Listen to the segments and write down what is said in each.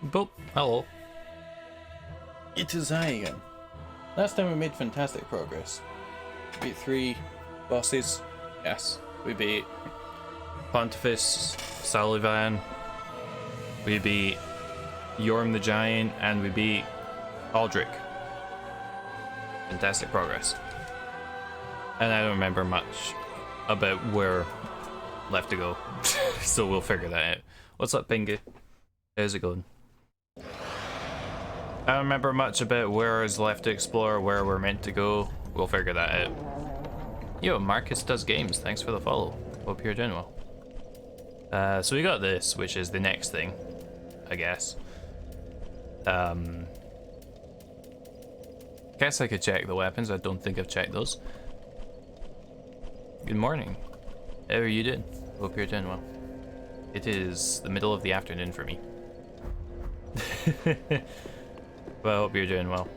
Boop. Hello. It is I again. Last time we made fantastic progress. Beat 3 bosses. Yes. We beat Pontifex, Sullivan. We beat Yorm the Giant, and we beat Aldrich. Fantastic progress. And I don't remember much about where left to go, so we'll figure that out. What's up, Pingu? How's it going? I don't remember much about where is left to explore, where we're meant to go. We'll figure that out. Yo, Marcus Does Games, thanks for the follow. Hope you're doing well. So we got this, which is the next thing, I guess. Guess I could check the weapons. I don't think I've checked those. Good morning. How are you doing? Hope you're doing well. It is the middle of the afternoon for me. Well, I hope you're doing well.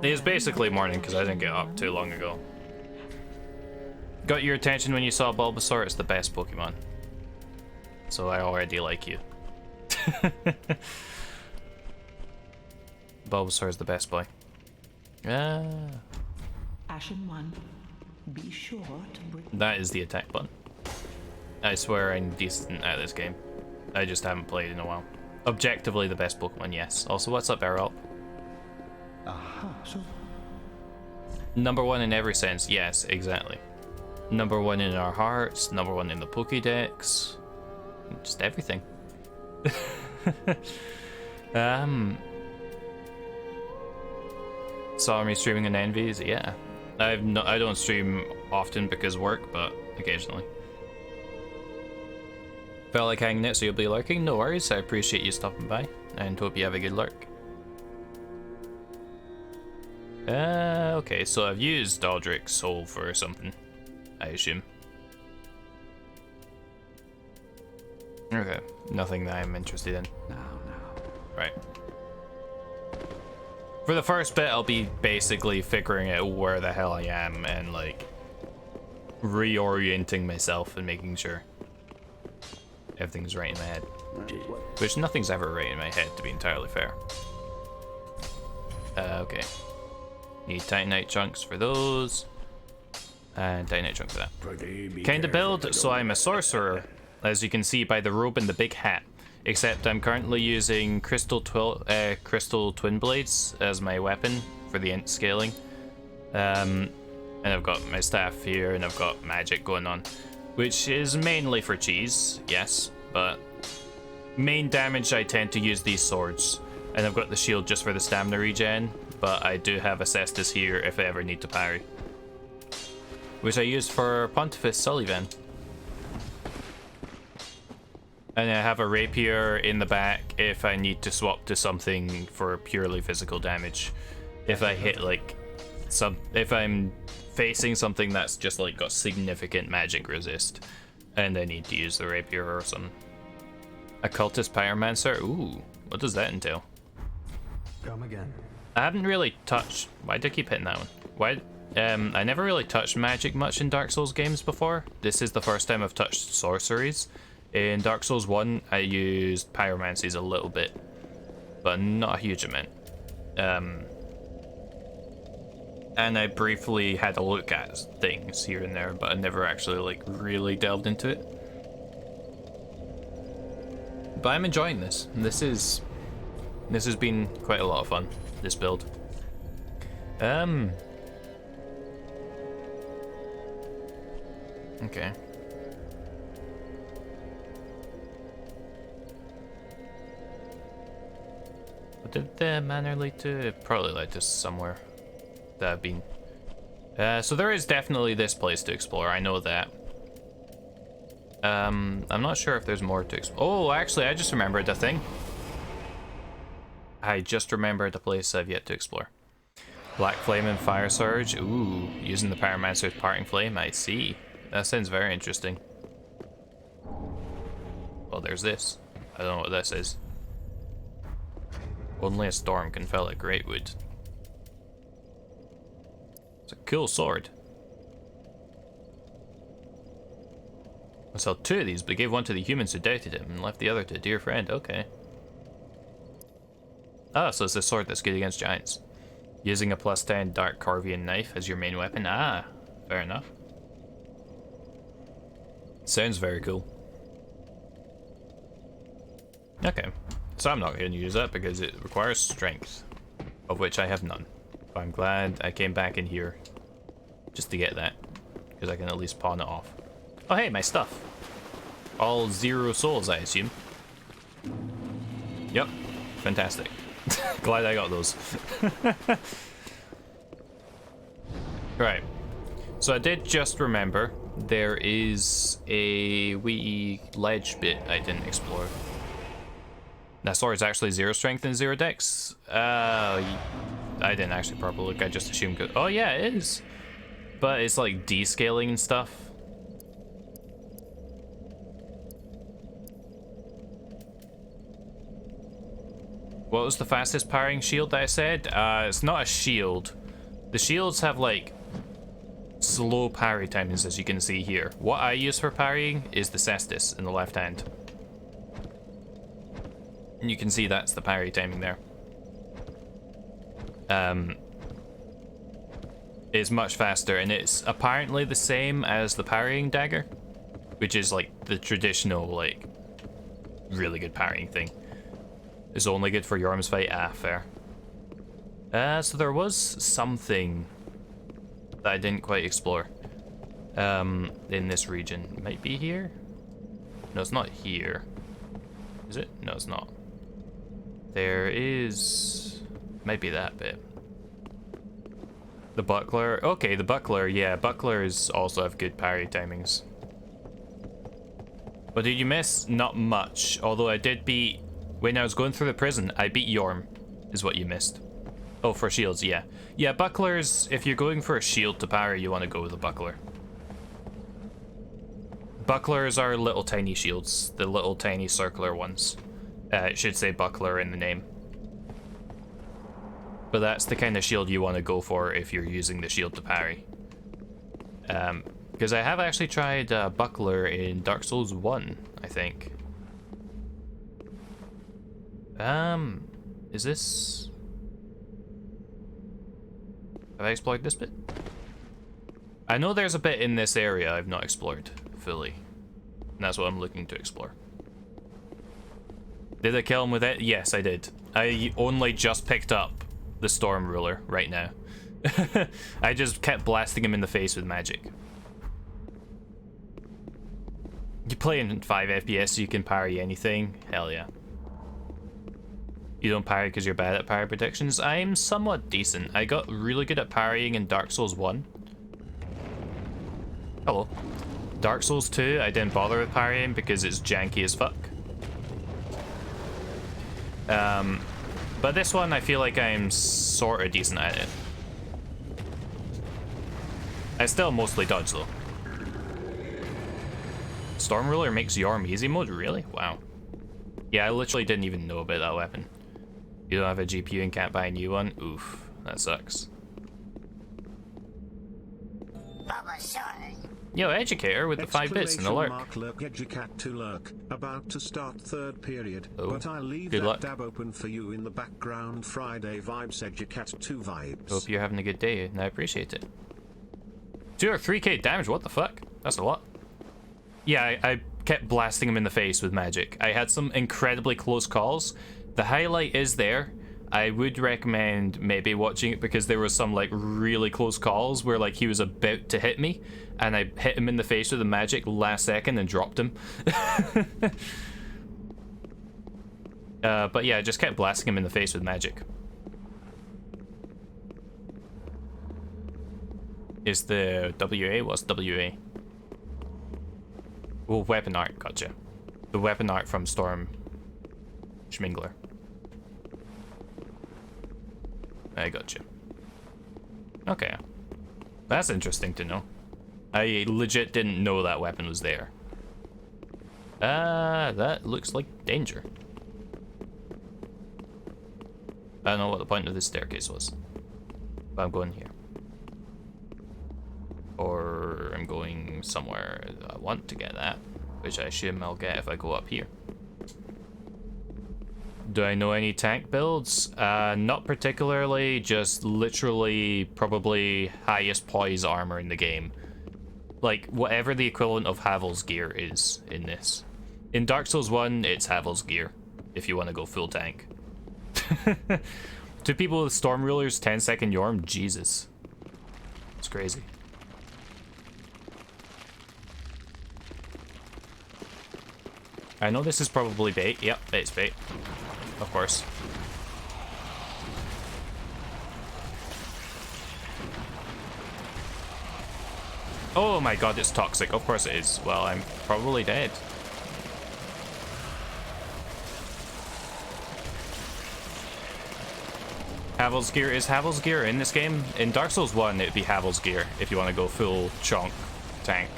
It is basically morning because I didn't get up too long ago. Got your attention when you saw Bulbasaur? It's the best Pokemon. So I already like you. Bulbasaur is the best boy. Ashen one, be sure to bring. That is the attack button. I swear I'm decent at this game. I just haven't played in a while. Objectively the best Pokemon, yes. Also, what's up, Errol? Aha, so Number one in every sense, yes, exactly. Number one in our hearts, number one in the Pokédex. Just everything. Saw me streaming in Envies, yeah. I don't stream often because work, but occasionally. Felt like hanging out, so you'll be lurking? No worries, I appreciate you stopping by, and hope you have a good lurk. Okay, so I've used Aldrich's soul for something, I assume. Okay, nothing that I'm interested in. now. Right. For the first bit, I'll be basically figuring out where the hell I am and, like, reorienting myself and making sure everything's right in my head. Which nothing's ever right in my head, to be entirely fair. Okay. Need Titanite chunks for those. And Titanite chunk for that. Kinda build, so I'm a sorcerer, as you can see by the robe and the big hat. Except I'm currently using Crystal Twin Blades as my weapon for the int scaling. And I've got my staff here, and I've got magic going on. Which is mainly for cheese, yes, but main damage I tend to use these swords. And I've got the shield just for the stamina regen, but I do have a cestus here if I ever need to parry. Which I use for Pontifex Sullivan. And I have a rapier in the back if I need to swap to something for purely physical damage. If I hit like if I'm facing something that's just like got significant magic resist, and I need to use the rapier or something. Occultist Pyromancer? Ooh, what does that entail? Come again. I haven't really touched. Why do I keep hitting that one? Why? I never really touched magic much in Dark Souls games before. This is the first time I've touched sorceries. In Dark Souls 1, I used pyromancies a little bit, but not a huge amount. And I briefly had a look at things here and there, but I never actually like really delved into it. But I'm enjoying this. This has been quite a lot of fun, this build. Okay. What did the manor lead to? It probably led to somewhere that I've been. So there is definitely this place to explore, I know that. I'm not sure if there's more to explore. Oh, actually, I just remembered a thing. I just remembered a place I've yet to explore. Black Flame and Fire Surge. Ooh, using the Pyromancer's Parting Flame, I see. That sounds very interesting. Well, there's this. I don't know what this is. Only a storm can fell a Greatwood. It's a cool sword. I sold 2 of these, but gave one to the humans who doubted him and left the other to a dear friend. Okay. Ah, so it's a sword that's good against giants. Using a +10 Dark Corvian knife as your main weapon. Ah, fair enough. Sounds very cool. Okay, so I'm not going to use that because it requires strength, of which I have none. But I'm glad I came back in here just to get that, because I can at least pawn it off. Oh hey, my stuff. All 0 souls, I assume. Yep, fantastic. Glad I got those. Right, so I did just remember there is a wee ledge bit I didn't explore. That sword is actually 0 strength and 0 dex. I didn't actually properly look, I just assumed. Oh yeah, it is. But it's like descaling and stuff. What was the fastest parrying shield that I said? It's not a shield. The shields have like slow parry timings, as you can see here. What I use for parrying is the cestus in the left hand. And you can see that's the parry timing there. It's much faster, and it's apparently the same as the parrying dagger, which is like the traditional, like, really good parrying thing. It's only good for Yorm's fight. Ah, fair. So there was something that I didn't quite explore in this region. It might be here? No, it's not here. Is it? No, it's not. There is... might be that bit. The buckler. Okay, the buckler. Yeah, bucklers also have good parry timings. But did you miss? Not much. Although I did beat... when I was going through the prison, I beat Yorm, is what you missed. Oh, for shields, yeah. Yeah, bucklers, if you're going for a shield to parry, you want to go with a buckler. Bucklers are little tiny shields, the little tiny circular ones. It should say buckler in the name. But that's the kind of shield you want to go for if you're using the shield to parry. Because I have actually tried buckler in Dark Souls 1, I think. Is this... have I explored this bit? I know there's a bit in this area I've not explored fully. And that's what I'm looking to explore. Did I kill him with it? Yes, I did. I only just picked up the Storm Ruler right now. I just kept blasting him in the face with magic. You play in 5 FPS so you can parry anything? Hell yeah. You don't parry because you're bad at parry predictions? I'm somewhat decent. I got really good at parrying in Dark Souls 1. Hello. Dark Souls 2, I didn't bother with parrying because it's janky as fuck. But this one, I feel like I'm sort of decent at it. I still mostly dodge though. Storm Ruler makes Yorm easy mode? Really? Wow. Yeah, I literally didn't even know about that weapon. You don't have a GPU and can't buy a new one? Oof, that sucks. Yo, Educator with the 5 bits and the lurk. Educat to lurk. About to start third period, Oh, but I'll leave good that luck. tab open for you in the background. Friday vibes, Educat 2 vibes. Hope you're having a good day, and I appreciate it. 2 or 3k damage, what the fuck? That's a lot. Yeah, I kept blasting him in the face with magic. I had some incredibly close calls. The highlight is there. I would recommend maybe watching it because there was some like really close calls where like he was about to hit me and I hit him in the face with the magic last second and dropped him. But yeah, I just kept blasting him in the face with magic. Is the WA? What's WA? Oh, weapon art, gotcha. The weapon art from Storm Schmingler. I gotcha. Okay. That's interesting to know. I legit didn't know that weapon was there. That looks like danger. I don't know what the point of this staircase was. But I'm going here. Or I'm going somewhere I want to get that, which I assume I'll get if I go up here. Do I know any tank builds? Not particularly, just literally probably highest poise armor in the game. Like, whatever the equivalent of Havel's gear is in this. In Dark Souls 1, it's Havel's gear, if you want to go full tank. To people with Storm Ruler's 10-second Yorm, Jesus. It's crazy. I know this is probably bait. Yep, it's bait. Of course. Oh my god, it's toxic. Of course it is. Well, I'm probably dead. Havel's gear. Is Havel's gear in this game? In Dark Souls 1, it'd be Havel's gear if you want to go full chonk tank.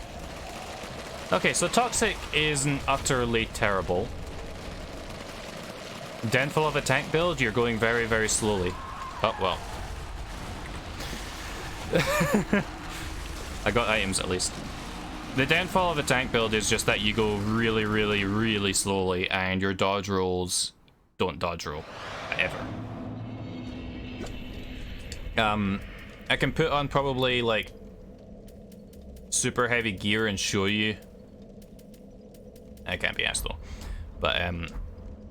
Okay, so toxic isn't utterly terrible. Denful of a tank build, you're going very, very slowly. Oh, well. I got items at least. The downfall of a tank build is just that you go really, really, really slowly and your dodge rolls don't dodge roll. Ever. I can put on probably like super heavy gear and show you. I can't be asked though. But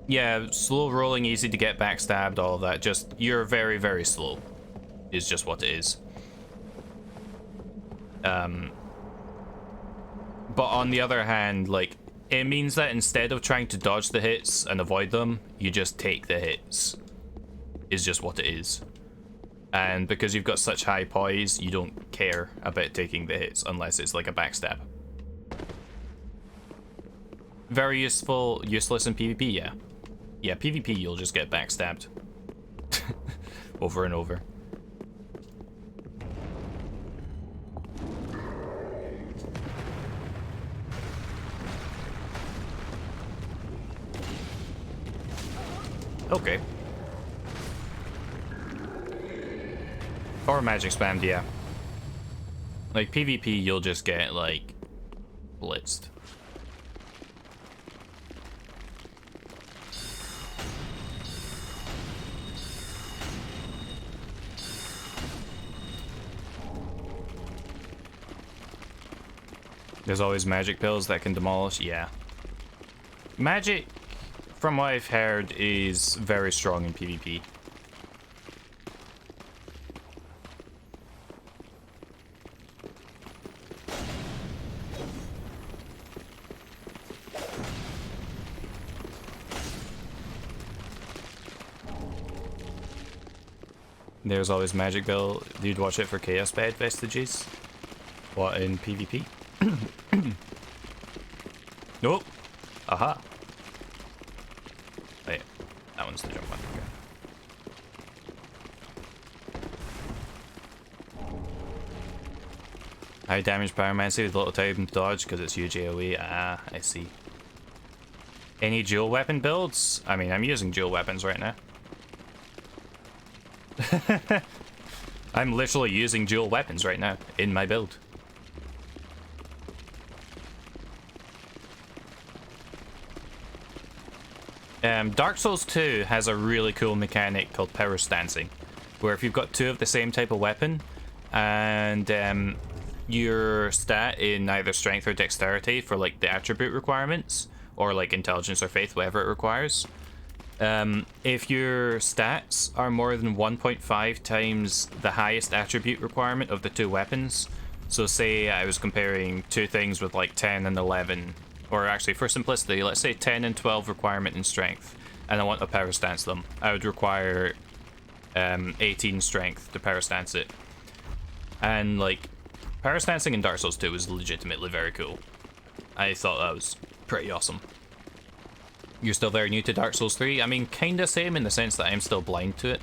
yeah, slow rolling, easy to get backstabbed, all of that. Just, you're very, very slow is just what it is. But on the other hand, like, it means that instead of trying to dodge the hits and avoid them, you just take the hits. Is just what it is. And because you've got such high poise, you don't care about taking the hits unless it's like a backstab. Very useful, useless in PvP, yeah. Yeah, PvP you'll just get backstabbed. Over and over. Okay. Or magic spammed, yeah. Like PvP you'll just get like blitzed. There's always magic pills that can demolish, yeah. Magic, from what I've heard, is very strong in PvP. There's always magic bill. You'd watch it for chaos bed vestiges. What, in PvP? Nope. Aha. Wait, that one's the jump one. Okay. High damage pyromancy with little time dodge because it's huge AoE. Ah, I see. Any dual weapon builds? I mean, I'm using dual weapons right now. I'm literally using dual weapons right now in my build. Dark Souls 2 has a really cool mechanic called power stancing, where if you've got two of the same type of weapon and your stat in either strength or dexterity for like the attribute requirements, or like intelligence or faith, whatever it requires, if your stats are more than 1.5 times the highest attribute requirement of the two weapons, so say I was comparing two things with like 10 and 11, or actually for simplicity, let's say 10 and 12 requirement in strength, and I want to power stance them, I would require 18 strength to power stance it. And like, power stancing in Dark Souls 2 is legitimately very cool. I thought that was pretty awesome. You're still very new to Dark Souls 3? I mean, kinda same in the sense that I'm still blind to it.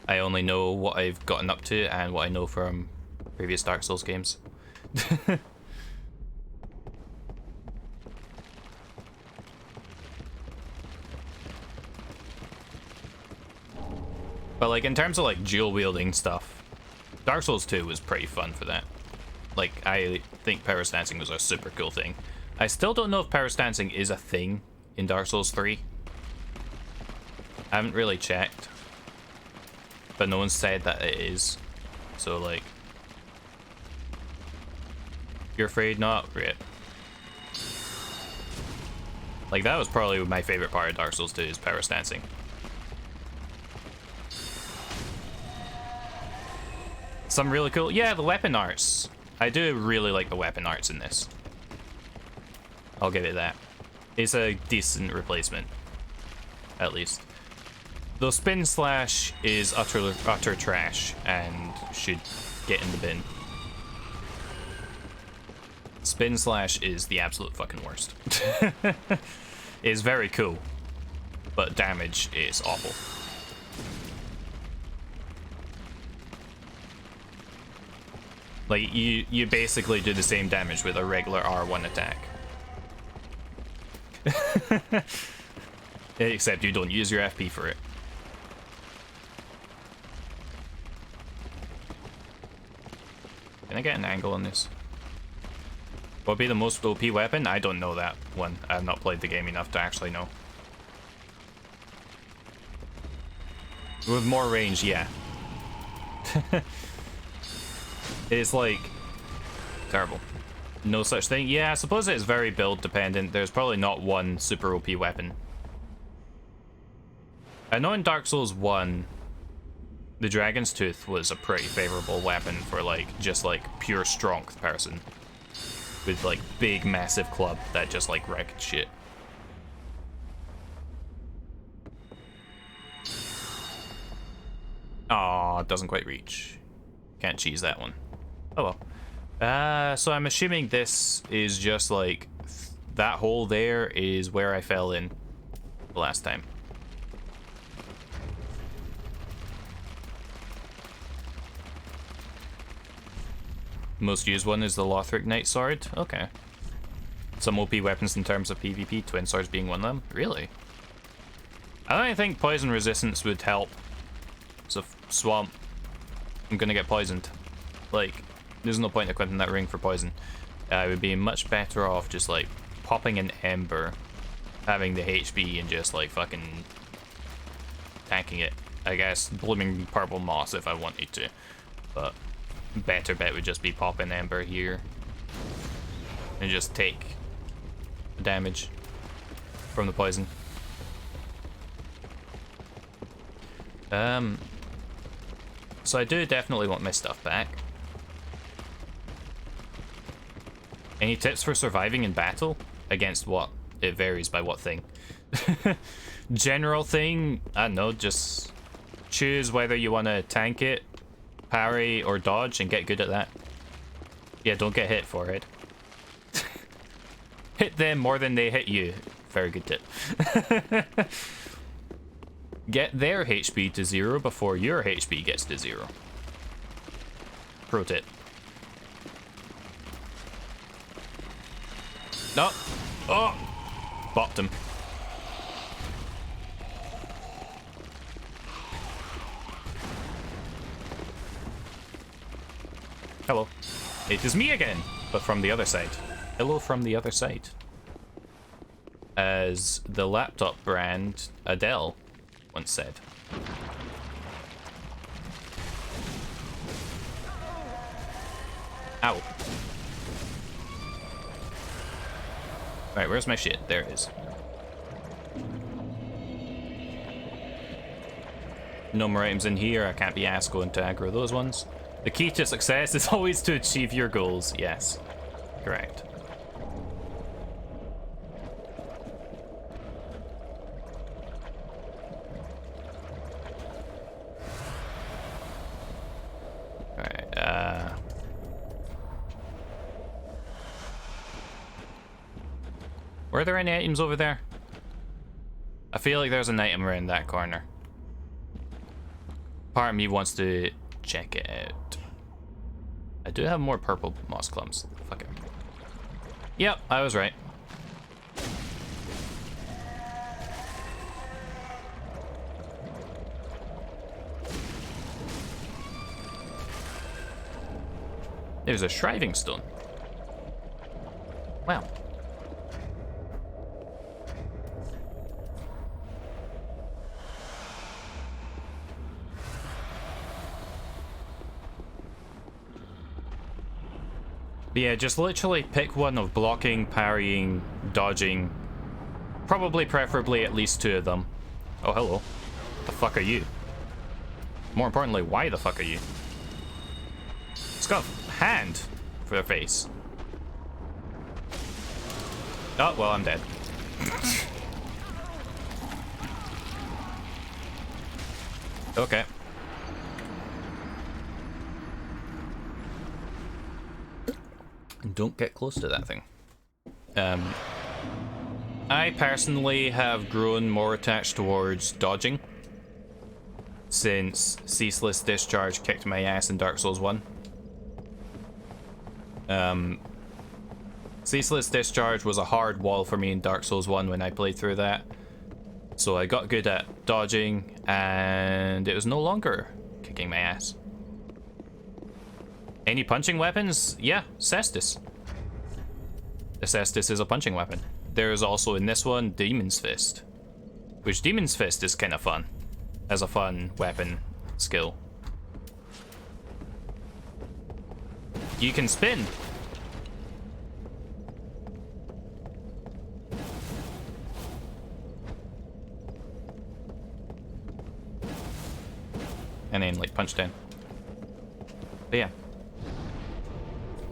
I only know what I've gotten up to and what I know from previous Dark Souls games. But like, in terms of like dual wielding stuff, Dark Souls 2 was pretty fun for that. Like, I think power stancing was a super cool thing. I still don't know if power stancing is a thing in Dark Souls 3. I haven't really checked, but no one said that it is. So like, you're afraid not? Great. Like, that was probably my favorite part of Dark Souls 2 is power stancing. Some really cool... Yeah, the weapon arts. I do really like the weapon arts in this. I'll give it that. It's a decent replacement. At least. Though Spin Slash is utter trash and should get in the bin. Spin Slash is the absolute fucking worst. It's very cool, but damage is awful. Like, you basically do the same damage with a regular R1 attack. Except you don't use your FP for it. Can I get an angle on this? What would be the most OP weapon? I don't know that one. I've not played the game enough to actually know. With more range, yeah. It's like... terrible. No such thing. Yeah, I suppose it's very build dependent. There's probably not one super OP weapon. I know in Dark Souls 1, the Dragon's Tooth was a pretty favorable weapon for like, just like pure strength person. With like big massive club that just like wrecked shit. Aw, it doesn't quite reach. Can't cheese that one. Oh well. So I'm assuming this is just like that hole there is where I fell in the last time. Most used one is the Lothric Knight Sword. Okay. Some OP weapons in terms of PvP, Twin Swords being one of them. Really? I don't think poison resistance would help. So swamp. I'm gonna get poisoned. Like, there's no point in equipping that ring for poison. I would be much better off just like popping an ember, having the HP and just like fucking tanking it. I guess blooming purple moss if I wanted to, but better bet would just be pop an ember here and just take the damage from the poison. So I do definitely want my stuff back. Any tips for surviving in battle? Against what? It varies by what thing. General thing, I don't know, just choose whether you want to tank it, parry, or dodge, and get good at that. Yeah, don't get hit for it. Hit them more than they hit you. Very good tip. Get their HP to 0 before your HP gets to 0. Pro tip. No. Oh! Bopped him. Hello. It is me again, but from the other side. Hello from the other side. As the laptop brand Adele once said. Ow. Right, where's my shit? There it is. No more items in here. I can't be asked going to aggro those ones. The key to success is always to achieve your goals. Yes. Correct. Were there any items over there? I feel like there's an item around that corner. Part of me wants to check it out. I do have more purple moss clumps. Fuck it. Yep, I was right. There's a shriving stone. Wow. But yeah, just literally pick one of blocking, parrying, dodging. Probably, preferably, at least 2 of them. Oh, hello. The fuck are you? More importantly, why the fuck are you? It's got a hand for a face. Oh, well, I'm dead. Okay. Don't get close to that thing. I personally have grown more attached towards dodging since Ceaseless Discharge kicked my ass in Dark Souls 1. Ceaseless Discharge was a hard wall for me in Dark Souls 1 when I played through that. So I got good at dodging, and it was no longer kicking my ass. Any punching weapons? Yeah, Cestus. The Cestus is a punching weapon. There is also in this one Demon's Fist, which Demon's Fist is kind of fun as a fun weapon skill. You can spin. And then like punch down. But yeah.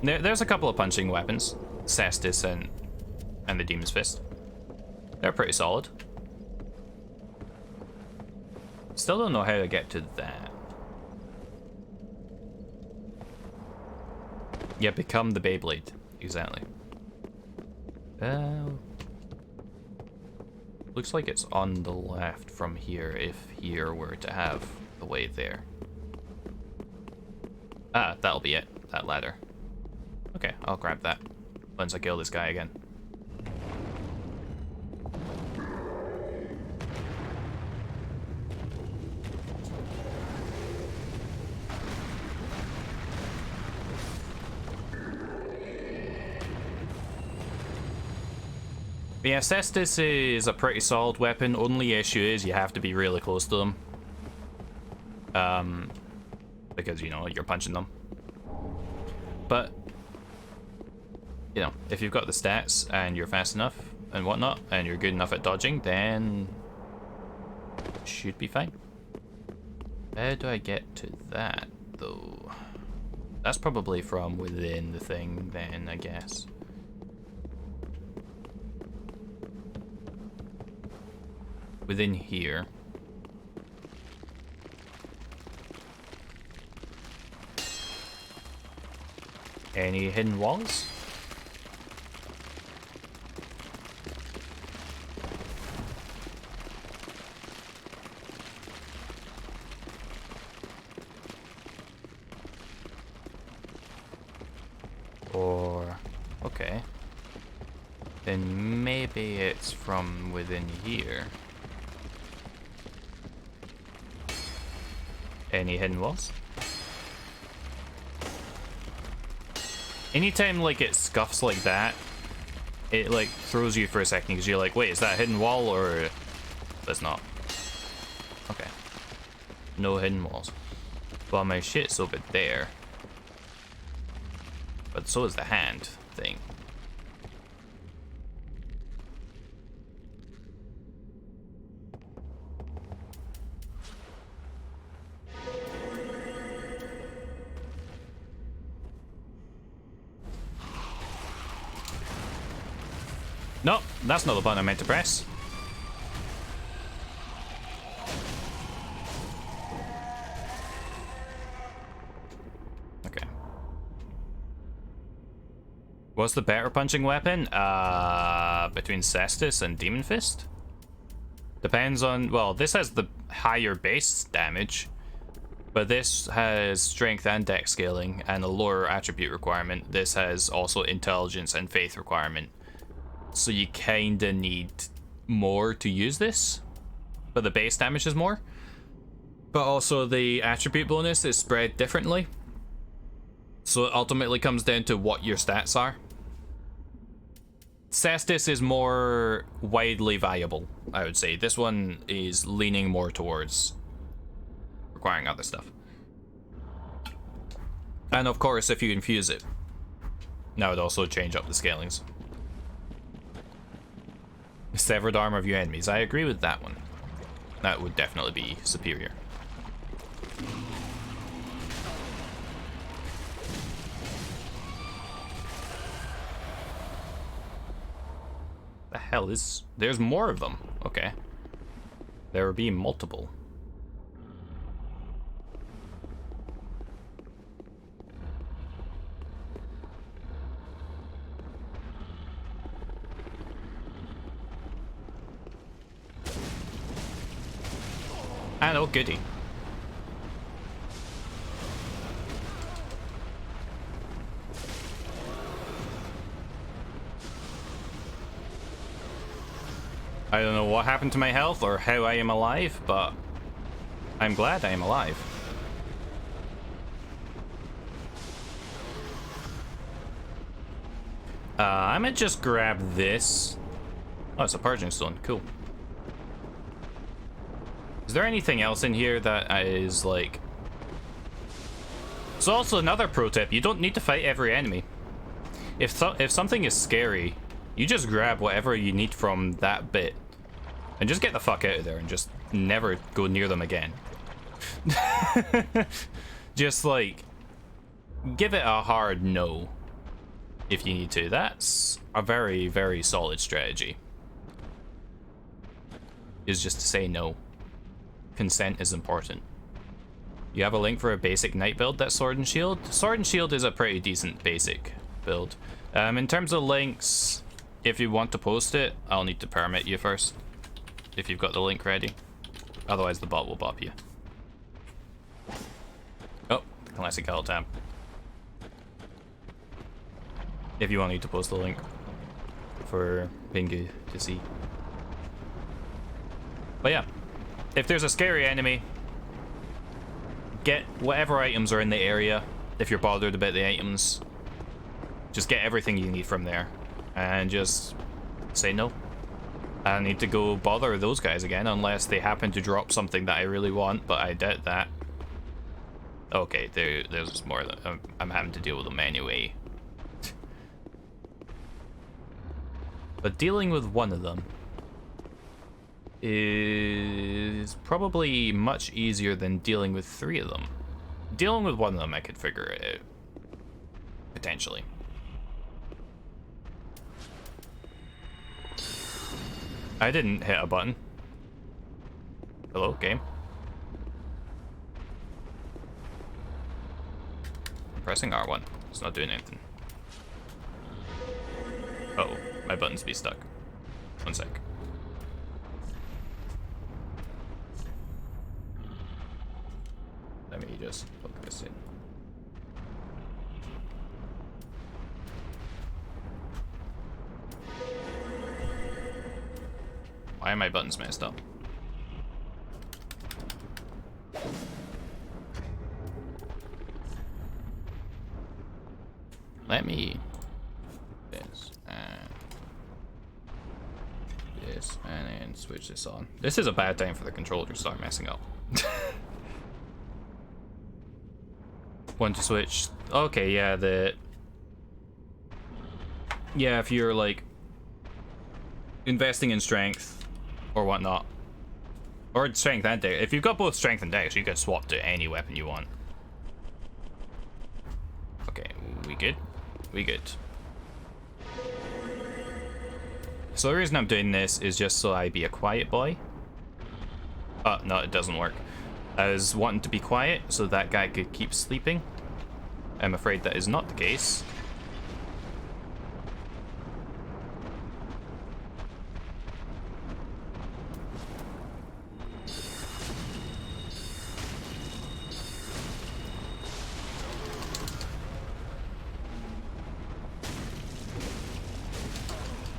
There's a couple of punching weapons. Cestus and the Demon's Fist. They're pretty solid. Still don't know how to get to that. Yeah, become the Beyblade. Exactly. Looks like it's on the left from here if here were to have the way there. Ah, that'll be it. That ladder. Okay, I'll grab that once I kill this guy again. But yeah, Cestus is a pretty solid weapon. Only issue is you have to be really close to them. Because, you know, you're punching them. But, you know, if you've got the stats and you're fast enough and whatnot, and you're good enough at dodging, then should be fine. How do I get to that, though? That's probably from within the thing, then, I guess. Within here. Any hidden walls? Or, okay. Then maybe it's from within here. Any hidden walls? Anytime like it scuffs like that, it like throws you for a second because you're like, wait, is that a hidden wall or that's not? Okay. No hidden walls. Well, my shit's over there. But so is the hand thing. No, that's not the button I meant to press. Okay. What's the better punching weapon? Between Cestus and Demon Fist? Depends on, well, this has the higher base damage, but this has strength and dex scaling and a lower attribute requirement. This has also intelligence and faith requirement. So you kinda need more to use this, but the base damage is more. But also the attribute bonus is spread differently. So it ultimately comes down to what your stats are. Cestus is more widely viable, I would say. This one is leaning more towards requiring other stuff. And of course, if you infuse it. That would also change up the scalings. Severed armor of your enemies. I agree with that one. That would definitely be superior. The hell is... There's more of them. Okay. There will be multiple. And oh goody. I don't know what happened to my health or how I am alive, but I'm glad I am alive. I might just grab this. Oh, it's a purging stone. Cool. Is there anything else in here that is like... So also another pro tip, you don't need to fight every enemy. If something is scary, you just grab whatever you need from that bit and just get the fuck out of there and just never go near them again. Just like, give it a hard no if you need to. That's a very, very solid strategy. Is just to say no. Consent is important. You have a link for a basic knight build, that's Sword and Shield. Sword and Shield is a pretty decent basic build. In terms of links, if you want to post it, I'll need to permit you first. If you've got the link ready. Otherwise the bot will bop you. Oh, the classic hell tab. If you want me to post the link for Pingu to see. But yeah, if there's a scary enemy, get whatever items are in the area. If you're bothered about the items, just get everything you need from there and just say no. I don't need to go bother those guys again unless they happen to drop something that I really want, but I doubt that. Okay, there's more that I'm having to deal with them anyway. But dealing with one of them is probably much easier than dealing with 3 of them. Dealing with one of them I could figure it out. Potentially. I didn't hit a button. Hello, game. I'm pressing R1. It's not doing anything. Uh-oh, my buttons be stuck. One sec. Let me just plug this in. Why are my buttons messed up? Let me this and then switch this on. This is a bad time for the controller to start messing up. Want to switch? Okay, yeah, yeah, if you're like investing in strength or whatnot, or strength and dex. If you've got both strength and dex, you can swap to any weapon you want. Okay, we good? We good. So the reason I'm doing this is just so I be a quiet boy. Oh, no, it doesn't work. I was wanting to be quiet so that guy could keep sleeping. I'm afraid that is not the case.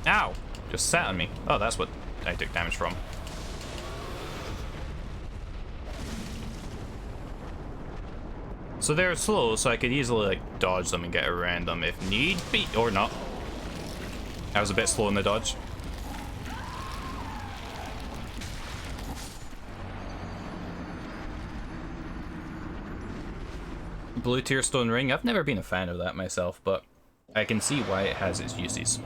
Ow! Just sat on me. Oh, that's what I took damage from. So they're slow, so I could easily like dodge them and get around them if need be, or not. I was a bit slow in the dodge. Blue tier stone ring. I've never been a fan of that myself, but I can see why it has its uses.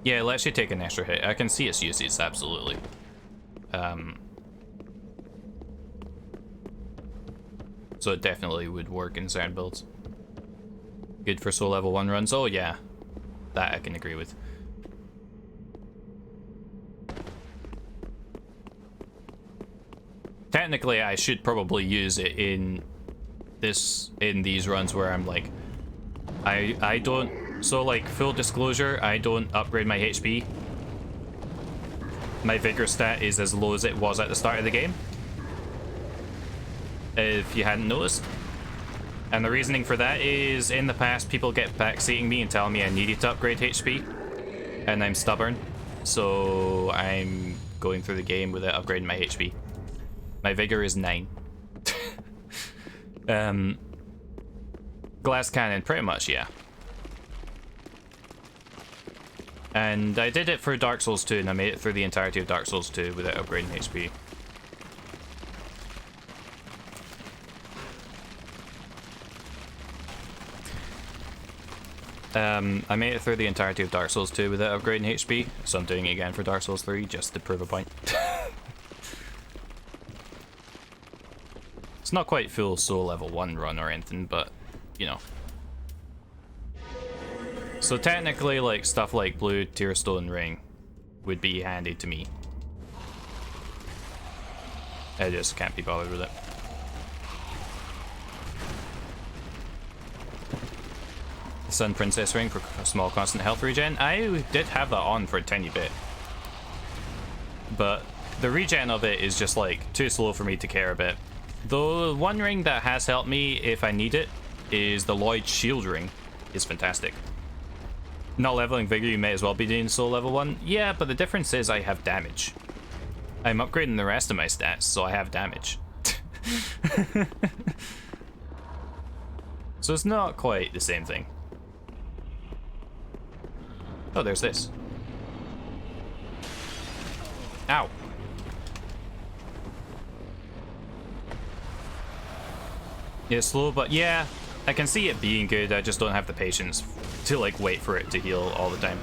Yeah, it lets you take an extra hit. I can see its uses, absolutely. So it definitely would work in certain builds. Good for soul level 1 runs. Oh yeah, that I can agree with. Technically, I should probably use it in these runs where I'm like, I don't. So like, full disclosure, I don't upgrade my HP. My vigor stat is as low as it was at the start of the game, if you hadn't noticed. And the reasoning for that is, in the past, people get backseating me and telling me I needed to upgrade HP, and I'm stubborn, so I'm going through the game without upgrading my HP. My vigor is 9. Glass cannon, pretty much, yeah. And I did it for Dark Souls 2, and I made it through the entirety of Dark Souls 2 without upgrading HP. I made it through the entirety of Dark Souls 2 without upgrading HP, so I'm doing it again for Dark Souls 3 just to prove a point. It's not quite full soul level 1 run or anything, but, you know. So technically, like, stuff like Blue Tearstone Ring would be handy to me. I just can't be bothered with it. The Sun Princess Ring for a small constant health regen. I did have that on for a tiny bit, but the regen of it is just like too slow for me to care a bit. The one ring that has helped me if I need it is the Lloyd Shield Ring. It's fantastic. Not leveling vigor, you may as well be doing soul level 1. Yeah, but the difference is I have damage. I'm upgrading the rest of my stats, so I have damage. So it's not quite the same thing. Oh, there's this. Ow. It's slow, but yeah, I can see it being good. I just don't have the patience to like wait for it to heal all the time.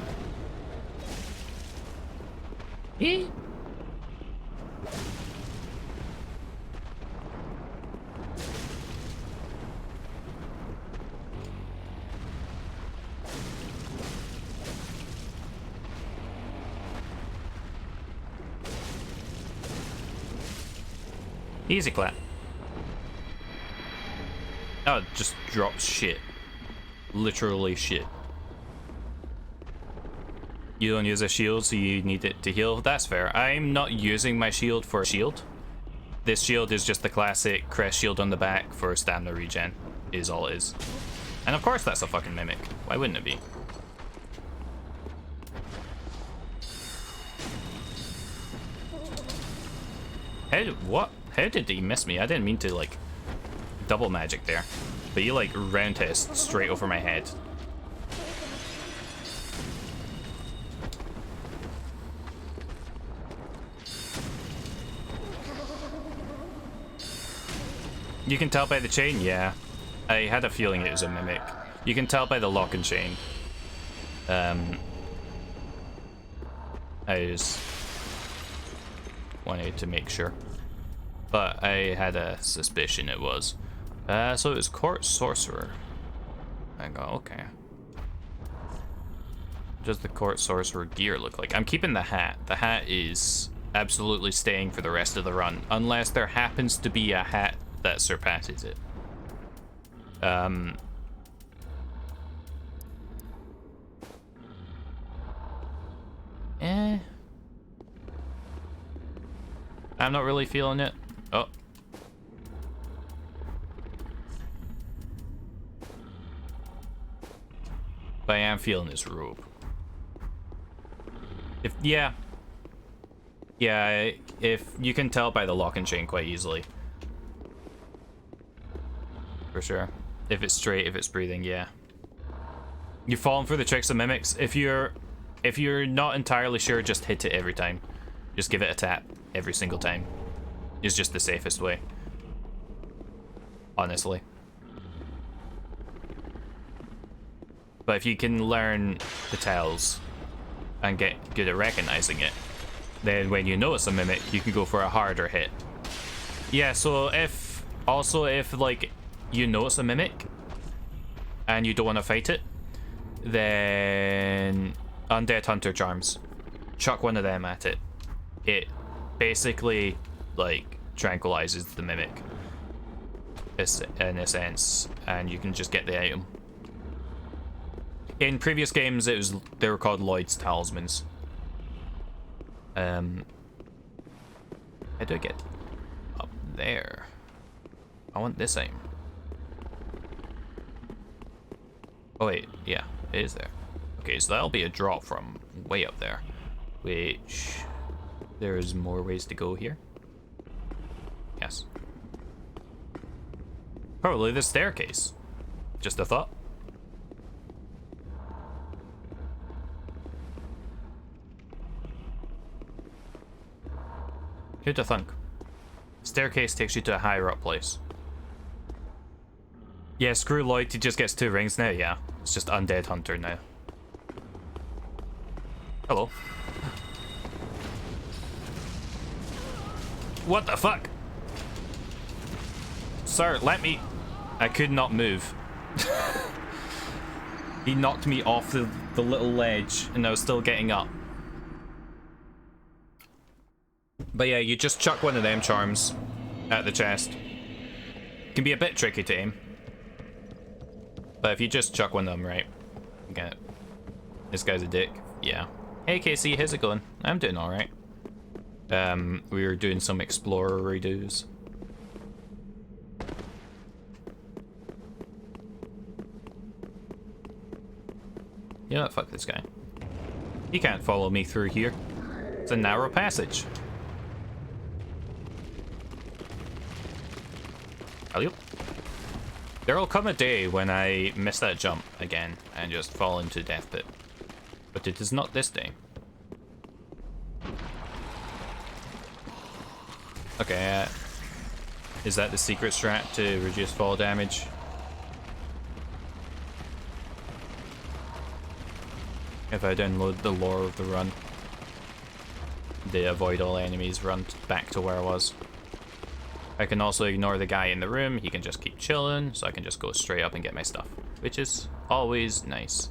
Easy clap. Oh, it just drops shit. Literally shit. You don't use a shield, so you need it to heal. That's fair. I'm not using my shield for a shield. This shield is just the classic crest shield on the back for stamina regen, is all it is. And of course that's a fucking mimic. Why wouldn't it be? What? How did he miss me? I didn't mean to, like, double magic there. But you, like, round hit straight over my head. You can tell by the chain? Yeah. I had a feeling it was a mimic. You can tell by the lock and chain. I just wanted to make sure. But I had a suspicion it was. So it was Court Sorcerer. I go, okay. What does the Court Sorcerer gear look like? I'm keeping the hat. The hat is absolutely staying for the rest of the run, unless there happens to be a hat that surpasses it. I'm not really feeling it. Oh. But I am feeling this robe. Yeah, if you can tell by the lock and chain quite easily. For sure. If it's straight, if it's breathing, yeah. You're falling for the tricks of mimics. If you're not entirely sure, just hit it every time. Just give it a tap every single time. is just the safest way. Honestly. But if you can learn the tells and get good at recognizing it, then when you notice a mimic, you can go for a harder hit. Yeah, so if like you notice a mimic and you don't want to fight it, then Undead Hunter Charms. Chuck one of them at it. It basically like tranquilizes the mimic in a sense, and you can just get the item. In previous games, they were called Lloyd's Talismans. How do I get up there? I want this item. Oh wait, yeah, it is there. Okay, so that'll be a drop from way up there, which there's more ways to go here. Yes. Probably the staircase. Just a thought. Who'd have thunk? Staircase takes you to a higher up place. Yeah, screw Lloyd, he just gets 2 rings now, yeah. It's just Undead Hunter now. Hello. What the fuck? Sir, let me... I could not move. He knocked me off the little ledge and I was still getting up. But yeah, you just chuck one of them charms at the chest. Can be a bit tricky to aim. But if you just chuck one of them right, you get it. This guy's a dick. Yeah. Hey Casey, how's it going? I'm doing alright. We were doing some explorer redos. You know what, fuck this guy. He can't follow me through here. It's a narrow passage. Alley-oop. There'll come a day when I miss that jump again and just fall into death pit. But it is not this day. Okay, is that the secret strat to reduce fall damage? If I download the lore of the run, they avoid all enemies, run back to where I was. I can also ignore the guy in the room, he can just keep chilling, so I can just go straight up and get my stuff, which is always nice.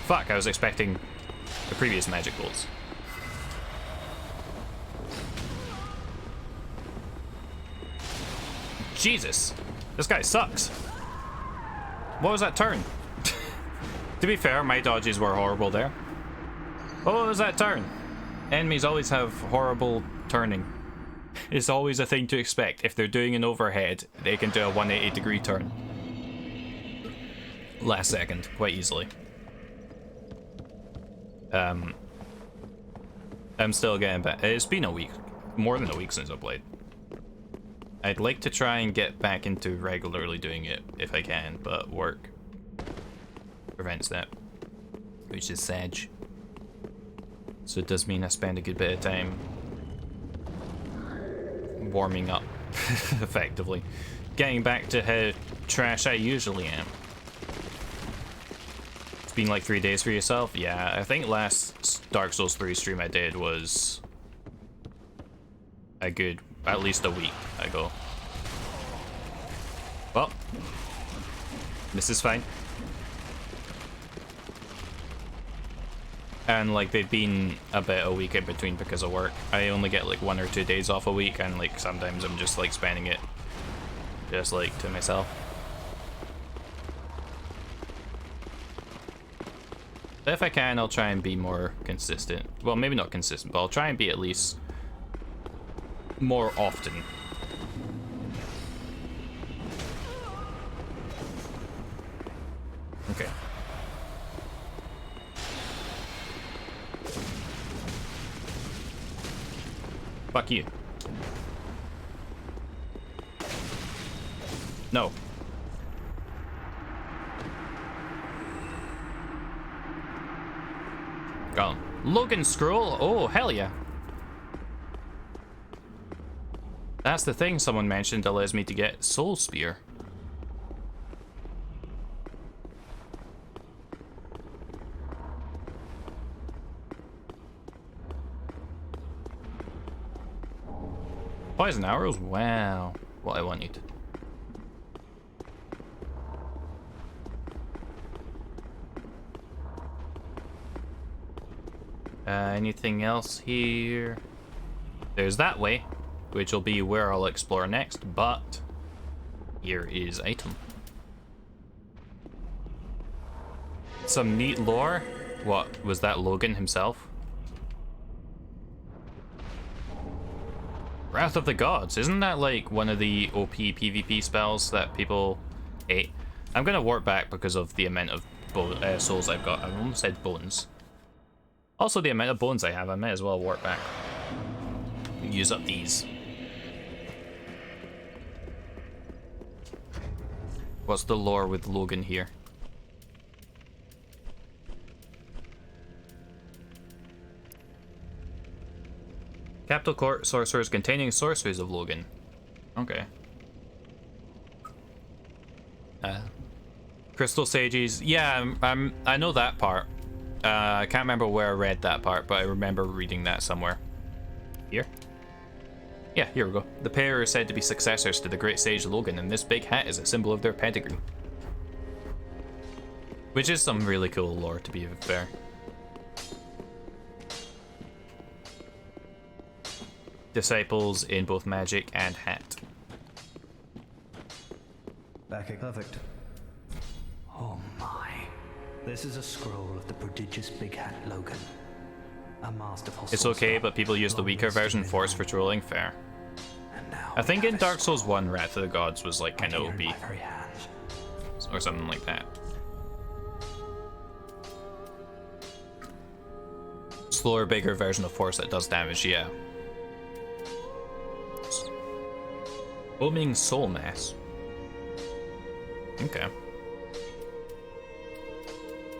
Fuck, I was expecting the previous magic bolts. Jesus, this guy sucks. What was that turn? To be fair, my dodges were horrible there. What was that turn? Enemies always have horrible turning. It's always a thing to expect. If they're doing an overhead, they can do a 180-degree turn. Last second, quite easily. I'm still getting back. It's been a week. More than a week since I played. I'd like to try and get back into regularly doing it if I can, but work prevents that, which is sad. So it does mean I spend a good bit of time warming up, effectively. Getting back to how trash I usually am. It's been like 3 days for yourself? Yeah, I think last Dark Souls 3 stream I did was a good, at least a week ago. Well, this is fine. And like they've been a week in between because of work. I only get like 1 or 2 days off a week, and like sometimes I'm just like spending it just like to myself. But if I can, I'll try and be more consistent. Well, maybe not consistent, but I'll try and be at least more often. Okay. Fuck you. No. Got him. Logan scroll. Oh, hell yeah. That's the thing someone mentioned allows me to get Soul Spear. Poison arrows? Wow. What I wanted. Anything else here? There's that way, which will be where I'll explore next, but here is item. Some neat lore. What, was that Logan himself? Wrath of the Gods, isn't that like one of the OP PvP spells that people hate? I'm gonna warp back because of the amount of souls I've got. I almost said bones. Also the amount of bones I have, I might as well warp back. Use up these. What's the lore with Logan here? Capital Court sorcerers containing sorceries of Logan. Okay. Crystal Sages. Yeah, I know that part. I can't remember where I read that part, but I remember reading that somewhere. Here? Yeah, here we go. The pair are said to be successors to the great sage Logan, and this big hat is a symbol of their pedigree. Which is some really cool lore, to be fair. Disciples in both magic and hat. Back perfect. Oh my. This is a scroll of the prodigious Big Hat Logan. A masterful It's okay, but people use the weaker version Force for trolling. Fair. I think in Dark Souls 1, Wrath of the Gods was like kind of OP. Or something like that. Slower, bigger version of Force that does damage, yeah. Booming Soul Mass. Okay.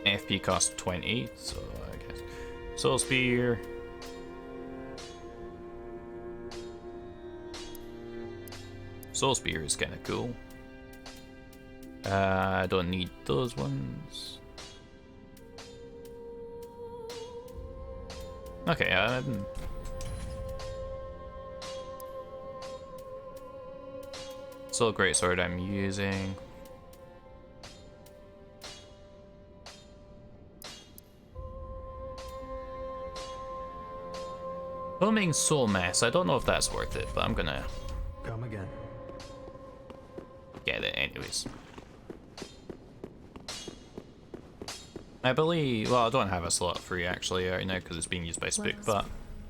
FP costs 20, so I guess. Soul Spear. Soul Spear is kind of cool. I don't need those ones. Okay, Soul Greatsword I'm using. Booming Soul Mass, I don't know if that's worth it, but I'm gonna come again. Get it anyways. I believe, well, I don't have a slot free actually right now because it's being used by Spook, but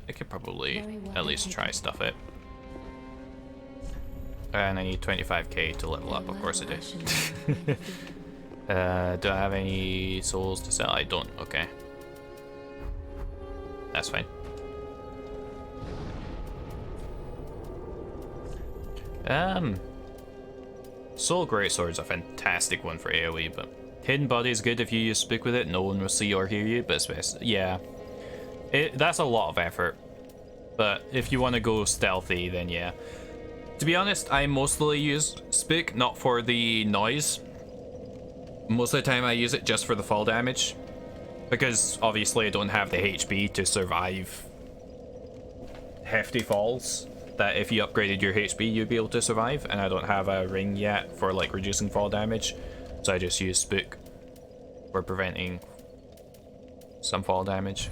I could probably at least try stuff it. And I need 25k to level up, of course I do. Do I have any souls to sell? I don't, okay. That's fine. Soul Greatsword's a fantastic one for AoE, but Hidden Body is good if you use Spook with it. No one will see or hear you, but it's best. Yeah, that's a lot of effort. But if you want to go stealthy, then yeah. To be honest, I mostly use Spook not for the noise. Most of the time I use it just for the fall damage, because obviously I don't have the HP to survive hefty falls that if you upgraded your HP you'd be able to survive, and I don't have a ring yet for like reducing fall damage, so I just use Spook for preventing some fall damage.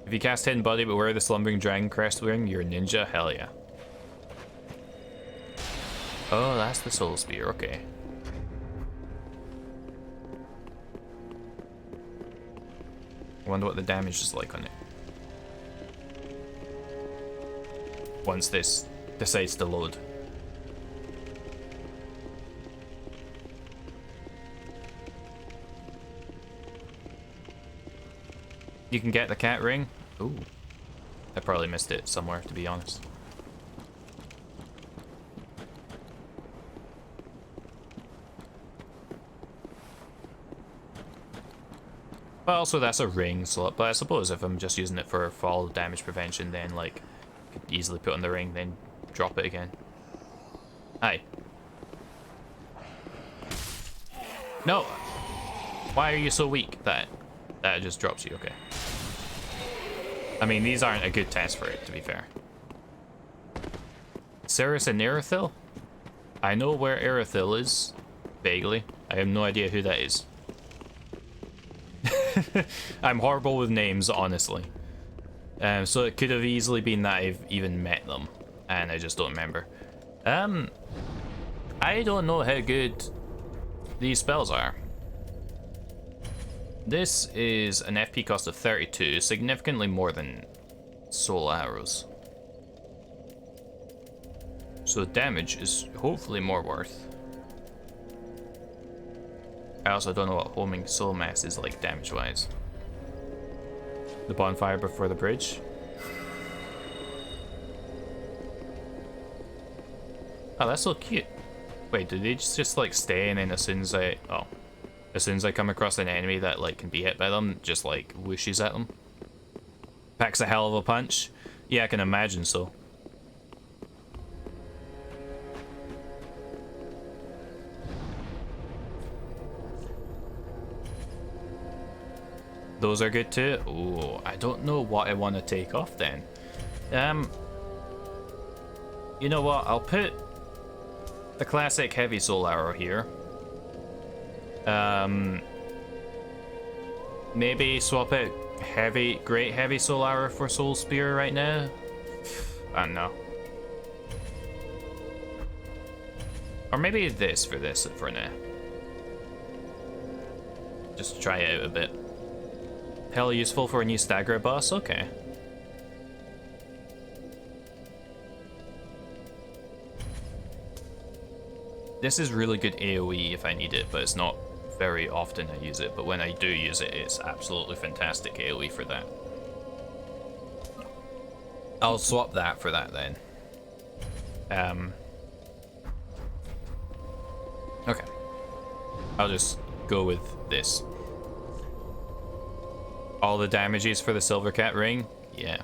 If you cast Hidden Body but wear the Slumbering Dragon Crest ring, you're a ninja. Hell yeah. Oh, that's the Soul Spear, okay. I wonder what the damage is like on it. Once this decides to load. You can get the cat ring. Ooh. I probably missed it somewhere, to be honest. But also that's a ring slot. But I suppose if I'm just using it for fall damage prevention, then like I could easily put on the ring, then drop it again. Hi. No. Why are you so weak? That just drops you. Okay. I mean, these aren't a good test for it, to be fair. Cirrus and Erithil? I know where Erithil is, vaguely. I have no idea who that is. I'm horrible with names, honestly. So it could have easily been that I've even met them, and I just don't remember. I don't know how good these spells are. This is an FP cost of 32, significantly more than soul arrows. So damage is hopefully more worth. I also don't know what homing soul mass is like damage wise. The bonfire before the bridge. Oh, that's so cute. Wait, do they just like stay, and then as soon as I come across an enemy that like can be hit by them, just like whooshes at them? Packs a hell of a punch. Yeah, I can imagine so. Those are good too. Oh, I don't know what I want to take off then. You know what? I'll put the classic heavy soul arrow here. Maybe swap out great heavy soul arrow for soul spear right now. I don't know. Or maybe this for now. Just to try it out a bit. Hell useful for a new stagger boss? Okay. This is really good AoE if I need it, but it's not very often I use it. But when I do use it, it's absolutely fantastic AoE for that. I'll swap that for that then. Okay. I'll just go with this. All the damages for the Silver Cat ring? Yeah.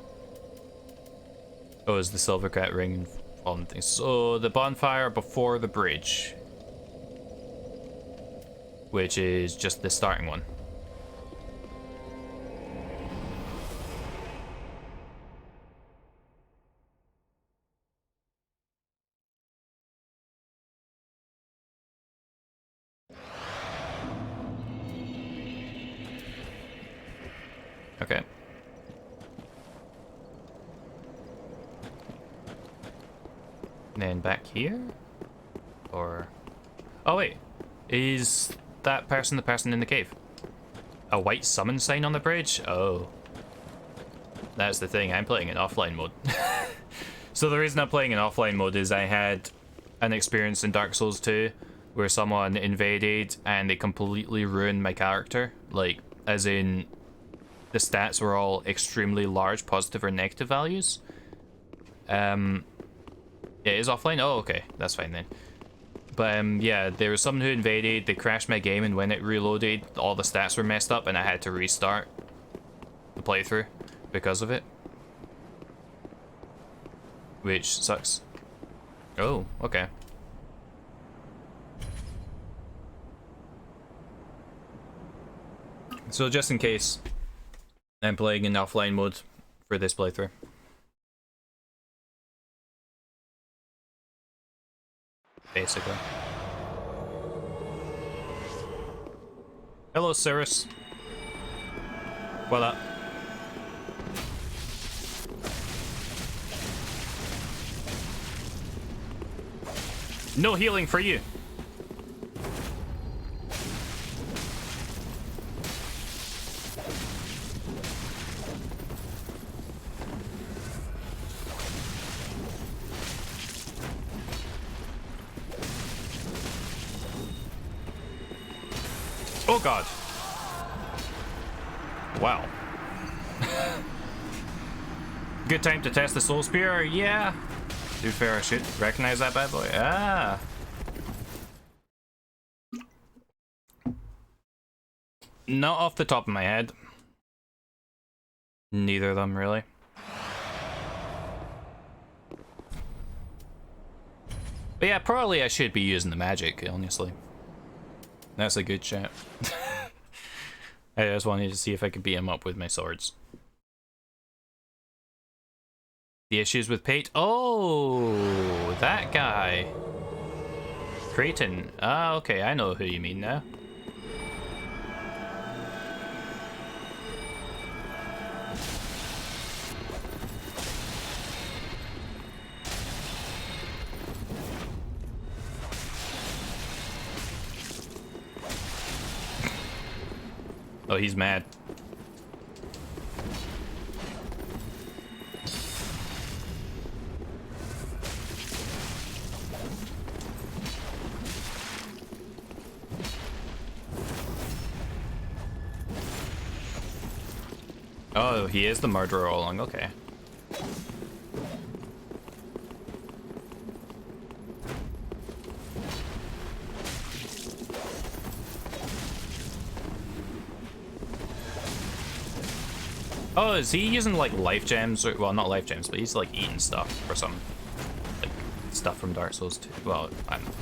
Oh, is the Silver Cat ring on things? So the bonfire before the bridge, which is just the starting one. Okay. And then back here? Or... oh wait, is that person the person in the cave? A white summon sign on the bridge? Oh. That's the thing, I'm playing in offline mode. So the reason I'm playing in offline mode is I had an experience in Dark Souls 2 where someone invaded and they completely ruined my character. Like, as in, the stats were all extremely large positive or negative values. It is offline? Oh, okay, that's fine then. But yeah, there was someone who invaded, they crashed my game, and when it reloaded, all the stats were messed up and I had to restart the playthrough because of it. Which sucks. Oh, okay. So just in case, I'm playing in offline mode for this playthrough. Basically. Hello, Cirrus. What up? No healing for you. Oh god. Wow. Good time to test the soul spear, yeah. To be fair, I should recognize that bad boy. Ah. Not off the top of my head. Neither of them, really. But yeah, probably I should be using the magic, honestly. That's a good shot. I just wanted to see if I could beat him up with my swords. The issues with Pate. Oh, that guy. Creighton. Ah, okay, I know who you mean now. Oh, he's mad. Oh, he is the murderer all along, okay. Oh, is he using like life gems? Or, well, not life gems, but he's like eating stuff or some like stuff from Dark Souls 2. Well, I don't know.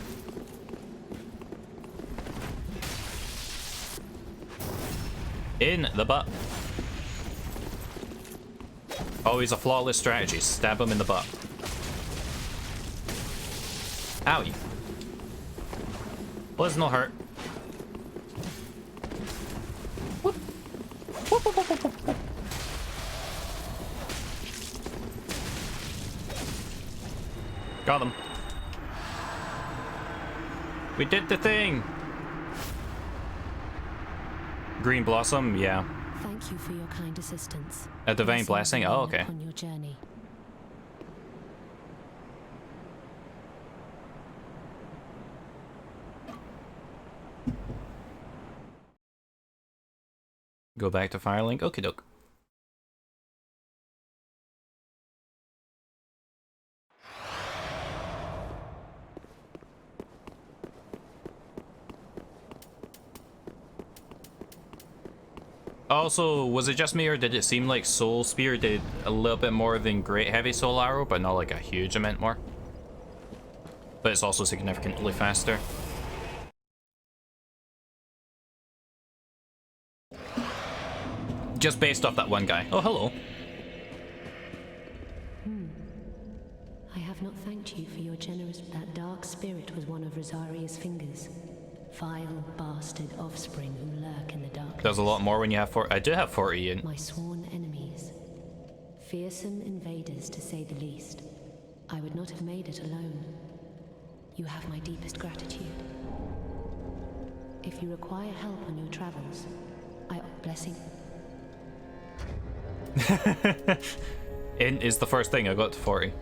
In the butt. Always a flawless strategy. Stab him in the butt. Owie. Well, it's no hurt. Whoop. Whoop, whoop, whoop, whoop, whoop. Got him. We did the thing. Green Blossom, yeah. Thank you for your kind assistance. A divine blessing? Oh, okay. On your journey. Go back to Firelink. Okie doke. Also, was it just me or did it seem like Soul Spear did a little bit more than Great Heavy Soul Arrow, but not like a huge amount more? But it's also significantly faster. Just based off that one guy. Oh, hello. I have not thanked you for your generous... That dark spirit was one of Rosaria's fingers. Vile bastard offspring who lurk in the dark. There's a lot more when you have 40. I do have 40 in. My sworn enemies. Fearsome invaders, to say the least. I would not have made it alone. You have my deepest gratitude. If you require help on your travels, blessing. In is the first thing I got to 40.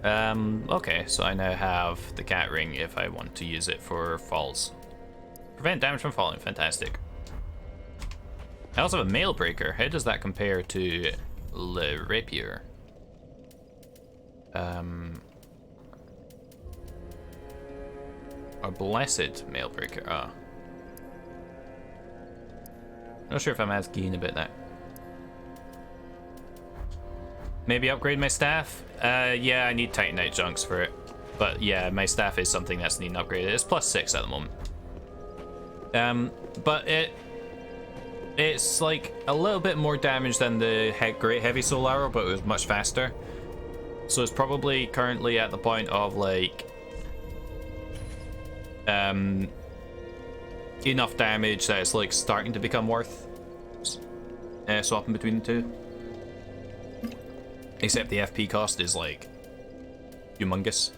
Okay, so I now have the cat ring if I want to use it for falls. Prevent damage from falling, fantastic. I also have a mail breaker. How does that compare to Le Rapier? A blessed mail breaker. Oh. Not sure if I'm as keen about that. Maybe upgrade my staff? Yeah, I need Titanite chunks for it. But yeah, my staff is something that's needing upgraded. It's +6 at the moment. But it's like a little bit more damage than the Great Heavy Soul Arrow, but it was much faster. So it's probably currently at the point of like enough damage that it's like starting to become worth swapping between the two. Except the FP cost is like humongous.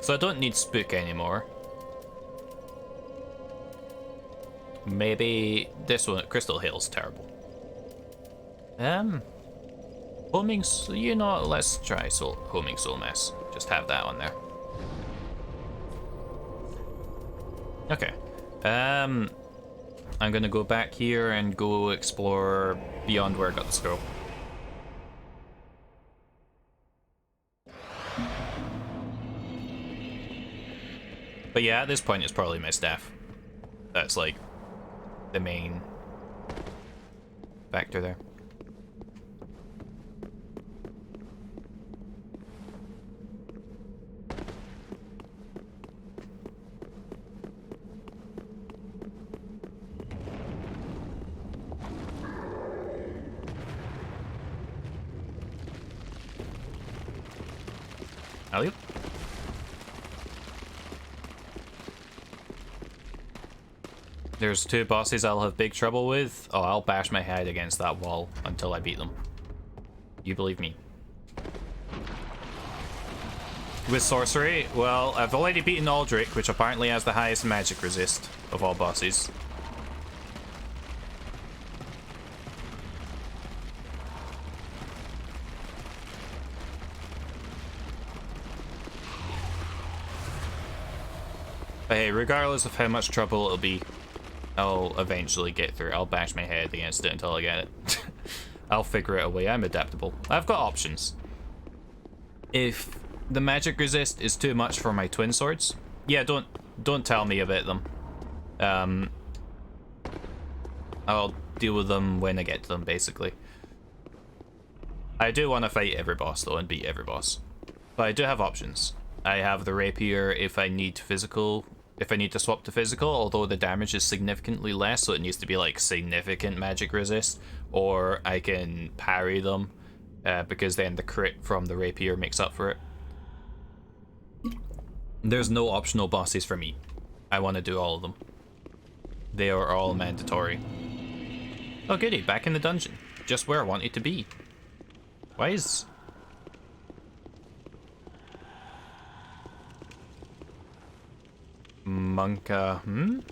So I don't need Spook anymore. Maybe this one, Crystal Hill's terrible. Homing, you know, let's try Homing Soul Mass. Just have that on there. Okay. I'm gonna go back here and go explore beyond where I got the scroll. But yeah, at this point it's probably my staff. That's like the main factor there. Alley-oop. There's two bosses I'll have big trouble with. Oh, I'll bash my head against that wall until I beat them. You believe me. With sorcery, well, I've already beaten Aldrich, which apparently has the highest magic resist of all bosses. But hey, regardless of how much trouble it'll be, I'll eventually get through it. I'll bash my head against it until I get it. I'll figure it a way. I'm adaptable. I've got options. If the magic resist is too much for my twin swords, yeah, don't tell me about them. I'll deal with them when I get to them, basically. I do want to fight every boss though and beat every boss, but I do have options. I have the rapier if I need physical. If I need to swap to physical, although the damage is significantly less, so it needs to be like significant magic resist, or I can parry them because then the crit from the rapier makes up for it. There's no optional bosses for me. I want to do all of them. They are all mandatory. Oh goody, back in the dungeon. Just where I wanted to be. Why is... Monka,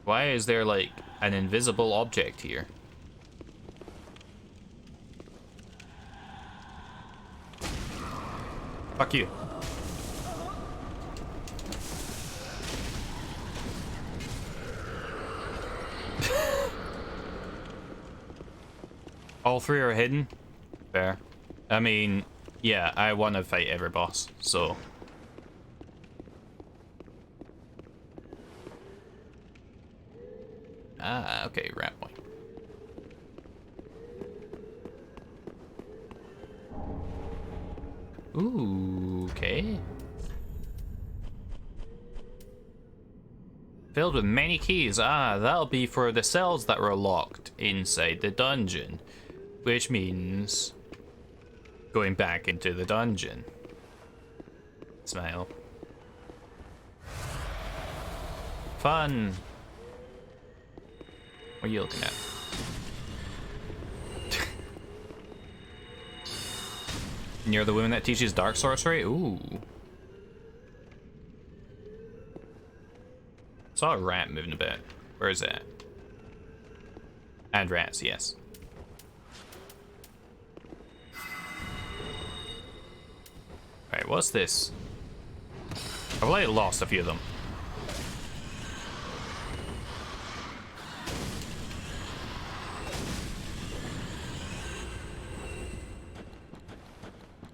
Why is there like an invisible object here? Fuck you. All three are hidden? Fair. I mean, yeah, I want to fight every boss, so... Ah, okay, rat point. Ooh, okay. Filled with many keys. Ah, that'll be for the cells that were locked inside the dungeon. Which means... going back into the dungeon. Smile. Fun. What are you looking at? And you're the woman that teaches dark sorcery? Ooh. Saw a rat moving a bit. Where is that? And rats, yes. Alright, what's this? I've already lost a few of them.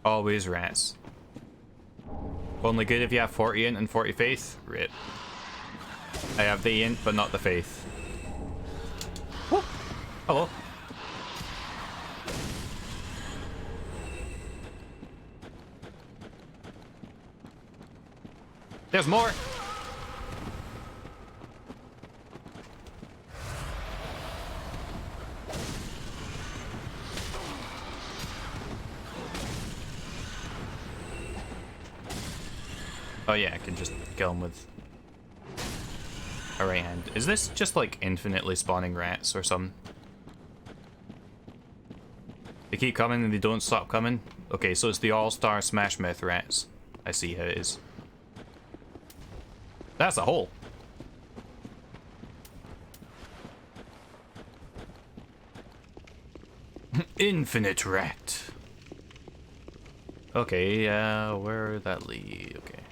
Always rats. Only good if you have 40 int and 40 faith? Rip. I have the int, but not the faith. Whoop. Hello. There's more! Oh yeah, I can just kill him with a right hand. Is this just like infinitely spawning rats or something? They keep coming and they don't stop coming? Okay, so it's the all-star Smash Mouth rats. I see how it is. That's a hole. Infinite rat. Okay, where that lead? Okay.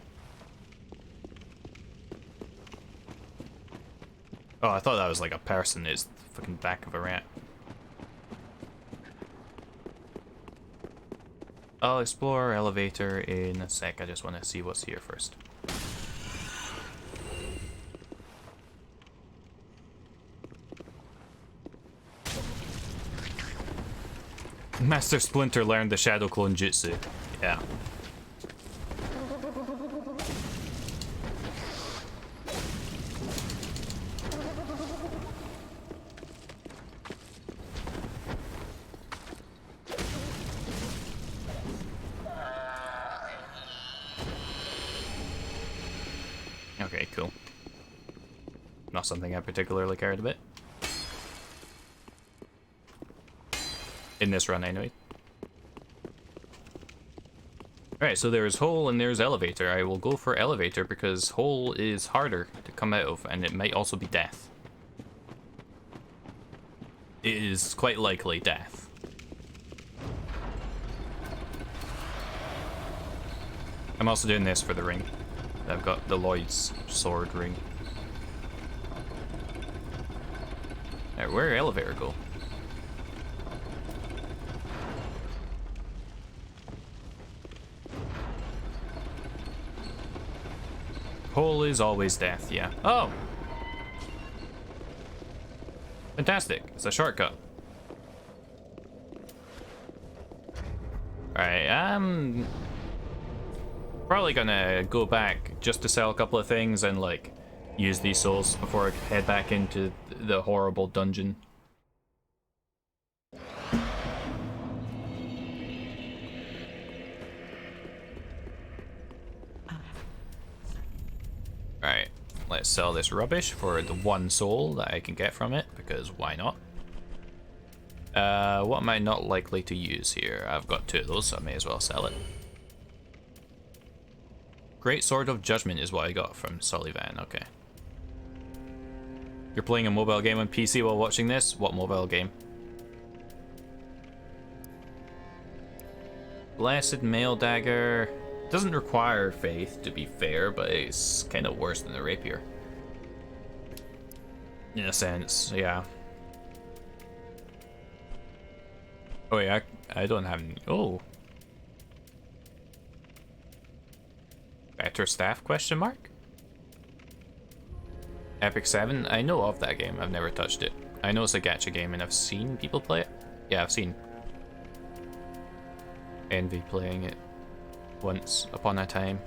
Oh, I thought that was like a person. It's the fucking back of a rat. I'll explore elevator in a sec. I just want to see what's here first. Master Splinter learned the Shadow Clone Jutsu. Yeah. Okay, cool. Not something I particularly cared about. In this run, anyway. Alright, so there's hole and there's elevator. I will go for elevator because hole is harder to come out of, and it might also be death. It is quite likely death. I'm also doing this for the ring. I've got the Lloyd's sword ring. Alright, where elevator go? Hole is always death, yeah. Oh! Fantastic. It's a shortcut. Alright, I'm probably gonna go back just to sell a couple of things and, like, use these souls before I head back into the horrible dungeon. Alright, let's sell this rubbish for the one soul that I can get from it, because why not? What am I not likely to use here? I've got 2 of those, so I may as well sell it. Great Sword of Judgment is what I got from Sullivan, okay. You're playing a mobile game on PC while watching this? What mobile game? Blessed Mail Dagger. Doesn't require faith, to be fair, but it's kind of worse than the rapier. In a sense, yeah. Oh yeah, I don't have any. Oh. Better staff, question mark? Epic 7? I know of that game, I've never touched it. I know it's a gacha game and I've seen people play it. Yeah, I've seen Envy playing it once upon a time.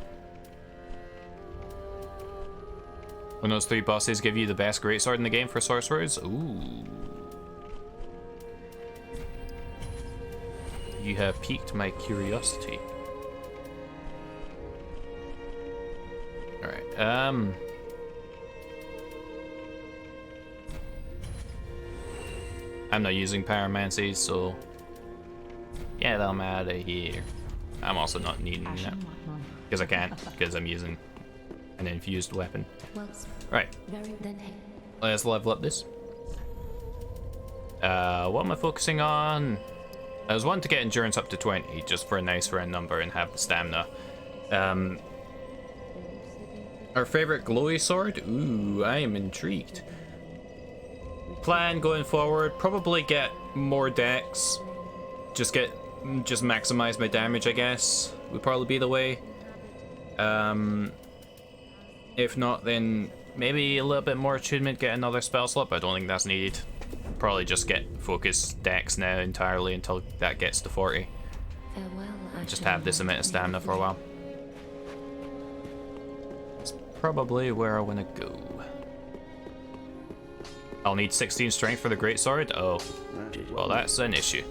When those 3 bosses give you the best greatsword in the game for sorcerers? Ooh. You have piqued my curiosity. Alright, I'm not using pyromancy, so get them out of here. I'm also not needing that because I can't, because I'm using an infused weapon. Right, let's level up this. What am I focusing on? I was wanting to get endurance up to 20 just for a nice round number and have the stamina. Our favorite glowy sword? Ooh, I am intrigued. Plan going forward, probably get more dex. Just maximize my damage, I guess. Would probably be the way. If not, then maybe a little bit more attunement, get another spell slot, but I don't think that's needed. Probably just get focus dex now entirely until that gets to 40. Just have this amount of stamina for a while. That's probably where I want to go. I'll need 16 strength for the greatsword? Oh, well, that's an issue.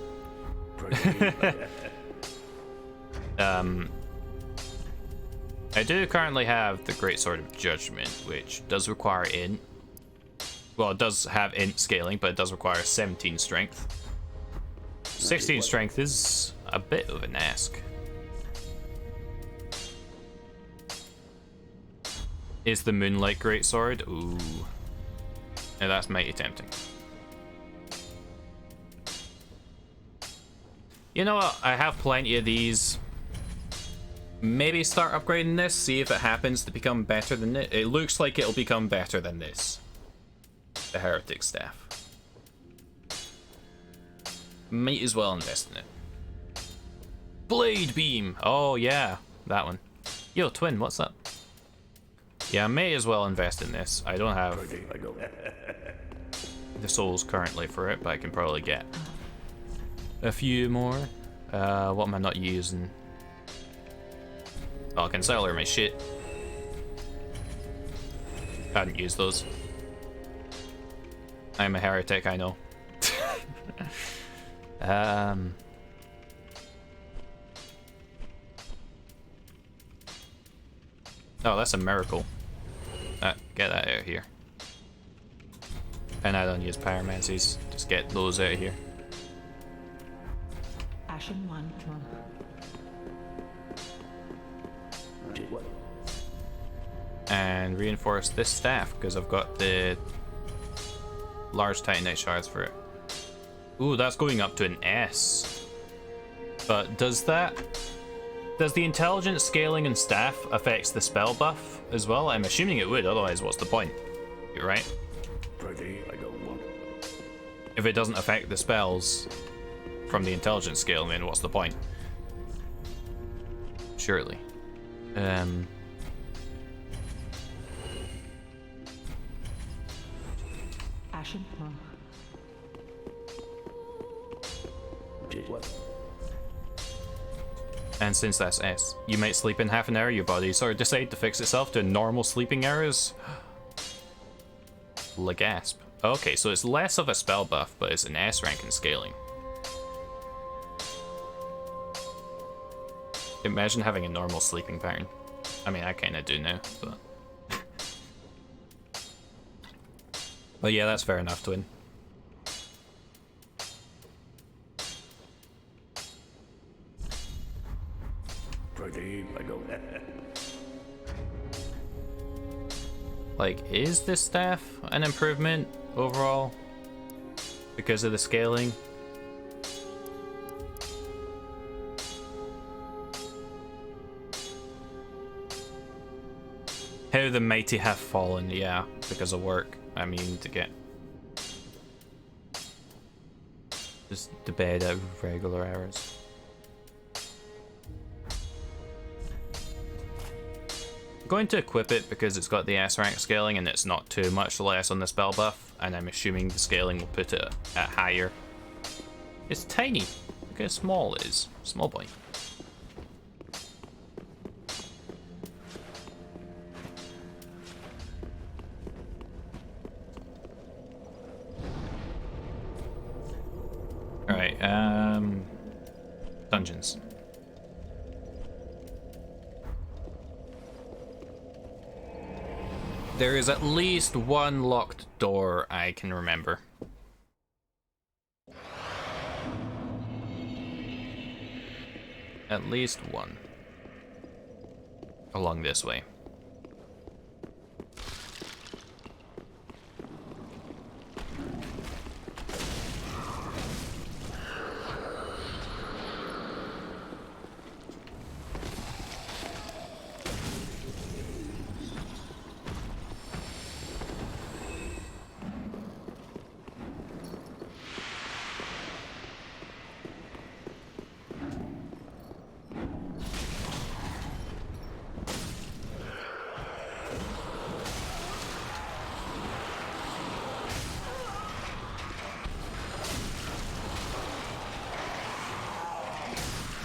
I do currently have the Great Sword of Judgment, which does require int. Well, it does have int scaling, but it does require 17 strength. 16 strength is a bit of an ask. Is the Moonlight Greatsword? Ooh. Now that's mighty tempting. You know what? I have plenty of these. Maybe start upgrading this, see if it happens to become better than it. It looks like it'll become better than this. The Heretic Staff. Might as well invest in it. Blade beam. Oh yeah, that one. Yo, twin, what's up? Yeah, I may as well invest in this. I don't have the souls currently for it, but I can probably get a few more. What am I not using? Oh, I can sell her my shit. I hadn't used those. I'm a heretic, I know. Oh, that's a miracle. Get that out of here. And I don't use pyromancies. Just get those out of here. Ashen one. And reinforce this staff because I've got the large titanite shards for it. Ooh, that's going up to an S. But does the intelligence scaling and staff affects the spell buff as well? I'm assuming it would, otherwise what's the point? You're right. If it doesn't affect the spells from the intelligence scale, then what's the point? Surely. Ashen one. And since that's S, you might sleep in half an hour, your body sort of decide to fix itself to normal sleeping hours. Legasp. Okay, so it's less of a spell buff, but it's an S rank in scaling. Imagine having a normal sleeping pattern. I mean, I kinda do now, but... But yeah, that's fair enough, twin. Like, is this staff an improvement overall because of the scaling? How the mighty have fallen, yeah, because of work. I mean, to get just to bed at regular hours. I'm going to equip it because it's got the S rank scaling and it's not too much less on the spell buff, and I'm assuming the scaling will put it at higher. It's tiny. Look how small it is. Small boy. Alright, dungeons. There is at least one locked door I can remember. At least one. Along this way.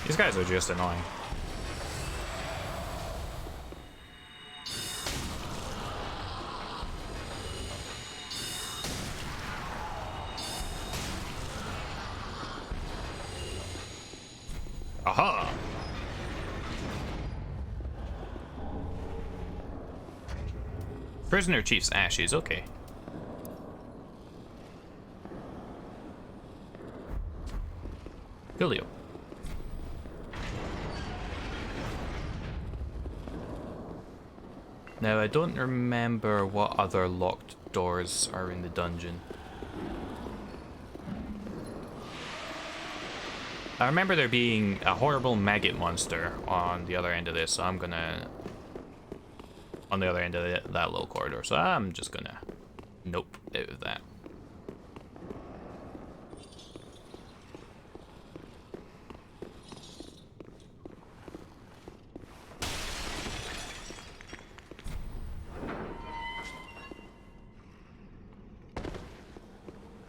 These guys are just annoying. Aha! Prisoner Chief's ashes, okay. Coolio. Now, I don't remember what other locked doors are in the dungeon. I remember there being a horrible maggot monster on the other end of this, so I'm gonna... on the other end of that little corridor, so I'm just gonna... nope out of that.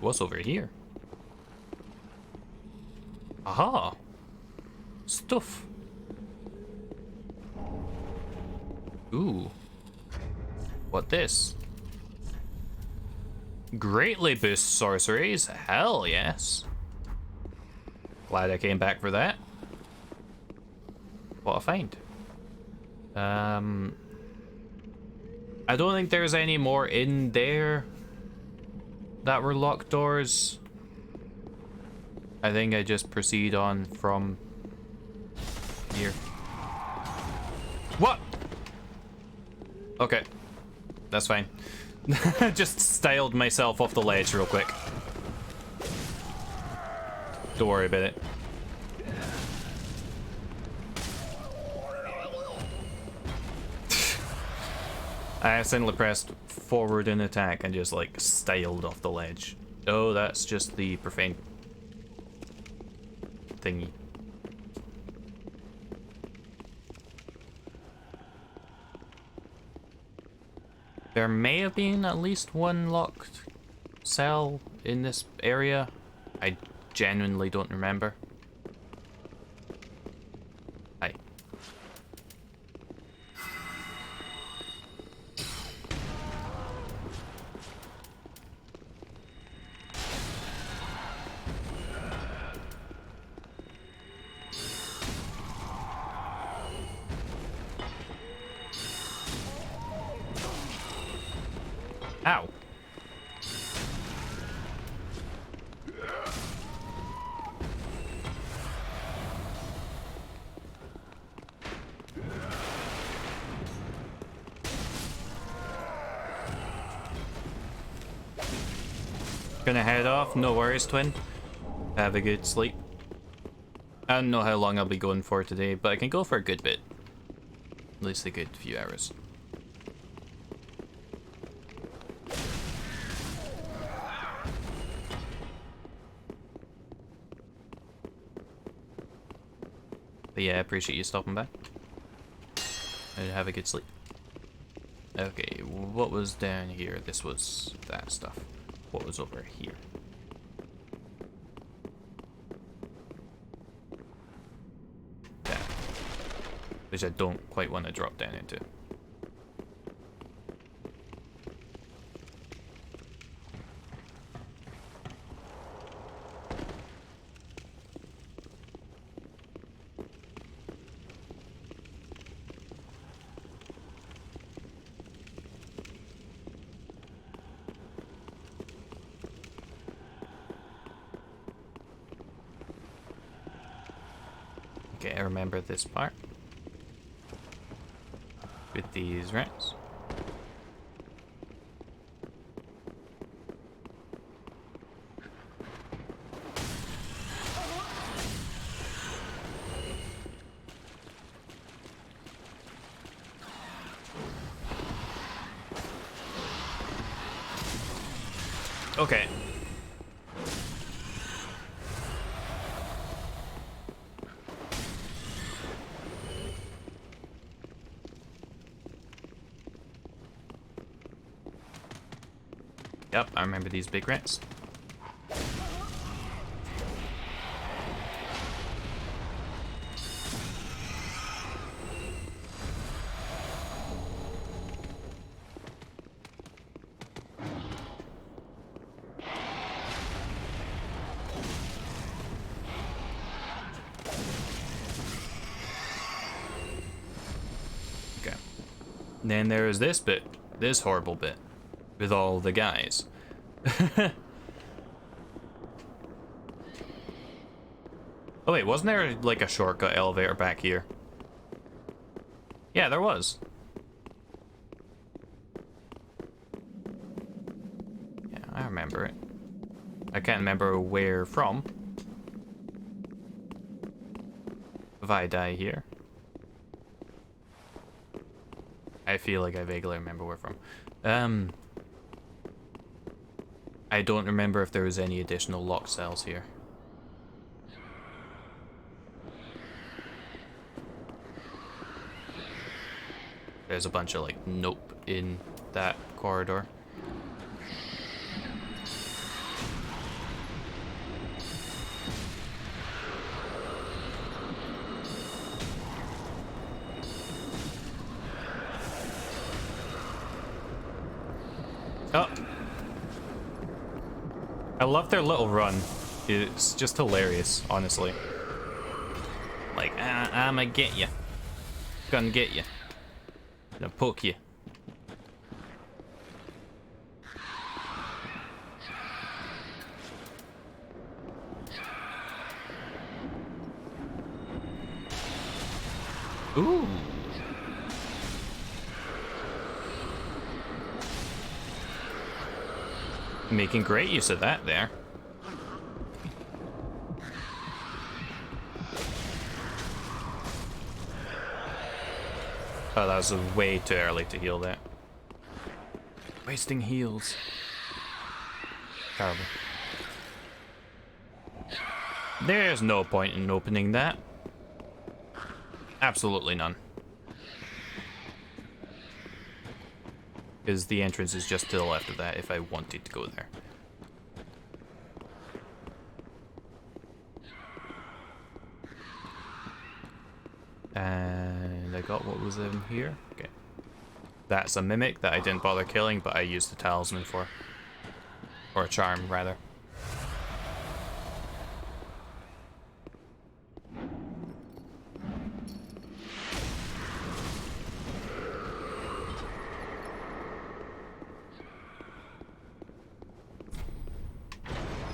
What's over here? Aha! Stuff. Ooh. What this? Greatly boosts sorceries. Hell yes. Glad I came back for that. What a find. I don't think there's any more in there that were locked doors. I think I just proceed on from here. What? Okay. That's fine. Just styled myself off the ledge real quick. Don't worry about it. I accidentally pressed forward in attack and just like styled off the ledge. Oh, that's just the profane thingy. There may have been at least one locked cell in this area. I genuinely don't remember. Hi. Ow. Gonna head off, no worries, twin. Have a good sleep. I don't know how long I'll be going for today, but I can go for a good bit. At least a good few hours. But yeah, I appreciate you stopping by. And have a good sleep. Okay, what was down here? This was that stuff. What was over here? That. Which I don't quite want to drop down into. Okay, I remember this part. With these rats. Okay. Yep, I remember these big rats. Okay. Then there's this bit, this horrible bit. With all the guys. Oh wait, wasn't there like a shortcut elevator back here? Yeah, there was. Yeah, I remember it. I can't remember where from. If I die here. I feel like I vaguely remember where from. I don't remember if there was any additional lock cells here. There's a bunch of like nope in that corridor. Oh. I love their little run. It's just hilarious, honestly. Like, I'ma get you. Gonna get you. Gonna poke you. Ooh. Making great use of that there. Oh, that was way too early to heal that. Wasting heals. Terrible. There's no point in opening that. Absolutely none. Because the entrance is just to the left of that if I wanted to go there. And I got what was in here. Okay. That's a mimic that I didn't bother killing, but I used the talisman for. Or a charm, rather.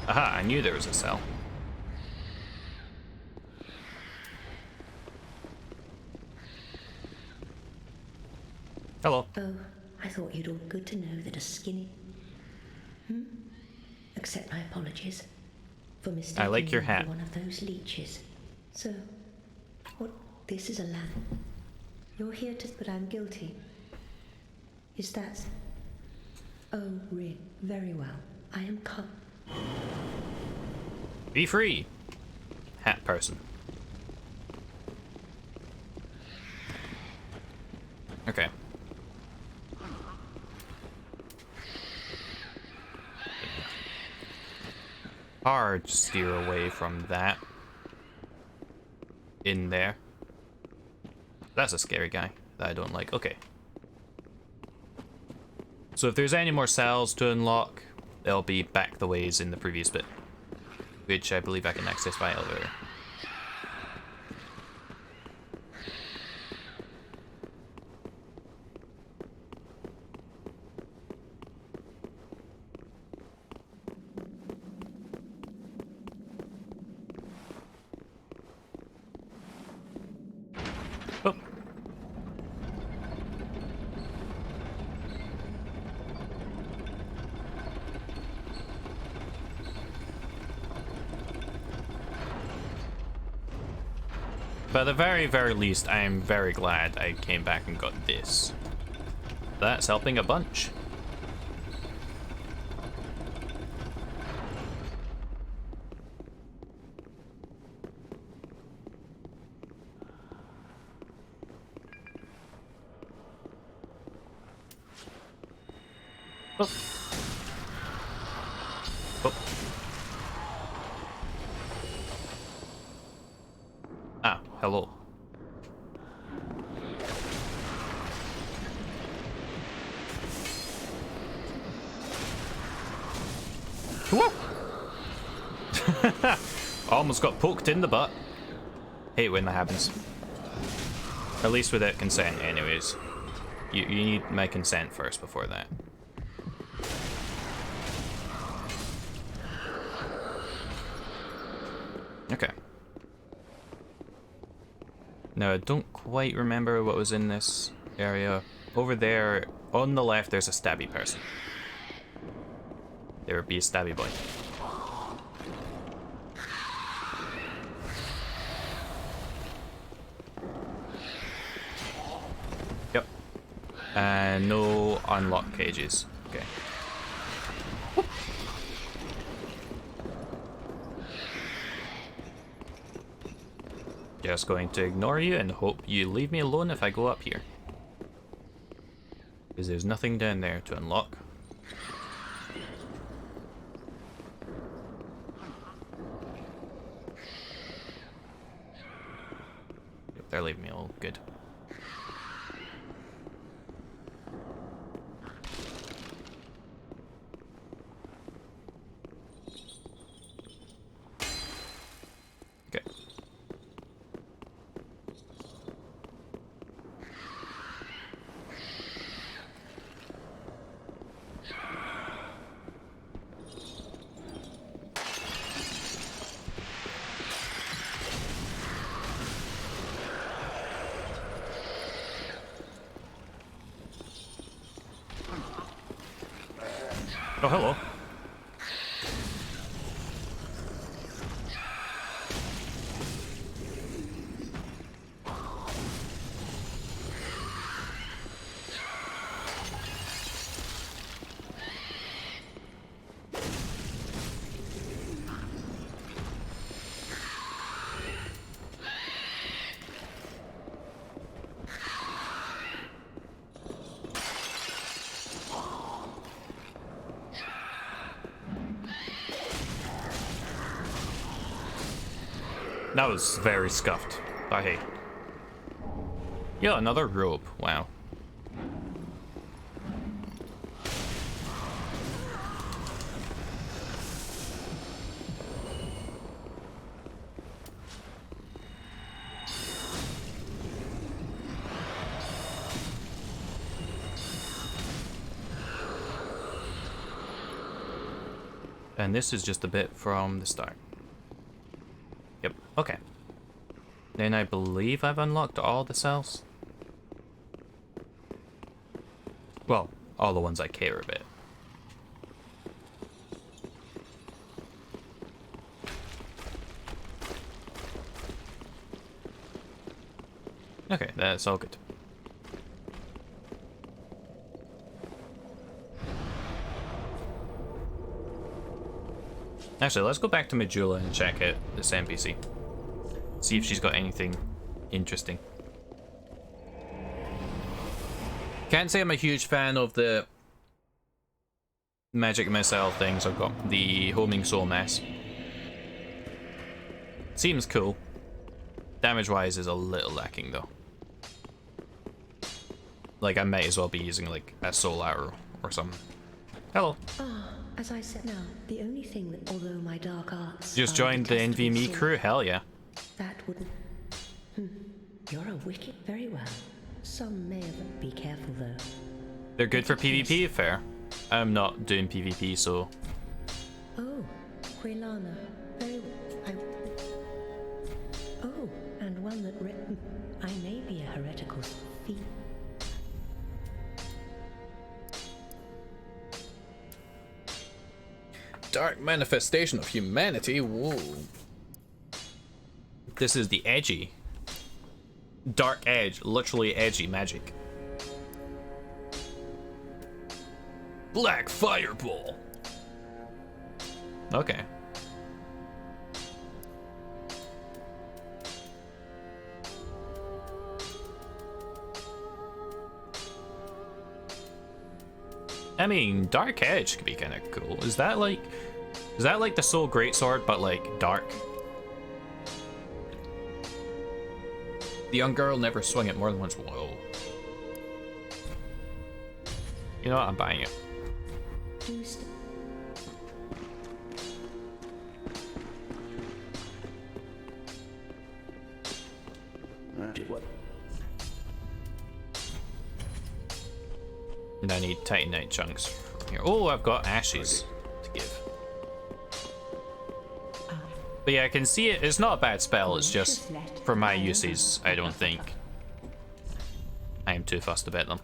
Aha, I knew there was a cell. Hello. Oh, I thought you'd all good to know that a skinny... Accept my apologies for mistaking I like your you hat. for one of those leeches. So, what? This is a lamp. You're here to... But I'm guilty. Is that... Oh, really? Very well. I am come. Be free. Hat person. Okay. Hard steer away from that. In there. That's a scary guy that I don't like. Okay. So if there's any more cells to unlock, they'll be back the ways in the previous bit. Which I believe I can access by elevator. Oh. But at the very, very least, I am very glad I came back and got this. That's helping a bunch. Oh. Oh. Ah, hello. Whoa! Almost got poked in the butt. Hate when that happens. At least without consent, anyways. You need my consent first before that. Okay. Now, I don't quite remember what was in this area. Over there, on the left, there's a stabby person. There would be a stabby boy. Yep. And no unlock cages. Okay. Just going to ignore you and hope you leave me alone if I go up here. Because there's nothing down there to unlock. Yep, they're leaving me all good. Oh, hello. That was very scuffed, but hey. Yeah, another rope. Wow. And this is just a bit from the start. Yep, okay. Then I believe I've unlocked all the cells. Well, all the ones I care about. Okay, that's all good. Actually, let's go back to Majula and check out this NPC. See if she's got anything interesting. Can't say I'm a huge fan of the magic missile things. I've got the homing soul mass. Seems cool. Damage-wise is a little lacking though. Like I might as well be using like a soul arrow or something. Hello. As I said now, the only thing that, although my dark arts Just are joined the detestable NVMe sword, crew? Hell yeah. that wouldn't. You're a wicked. Very well. Some may have. Be careful though. They're good for PvP, fair. I'm not doing PvP, so... Oh, Quilana. Very well. Oh, and one that written. I may be a heretical thief. Dark manifestation of humanity. Whoa. This is the edgy. Dark edge, literally edgy magic. Black fireball. Okay. I mean, Dark Edge could be kind of cool. Is that like the Soul Greatsword, but like dark? The young girl never swung it more than once. Whoa. You know what? I'm buying it. And I need Titanite chunks from here. Oh, I've got ashes to give. But yeah, I can see it. It's not a bad spell. It's just for my uses, I don't think I am too fussed about them.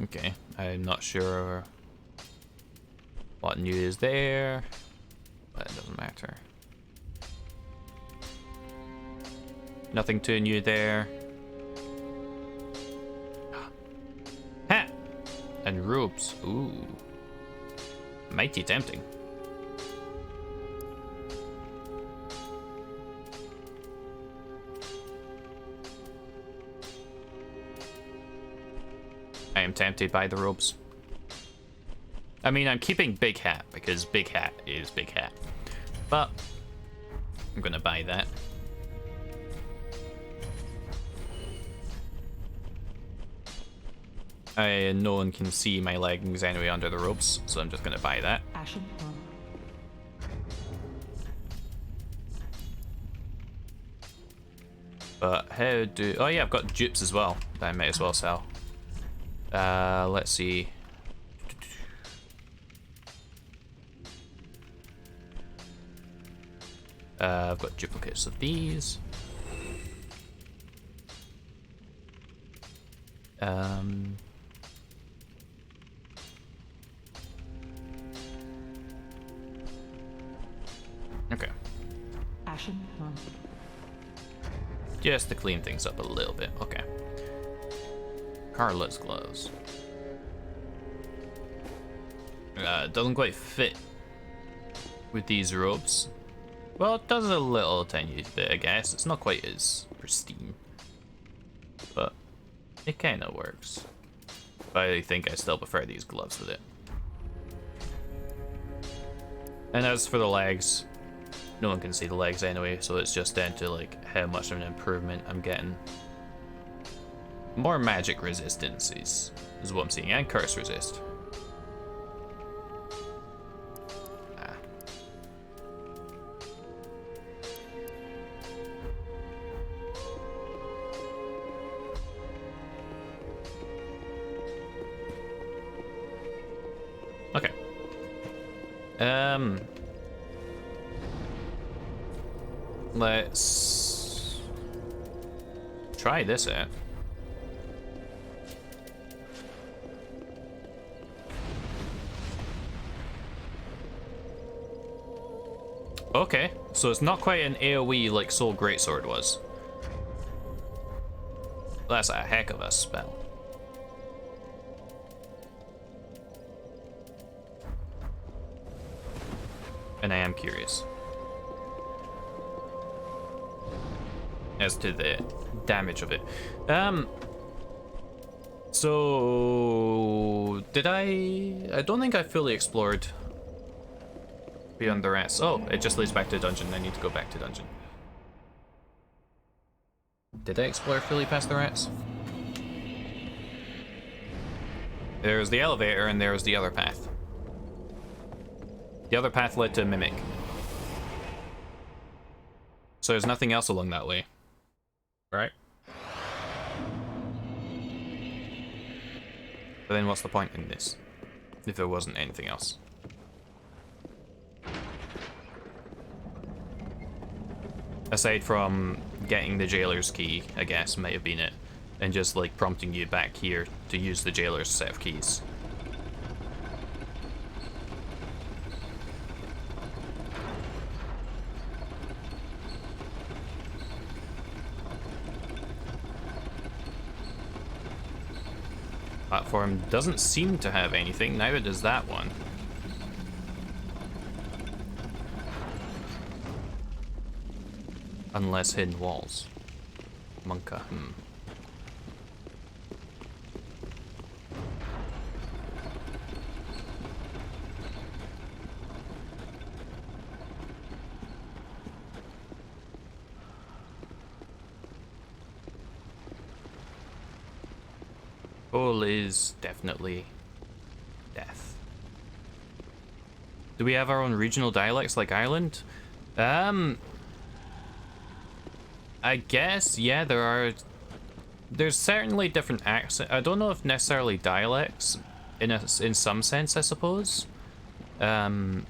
Okay, I'm not sure what new is there, but it doesn't matter. Nothing too new there. Hat and robes. Ooh, mighty tempting. I am tempted by the robes. I mean, I'm keeping Big Hat because Big Hat is Big Hat, but I'm gonna buy that. No one can see my leggings anyway under the robes, so I'm just gonna buy that. Ashen one. But how do... Oh yeah, I've got dupes as well that I might as well sell. Let's see. I've got duplicates of these. Okay. Ashen one. Just to clean things up a little bit. Okay. Carla's gloves. Doesn't quite fit with these robes. Well, it does a little tiny bit, I guess. It's not quite as pristine, but it kind of works. But I think I still prefer these gloves with it. And as for the legs, no one can see the legs anyway, so it's just down to like how much of an improvement I'm getting. More magic resistance is what I'm seeing, and curse resist. Okay. Let's try this out. Okay, so it's not quite an AoE like Soul Greatsword was. That's a heck of a spell. And I am curious as to the damage of it. So did I don't think I fully explored beyond the rest. Oh, it just leads back to dungeon. I need to go back to dungeon. Did I explore fully past the rats? There's the elevator and there's the other path. The other path led to a mimic. So there's nothing else along that way. Right? But then what's the point in this? If there wasn't anything else. Aside from getting the jailer's key, I guess, might have been it. And just like prompting you back here to use the jailer's set of keys. Platform doesn't seem to have anything, neither does that one. Unless hidden walls. Monka, Goal is definitely death. Do we have our own regional dialects like Ireland? I guess, yeah, there's certainly different accents. I don't know if necessarily dialects in some sense, I suppose. Like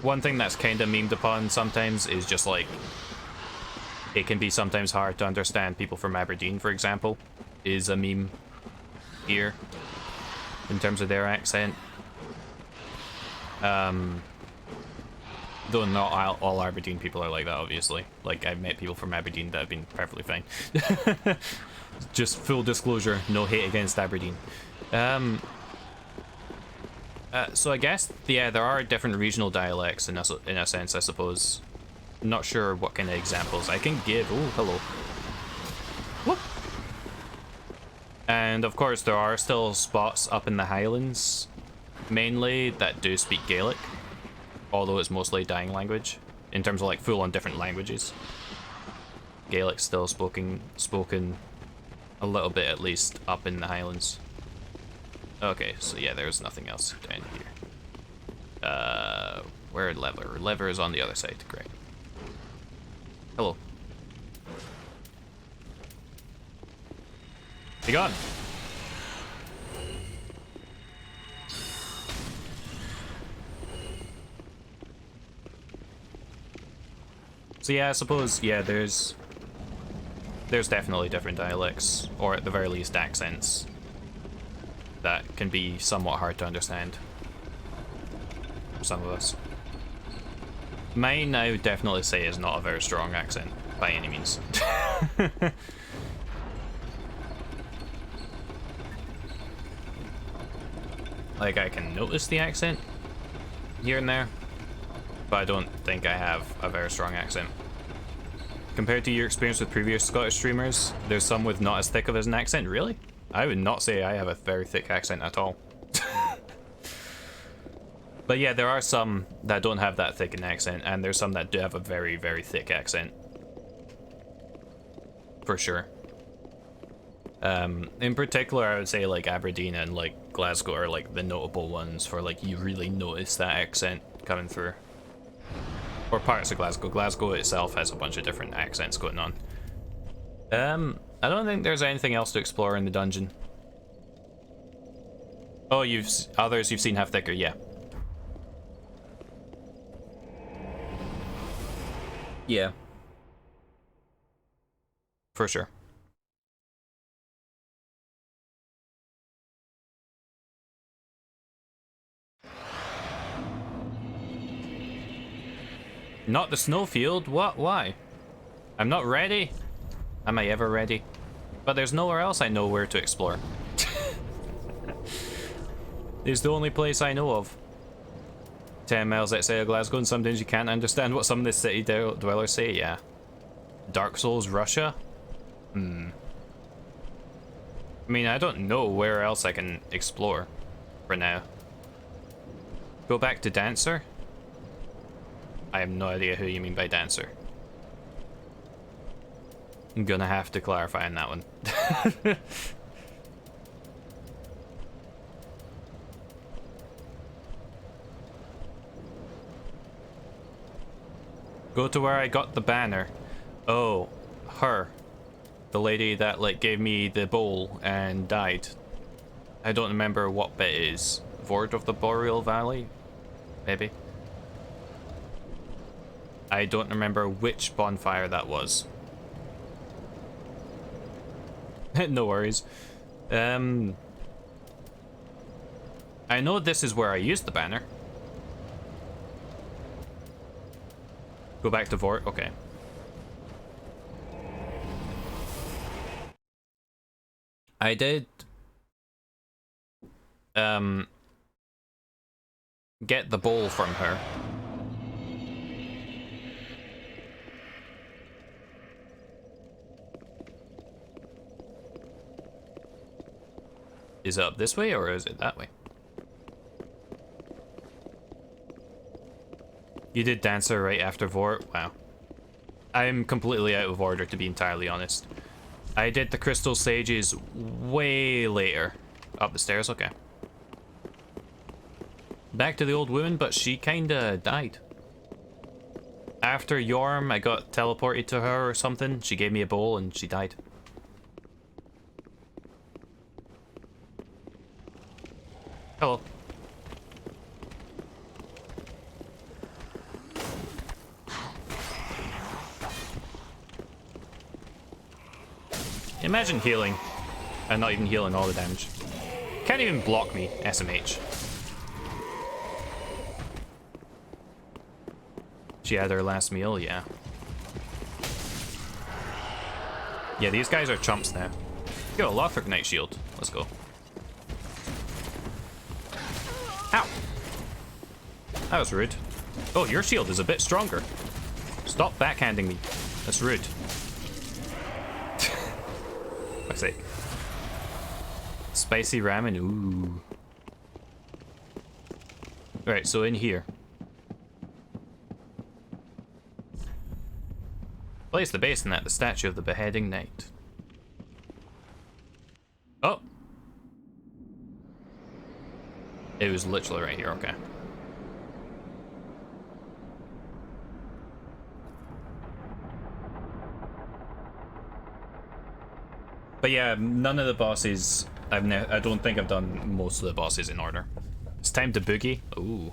one thing that's kind of memed upon sometimes is just like it can be sometimes hard to understand people from Aberdeen, for example, is a meme here in terms of their accent. Though not all Aberdeen people are like that, obviously. Like, I've met people from Aberdeen that have been perfectly fine. Just full disclosure, no hate against Aberdeen. So I guess, yeah, there are different regional dialects in a sense, I suppose. Not sure what kind of examples I can give. Oh, hello. Whoop. And of course, there are still spots up in the Highlands, mainly, that do speak Gaelic. Although it's mostly dying language, in terms of like full-on different languages. Gaelic's still spoken a little bit at least up in the Highlands. Okay, so yeah, there's nothing else down here. Where lever? Lever is on the other side, great. Hello. Be gone. So yeah, I suppose, yeah, there's definitely different dialects, or at the very least accents, that can be somewhat hard to understand for some of us. Mine, I would definitely say, is not a very strong accent, by any means. Like, I can notice the accent here and there, but I don't think I have a very strong accent. Compared to your experience with previous Scottish streamers, there's some with not as thick of an accent. Really? I would not say I have a very thick accent at all. But yeah, there are some that don't have that thick an accent, and there's some that do have a very, very thick accent. For sure. In particular, I would say like Aberdeen and like Glasgow are like the notable ones for like you really notice that accent coming through. Or parts of Glasgow. Glasgow itself has a bunch of different accents going on. I don't think there's anything else to explore in the dungeon. Oh, others you've seen have thicker, yeah. Yeah. For sure. Not the snowfield? What? Why? I'm not ready? Am I ever ready? But there's nowhere else I know where to explore. It's the only place I know of. 10 miles outside of Glasgow, and sometimes you can't understand what some of the city dwellers say, yeah. Dark Souls, Russia? I mean, I don't know where else I can explore for now. Go back to Dancer? I have no idea who you mean by Dancer. I'm gonna have to clarify on that one. Go to where I got the banner. Oh, her. The lady that like gave me the bowl and died. I don't remember what bit it is. Vord of the Boreal Valley? Maybe. I don't remember which bonfire that was. No worries. I know this is where I used the banner. Go back to Vort? Okay. I did get the bowl from her. Is it up this way or is it that way? You did Dancer right after Vort? Wow. I'm completely out of order, to be entirely honest. I did the Crystal Sages way later. Up the stairs, okay. Back to the old woman, but she kinda died. After Yorm, I got teleported to her or something. She gave me a bowl and she died. Hello. Imagine healing and not even healing all the damage. Can't even block me, SMH. She had her last meal, yeah. Yeah, these guys are chumps now. Yo, Lothric Knight Shield. Let's go. Ow! That was rude. Oh, your shield is a bit stronger. Stop backhanding me. That's rude. Fuck's sake. Spicy ramen, ooh. Right, so in here. Place the basin at the statue of the beheading knight. Oh! It was literally right here, okay. But yeah, none of the bosses, I don't think I've done most of the bosses in order. It's time to boogie. Ooh.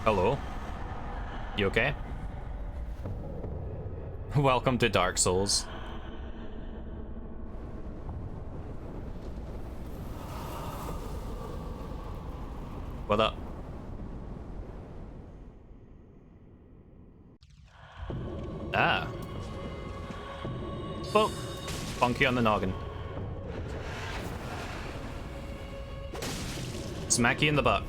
Hello. You okay? Welcome to Dark Souls. What up? Ah. Well, funky on the noggin. Smacky in the butt.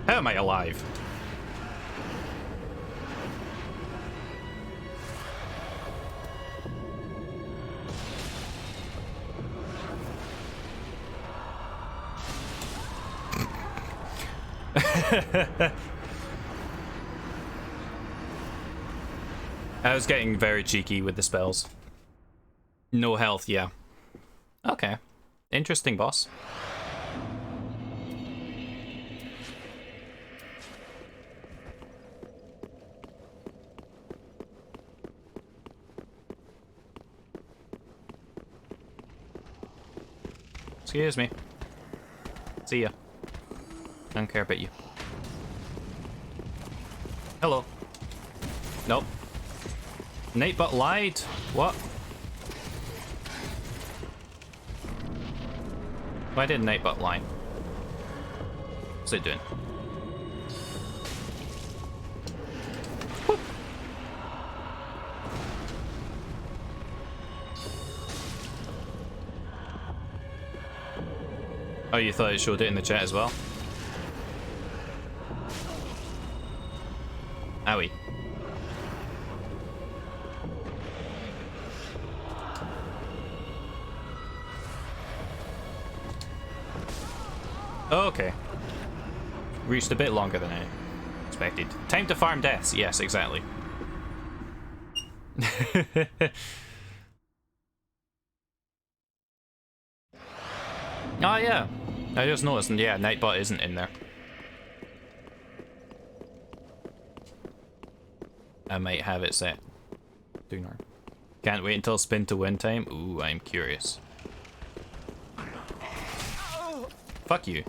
How am I alive? I was getting very cheeky with the spells. No health, yeah. Okay. Interesting, boss. Excuse me. See ya. Don't care about you. Hello. Nope. Nightbot lied. What? Why did Nightbot lie? What's it doing? Whoop. Oh, you thought it showed it in the chat as well? Owie. Okay. Reached a bit longer than I expected. Time to farm deaths. Yes, exactly. Oh yeah. I just noticed, and yeah, Nightbot isn't in there. I might have it set. Can't wait until spin to win time. Ooh, I'm curious. Fuck you.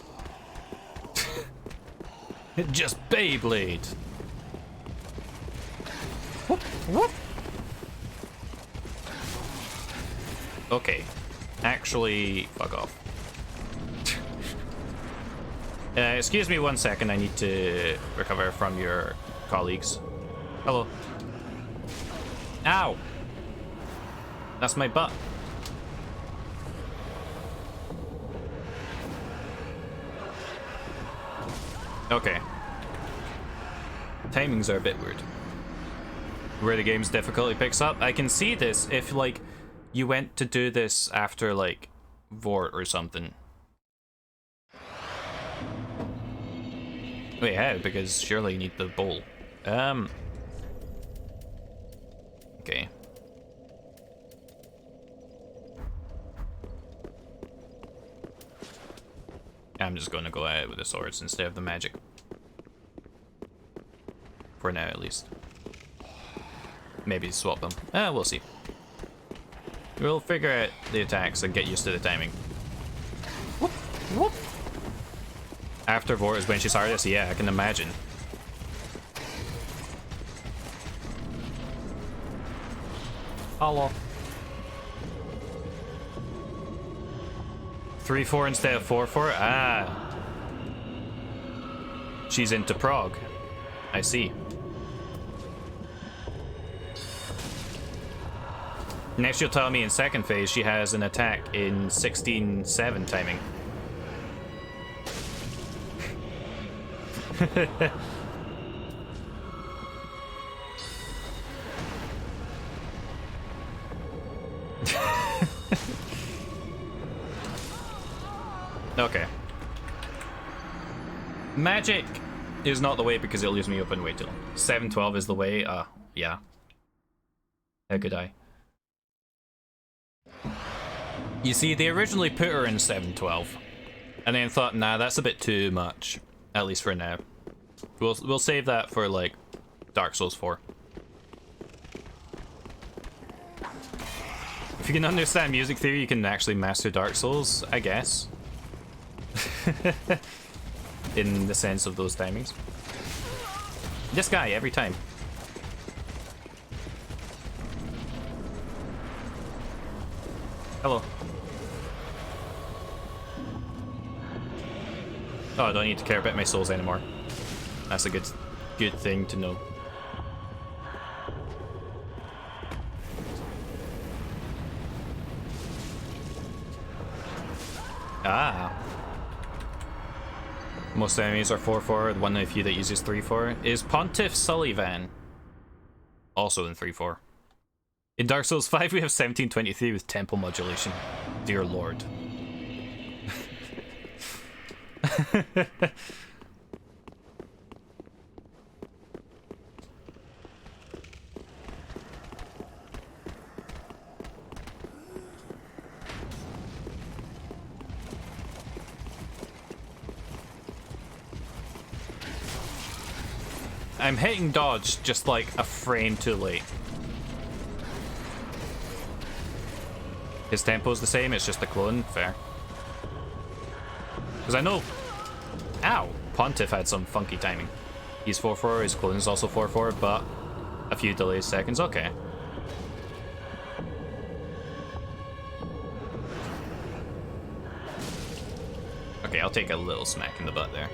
Just Beyblade. Whoop, whoop. Okay. Actually, fuck off. Excuse me 1 second, I need to recover from your colleagues. Hello. Ow! That's my butt. Okay. Timings are a bit weird. Where the game's difficulty picks up. I can see this if, like, you went to do this after, like, Vort or something. Wait, how? Because surely you need the bowl. Okay. I'm just gonna go at it with the swords instead of the magic. For now, at least. Maybe swap them. We'll see. We'll figure out the attacks and get used to the timing. Whoop, whoop. After Vort is when she's hardest, yeah, I can imagine. Hello. 3-4 instead of 4-4? Ah. She's into Prague. I see. Next you'll tell me in second phase she has an attack in 16-7 timing. Okay. Magic is not the way because it leaves me open way too long. 7-12 is the way. Yeah. How could I? You see, they originally put her in 7-12, and then thought, nah, that's a bit too much. At least for now. We'll save that for like Dark Souls 4. If you can understand music theory, you can actually master Dark Souls, I guess. In the sense of those timings. This guy, every time. Hello. Oh, I don't need to care about my souls anymore. That's a good thing to know. Ah. Most enemies are 4-4, one of the few that uses 3-4. Is Pontiff Sullivan also in 3-4? In Dark Souls 5 we have 1723 with tempo modulation. Dear Lord. I'm hitting dodge just like a frame too late. His tempo's the same, it's just a clone. Fair. Because I know... Ow! Pontiff had some funky timing. He's 4-4, his clone is also 4-4, but a few delayed seconds. Okay. Okay, I'll take a little smack in the butt there.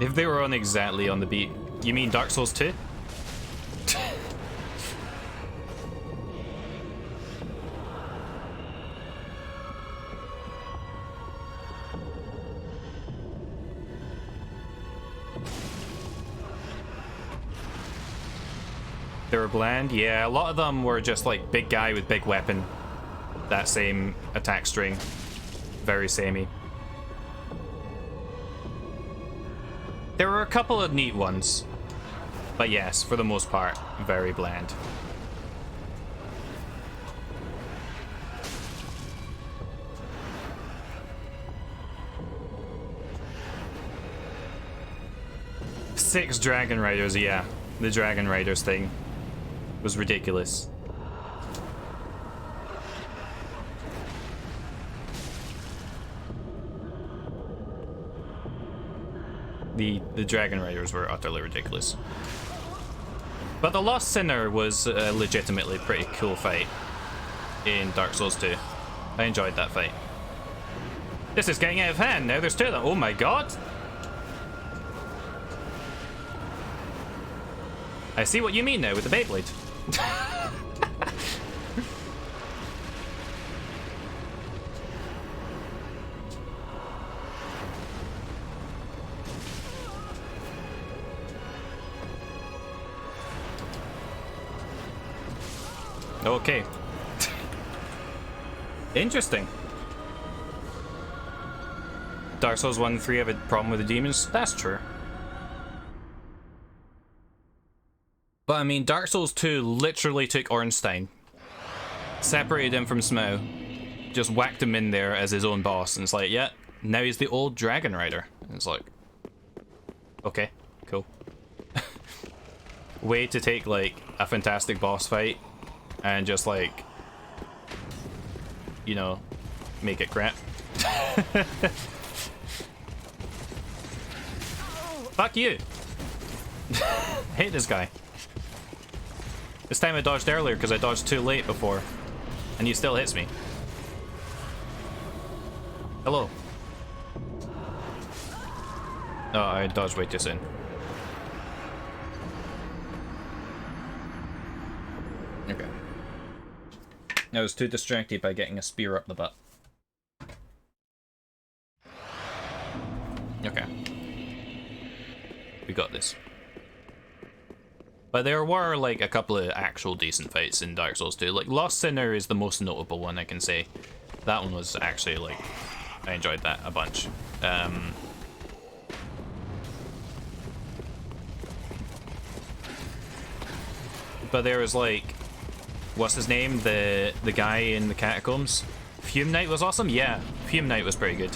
If they were on exactly on the beat, you mean Dark Souls 2? They were bland? Yeah, a lot of them were just like big guy with big weapon. That same attack string. Very samey. There were a couple of neat ones, but yes, for the most part, very bland. Six Dragon Riders, yeah. The Dragon Riders thing was ridiculous. The Dragon Riders were utterly ridiculous. But the Lost Sinner was a legitimately pretty cool fight in Dark Souls 2. I enjoyed that fight. This is getting out of hand. Now there's two of them. Oh my god! I see what you mean now with the Beyblade. Okay. Interesting. Dark Souls 1 and 3 have a problem with the demons? That's true. But I mean, Dark Souls 2 literally took Ornstein, separated him from Smough, just whacked him in there as his own boss, and it's like, yeah, now he's the old Dragon Rider. And it's like, okay, cool. Way to take, like, a fantastic boss fight and just, like, you know, make it crap. Fuck you! Hate this guy. This time I dodged earlier because I dodged too late before, and he still hits me. Hello. Oh, I dodged way too soon. Okay. I was too distracted by getting a spear up the butt. Okay. We got this. But there were, like, a couple of actual decent fights in Dark Souls 2. Like, Lost Sinner is the most notable one, I can say. That one was actually, like, I enjoyed that a bunch. But there was, like, what's his name? The guy in the catacombs? Fume Knight was awesome? Yeah, Fume Knight was pretty good.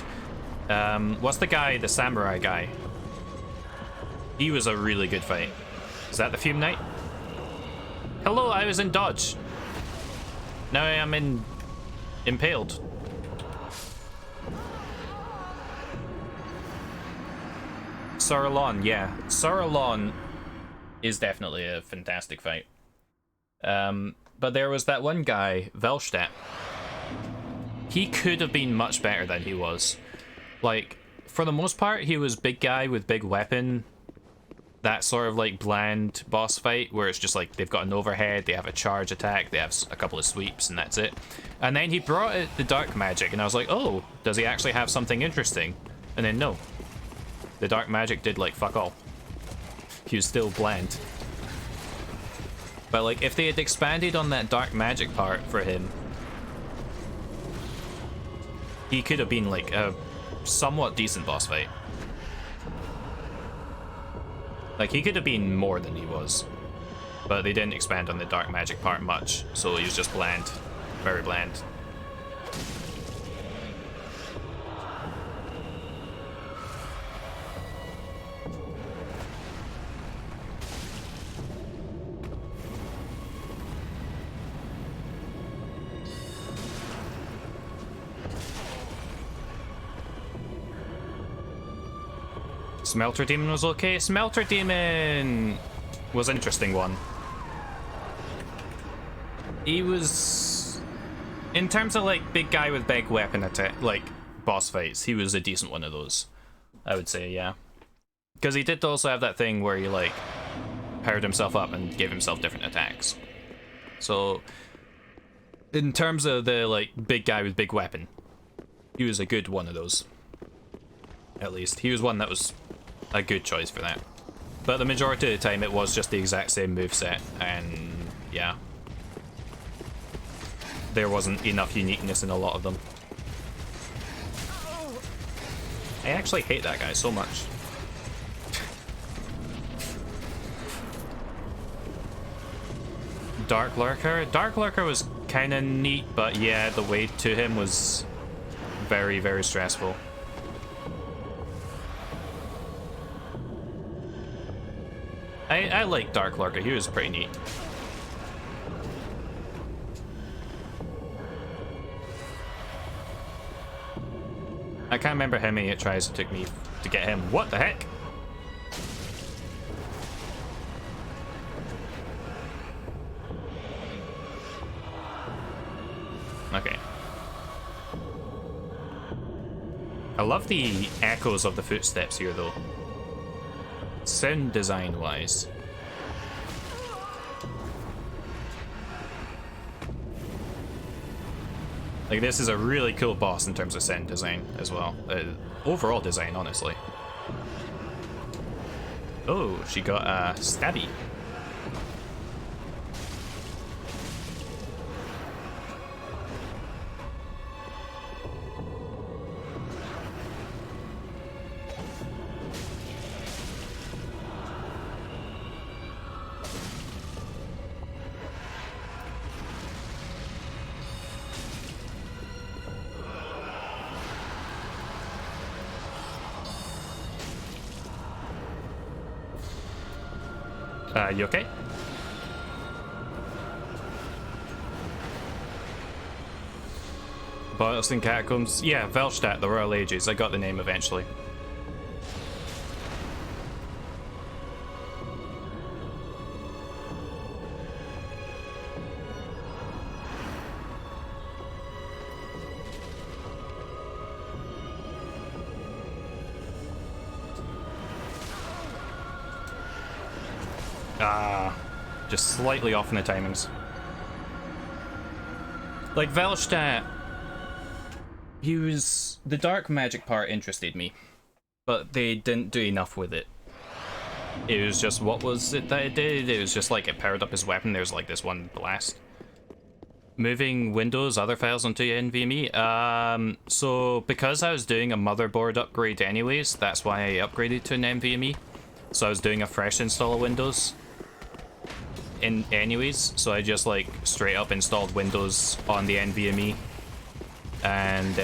What's the guy, the samurai guy? He was a really good fight. Is that the Fume Knight? Hello, I was in dodge. Now I am in impaled. Sauron, yeah. Sauron is definitely a fantastic fight. But there was that one guy, Velstadt. He could have been much better than he was. Like, for the most part, he was big guy with big weapon. That sort of like bland boss fight where it's just like they've got an overhead, they have a charge attack, they have a couple of sweeps, and that's it. And then he brought it the dark magic, and I was like, oh, does he actually have something interesting? And then no. The dark magic did like fuck all. He was still bland. But like, if they had expanded on that dark magic part for him, he could have been like a somewhat decent boss fight. Like, he could have been more than he was. But they didn't expand on the dark magic part much, so he was just bland. Very bland. Smelter Demon was okay. Smelter Demon was an interesting one. He was, in terms of like big guy with big weapon attack, like boss fights, he was a decent one of those, I would say, yeah. Because he did also have that thing where he like powered himself up and gave himself different attacks. So in terms of the like big guy with big weapon, he was a good one of those. At least he was one that was a good choice for that. But the majority of the time it was just the exact same moveset, and yeah. There wasn't enough uniqueness in a lot of them. I actually hate that guy so much. Dark Lurker? Dark Lurker was kinda neat, but yeah, the way to him was very, very stressful. I like Dark Lurker, he was pretty neat. I can't remember how many tries it took me to get him. What the heck? Okay. I love the echoes of the footsteps here though. Sound design wise. Like, this is a really cool boss in terms of sound design as well. Overall design, honestly. Oh, she got a stabby. You okay? Boils and Catacombs. Yeah, Velstadt, the Royal Ages. I got the name eventually. Just slightly off in the timings. Like, Velstadt, he was... the dark magic part interested me, but they didn't do enough with it. It was just, what was it that it did? It was just like it powered up his weapon, there's like this one blast. Moving Windows, other files onto NVMe? So because I was doing a motherboard upgrade anyways, that's why I upgraded to an NVMe. So I was doing a fresh install of Windows anyways, so I just like straight up installed Windows on the NVMe and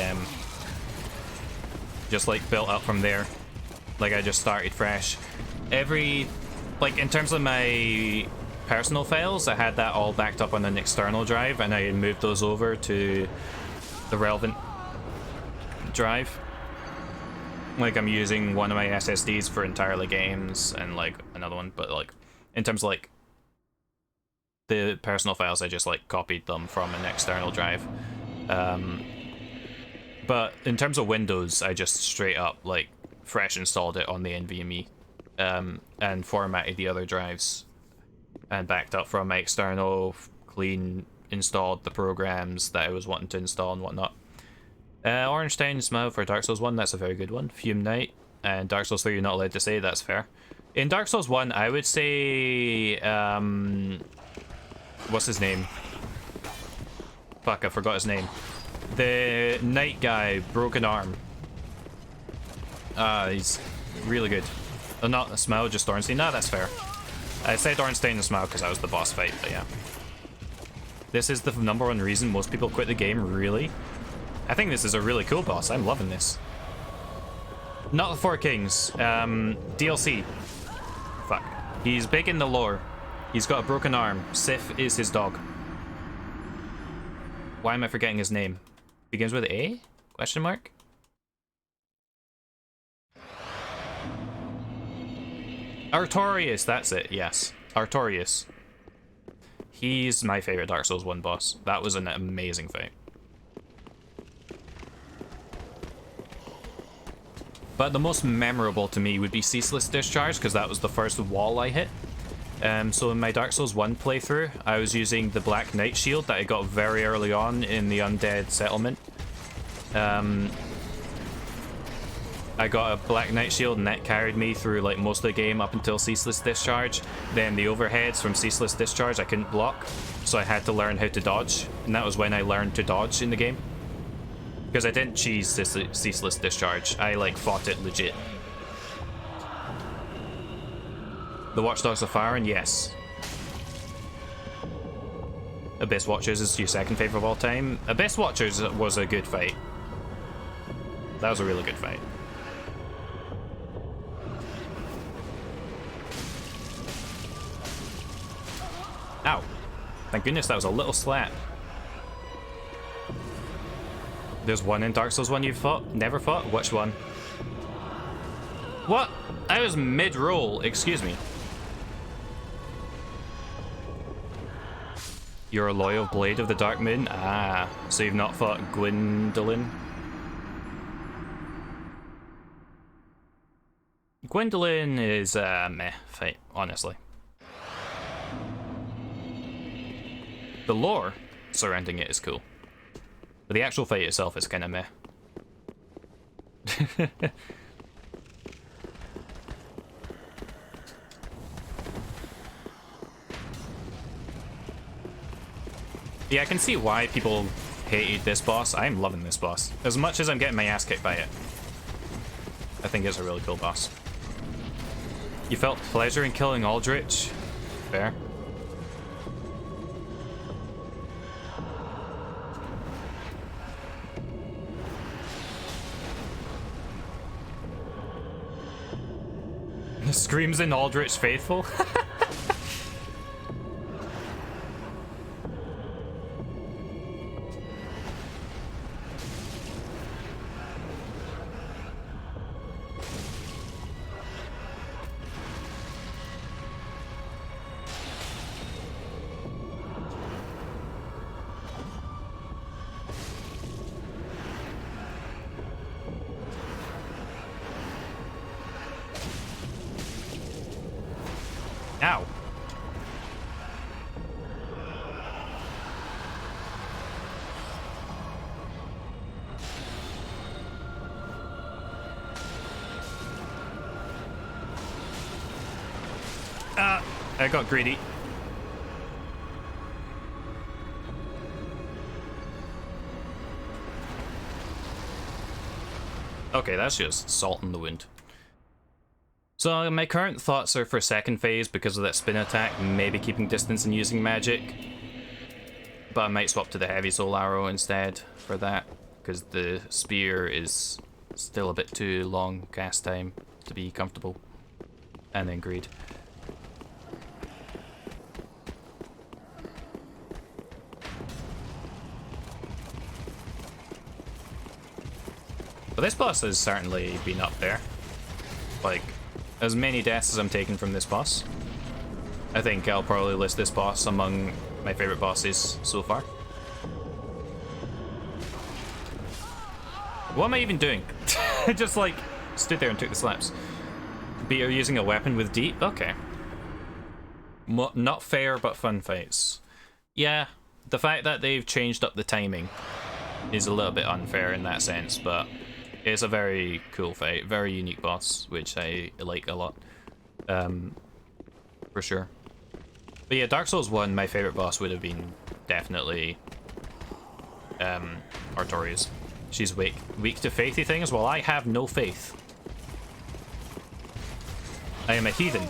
just like built up from there. Like I just started fresh. Like in terms of my personal files, I had that all backed up on an external drive, and I moved those over to the relevant drive. Like I'm using one of my SSDs for entirely games and like another one, but like in terms of like the personal files, I just like copied them from an external drive. But in terms of Windows, I just straight up like fresh installed it on the NVMe and formatted the other drives and backed up from my external, clean, installed the programs that I was wanting to install and whatnot. Orange Town Smile for Dark Souls 1, that's a very good one. Fume Night, and Dark Souls 3 you're not allowed to say, that's fair. In Dark Souls 1, I would say, what's his name? Fuck, I forgot his name. The knight guy, Broken Arm. He's really good. Not a Smile, just Ornstein. Nah, that's fair. I said Ornstein and Smile because that was the boss fight, but yeah. This is the #1 reason most people quit the game, really? I think this is a really cool boss. I'm loving this. Not the Four Kings. DLC. Fuck. He's big in the lore. He's got a broken arm. Sif is his dog. Why am I forgetting his name? Begins with A? Question mark? Artorias, that's it, yes. Artorias. He's my favorite Dark Souls 1 boss. That was an amazing fight. But the most memorable to me would be Ceaseless Discharge, because that was the first wall I hit. So in my Dark Souls 1 playthrough, I was using the Black Knight shield that I got very early on in the Undead Settlement. I got a Black Knight shield and that carried me through like most of the game up until Ceaseless Discharge. Then the overheads from Ceaseless Discharge I couldn't block, so I had to learn how to dodge, and that was when I learned to dodge in the game. Because I didn't cheese Ceaseless Discharge, I like fought it legit. The Watchdogs of Firen, yes. Abyss Watchers is your second favorite of all time. Abyss Watchers was a good fight. That was a really good fight. Ow. Thank goodness that was a little slap. There's one in Dark Souls 1 you've fought? Never fought? Which one? What? I was mid-roll, excuse me. You're a loyal Blade of the Dark Moon? Ah, so you've not fought Gwendolyn? Gwendolyn is a meh fight, honestly. The lore surrounding it is cool. But the actual fight itself is kind of meh. Yeah, I can see why people hated this boss. I'm loving this boss. As much as I'm getting my ass kicked by it. I think it's a really cool boss. You felt pleasure in killing Aldrich? Fair. Screams in Aldrich Faithful? Ow. I got greedy. Okay, that's just salt in the wound. So my current thoughts are for second phase because of that spin attack, maybe keeping distance and using magic. But I might swap to the heavy soul arrow instead for that, because the spear is still a bit too long cast time to be comfortable. And then greed. But this boss has certainly been up there. Like, as many deaths as I'm taking from this boss. I think I'll probably list this boss among my favorite bosses so far. What am I even doing? I just like stood there and took the slaps. But you're using a weapon with deep? Okay. Not fair, but fun fights. Yeah, the fact that they've changed up the timing is a little bit unfair in that sense, but it's a very cool fight, very unique boss, which I like a lot. For sure. But yeah, Dark Souls 1, my favorite boss would have been definitely Artorias. She's weak to faithy things, while I have no faith. I am a heathen.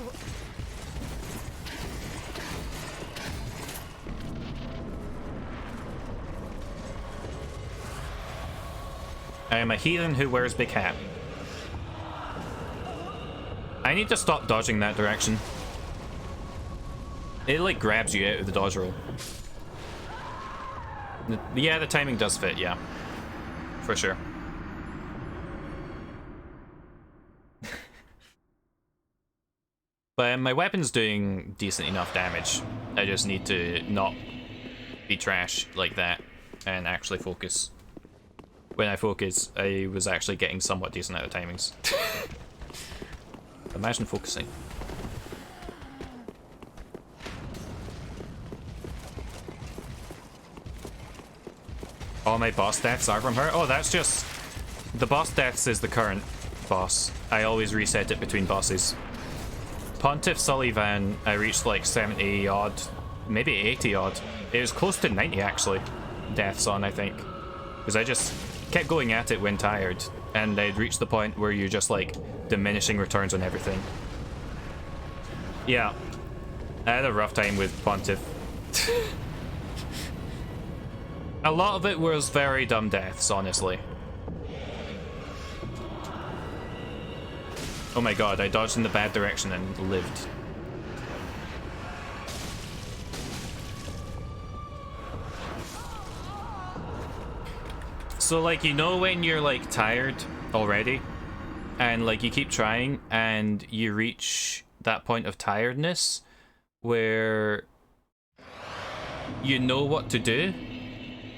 I am a heathen who wears big hat. I need to stop dodging that direction. It like grabs you out of the dodge roll. Yeah, the timing does fit, yeah. For sure. But my weapon's doing decent enough damage. I just need to not be trash like that and actually focus. When I focus, I was actually getting somewhat decent out of timings. Imagine focusing. All my boss deaths are from her? Oh, that's just... The boss deaths is the current boss. I always reset it between bosses. Pontiff Sullivan, I reached like 70 odd, maybe 80 odd. It was close to 90 actually, deaths on, I think. Because I just kept going at it when tired, and I'd reached the point where you're just like diminishing returns on everything. Yeah, I had a rough time with Pontiff. A lot of it was very dumb deaths, honestly. Oh my god, I dodged in the bad direction and lived. So like, you know when you're like tired already and like you keep trying and you reach that point of tiredness where you know what to do,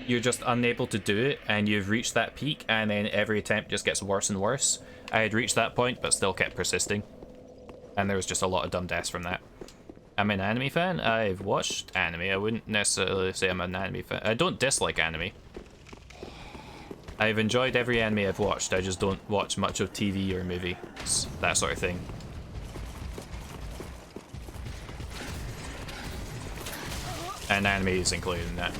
you're just unable to do it, and you've reached that peak, and then every attempt just gets worse and worse. I had reached that point but still kept persisting, and there was just a lot of dumb deaths from that. I'm an anime fan. I've watched anime. I wouldn't necessarily say I'm an anime fan. I don't dislike anime. I've enjoyed every anime I've watched. I just don't watch much of TV or movies, that sort of thing. And anime is included in that.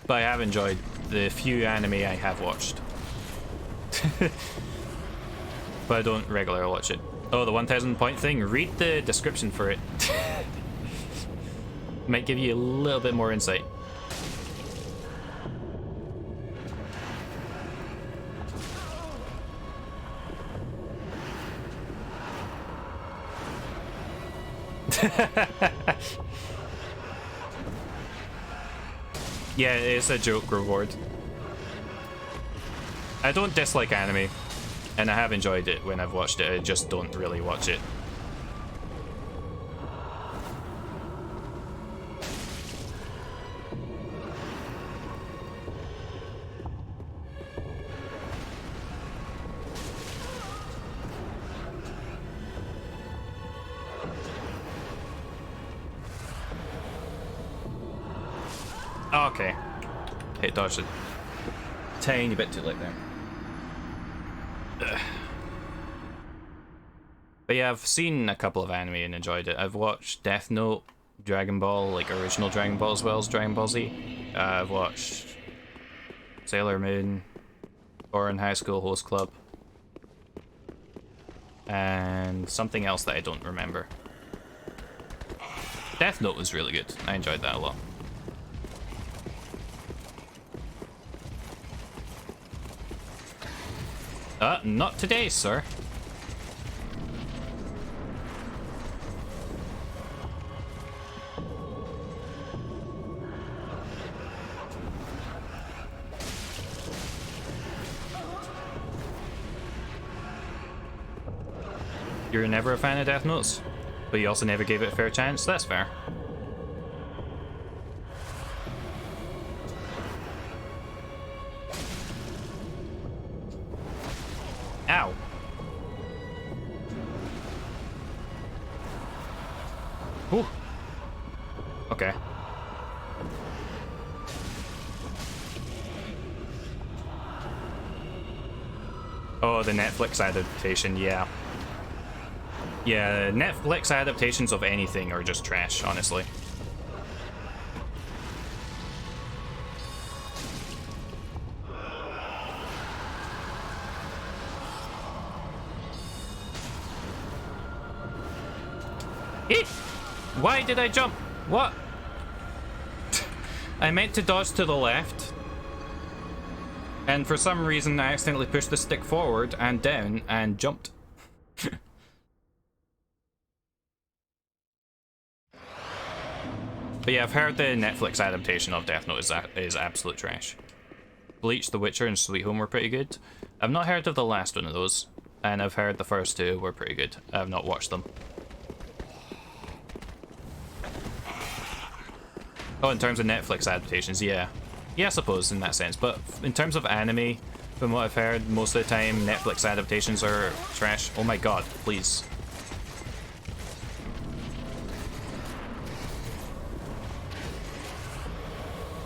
But I have enjoyed the few anime I have watched. But I don't regularly watch it. Oh, the 1000 point thing? Read the description for it. Might give you a little bit more insight. Yeah, it's a joke reward. I don't dislike anime, and I have enjoyed it when I've watched it. I just don't really watch it. Okay. Hit dodged it. Tiny bit too late there. Ugh. But yeah, I've seen a couple of anime and enjoyed it. I've watched Death Note, Dragon Ball, like original Dragon Ball, as well as Dragon Ball Z. I've watched Sailor Moon, Oran High School Host Club, and something else that I don't remember. Death Note was really good. I enjoyed that a lot. Not today, sir. You're never a fan of Death Notes, but you also never gave it a fair chance. That's fair. Ow. Whew. Okay. Oh, the Netflix adaptation, yeah. Yeah, Netflix adaptations of anything are just trash, honestly. Eek! Why did I jump? What? I meant to dodge to the left. And for some reason I accidentally pushed the stick forward and down and jumped. But yeah, I've heard the Netflix adaptation of Death Note is absolute trash. Bleach, The Witcher, and Sweet Home were pretty good. I've not heard of the last one of those, and I've heard the first two were pretty good. I've not watched them. Oh, in terms of Netflix adaptations, yeah. Yeah, I suppose, in that sense. But in terms of anime, from what I've heard, most of the time Netflix adaptations are trash. Oh my god, please.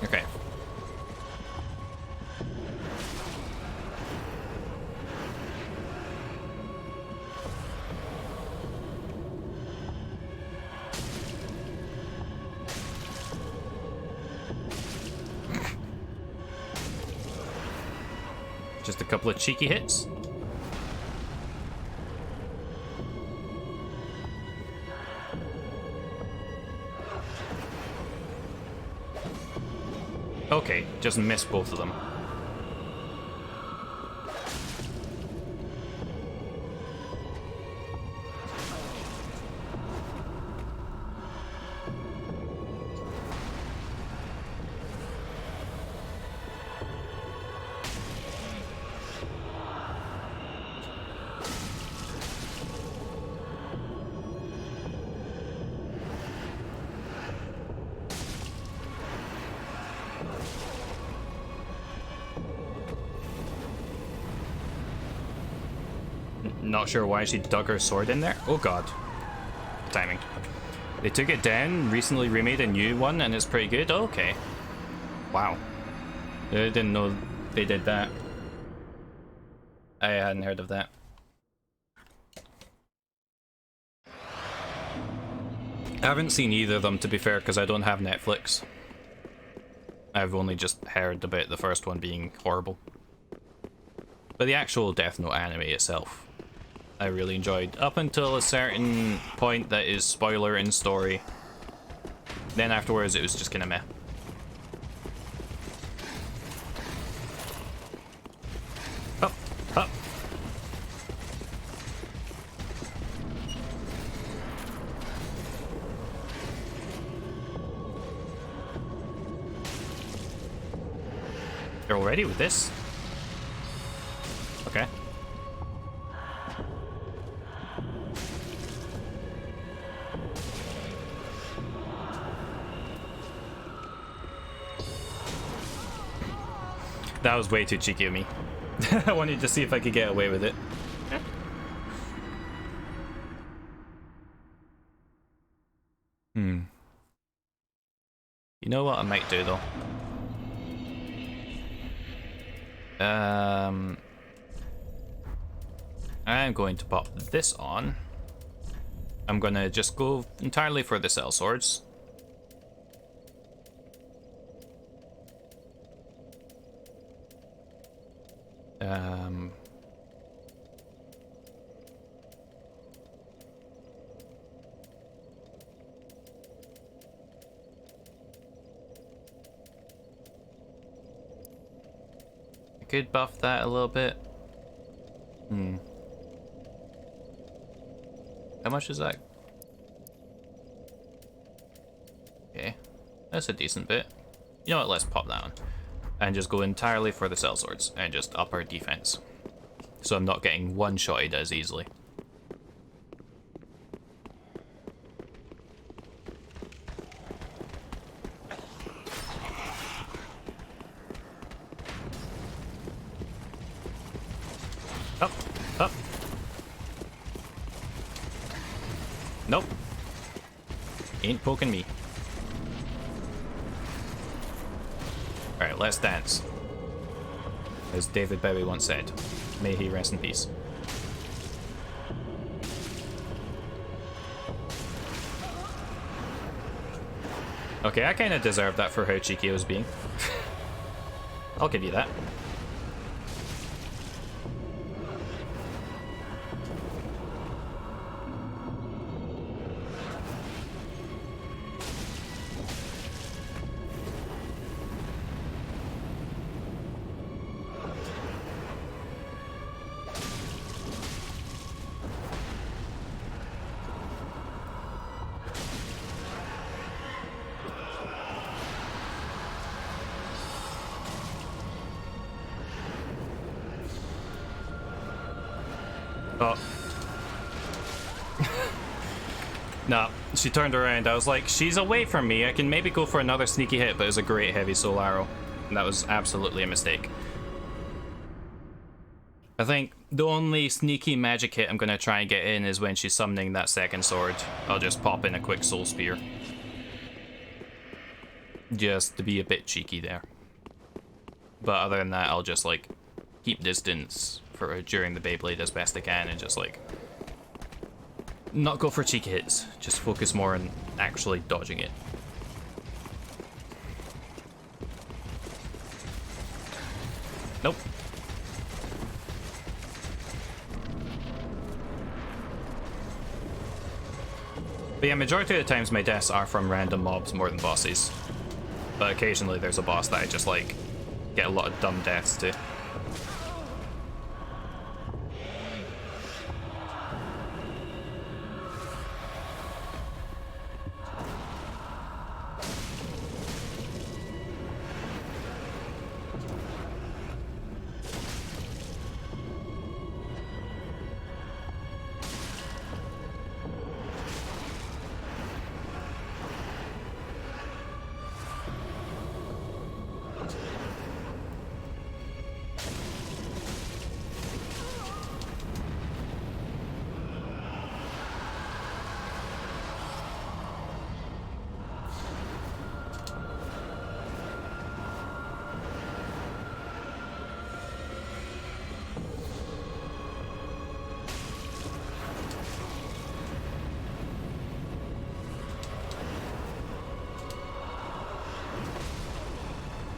Okay. Just a couple of cheeky hits. Okay, just missed both of them. Not sure why she dug her sword in there. Oh god. Timing. They took it down, recently remade a new one, and it's pretty good? Okay. Wow. I didn't know they did that. I hadn't heard of that. I haven't seen either of them, to be fair, because I don't have Netflix. I've only just heard about the first one being horrible. But the actual Death Note anime itself, I really enjoyed, up until a certain point that is spoiler in story. Then afterwards it was just kinda meh. Up, up. You're already with this? Okay. That was way too cheeky of me. I wanted to see if I could get away with it. You know what I might do though? I'm going to pop this on. I'm gonna just go entirely for the cell swords. I could buff that a little bit. How much is that? Okay, that's a decent bit. You know what, let's pop that on. And just go entirely for the sellswords and just up our defense. So I'm not getting one-shotted as easily. Up, up. Nope. Ain't poking me. Alright, let's dance. As David Bowie once said, may he rest in peace. Okay, I kind of deserved that for how cheeky I was being. I'll give you that. Oh. Nah, she turned around. I was like, she's away from me. I can maybe go for another sneaky hit, but it was a great heavy soul arrow. And that was absolutely a mistake. I think the only sneaky magic hit I'm going to try and get in is when she's summoning that second sword. I'll just pop in a quick soul spear. Just to be a bit cheeky there. But other than that, I'll just like keep distance for during the Beyblade as best I can and just like not go for cheeky hits. Just focus more on actually dodging it. Nope. But yeah, majority of the times my deaths are from random mobs more than bosses. But occasionally there's a boss that I just like get a lot of dumb deaths to.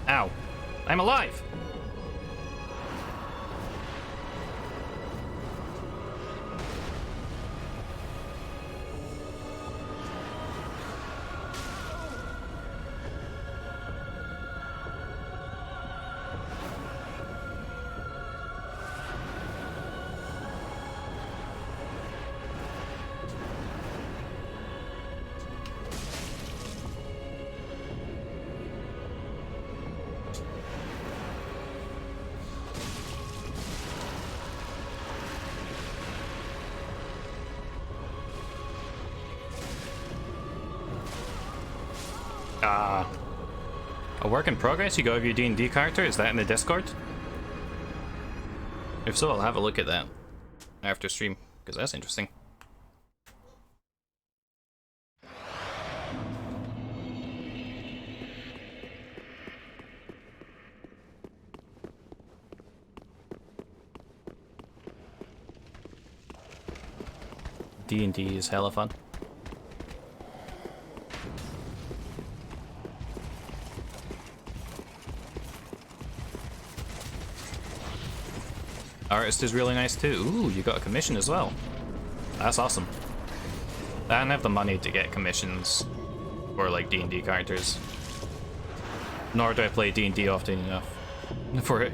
Ow. I'm alive! A work in progress? You go over your D&D character? Is that in the Discord? If so, I'll have a look at that after stream, because that's interesting. D&D is hella fun. Artist is really nice too. Ooh, you got a commission as well. That's awesome. I don't have the money to get commissions for like D&D characters. Nor do I play D&D often enough. For a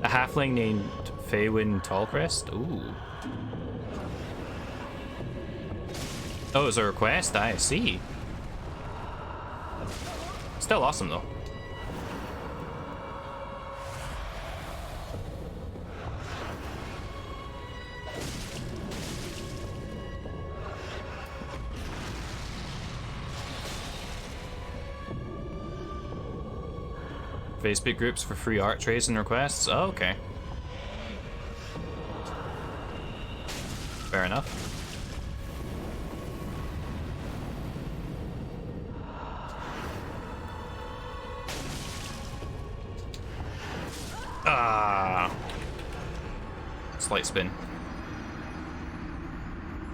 halfling named Faywin Tallcrest? Ooh. Oh, it's a request? I see. Still awesome, though. Facebook groups for free art trays and requests? Oh, okay. Fair enough. Ah! Slight spin.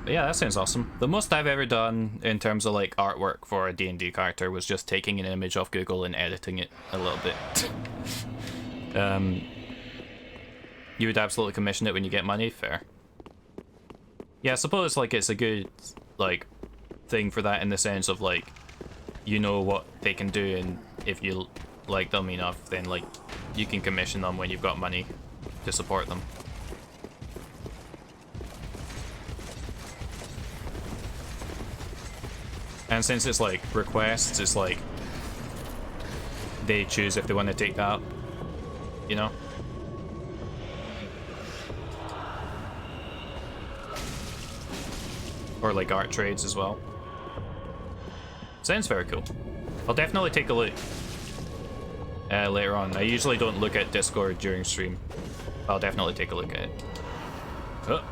But yeah, that sounds awesome. The most I've ever done in terms of like artwork for a D&D character was just taking an image off Google and editing it a little bit. You would absolutely commission it when you get money? Fair. Yeah, I suppose like it's a good like thing for that in the sense of like you know what they can do, and if you like them enough then like you can commission them when you've got money to support them. And since it's like requests, it's like they choose if they want to take that up, you know? Or like art trades as well. Sounds very cool. I'll definitely take a look later on. I usually don't look at Discord during stream. I'll definitely take a look at it. Oh.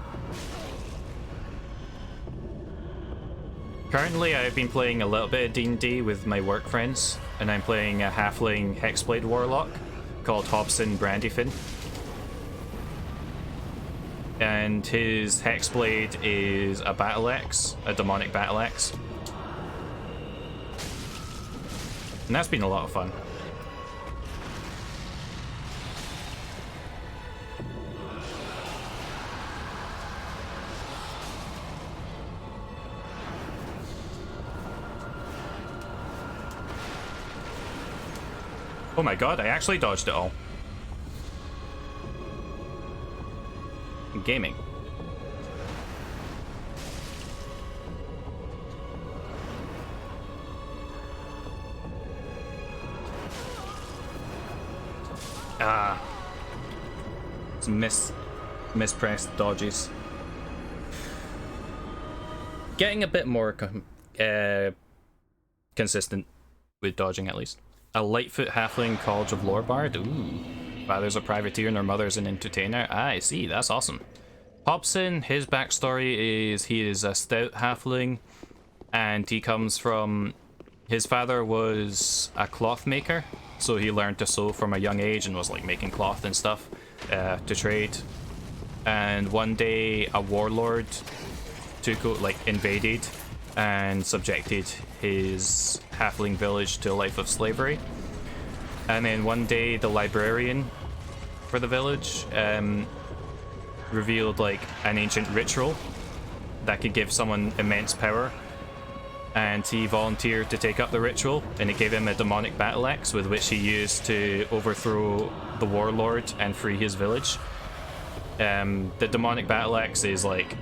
Currently, I've been playing a little bit of D&D with my work friends, and I'm playing a halfling hexblade warlock called Hobson Brandyfin. And his hexblade is a battle axe, a demonic battle axe. And that's been a lot of fun. Oh my god, I actually dodged it all. Gaming. Ah. It's mispressed dodges. Getting a bit more consistent with dodging at least. A Lightfoot halfling College of Lore bard. Ooh. Father's a privateer and her mother's an entertainer. Ah, I see, that's awesome. Hobson, his backstory is he is a stout halfling, and he comes from... His father was a cloth maker, so he learned to sew from a young age and was like making cloth and stuff to trade. And one day a warlord invaded and subjected his halfling village to a life of slavery. And then one day the librarian for the village revealed like an ancient ritual that could give someone immense power, and he volunteered to take up the ritual, and it gave him a demonic battle axe with which he used to overthrow the warlord and free his village. The demonic battle axe is like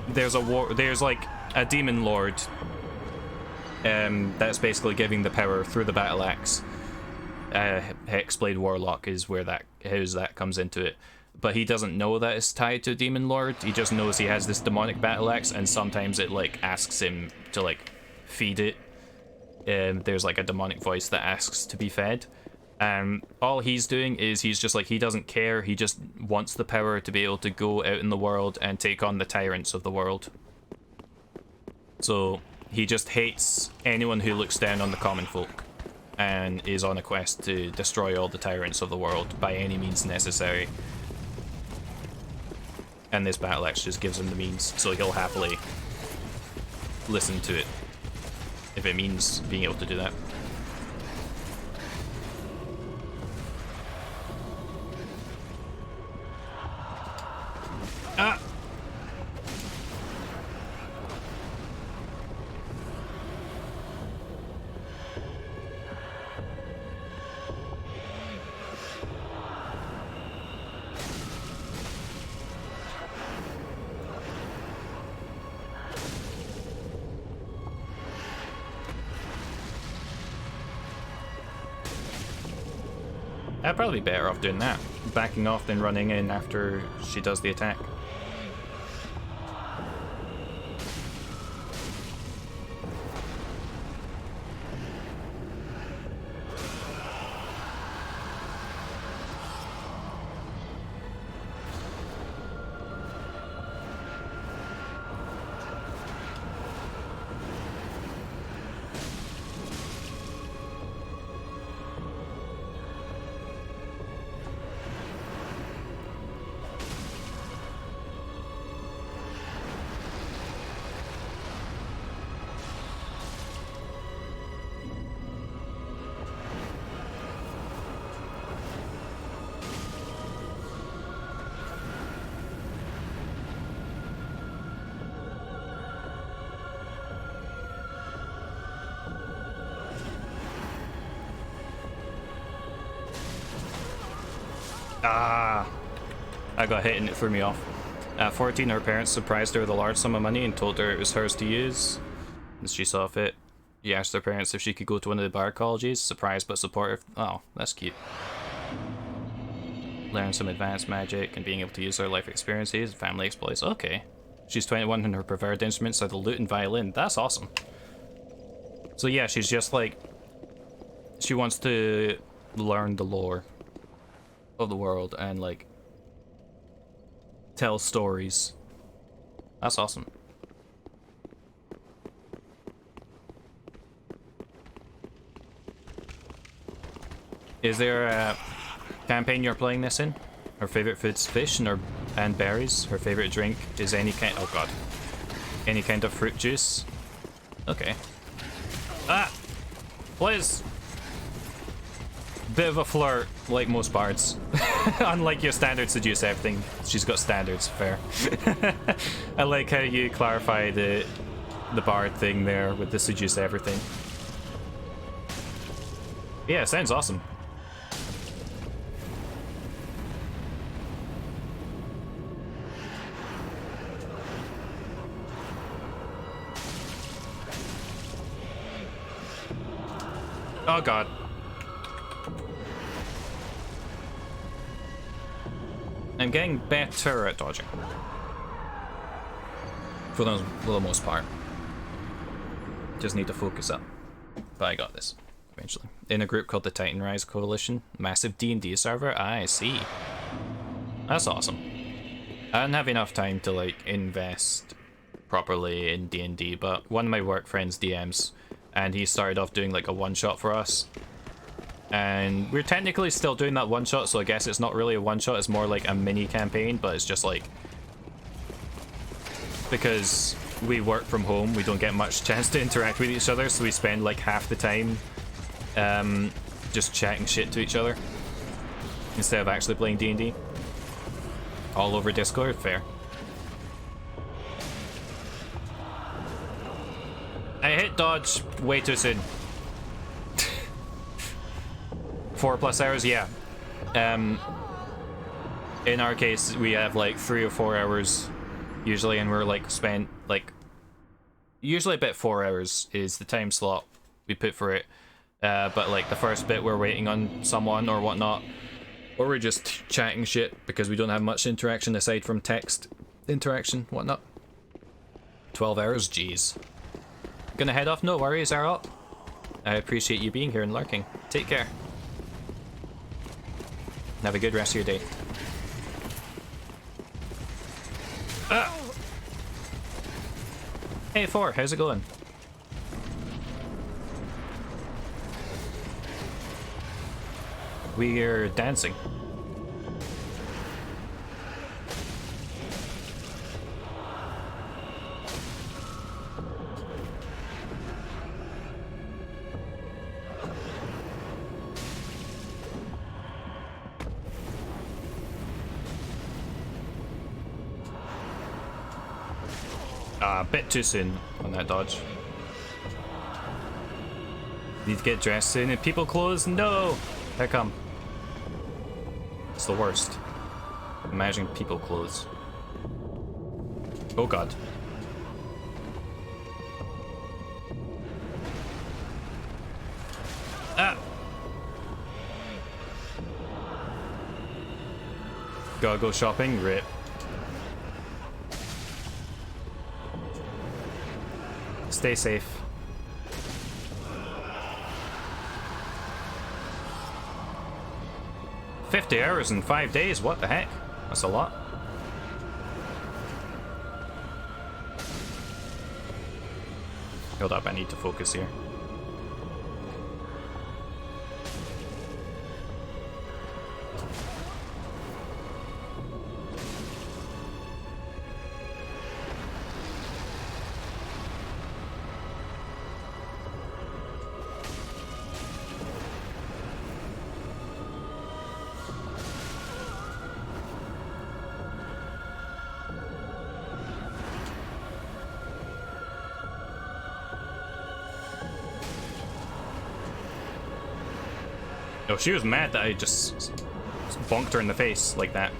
there's like a demon lord that's basically giving the power through the battle axe. Hexblade warlock is where that comes into it, but he doesn't know that it's tied to a demon lord. He just knows he has this demonic battle axe, and sometimes it like asks him to like feed it. There's like a demonic voice that asks to be fed. All he's doing is he's just like, he doesn't care, he just wants the power to be able to go out in the world and take on the tyrants of the world. So he just hates anyone who looks down on the common folk, and is on a quest to destroy all the tyrants of the world by any means necessary. And this battle axe just gives him the means, so he'll happily listen to it if it means being able to do that. Ah! I'd probably be better off doing that. Backing off than running in after she does the attack. Ah! I got hit and it threw me off. At 14, her parents surprised her with a large sum of money and told her it was hers to use. As she saw fit, she asked her parents if she could go to one of the bar colleges. Surprised but supportive. Oh, that's cute. Learn some advanced magic and being able to use her life experiences, family exploits. Okay. She's 21 and her preferred instruments are the lute and violin. That's awesome. So yeah, she's just like... She wants to learn the lore of the world and like tell stories. That's awesome. Is there a campaign you're playing this in? Her favorite food's fish and berries. Her favorite drink is any kind... Oh god. Any kind of fruit juice. Okay. Ah! Please! Bit of a flirt, like most bards. Unlike your standard seduce everything, she's got standards, fair. I like how you clarify the bard thing there with the seduce everything. Yeah, sounds awesome. Oh god. I'm getting better at dodging. For the most part. Just need to focus up. But I got this, eventually. In a group called the Titan Rise Coalition. Massive D&D server? I see. That's awesome. I didn't have enough time to like invest properly in D&D, but one of my work friends DMs, and he started off doing like a one-shot for us. And we're technically still doing that one-shot, so I guess it's not really a one-shot, it's more like a mini campaign, but it's just like... Because we work from home, we don't get much chance to interact with each other, so we spend like half the time just chatting shit to each other instead of actually playing D&D. All over Discord, fair. I hit dodge way too soon. 4+ hours, yeah. In our case, we have like 3 or 4 hours usually, and we're like spent like usually about 4 hours is the time slot we put for it. But like the first bit, we're waiting on someone or whatnot, or we're just chatting shit because we don't have much interaction aside from text interaction, whatnot. 12 hours, jeez. Gonna head off, no worries, Arot. I appreciate you being here and lurking. Take care. Have a good rest of your day. Ah! Hey, 4, how's it going? We're dancing. A bit too soon on that dodge. Need to get dressed in people clothes? No! Here come. It's the worst. Imagine people clothes. Oh god. Ah! Gotta go shopping? Rip. Stay safe. $50 hours in 5 days, what the heck? That's a lot. Hold up, I need to focus here. Oh, she was mad that I just bonked her in the face like that.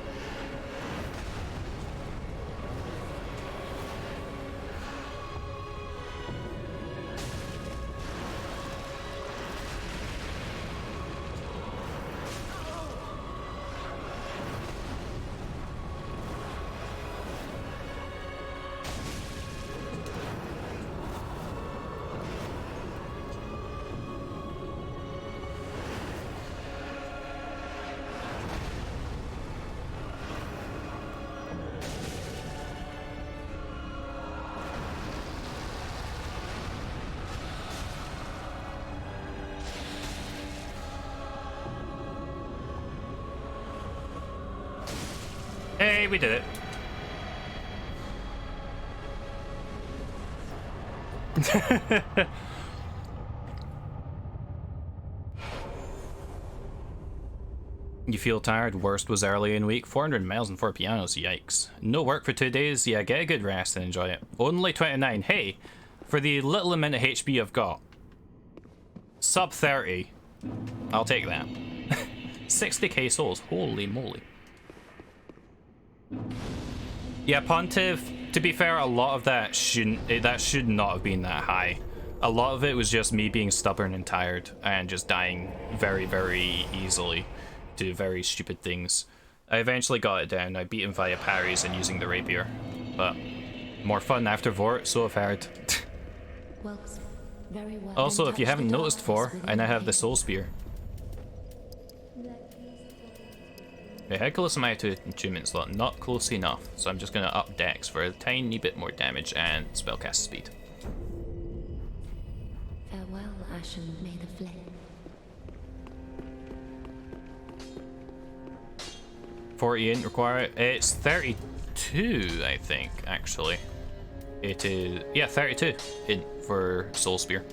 Hey, we did it. You feel tired? Worst was early in week. 400 miles and 4 pianos. Yikes. No work for 2 days. Yeah, get a good rest and enjoy it. Only 29. Hey, for the little amount of HP I've got. Sub 30. I'll take that. 60k souls. Holy moly. Yeah, Pontiff, to be fair, a lot of that should not have been that high. A lot of it was just me being stubborn and tired and just dying very, very easily to very stupid things. I eventually got it down. I beat him via parries and using the rapier. But more fun after Vort, so I've heard. Also, if you haven't noticed before, I now have the Soul Spear. The Hercules am out to achievement slot, not close enough, so I'm just going to up Dex for a tiny bit more damage and spellcast speed. Farewell, Ashen, may the flame. 40 int require it's 32, I think, actually. It is, yeah, 32 int for Soul Spear.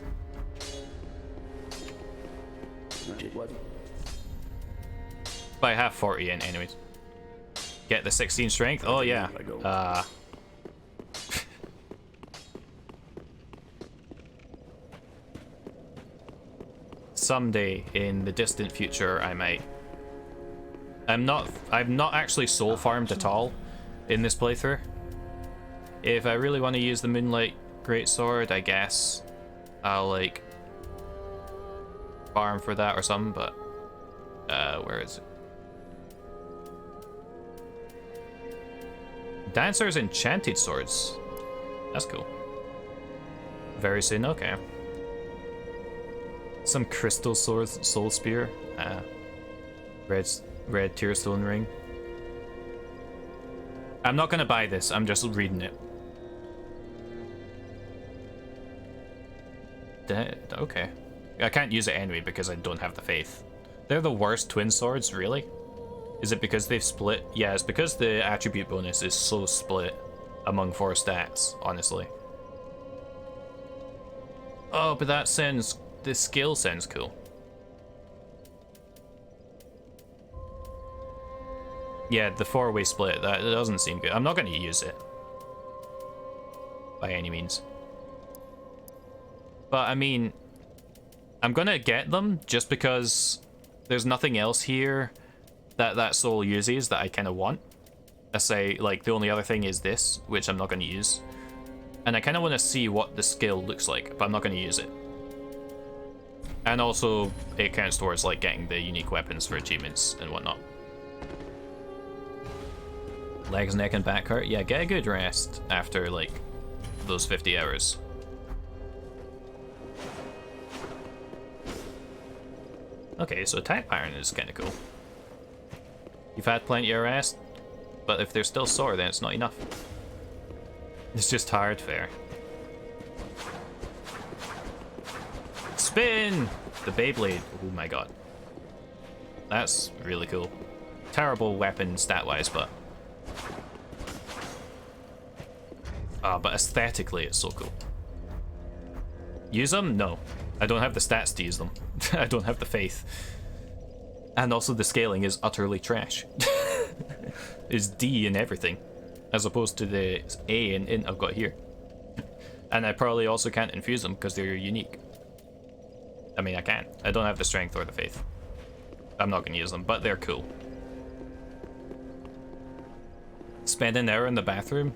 But I have 40 in anyways. Get the 16 strength? Oh yeah. Someday in the distant future I might. I've not actually soul farmed at all in this playthrough. If I really want to use the Moonlight Greatsword, I guess I'll like farm for that or something, but where is it? Dancer's enchanted swords. That's cool. Very soon, okay. Some crystal swords, soul spear. Red tearstone ring. I'm not gonna buy this, I'm just reading it. Okay. I can't use it anyway because I don't have the faith. They're the worst twin swords, really? Is it because they've split? Yeah, it's because the attribute bonus is so split among 4 stats, honestly. Oh, but that sounds... the skill sounds cool. Yeah, the 4-way split, that doesn't seem good. I'm not going to use it. By any means. But, I mean... I'm going to get them just because there's nothing else here that soul uses that I kind of want. I say, like, the only other thing is this, which I'm not going to use. And I kind of want to see what the skill looks like, but I'm not going to use it. And also, it counts towards, like, getting the unique weapons for achievements and whatnot. Legs, neck, and back hurt. Yeah, get a good rest after, like, those 50 hours. Okay, so attack pattern is kind of cool. You've had plenty of rest, but if they're still sore, then it's not enough. It's just hard fare. Spin! The Beyblade. Oh my god. That's really cool. Terrible weapon stat-wise, but... but aesthetically it's so cool. Use them? No. I don't have the stats to use them. I don't have the faith. And also the scaling is utterly trash. It's D in everything, as opposed to the A and int I've got here. And I probably also can't infuse them because they're unique. I mean, I can't. I don't have the strength or the faith. I'm not going to use them, but they're cool. Spend an hour in the bathroom,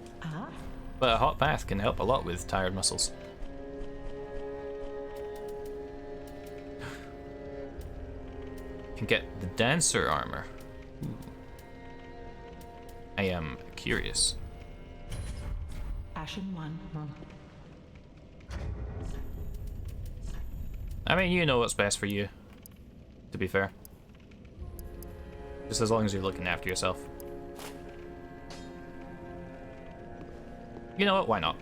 but a hot bath can help a lot with tired muscles. Can get the dancer armor. Ooh. I am curious. Ashen one. I mean, you know what's best for you, to be fair. Just as long as you're looking after yourself. You know what, why not?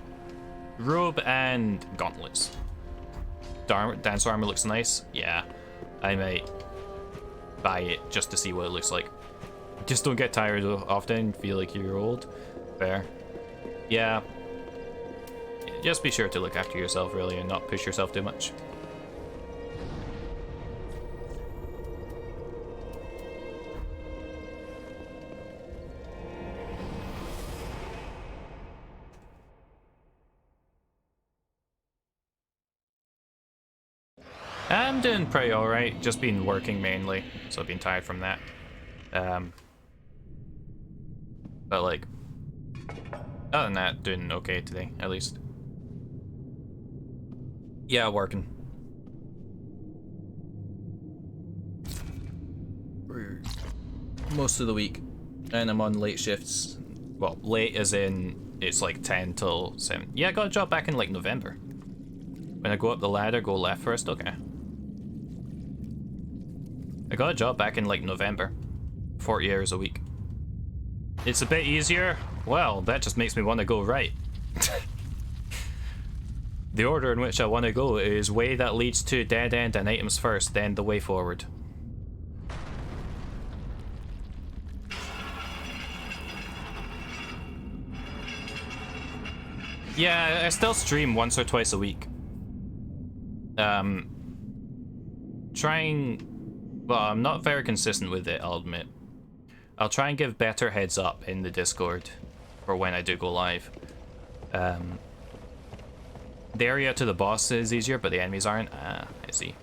Robe and gauntlets. Dance armor looks nice. Yeah, I might buy it just to see what it looks like. Just don't get tired often, feel like you're old. Fair. Yeah. Just be sure to look after yourself, really, and not push yourself too much. I'm doing pretty alright, just been working mainly, so I've been tired from that. But like, other than that, doing okay today, at least. Yeah, working. Most of the week, and I'm on late shifts. Well, late as in, it's like 10 till 7. Yeah, I got a job back in like November. When I go up the ladder, go left first, okay. I got a job back in like November. 40 hours a week. It's a bit easier. Well, that just makes me want to go right. The order in which I want to go is way that leads to dead end and items first, then the way forward. Yeah, I still stream once or twice a week. Well, I'm not very consistent with it, I'll admit. I'll try and give better heads up in the Discord for when I do go live. The area to the boss is easier, but the enemies aren't. Ah, I see.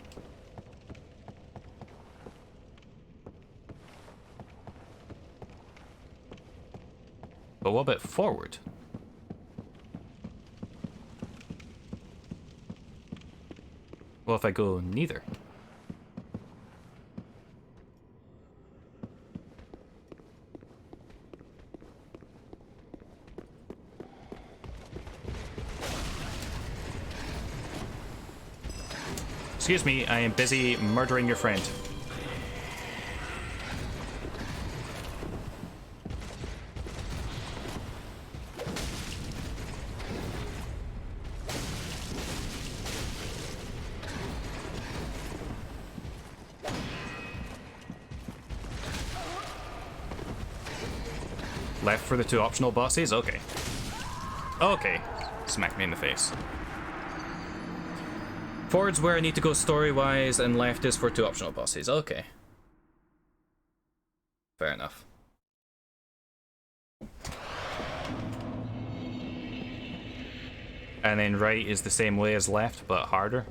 But what about forward? Well, if I go neither? Excuse me, I am busy murdering your friend. Left for the 2 optional bosses? Okay. Okay. Smack me in the face. Forward's where I need to go story-wise, and left is for 2 optional bosses. Okay. Fair enough. And then right is the same way as left, but harder.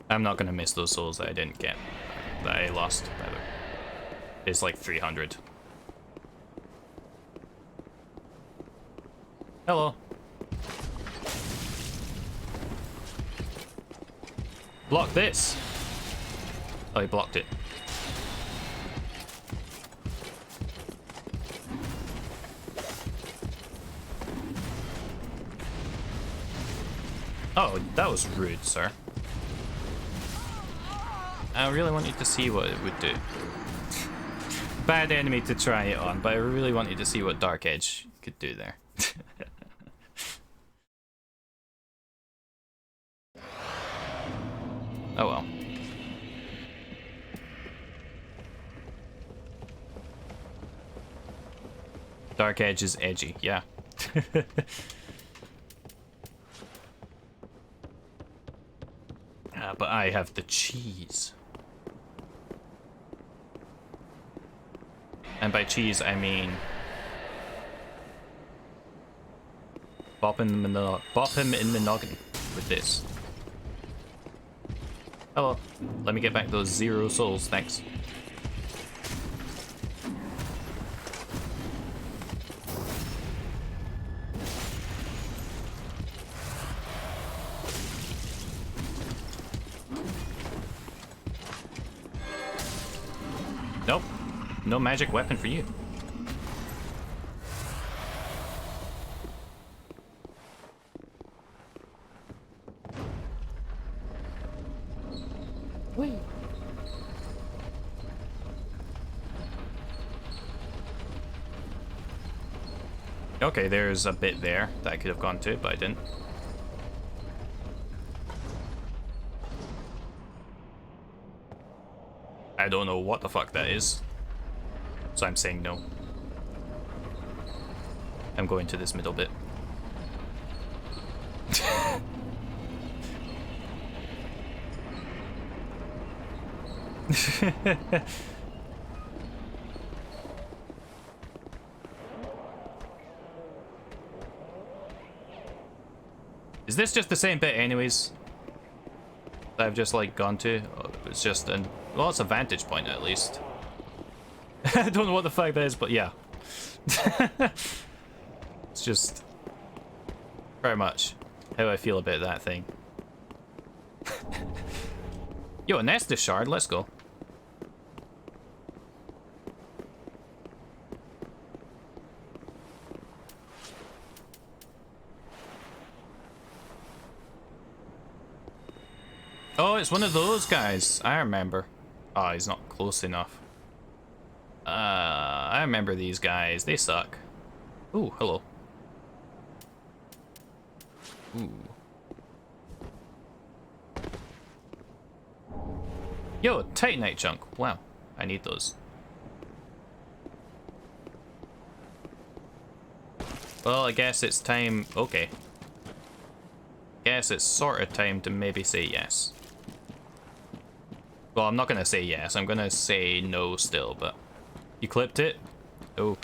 I'm not gonna miss those souls that I didn't get, that I lost, by the way. It's like 300. Hello. Block this! Oh, he blocked it. Oh, that was rude, sir. I really wanted to see what it would do. Bad enemy to try it on, but I really wanted to see what Dark Edge could do there. Oh well. Dark Edge is edgy, yeah. But I have the cheese. And by cheese, I mean... bop him in the noggin with this. Hello. Let me get back those 0 souls, thanks. Nope. No magic weapon for you. Whee. Okay, there's a bit there that I could have gone to, but I didn't. I don't know what the fuck that is. So I'm saying no. I'm going to this middle bit. Is this just the same bit anyways? That I've just like gone to? Oh, it's just an... well, it's a vantage point at least. I don't know what the fuck that is, but yeah. It's just... very much how I feel about that thing. Yo, a Nestus shard, let's go. Oh, it's one of those guys. I remember. Oh, he's not close enough. I remember these guys. They suck. Ooh, hello. Ooh. Yo, Titanite chunk. Wow, I need those. Well, I guess it's time... okay. Guess it's sort of time to maybe say yes. Well, I'm not gonna say yes. I'm gonna say no still, but... you clipped it? Oh.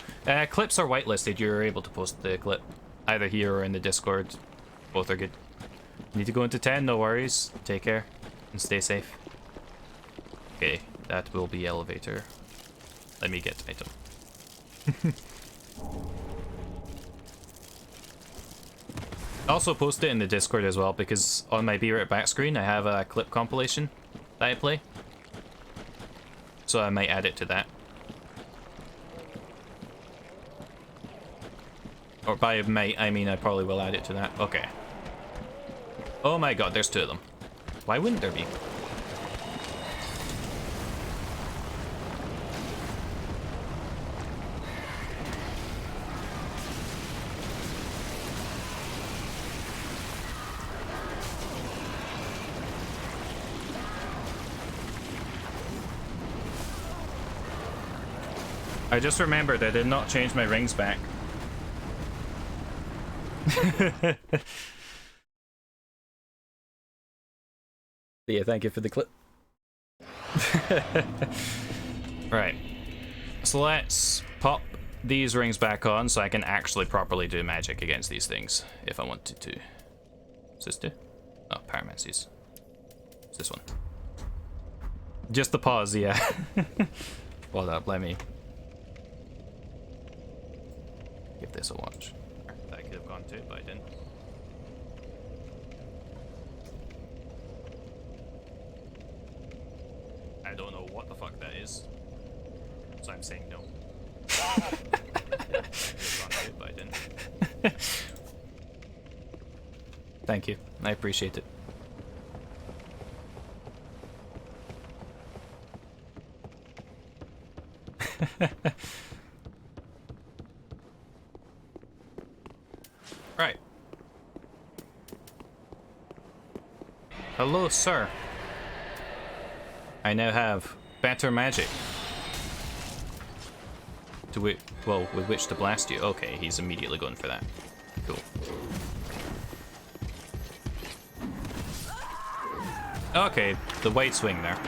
Clips are whitelisted. You're able to post the clip. Either here or in the Discord. Both are good. Need to go into 10, no worries. Take care. And stay safe. Okay, that will be elevator. Let me get item. Also post it in the Discord as well, because on my Be Right Back screen I have a clip compilation that I play. So I might add it to that. Or by might, I mean I probably will add it to that. Okay. Oh my god, there's 2 of them. Why wouldn't there be? I just remembered I did not change my rings back. Yeah, thank you for the clip. Right. So let's pop these rings back on so I can actually properly do magic against these things if I wanted to. What's this do? Oh, pyromancies. What's this one? Just the pause, yeah. Hold up, let me give this a watch. That could have gone too, but I didn't. is. So I'm saying no. But I didn't. Thank you. I appreciate it. Right. Hello, sir. I now have better magic. Well, with which to blast you. Okay, he's immediately going for that. Cool. Okay, the wide swing there.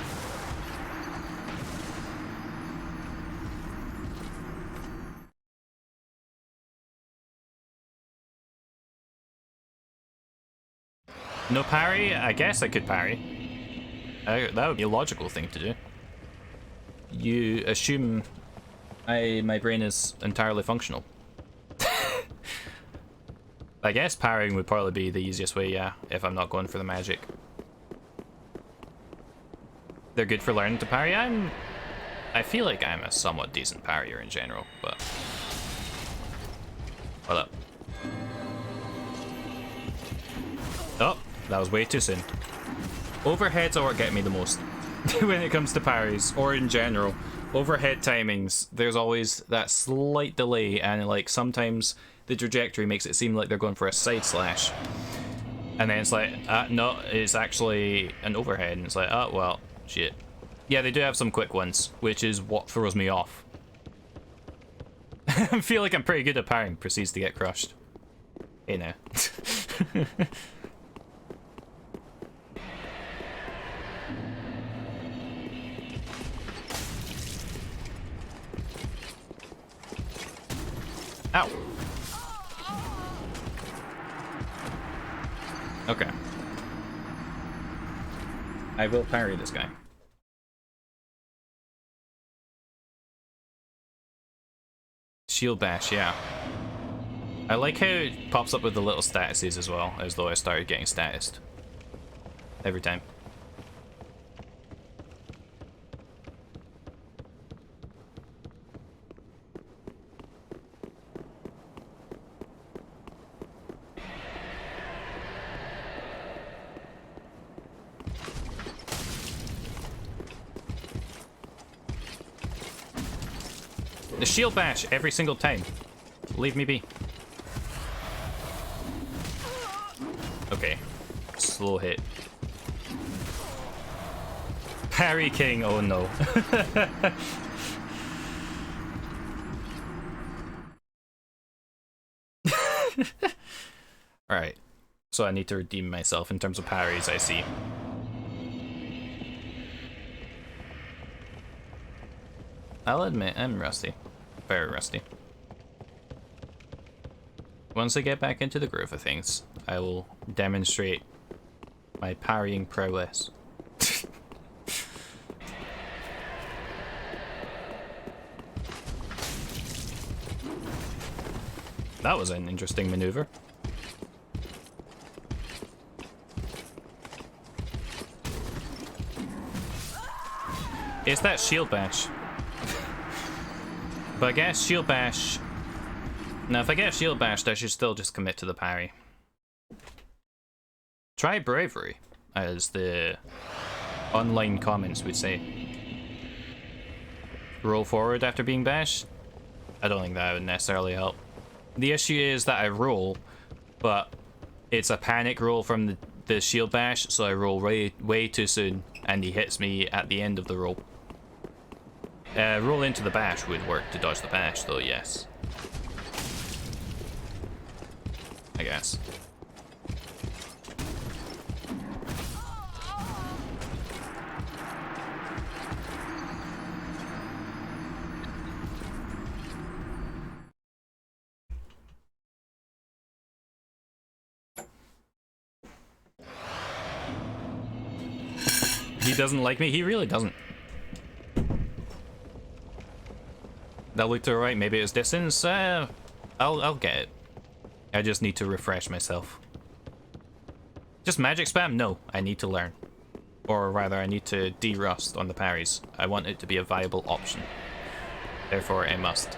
No parry? I guess I could parry. That would be a logical thing to do. You assume my brain is entirely functional. I guess parrying would probably be the easiest way, yeah, if I'm not going for the magic. They're good for learning to parry. I feel like I'm a somewhat decent parrier in general, but... Hold up. Oh, that was way too soon. Overheads are what get me the most when it comes to parries, or in general. Overhead timings, there's always that slight delay, and like sometimes the trajectory makes it seem like they're going for a side slash. And then it's like, no, it's actually an overhead, and it's like, oh, well, shit. Yeah, they do have some quick ones, which is what throws me off. I feel like I'm pretty good at parrying, proceeds to get crushed. Hey now. Ow. Okay. I will parry this guy. Shield bash, yeah. I like how it pops up with the little statuses as well, as though I started getting statused. Every time. The shield bash every single time. Leave me be. Okay. Slow hit. Parry King, oh no. Alright. So I need to redeem myself in terms of parries, I see. I'll admit, I'm rusty. Very rusty. Once I get back into the groove of things, I will demonstrate my parrying prowess. That was an interesting maneuver. It's that shield bash. But I guess shield bash... Now, if I get shield bashed, I should still just commit to the parry. Try bravery, as the online comments would say. Roll forward after being bashed? I don't think that would necessarily help. The issue is that I roll, but it's a panic roll from the shield bash, so I roll way too soon, and he hits me at the end of the roll. Roll into the bash would work to dodge the bash, though, yes. I guess. He doesn't like me? He really doesn't. That looked alright. Maybe it was distance. I'll get it. I just need to refresh myself. Just magic spam? No, I need to learn. Or rather, I need to de-rust on the parries. I want it to be a viable option. Therefore, I must.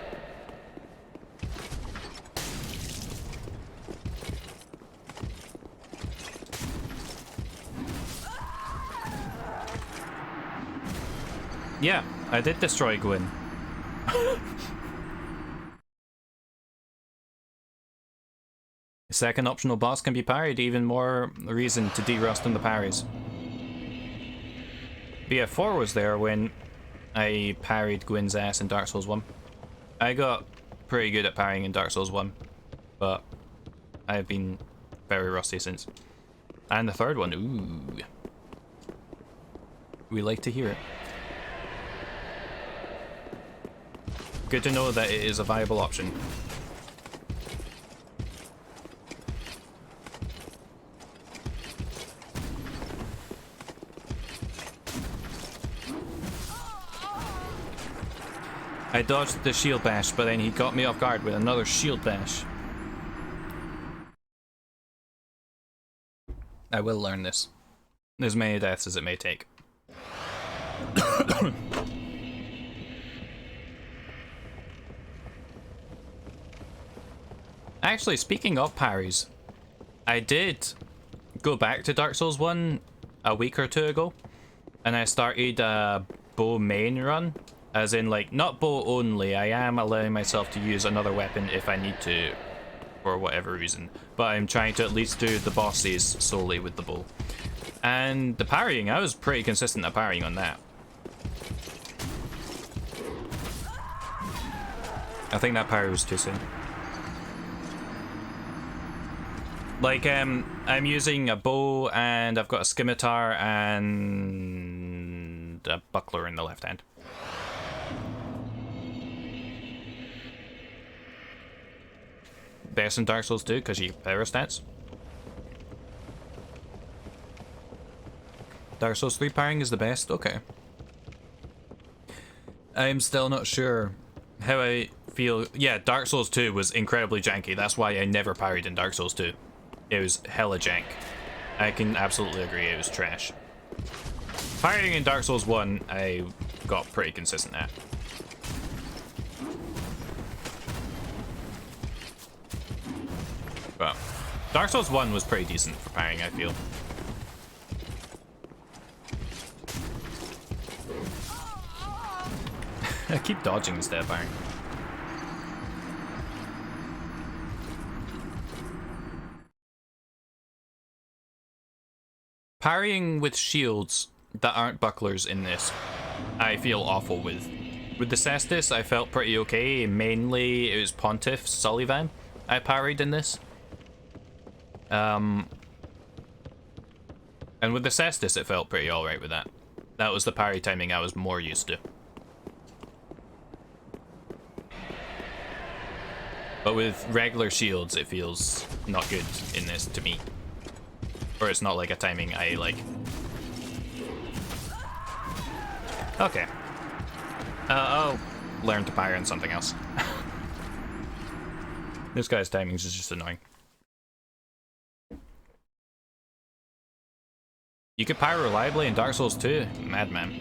Yeah, I did destroy Gwyn. Second optional boss can be parried, even more reason to de-rust on the parries. BF4 was there when I parried Gwyn's ass in Dark Souls 1. I got pretty good at parrying in Dark Souls 1, but I've been very rusty since. And the third one, ooh. We like to hear it. Good to know that it is a viable option. I dodged the shield bash, but then he got me off guard with another shield bash. I will learn this. As many deaths as it may take. Actually, speaking of parries, I did go back to Dark Souls 1 a week or two ago, and I started a bow main run. As in, like, not bow only, I am allowing myself to use another weapon if I need to, for whatever reason. But I'm trying to at least do the bosses solely with the bow. And the parrying, I was pretty consistent at parrying on that. I think that parry was too soon. Like, I'm using a bow, and I've got a scimitar and a buckler in the left hand. Best in Dark Souls 2 because you get power stats. Dark Souls 3 parrying is the best? Okay. I'm still not sure how I feel. Yeah, Dark Souls 2 was incredibly janky. That's why I never parried in Dark Souls 2. It was hella jank. I can absolutely agree, it was trash. Parrying in Dark Souls 1, I got pretty consistent at. But Dark Souls 1 was pretty decent for parrying, I feel. I keep dodging instead of parrying. Parrying with shields that aren't bucklers in this, I feel awful with. With the Cestus, I felt pretty okay. Mainly, it was Pontiff Sullivan I parried in this. And with the Cestus, it felt pretty alright with that. That was the parry timing I was more used to. But with regular shields, it feels not good in this to me. Or it's not like a timing I like. Okay. I'll learn to parry on something else. This guy's timings is just annoying. You could parry reliably in Dark Souls 2? Madman.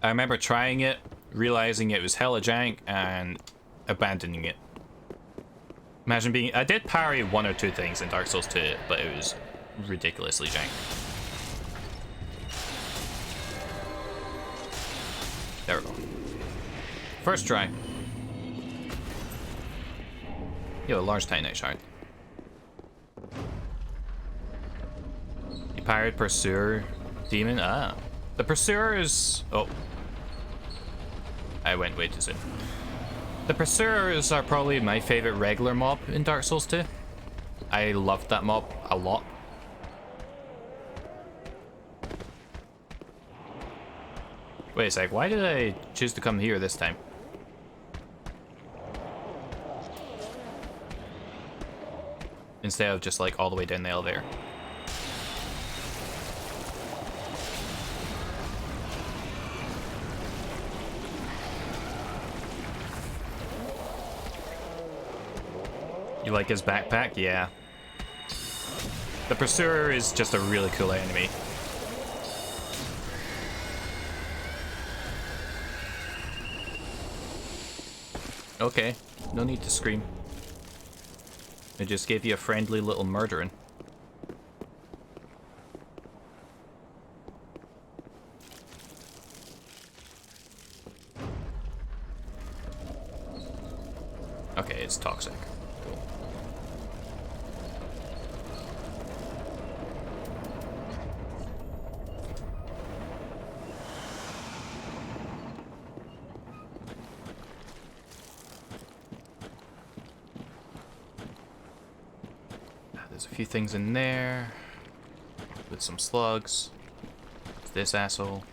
I remember trying it, realizing it was hella jank, and abandoning it. Imagine being... I did parry one or two things in Dark Souls 2, but it was ridiculously jank. There we go. First try. Yo, a large Titanite shard. You parried Pursuer Demon? Ah. The Pursuer is... Oh. I went way too soon. The Pursuers are probably my favorite regular mob in Dark Souls 2. I loved that mob a lot. Wait a sec, why did I choose to come here this time? Instead of just like all the way down the elevator. You like his backpack? Yeah. The Pursuer is just a really cool enemy. Okay, no need to scream. I just gave you a friendly little murdering. Okay, it's toxic. Cool. There's a few things in there with some slugs. This asshole.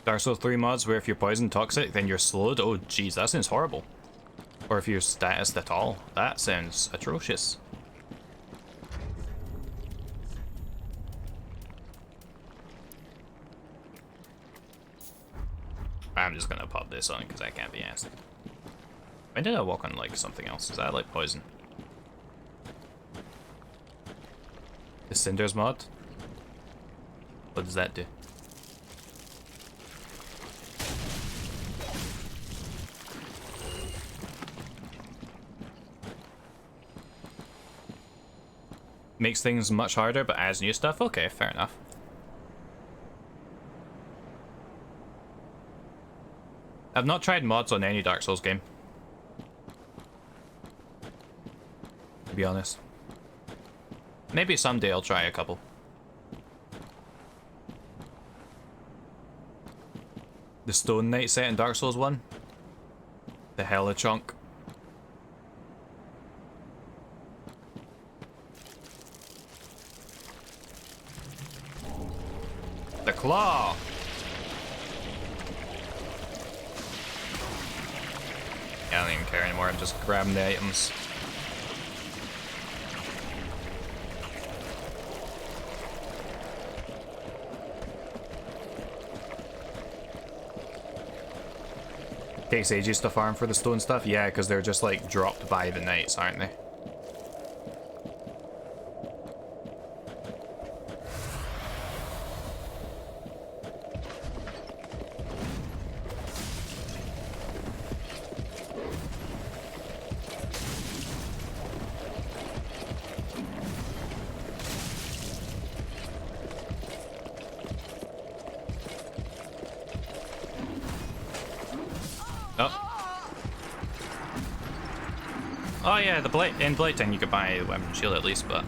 Dark Souls 3 mods where if you're poison toxic, then you're slowed. Oh, jeez, that sounds horrible. Or if you're statused at all. That sounds atrocious. I'm just gonna pop this on because I can't be asked. When did I walk on, like, something else? Is that, like, poison? The Cinder's mod? What does that do? Makes things much harder, but adds new stuff? Okay, fair enough. I've not tried mods on any Dark Souls game, to be honest. Maybe someday I'll try a couple. The Stone Knight set in Dark Souls 1? The Hella Chunk. The Claw! I don't even care anymore, I'm just grabbing the items. Takes ages to farm for the stone stuff? Yeah, because they're just like dropped by the knights, aren't they? Oh yeah, the in Blighttown you could buy a weapon shield at least, but...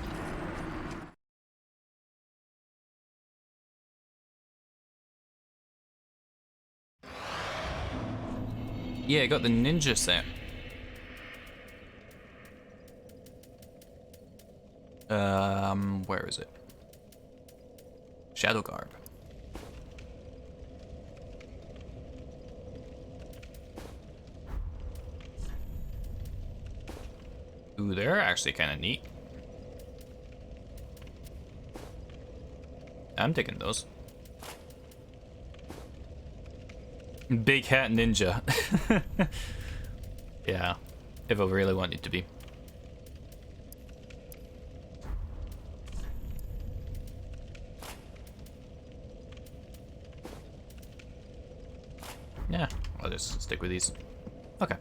Yeah, I got the ninja set. Where is it? Shadow Garb. Ooh, they're actually kind of neat. I'm digging those. Big Hat Ninja. Yeah, if I really wanted to be. Yeah, I'll just stick with these. Okay.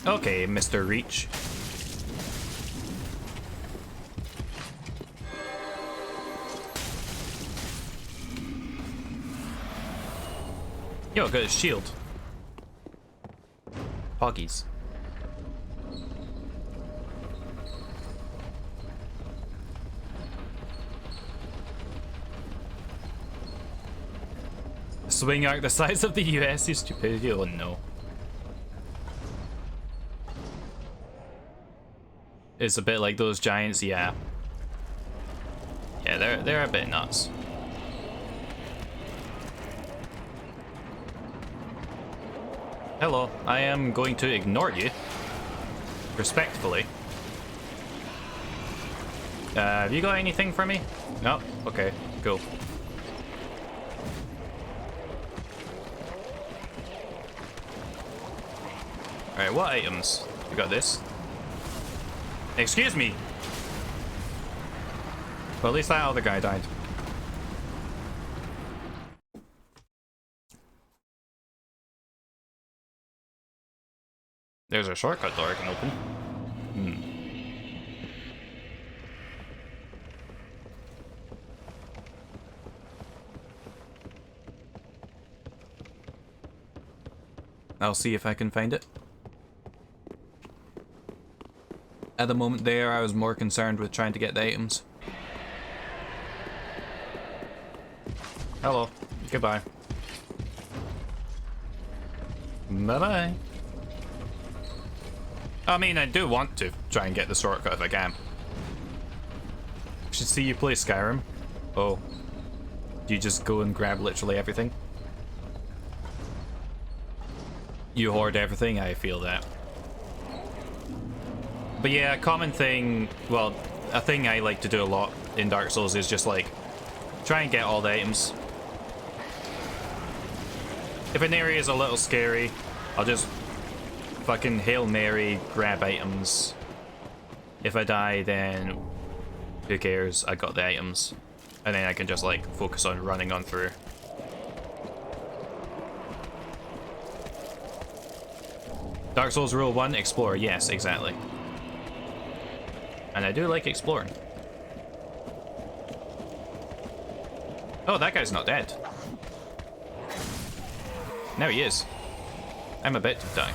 Okay, Mr. Reach. Yo, got his shield. Poggies. Swing arc the size of the US, you stupidity. Oh no. It's a bit like those giants, yeah. Yeah, they're a bit nuts. Hello, I am going to ignore you. Respectfully. Have you got anything for me? No? Okay, cool. Alright, what items? We got this. Excuse me! Well, at least that other guy died. There's a shortcut door I can open. I'll see if I can find it. At the moment there, I was more concerned with trying to get the items. Hello. Goodbye. Bye-bye. I mean, I do want to try and get the shortcut if I can. Should see you play Skyrim. Oh. Do you just go and grab literally everything? You hoard everything? I feel that. But yeah, a common thing, well, a thing I like to do a lot in Dark Souls is just like, try and get all the items. If an area is a little scary, I'll just fucking Hail Mary, grab items. If I die, then who cares? I got the items. And then I can just like focus on running on through. Dark Souls Rule 1, explore. Yes, exactly. And I do like exploring. Oh, that guy's not dead. Now he is. I'm about to die.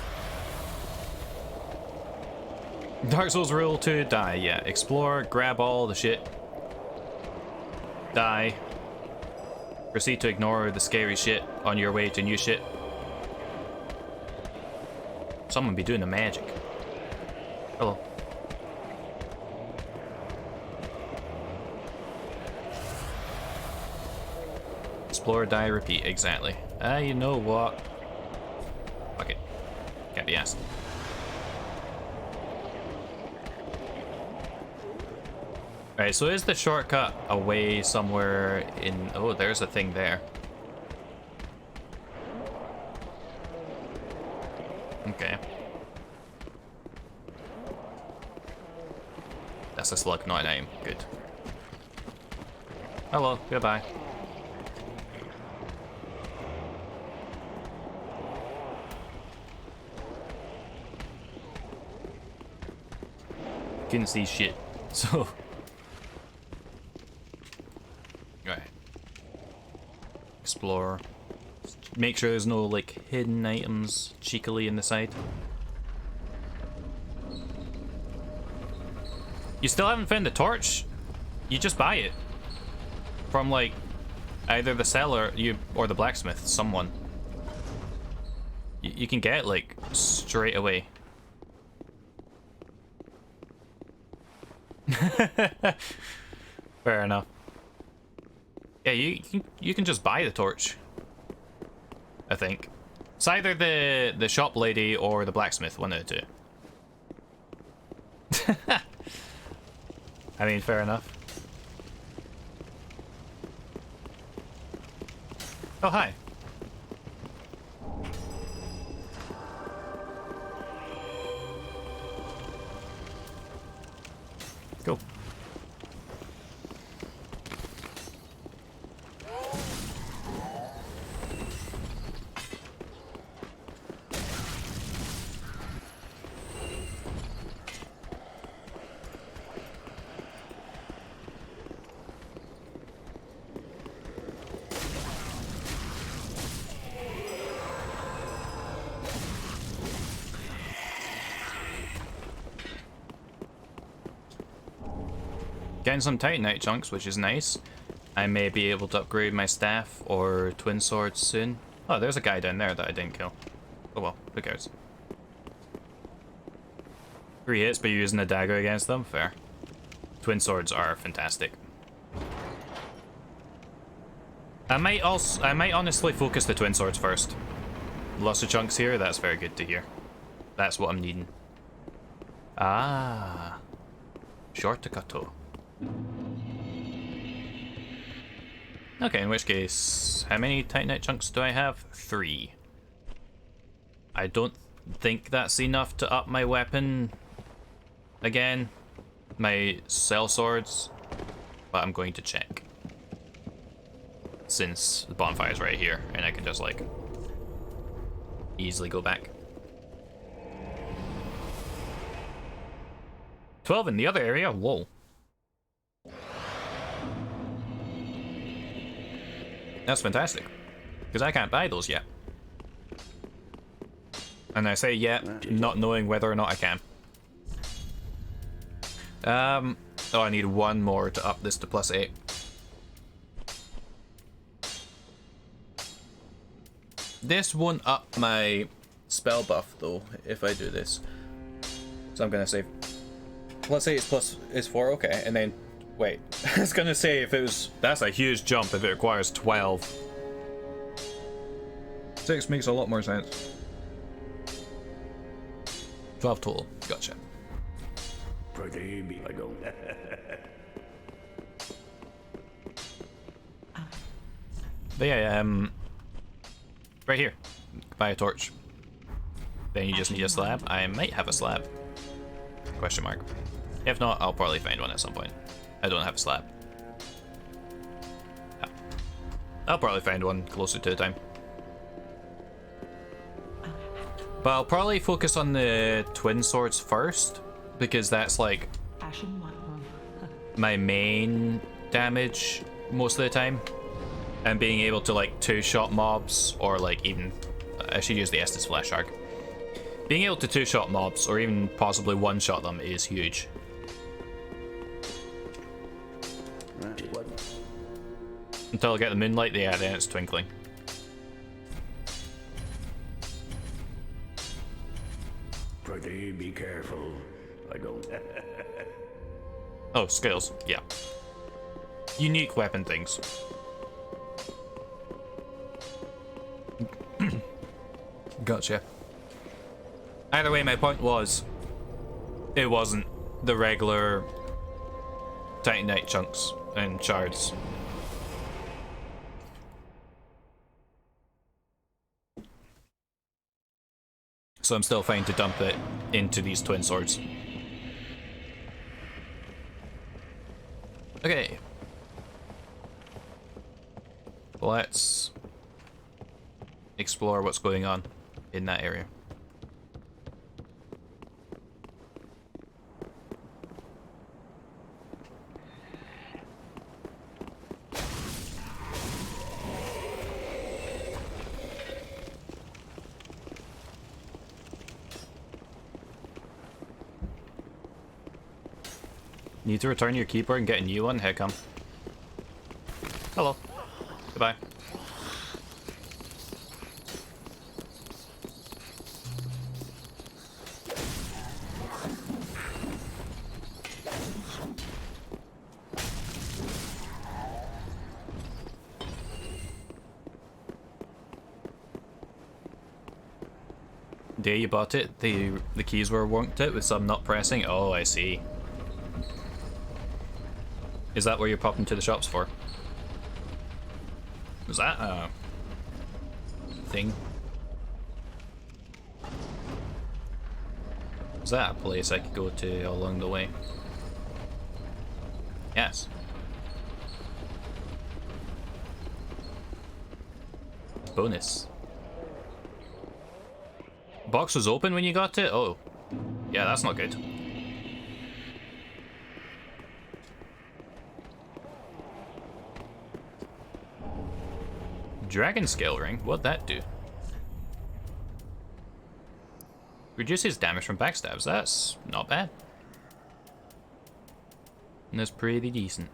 Dark Souls Rule 2, die. Yeah, explore, grab all the shit. Die. Proceed to ignore the scary shit on your way to new shit. Someone be doing the magic. Hello. Explore, die, repeat. Exactly. You know what? Fuck it. Can't be asked. Alright, so is the shortcut away somewhere in... Oh, there's a thing there. Okay. That's a slug, not an aim. Good. Hello, goodbye. Couldn't see shit, so... Right. Explore. Make sure there's no, like, hidden items cheekily in the side. You still haven't found the torch? You just buy it. From, like, either the seller or the blacksmith, someone. You can get it, like, straight away. Fair enough. Yeah, you can just buy the torch. I think. It's either the shop lady or the blacksmith, one of the two. I mean, fair enough. Oh, hi. Cool. Getting some Titanite chunks, which is nice. I may be able to upgrade my staff or twin swords soon. Oh, there's a guy down there that I didn't kill. Oh well, who cares? 3 hits, but you're using a dagger against them? Fair. Twin swords are fantastic. I might honestly focus the twin swords first. Lots of chunks here, that's very good to hear. That's what I'm needing. Ah. Shortcut. Okay, in which case, how many Titanite chunks do I have? 3. I don't think that's enough to up my weapon again. My cell swords. But I'm going to check. Since the bonfire's right here, and I can just, like, easily go back. 12 in the other area? Whoa. That's fantastic. Because I can't buy those yet. And I say yet, not knowing whether or not I can. Oh, I need 1 more to up this to +8. This won't up my spell buff though, if I do this. So I'm gonna say, let's say it's 4, okay, and then, wait. I was gonna say if it was, that's a huge jump if it requires 12. 6 makes a lot more sense. 12 total, gotcha. But yeah, right here. Buy a torch. Then you just need a slab. I might have a slab. Question mark. If not, I'll probably find one at some point. I don't have a slab. Yeah. I'll probably find one closer to the time. But I'll probably focus on the twin swords first, because that's like my main damage most of the time. And being able to like 2-shot mobs, or like even, I should use the Estus Flash Arc. Being able to 2-shot mobs, or even possibly 1-shot them, is huge. Until I get the moonlight, yeah, then it's twinkling. Pretty be careful. I don't. Oh, skills, yeah. Unique weapon things. Gotcha. Either way, my point was, it wasn't the regular Titanite chunks and shards. So I'm still fine to dump it into these twin swords. Okay. Let's explore what's going on in that area. Need to return your keyboard and get a new one? Here come. Hello. Goodbye. Day you bought it, the keys were warped it with some not pressing. Oh, I see. Is that where you're popping to the shops for? Is that a thing? Is that a place I could go to along the way? Yes. Bonus. Box was open when you got it? Oh. Yeah, that's not good. Dragon Scale Ring? What'd that do? Reduces damage from backstabs. That's not bad. And that's pretty decent.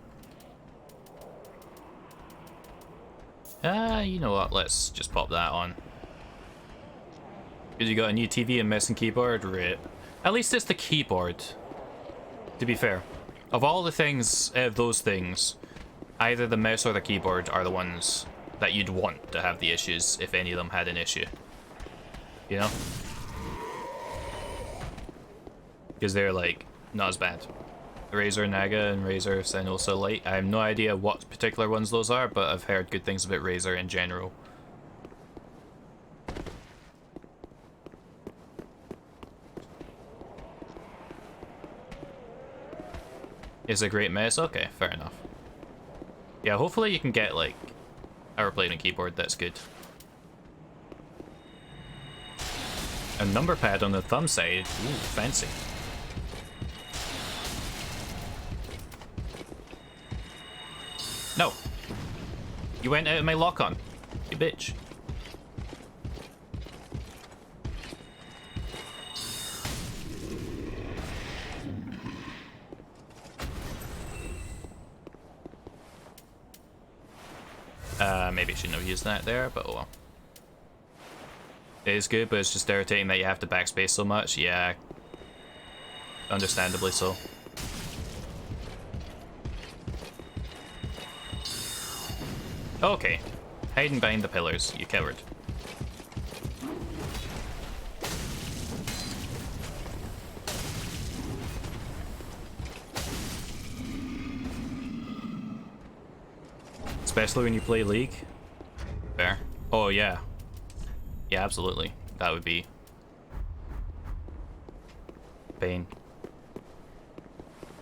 You know what? Let's just pop that on. Because you got a new TV and mouse and keyboard? Right. At least it's the keyboard. To be fair. Of all the things, those things, either the mouse or the keyboard are the ones that you'd want to have the issues if any of them had an issue. You know? Because they're like, not as bad. Razer Naga and Razer Sentosa Lite. I have no idea what particular ones those are, but I've heard good things about Razer in general. Is a great mess? Okay, fair enough. Yeah, hopefully you can get like a replacement keyboard that's good. A number pad on the thumb side. Ooh, fancy. No. You went out of my lock-on. You bitch. Maybe I shouldn't have used that there, but oh well. It is good, but it's just irritating that you have to backspace so much. Yeah. Understandably so. Okay. Hiding behind the pillars, you coward. Especially when you play League. Fair. Oh yeah. Yeah, absolutely. That would be pain.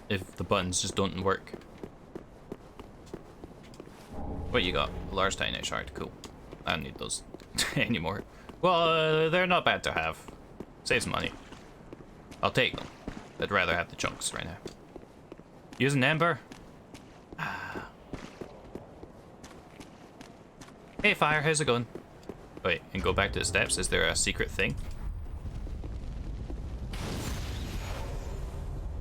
If the buttons just don't work. What you got? A large tiny shard. Cool. I don't need those anymore. Well, they're not bad to have. Saves money. I'll take them. I'd rather have the chunks right now. Using Ember? Hey Fire, how's it going? Wait, and go back to the steps. Is there a secret thing?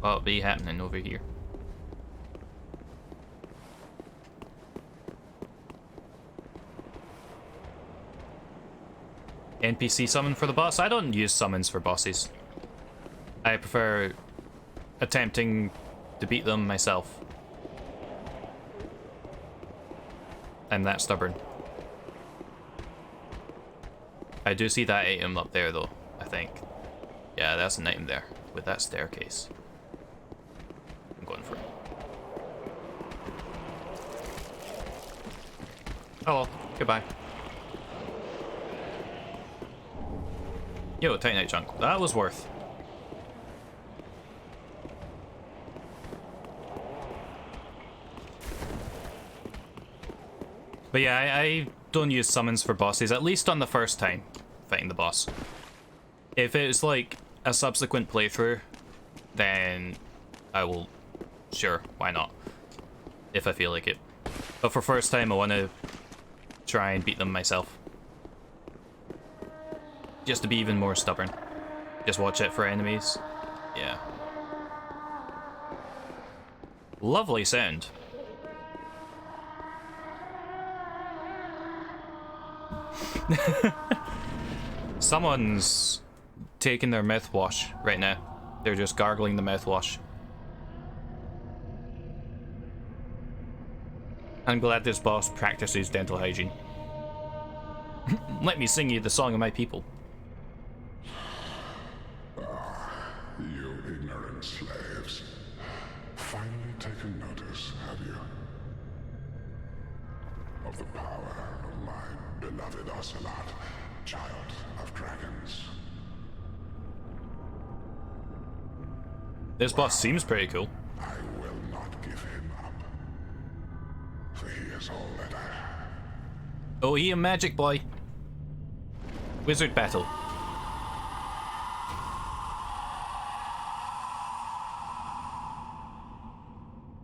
What'll be happening over here? NPC summon for the boss? I don't use summons for bosses. I prefer attempting to beat them myself. I'm that stubborn. I do see that item up there though, I think. Yeah, that's an item there, with that staircase. I'm going for it. Hello, goodbye. Yo, Titanite chunk. That was worth. But yeah, I don't use summons for bosses, at least on the first time fighting the boss. If it's like a subsequent playthrough, then I will, sure, why not? If I feel like it. But for first time, I want to try and beat them myself. Just to be even more stubborn. Just watch it for enemies. Yeah. Lovely sound. Someone's taking their mouthwash right now. They're just gargling the mouthwash. I'm glad this boss practices dental hygiene. Let me sing you the song of my people. You ignorant slaves. Finally taken notice, have you? Of the power of my beloved Ocelot, child of dragons. This boss seems pretty cool. I will not give him up. For he is all that I have. Oh, he a magic boy. Wizard battle.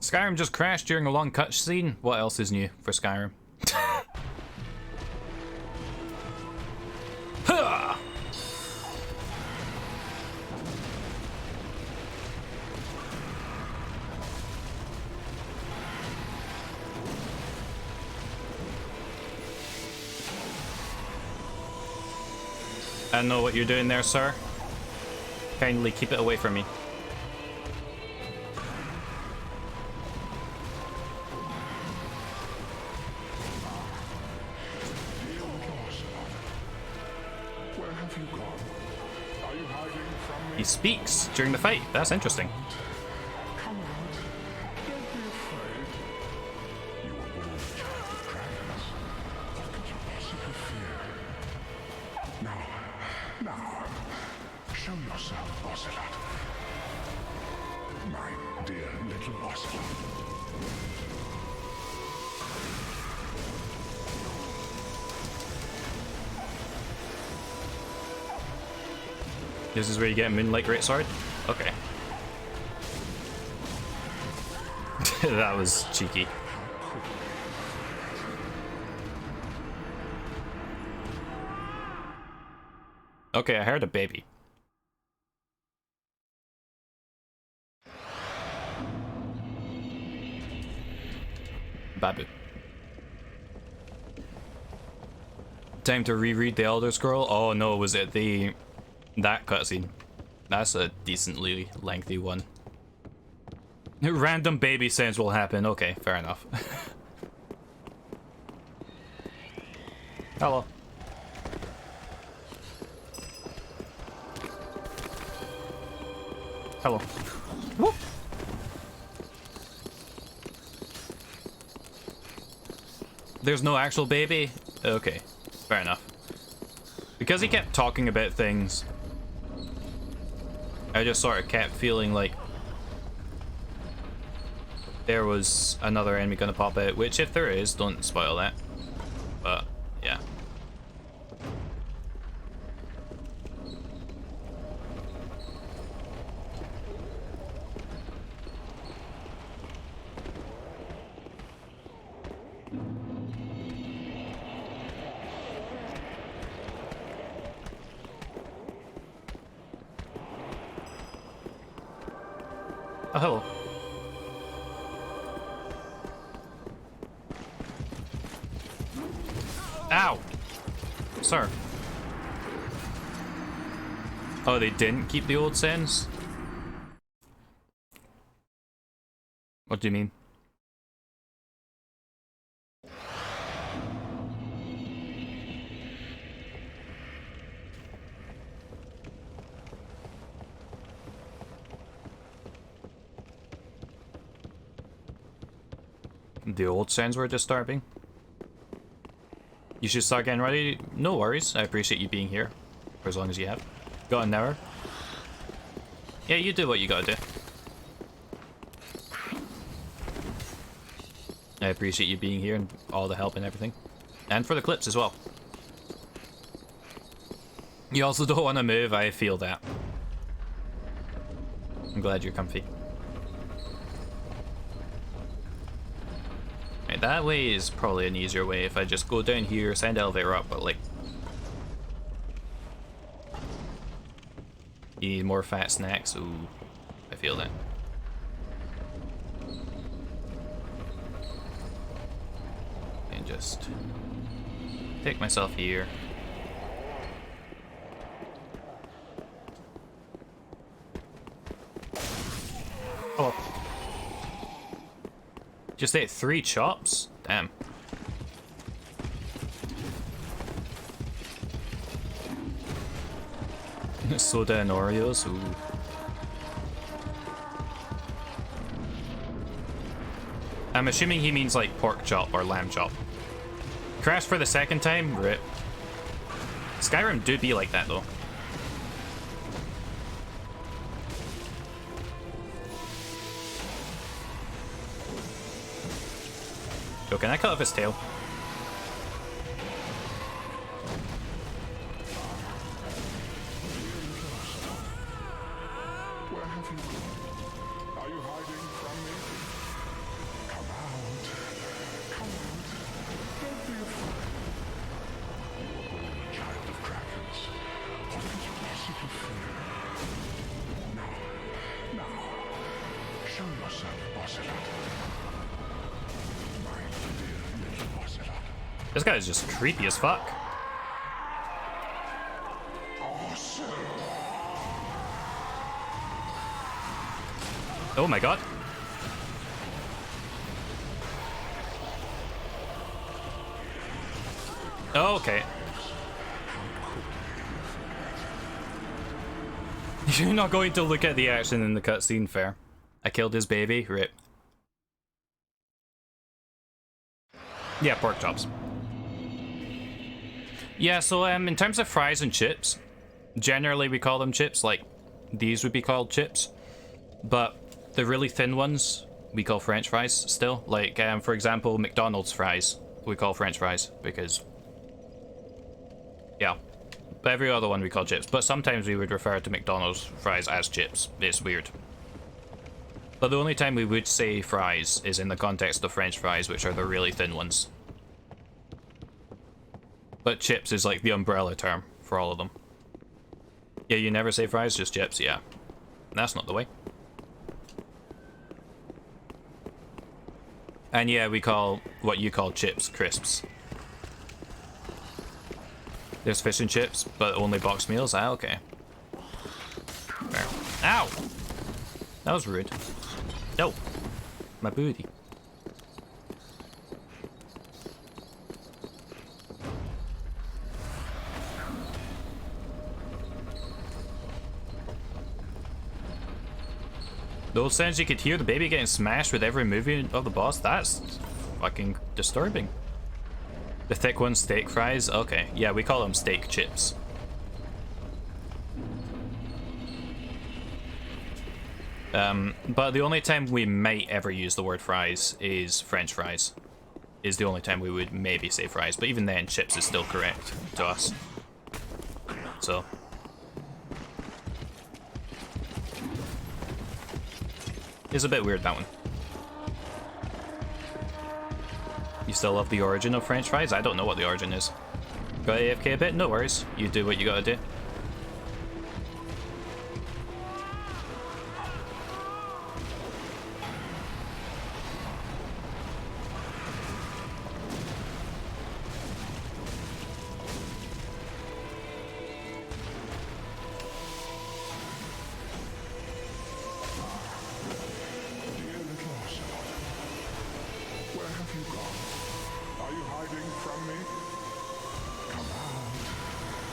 Skyrim just crashed during a long cutscene. What else is new for Skyrim? Ha! I know what you're doing there, sir. Kindly keep it away from me. Where have you gone? Are you hiding from me? He speaks during the fight. That's interesting. Come out. Don't be afraid. You are born a child of dragons. What could you possibly fear? Now, show yourself, Ocelot. My dear little Ocelot. This is where you get a Moonlight Greatsword? Okay. That was cheeky. Okay, I heard a baby. Babu. Time to reread the Elder Scroll? Oh no, was it that cutscene? That's a decently lengthy one. Random baby sounds will happen. Okay, fair enough. Hello. Hello. Whoop. There's no actual baby? Okay, fair enough. Because he kept talking about things, I just sort of kept feeling like there was another enemy gonna pop out, which if there is, don't spoil that. But, yeah. Oh, hello. Ow! Sir. Oh, they didn't keep the old sends? What do you mean? The old sends were disturbing. You should start getting ready. No worries. I appreciate you being here for as long as you have. Got an hour? Yeah, you do what you gotta do. I appreciate you being here and all the help and everything. And for the clips as well. You also don't want to move, I feel that. I'm glad you're comfy. Right, that way is probably an easier way if I just go down here, send elevator up, but like... You need more fat snacks? Ooh, I feel that. And just take myself here. Oh. Just ate 3 chops? Damn. Soda and Oreos? Ooh. I'm assuming he means like pork chop or lamb chop. Crash for the second time? Rip. Skyrim do be like that though. Oh, can I cut off his tail? Where have you gone? Are you hiding from me? Come out. Come out. Don't be afraid. You are born a child of dragons. What could you possibly fear? Now, show yourself, Ocelot. My dear little Ocelot. This guy is just creepy as fuck. Oh my god. Oh, okay. You're not going to look at the action in the cutscene, fair. I killed his baby, rip. Yeah, pork chops. Yeah, so in terms of fries and chips, generally we call them chips, like these would be called chips. But the really thin ones, we call French fries still. Like, for example, McDonald's fries, we call French fries because, yeah. But every other one we call chips. But sometimes we would refer to McDonald's fries as chips. It's weird. But the only time we would say fries is in the context of French fries, which are the really thin ones. But chips is like the umbrella term for all of them. Yeah, you never say fries, just chips, yeah. That's not the way. And yeah, we call what you call chips crisps. There's fish and chips, but only boxed meals? Ah, okay. Fair. Ow! That was rude. No! My booty. Those sounds you could hear the baby getting smashed with every movement of the boss, that's fucking disturbing. The thick ones, steak fries? Okay, yeah, we call them steak chips. But the only time we might ever use the word fries is French fries. Is the only time we would maybe say fries, but even then, chips is still correct to us. So. It's a bit weird, that one. You still love the origin of French fries? I don't know what the origin is. Got AFK a bit? No worries. You do what you gotta do.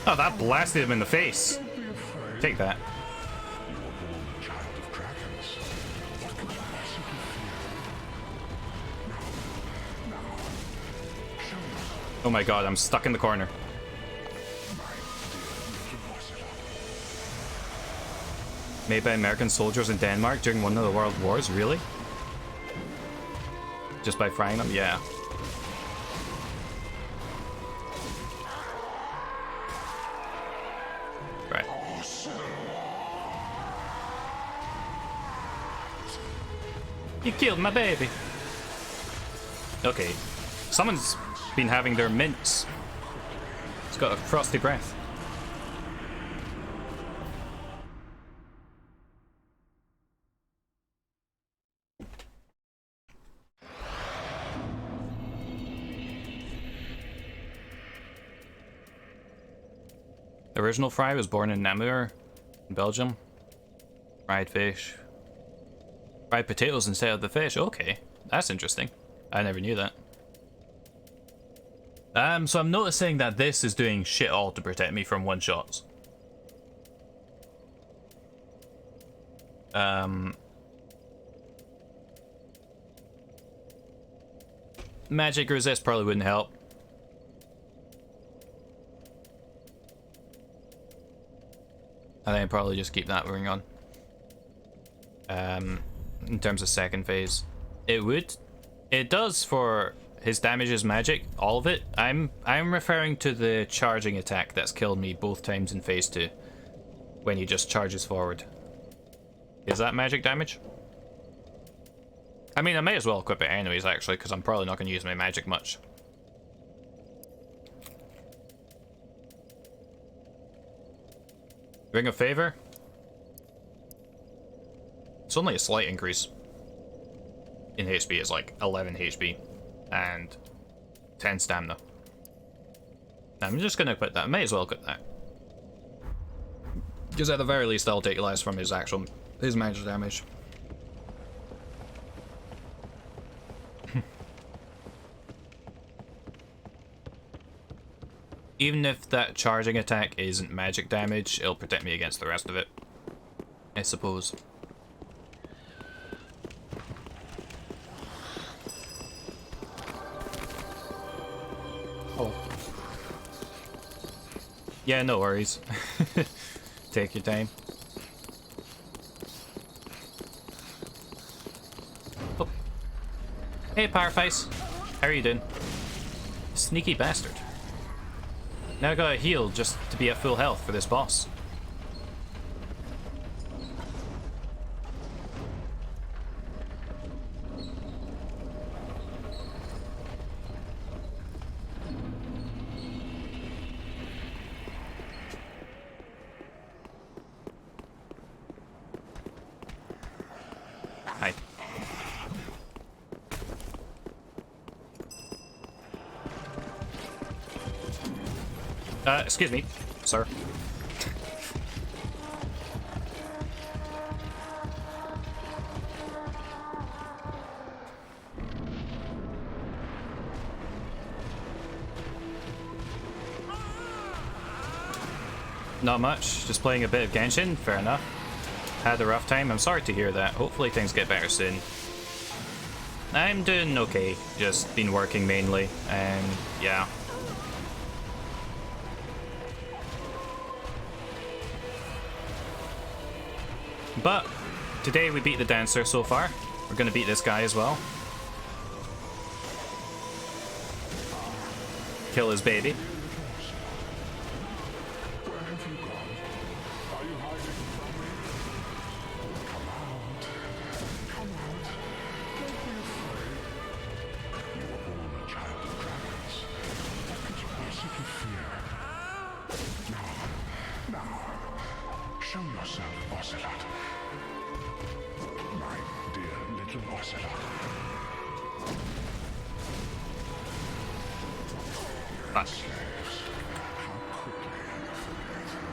Oh, that blasted him in the face. Take that. Oh my god, I'm stuck in the corner. Made by American soldiers in Denmark during one of the world wars? Really? Just by frying them? Yeah. Right. You killed my baby. Okay. Someone's been having their mints. It's got a frosty breath. The original fry was born in Namur, in Belgium. Fried fish. Fried potatoes instead of the fish. Okay, that's interesting. I never knew that. So I'm noticing that this is doing shit all to protect me from one-shots. Magic resist probably wouldn't help. I think I'd probably just keep that ring on. In terms of second phase, it would. It does for his damage is magic, all of it. I'm referring to the charging attack that's killed me both times in phase 2, when he just charges forward. Is that magic damage? I mean, I may as well equip it anyways, actually, because I'm probably not going to use my magic much. Ring of Favor? It's only a slight increase in HP. It's like 11 HP and 10 stamina. I'm just gonna quit that. I may as well quit that. Because at the very least I'll take less from his magic damage. Even if that charging attack isn't magic damage, it'll protect me against the rest of it, I suppose. Oh. Yeah, no worries. Take your time. Oh. Hey, Powerface. How are you doing? Sneaky bastard. Now I gotta heal just to be at full health for this boss. Hi. Excuse me, sir. Not much, just playing a bit of Genshin, fair enough. Had a rough time, I'm sorry to hear that. Hopefully things get better soon. I'm doing okay, just been working mainly, and yeah. But today we beat the dancer so far. We're gonna beat this guy as well. Kill his baby. Where have you gone? Are you hiding from me? Come out. Come out. Don't be afraid. You were born a child of dragons. What could you possibly fear? Now, show yourself, Ocelot. My dear little Ocelot.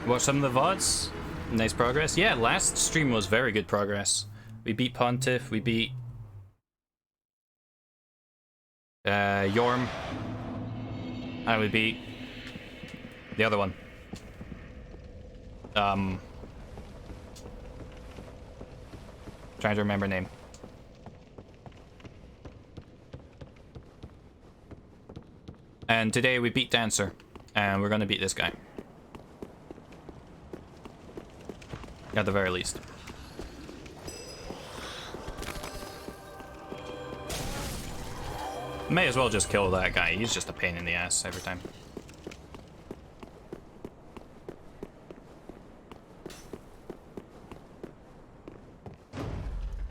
Watch some of the VODs. Nice progress. Yeah, last stream was very good progress. We beat Pontiff, we beat Yorm. And we beat the other one. Trying to remember name. And today we beat Dancer, and we're gonna beat this guy. At the very least. May as well just kill that guy, he's just a pain in the ass every time.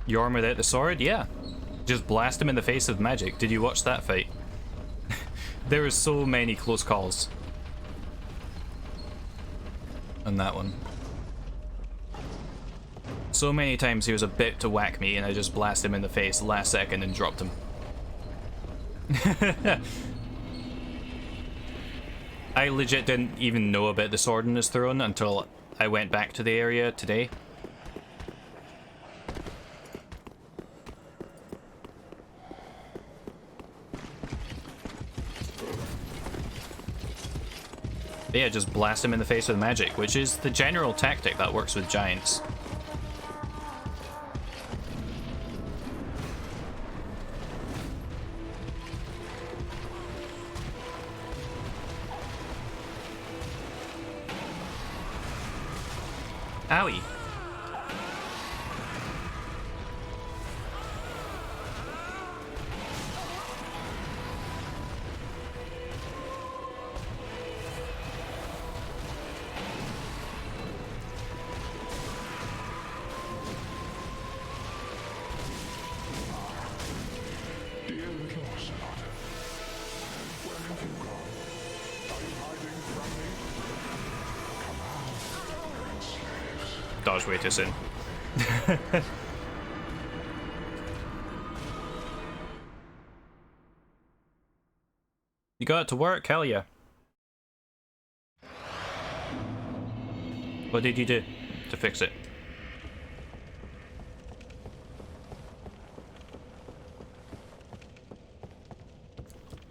Yorm without the sword? Yeah. Just blast him in the face with magic. Did you watch that fight? There were so many close calls on that one. So many times he was about to whack me and I just blasted him in the face last second and dropped him. I legit didn't even know about the sword in his throne until I went back to the area today. But yeah, just blast him in the face with magic, which is the general tactic that works with giants. Owie. Dear little Ocelot, where have you gone? Are you hiding from me? Come out, and slaves. Dodge way too soon. You got it to work? Hell yeah. What did you do to fix it?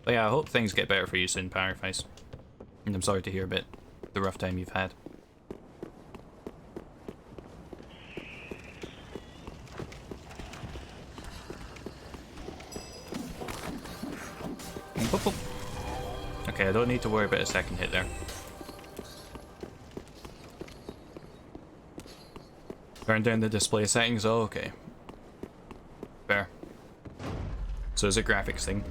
But yeah, I hope things get better for you soon, Powerface. And I'm sorry to hear about the rough time you've had. Boop, boop. Okay, I don't need to worry about a second hit there. Turn down the display settings. Oh, okay. Fair. So it's a graphics thing.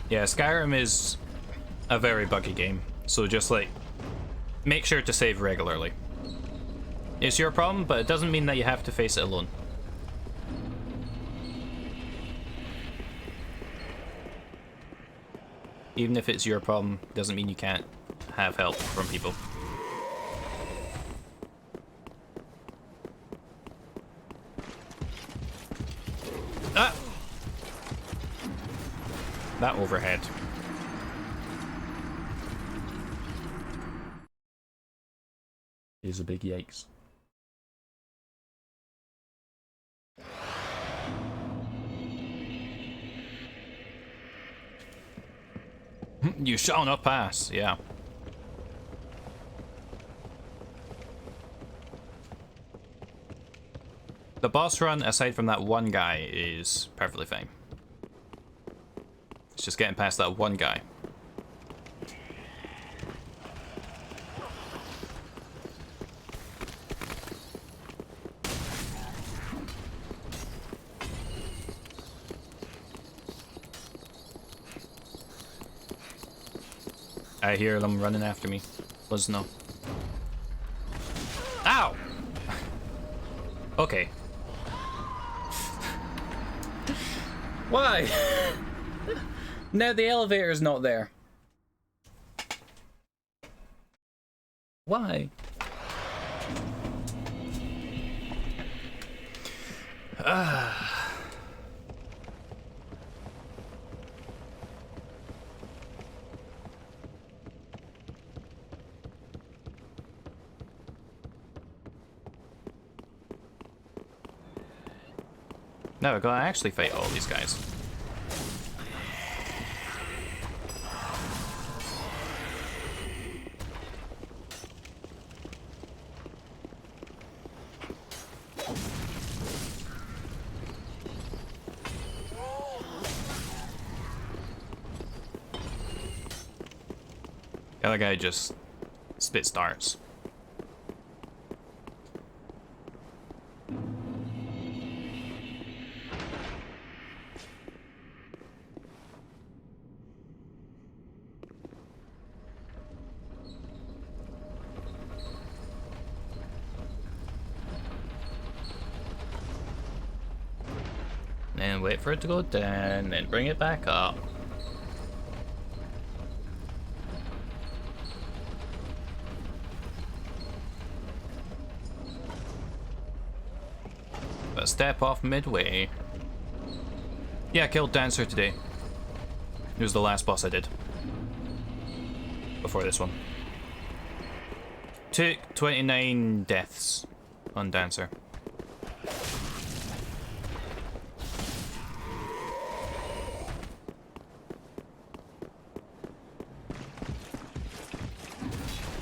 Yeah, Skyrim is a very buggy game, so just like make sure to save regularly. It's your problem, but it doesn't mean that you have to face it alone. Even if it's your problem, doesn't mean you can't have help from people. Ah! That overhead. Is a big yikes. You shall not pass, yeah. The boss run, aside from that one guy, is perfectly fine. It's just getting past that one guy. I hear them running after me. Listen up. Ow! Okay. Why? Now the elevator's not there. Why? No, I gotta actually fight all these guys. The other guy just spits darts. And wait for it to go down, then bring it back up. But step off midway. Yeah, I killed Dancer today. It was the last boss I did. Before this one. Took 29 deaths on Dancer.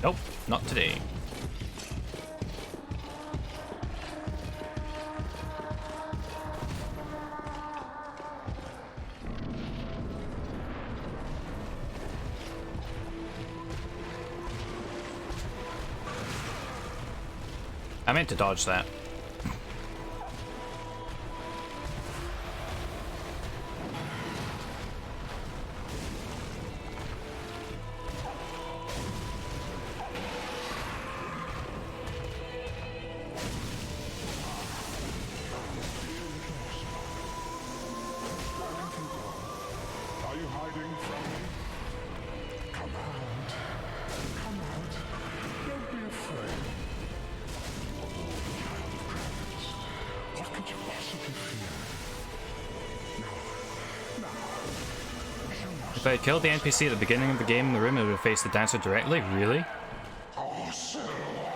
Nope, not today. I meant to dodge that. Are you hiding from me? Come out. Come out. Don't be afraid. What could you possibly fear? Now. If I had killed the NPC at the beginning of the game in the room, it would have faced the Dancer directly? Really?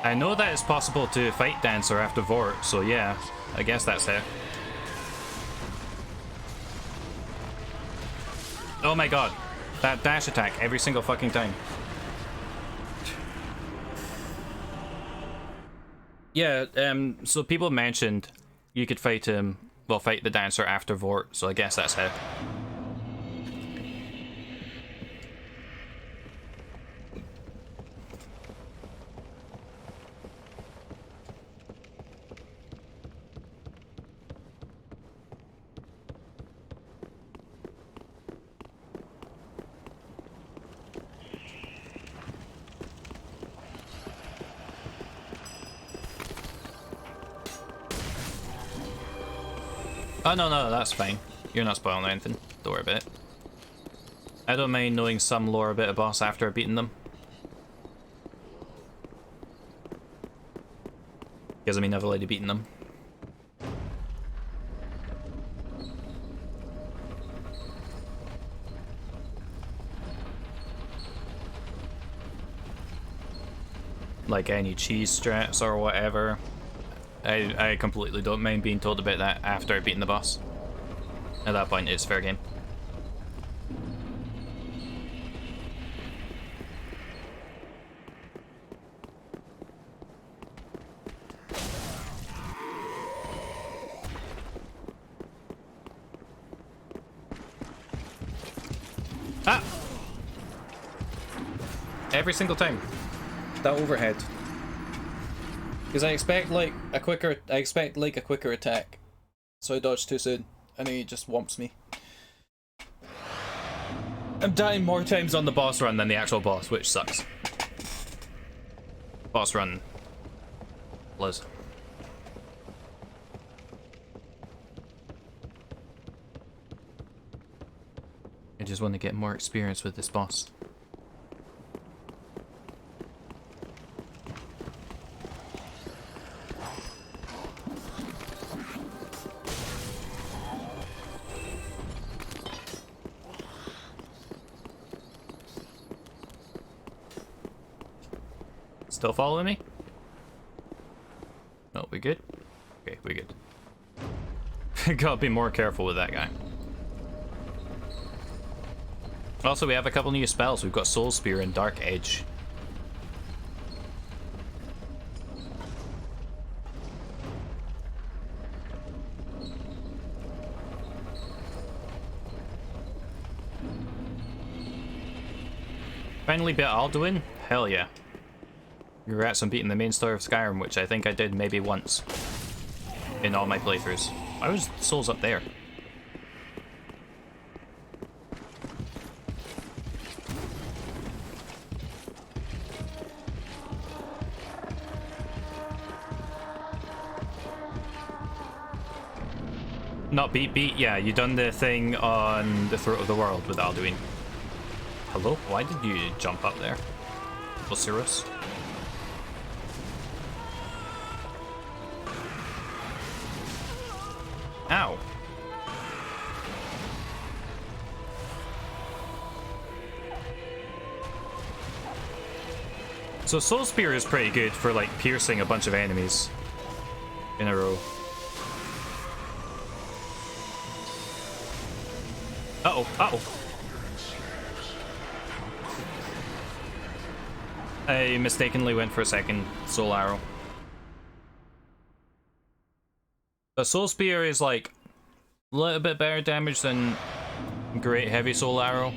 I know that it's possible to fight Dancer after Vort, so yeah, I guess that's it. Oh my god. That dash attack every single fucking time. Yeah, so people mentioned you could fight him, well, fight the dancer after Vort, so I guess that's how. Oh, no, that's fine. You're not spoiling anything. Don't worry about it. I don't mind knowing some lore about a boss after I've beaten them. Because, I mean, I've already beaten them. Like any cheese strats or whatever. I completely don't mind being told about that after I've beaten the boss. At that point, it's fair game. Ah! Every single time. That overhead. Because I expect like a quicker attack. So I dodged too soon. And he just whomps me. I'm dying more times on the boss run than the actual boss, which sucks. Boss run. Liz. I just want to get more experience with this boss. Still following me? No, we good? Okay, we good. Gotta be more careful with that guy. Also, we have a couple new spells. We've got Soul Spear and Dark Edge. Finally beat Alduin? Hell yeah. Congrats on beating the main story of Skyrim, which I think I did maybe once in all my playthroughs. Why was Souls up there? Not beat, yeah, you done the thing on the Throat of the World with Alduin. Hello? Why did you jump up there? Osiris? Ow. So Soul Spear is pretty good for like piercing a bunch of enemies in a row. Uh-oh, uh-oh. I mistakenly went for a second Soul Arrow. But Soul Spear is like a little bit better damage than Great Heavy Soul Arrow.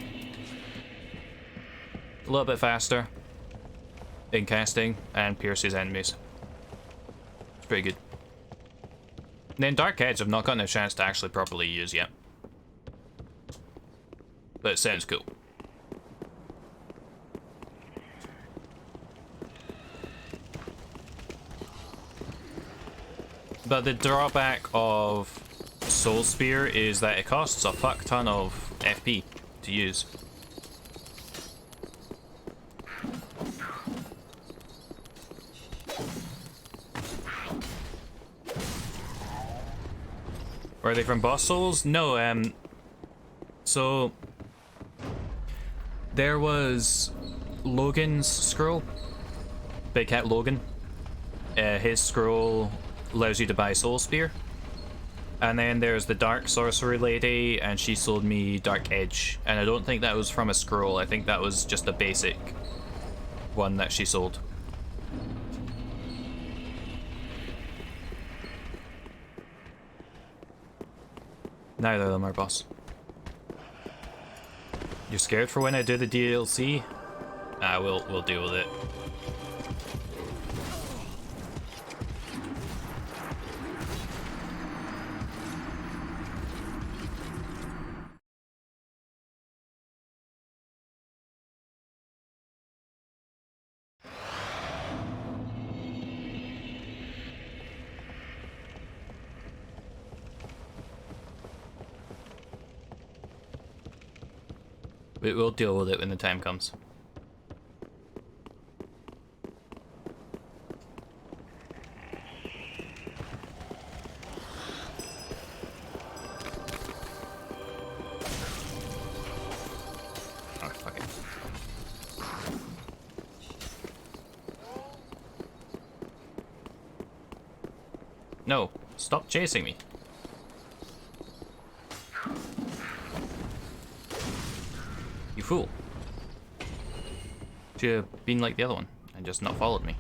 A little bit faster in casting and pierces enemies. It's pretty good. And then Dark Edge I've not gotten a chance to actually properly use yet. But it sounds cool. But the drawback of Soul Spear is that it costs a fuck ton of FP to use. Are they from boss souls? No, so there was Logan's scroll. Big Cat Logan. His scroll allows you to buy Soul Spear. And then there's the Dark Sorcery Lady, and she sold me Dark Edge. And I don't think that was from a scroll, I think that was just a basic one that she sold. Neither of them are boss. You're scared for when I do the DLC? Ah, we'll deal with it. We'll deal with it when the time comes. Oh, fuck it. No, stop chasing me. You fool. Should have been like the other one and just not followed me.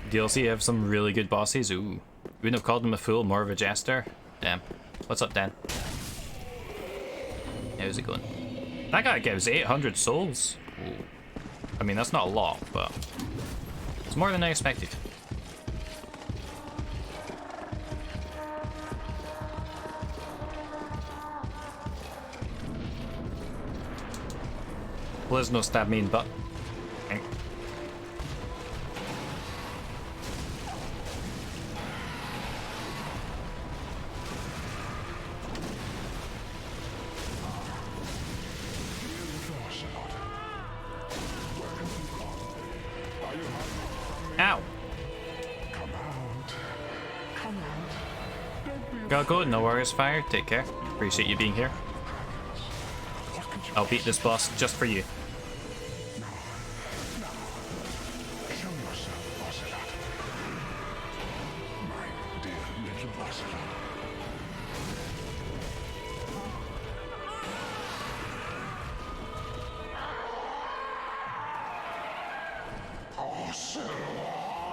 DLC have some really good bosses. Ooh. Wouldn't have called him a fool, more of a jester. Damn. What's up, Dan? How's it going? That guy gives 800 souls. Ooh. I mean, that's not a lot, but it's more than I expected. Please no stab me in butt. Ow! Gotta go, no worries, Fire. Take care. Appreciate you being here. I'll beat this boss just for you.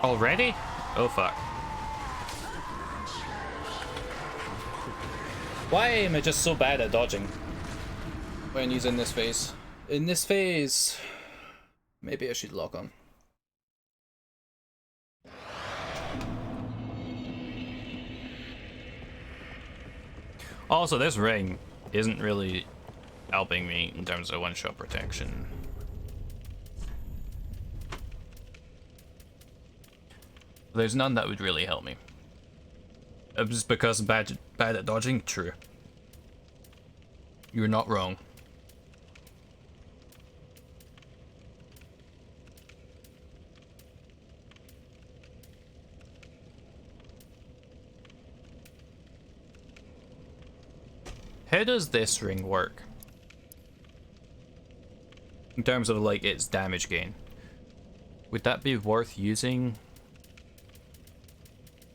Already? Oh fuck. Why am I just so bad at dodging when he's in this phase? In this phase, maybe I should lock on. Also, this ring isn't really helping me in terms of one-shot protection. There's none that would really help me. Just because I'm bad at dodging? True. You're not wrong. How does this ring work? In terms of like its damage gain. Would that be worth using?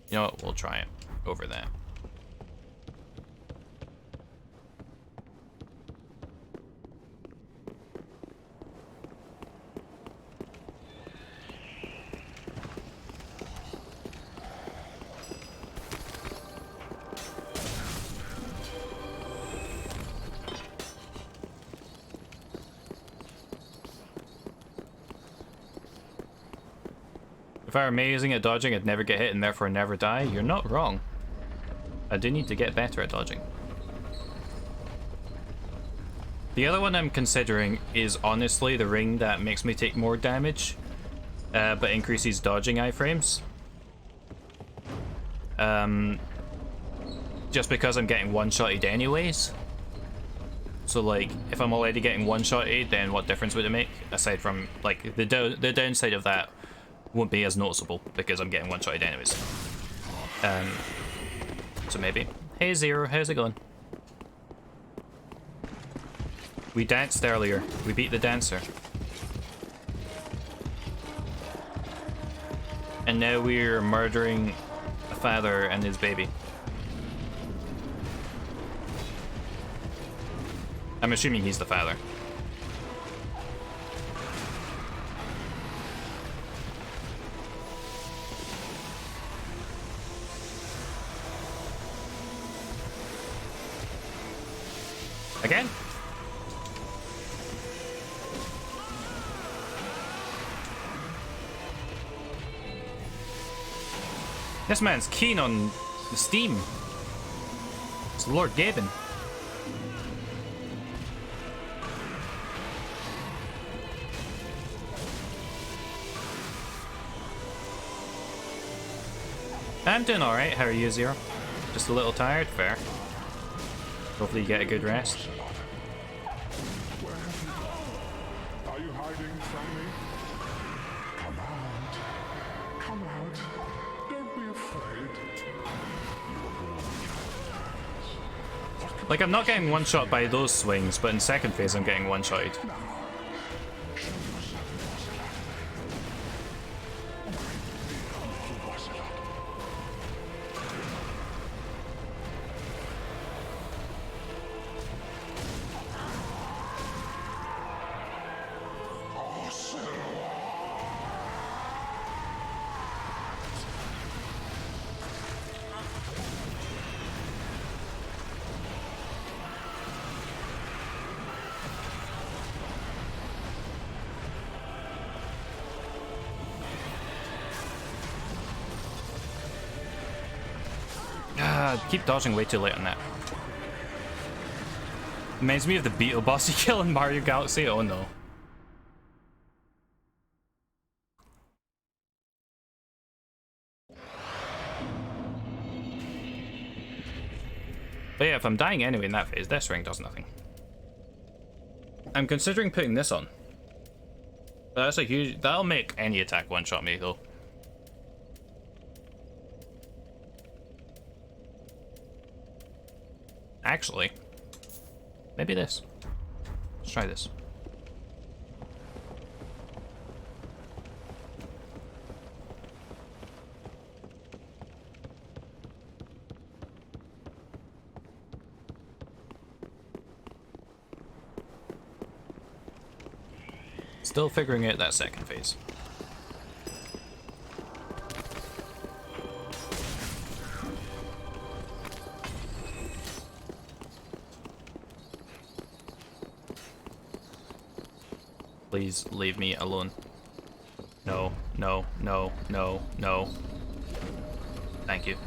You know what, we'll try it over that. If I were amazing at dodging, I'd never get hit and therefore never die. You're not wrong. I do need to get better at dodging. The other one I'm considering is honestly the ring that makes me take more damage, but increases dodging iframes. Just because I'm getting one-shotted anyways. So like, if I'm already getting one-shotted, then what difference would it make? Aside from, like, the downside of that won't be as noticeable because I'm getting one-shotted anyways. So maybe. Hey Zero, how's it going? We danced earlier. We beat the dancer. And now we're murdering a father and his baby. I'm assuming he's the father. Again? This man's keen on the steam. It's Lord Gaben. I'm doing alright. How are you, Zero? Just a little tired? Fair. Hopefully you get a good rest. Where have you gone? Are you hiding from me? Come out. Come out. Don't be afraid. Like, I'm not getting one-shot by those swings, but in second phase I'm getting one-shotted. Keep dodging way too late on that. Reminds me of the beetle boss you kill in Mario Galaxy. Oh no. But yeah, if I'm dying anyway in that phase, this ring does nothing. I'm considering putting this on. But that's a huge... That'll make any attack one-shot me though. Actually, maybe this. Let's try this. Still figuring out that second phase. Please leave me alone. No, no, no, no, no. Thank you.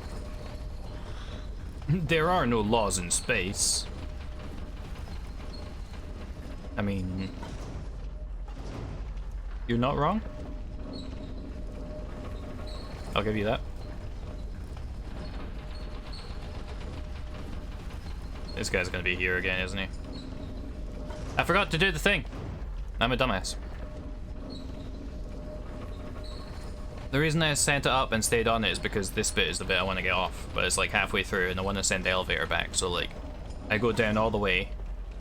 There are no laws in space. I mean... You're not wrong? I'll give you that. This guy's gonna be here again, isn't he? I forgot to do the thing! I'm a dumbass. The reason I sent it up and stayed on it is because this bit is the bit I want to get off, but it's like halfway through and I want to send the elevator back, so like I go down all the way,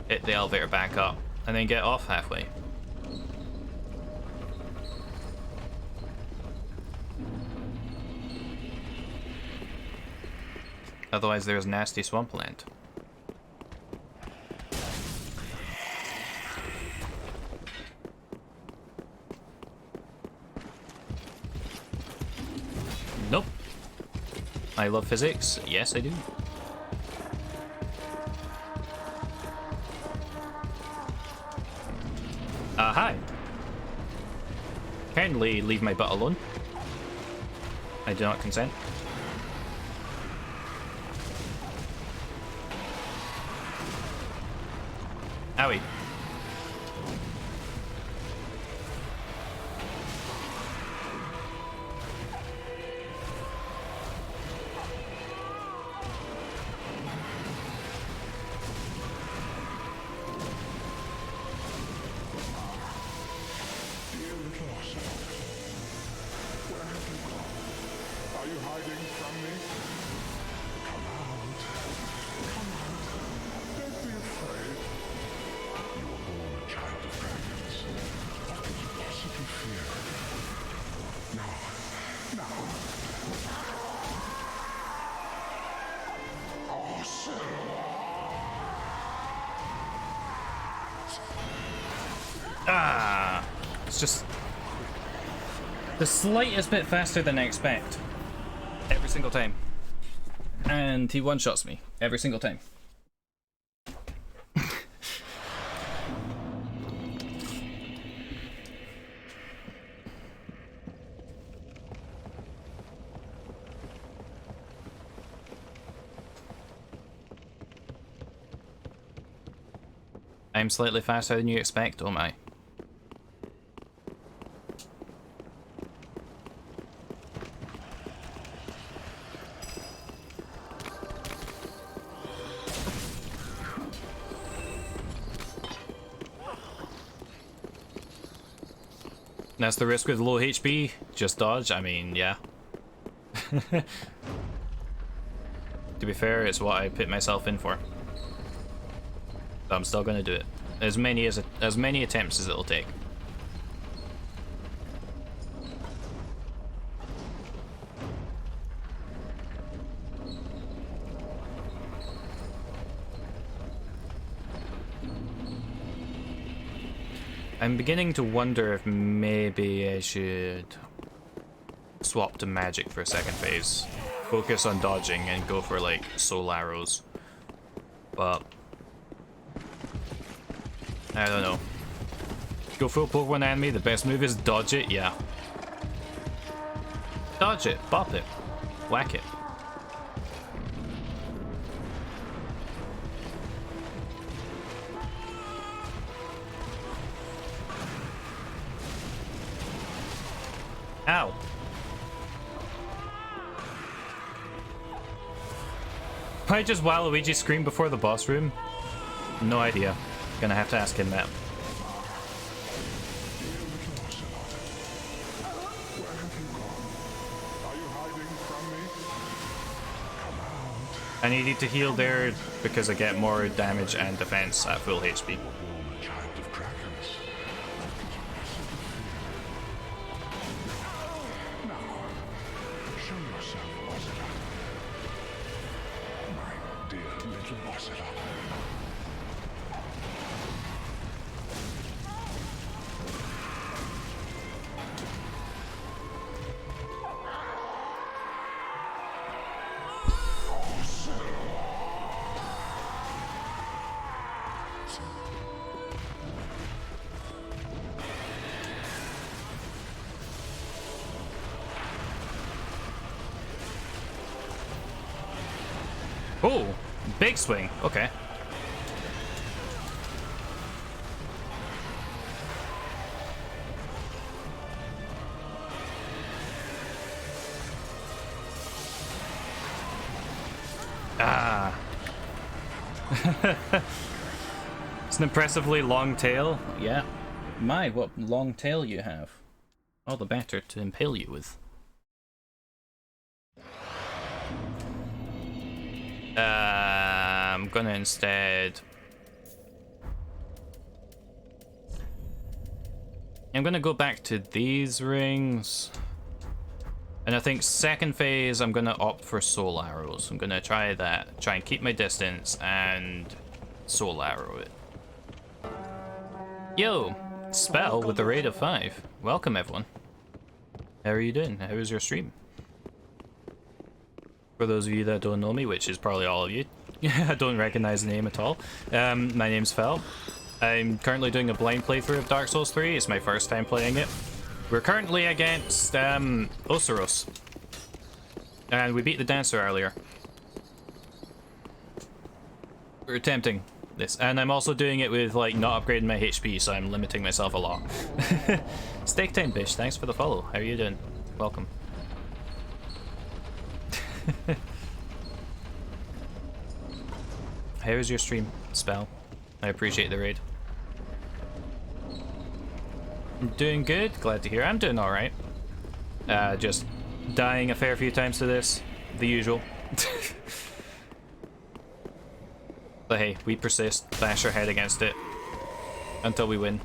hit the elevator back up, and then get off halfway. Otherwise there's nasty swampland. Nope. I love physics. Yes, I do. Hi. Kindly leave my butt alone. I do not consent. Owie. Ah! It's just the slightest bit faster than I expect. Every single time. And he one-shots me. Every single time. I'm slightly faster than you expect, oh my. That's the risk with low HP. Just dodge, I mean, yeah. To be fair, it's what I put myself in for. But I'm still gonna do it. As many attempts as it'll take. I'm beginning to wonder if maybe I should swap to magic for a second phase. Focus on dodging and go for like soul arrows. But I don't know. Go full poke one enemy, the best move is dodge it, yeah. Dodge it, bop it, whack it. Ow. Why just Waluigi scream before the boss room? No idea. Gonna have to ask him that. I needed to heal there because I get more damage and defense at full HP. Oh, big swing. Okay. Ah. It's an impressively long tail. Yeah. My, what long tail you have. All the better to impale you with. I'm gonna instead... I'm gonna go back to these rings. And I think second phase, I'm gonna opt for soul arrows. I'm gonna try that. Try and keep my distance and soul arrow it. Yo! Spell with a rate of 5. Welcome, everyone. How are you doing? How was your stream? For those of you that don't know me, which is probably all of you, I don't recognize the name at all. My name's Fel. I'm currently doing a blind playthrough of Dark Souls 3. It's my first time playing it. We're currently against Oseros. And we beat the dancer earlier. We're attempting this. And I'm also doing it with like not upgrading my HP, so I'm limiting myself a lot. Steak Time Bish, thanks for the follow. How are you doing? Welcome. How was your stream, Spell? I appreciate the raid. I'm doing good, glad to hear. I'm doing alright. Just dying a fair few times to this. The usual. But hey, we persist, bash our head against it. Until we win.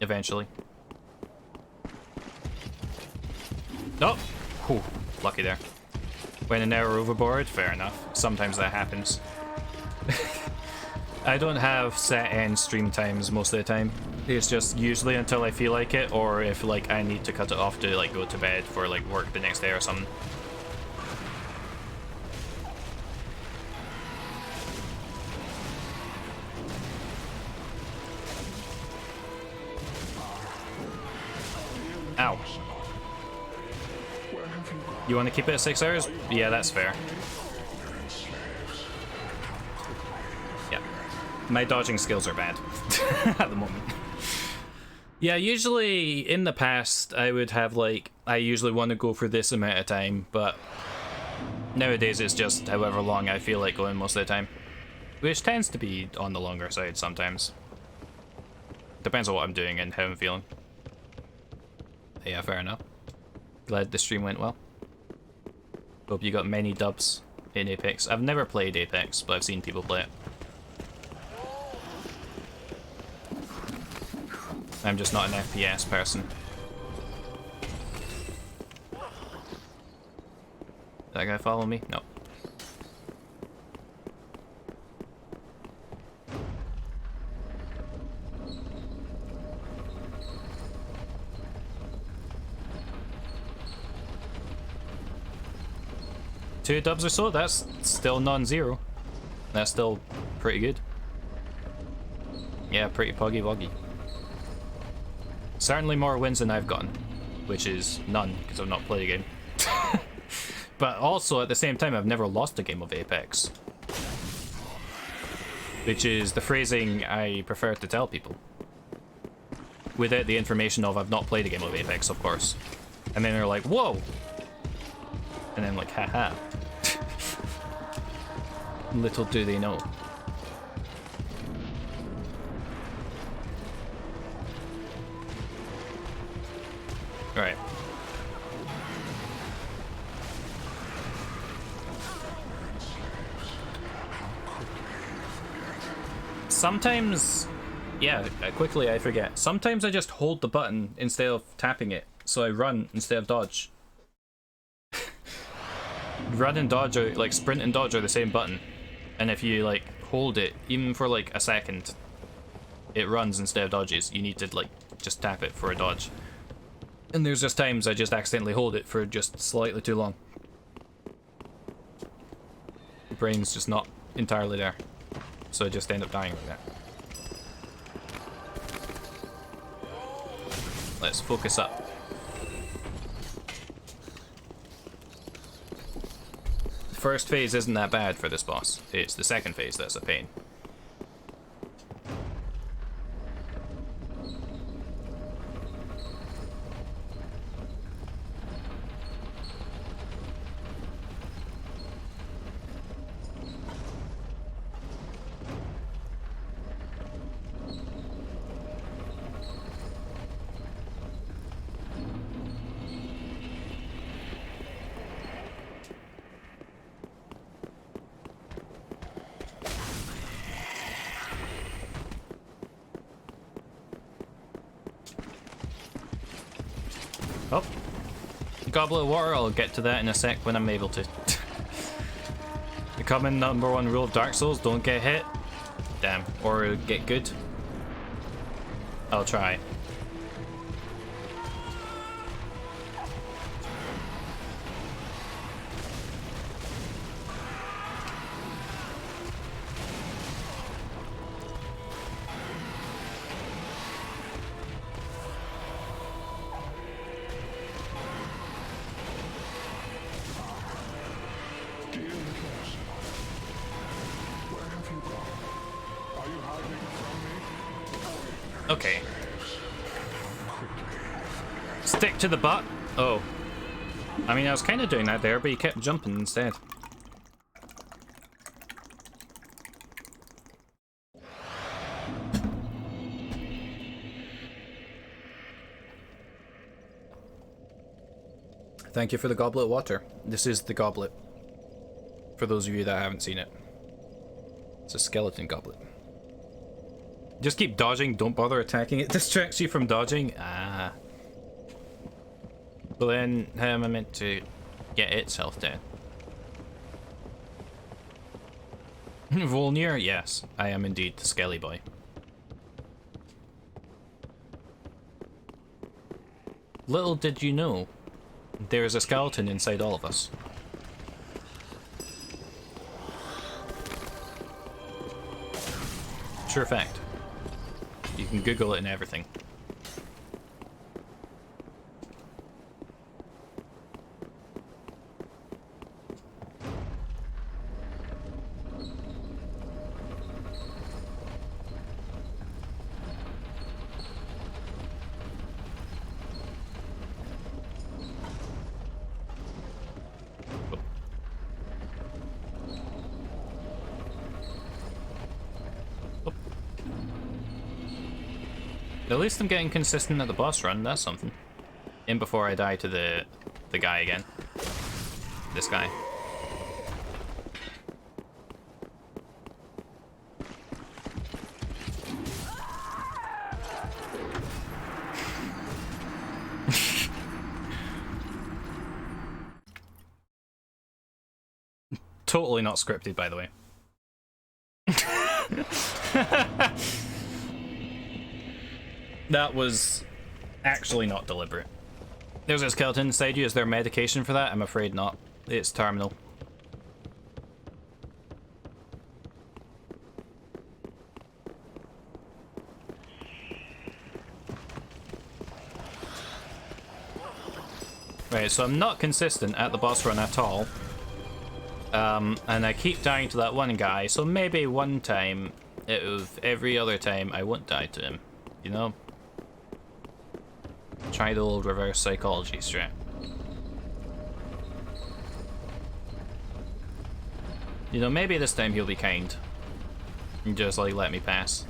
Eventually. Oh! Whew, lucky there. Went an hour overboard? Fair enough. Sometimes that happens. I don't have set end stream times most of the time. It's just usually until I feel like it, or if like I need to cut it off to like go to bed for like work the next day or something. Ow. You want to keep it at 6 hours? Yeah, that's fair. Yeah. My dodging skills are bad at the moment. Yeah, usually in the past I would have like, I usually want to go for this amount of time, but nowadays it's just however long I feel like going most of the time. Which tends to be on the longer side sometimes. Depends on what I'm doing and how I'm feeling. Yeah, fair enough. Glad the stream went well. Hope you got many dubs in Apex. I've never played Apex, but I've seen people play it. I'm just not an FPS person. Did that guy follow me? No. Two dubs or so? That's still non-zero. That's still pretty good. Yeah, pretty poggy-woggy. Certainly more wins than I've gotten, which is none, because I've not played a game. But also, at the same time, I've never lost a game of Apex. Which is the phrasing I prefer to tell people. Without the information of I've not played a game of Apex, of course. And then they're like, whoa! And then I'm like, haha. Little do they know. Right. Sometimes, yeah, quickly I forget. Sometimes I just hold the button instead of tapping it, so I run instead of dodge. Run and dodge are, like, sprint and dodge are the same button. And if you, like, hold it, even for, like, a second, it runs instead of dodges. You need to, like, just tap it for a dodge. And there's just times I just accidentally hold it for just slightly too long. The brain's just not entirely there. So I just end up dying like that. Let's focus up. The first phase isn't that bad for this boss. It's the second phase that's a pain. Oh, goblet of water, I'll get to that in a sec when I'm able to. The common #1 rule of Dark Souls, don't get hit. Damn, or get good. I'll try. Okay. Stick to the butt. Oh. I mean, I was kind of doing that there, but he kept jumping instead. Thank you for the goblet of water. This is the goblet. For those of you that haven't seen it. It's a skeleton goblet. Just keep dodging, don't bother attacking. It distracts you from dodging. Ah. But then, how am I meant to get itself down? Volnir? Yes, I am indeed the Skelly Boy. Little did you know, there's a skeleton inside all of us. Sure fact. You can Google it and everything. At least I'm getting consistent at the boss run, that's something. In before I die to the guy again. This guy. Totally not scripted, by the way. That was actually not deliberate. There's a skeleton inside you. Is there medication for that? I'm afraid not. It's terminal. Right, so I'm not consistent at the boss run at all. And I keep dying to that one guy, so maybe one time out of every other time I won't die to him, you know? Try the old reverse psychology strat. You know, maybe this time he'll be kind. And just, like, let me pass.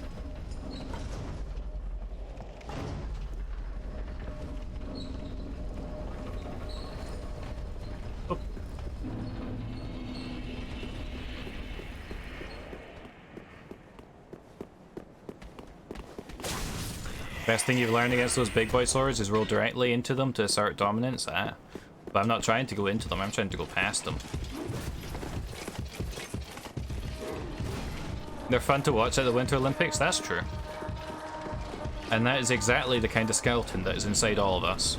Oh. Best thing you've learned against those big boy swords is roll directly into them to assert dominance. But I'm not trying to go into them, I'm trying to go past them. They're fun to watch at the Winter Olympics, that's true. And that is exactly the kind of skeleton that is inside all of us.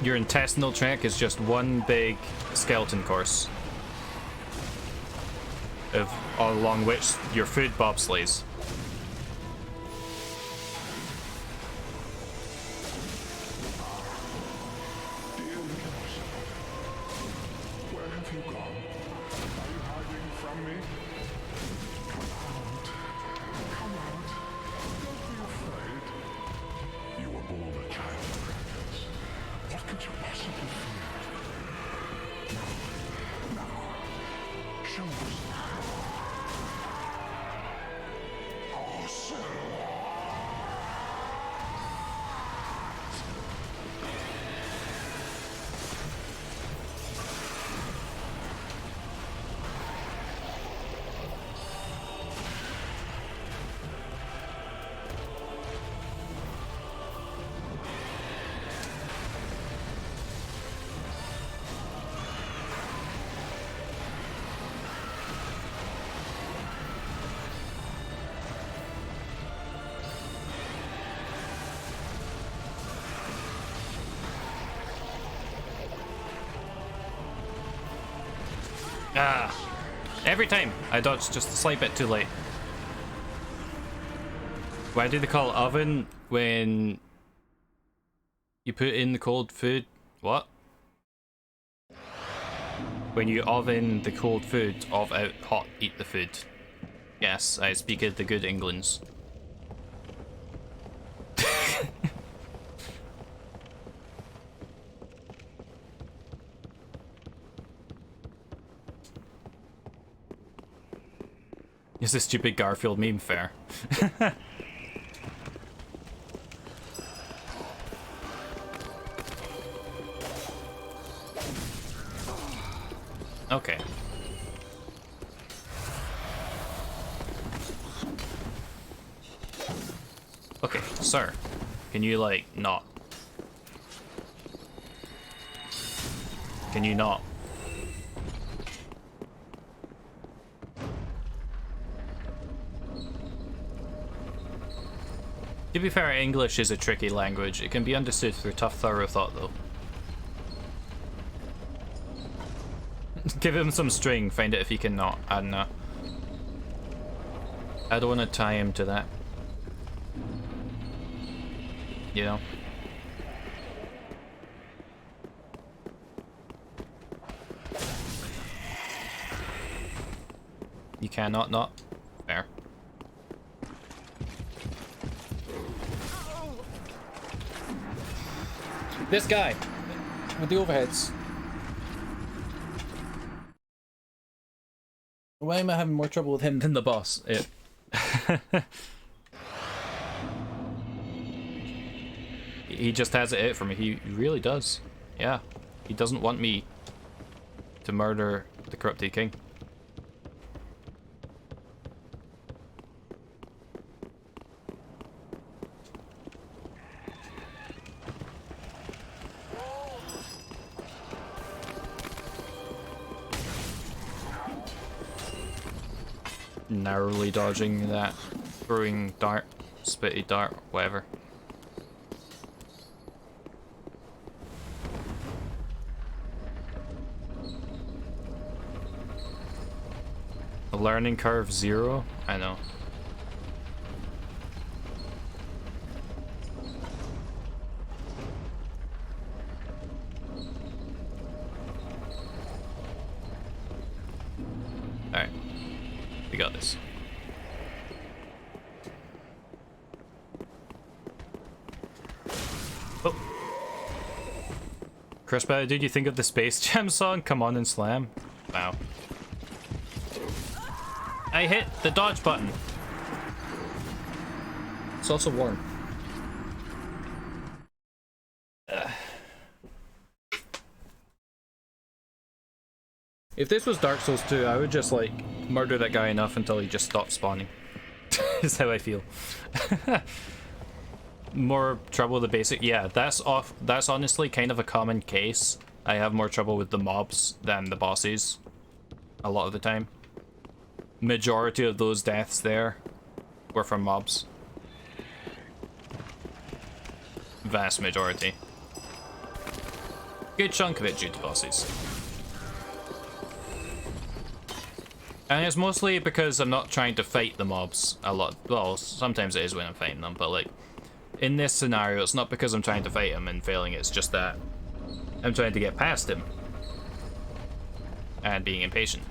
Your intestinal tract is just one big skeleton course. Along which your food bobsleighs. Every time I dodge just a slight bit too late. Why do they call it oven when you put in the cold food? What? When you oven the cold food, of out hot eat the food. Yes, I speak of the good Englands. Is this stupid Garfield meme fair? Okay. Okay, sir. Can you, like, not? Can you not? To be fair, English is a tricky language. It can be understood through tough, thorough thought, though. Give him some string, find it if he can not. I don't know. I don't want to tie him to that. You know? You cannot not. Fair. This guy with the overheads. Why am I having more trouble with him than the boss? He just has it out for me. He really does. Yeah. He doesn't want me to murder the corrupted king. Narrowly dodging that throwing dart, spitty dart, whatever. A learning curve 0? I know. Alright. We got this. Oh. Chris, did you think of the Space Jam song? Come on and slam. Wow. I hit the dodge button. It's also warm. If this was Dark Souls 2, I would just like murder that guy enough until he just stopped spawning. Is how I feel. More trouble with the basic. Yeah, that's honestly kind of a common case. I have more trouble with the mobs than the bosses a lot of the time. Majority of those deaths there were from mobs. Vast majority. Good chunk of it due to bosses. And it's mostly because I'm not trying to fight the mobs a lot. Well, sometimes it is when I'm fighting them, but like in this scenario, it's not because I'm trying to fight him and failing, it's just that I'm trying to get past him and being impatient.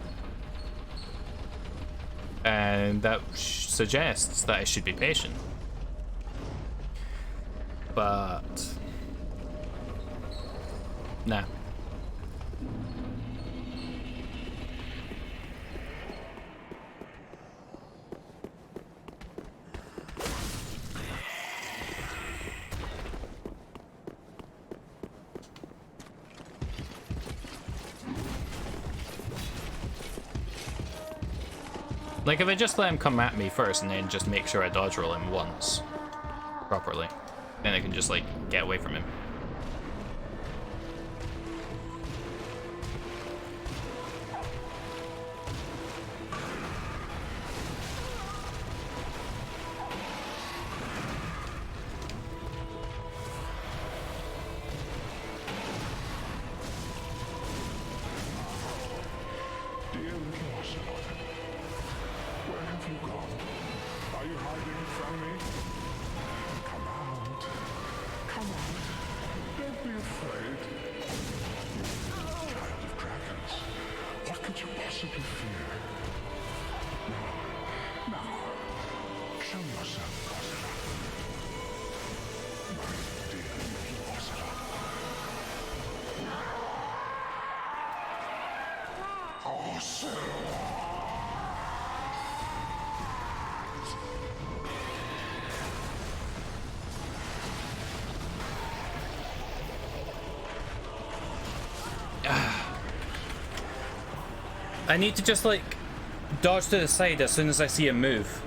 And that suggests that I should be patient. But nah. Like, if I just let him come at me first and then just make sure I dodge roll him once properly, then I can just, like, get away from him. Dear little Ocelot, where have you gone? Are you hiding from me? Come out. Come out. Don't be afraid. Child of dragons, what could you possibly fear? Now, show yourself, Ocelot. My dear little Ocelot. Ocelot! I need to just like dodge to the side as soon as I see him move.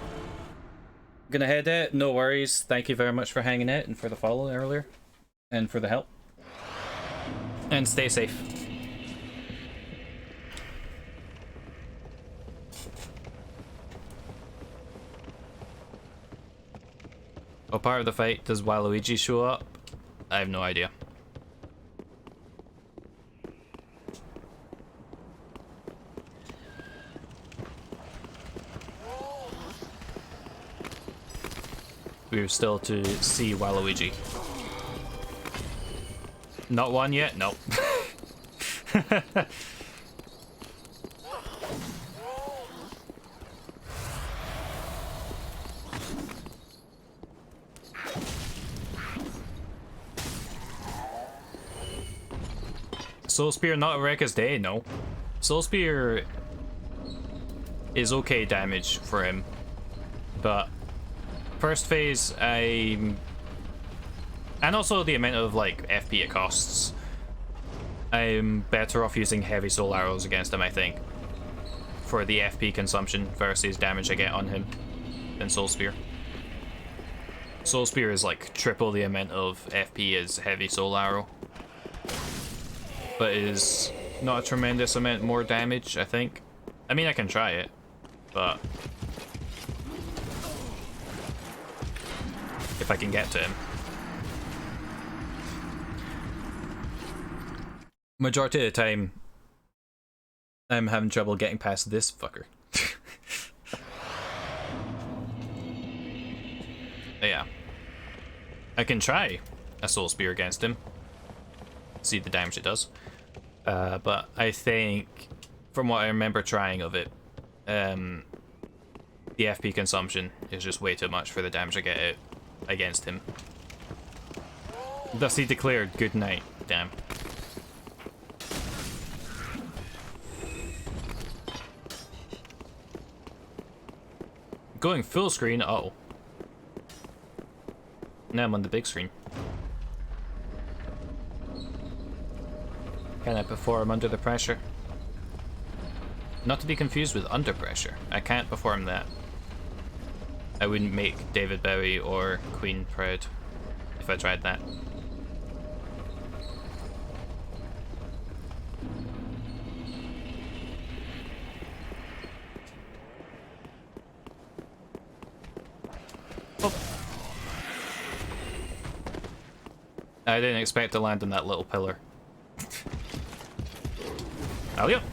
Gonna head out, no worries. Thank you very much for hanging out and for the follow earlier. And for the help. And stay safe. What part of the fight does Waluigi show up? I have no idea. We're still to see Waluigi. Not one yet? Nope. Soul Spear not Rekka's day, no. Soul Spear is okay damage for him, but first phase, and also the amount of like FP it costs, I'm better off using heavy soul arrows against him, I think, for the FP consumption versus damage I get on him than Soul Spear. Soul Spear is like triple the amount of FP as heavy soul arrow, but is not a tremendous amount more damage, I think. I mean, I can try it, but if I can get to him. Majority of the time, I'm having trouble getting past this fucker. Yeah. I can try a Soul Spear against him. See the damage it does. But I think, from what I remember trying of it, the FP consumption is just way too much for the damage I get out against him. Thus he declared good night. Damn. Going full screen. Uh oh. Now I'm on the big screen. Can I perform under the pressure? Not to be confused with under pressure. I can't perform that. I wouldn't make David Bowie or Queen proud if I tried that. Oh. I didn't expect to land on that little pillar. Alley-up.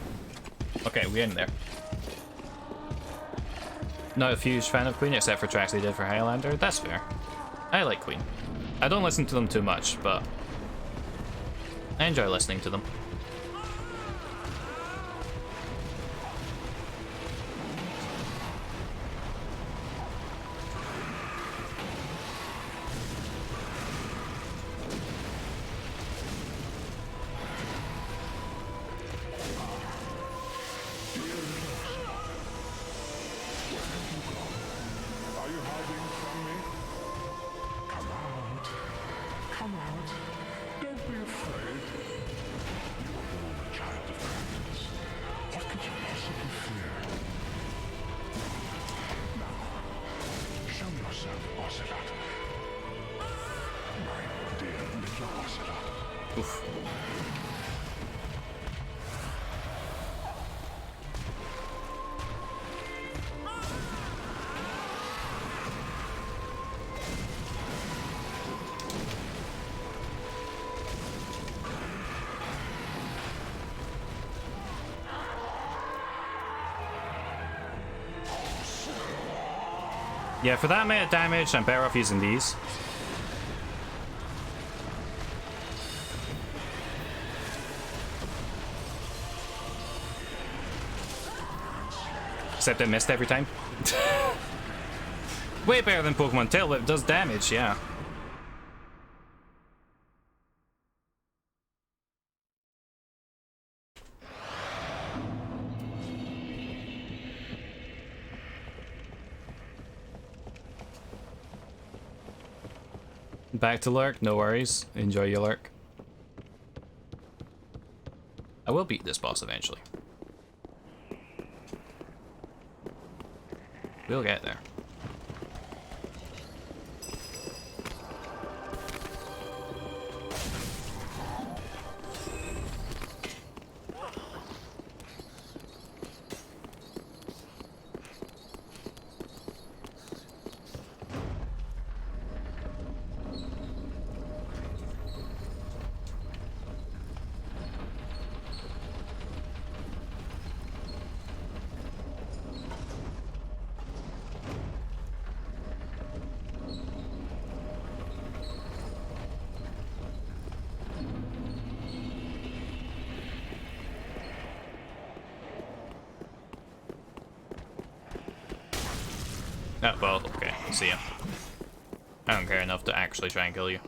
Okay, we're in there. Not a huge fan of Queen, except for tracks they did for Highlander. That's fair. I like Queen. I don't listen to them too much, but I enjoy listening to them. Oof. Yeah, for that amount of damage, I'm better off using these. Except I missed every time. Way better than Pokemon Tail Whip, does damage, yeah. Back to Lurk, no worries. Enjoy your Lurk. I will beat this boss eventually. We'll get there. Oh, well, okay, see ya. I don't care enough to actually try and kill you.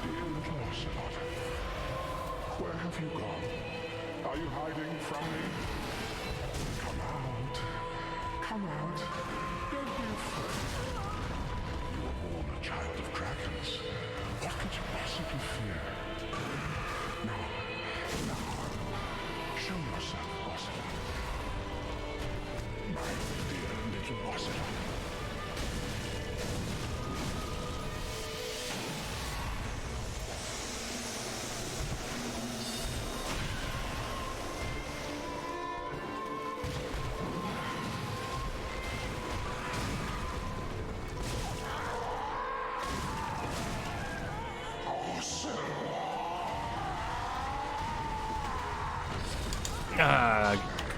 Dear little ocelot, where have you gone? Are you hiding from me? Come out. Come out. Don't be afraid. You were born a child of dragons. What could you possibly fear? Now, show yourself, ocelot. My dear little ocelot.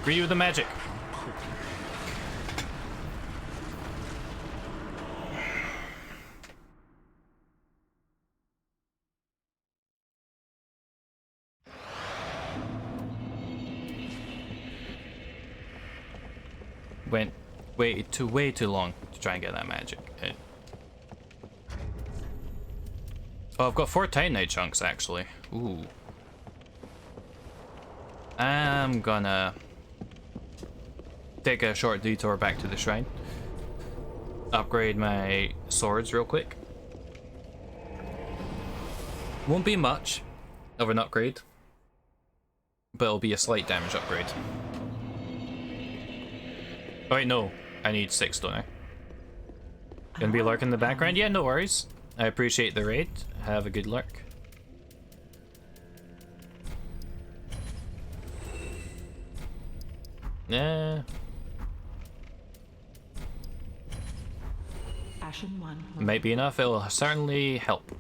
Agree with the magic. Waited way too long to try and get that magic. Oh, I've got 4 Titanite chunks actually. Ooh. I'm gonna take a short detour back to the shrine. Upgrade my swords real quick. Won't be much of an upgrade, but it'll be a slight damage upgrade. Oh wait, no. I need 6, don't I? Gonna be lurking in the background? Yeah, no worries. I appreciate the raid. Have a good lurk. Yeah. Ashen one. Might be enough. It'll certainly help.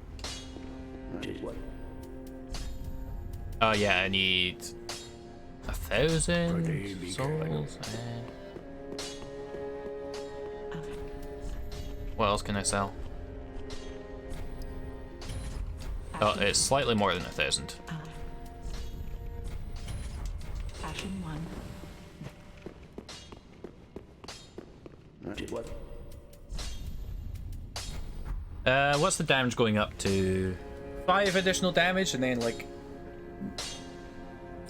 Oh yeah, I need 1,000 souls. What else can I sell? Oh, it's slightly more than 1,000. Ashen one. What's the damage going up to? 5 additional damage and then like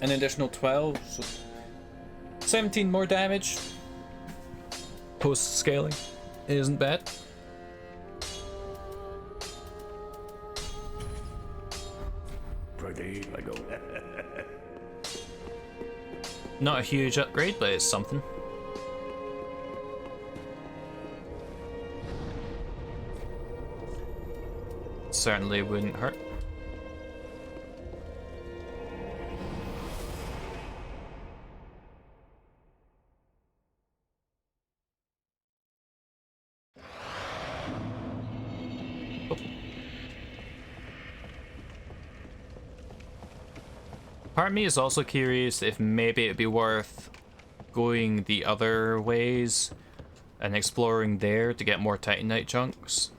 an additional 12, so 17 more damage post scaling. Isn't bad. Not a huge upgrade, but it's something. Certainly wouldn't hurt. Part of me is also curious if maybe it'd be worth going the other ways and exploring there to get more Titanite chunks.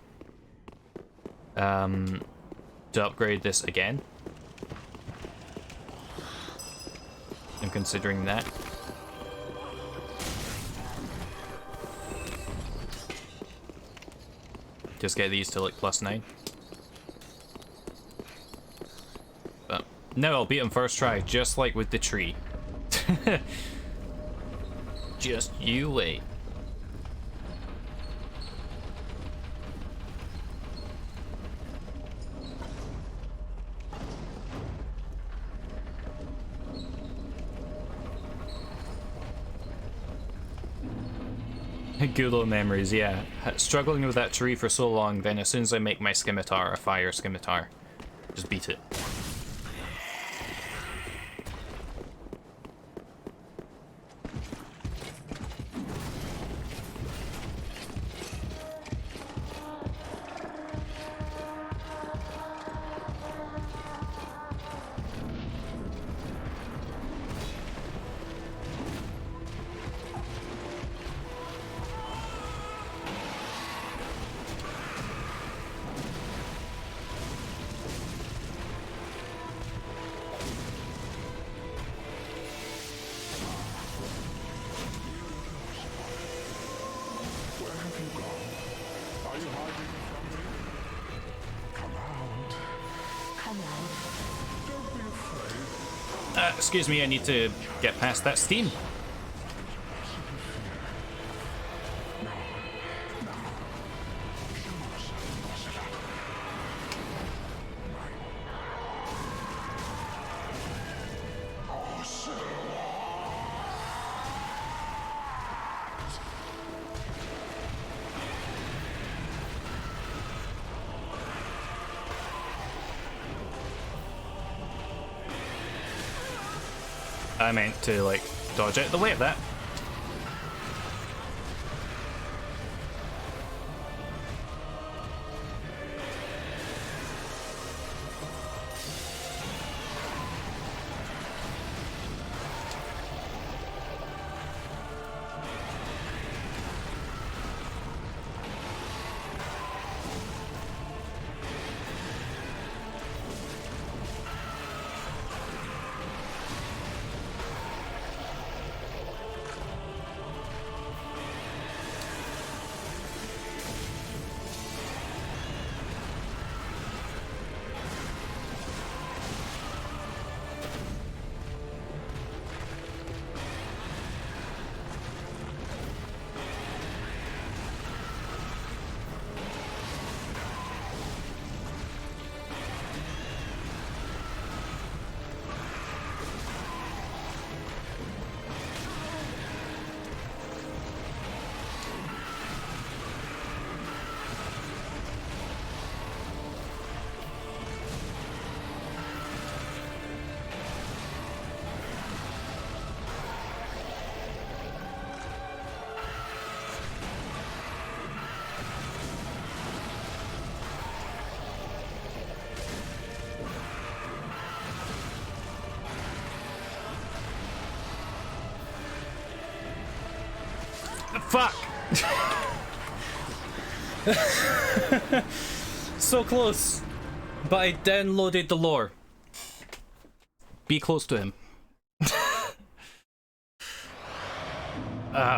To upgrade this again. I'm considering that. Just get these to like +9. But no, I'll beat him first try, just like with the tree. Just you wait. Good old memories, yeah. Struggling with that tree for so long, then as soon as I make my scimitar a fire scimitar, just beat it. Excuse me, I need to get past that steam. I meant to, like, dodge out the way of that. Fuck! So close! But I downloaded the lore. Be close to him.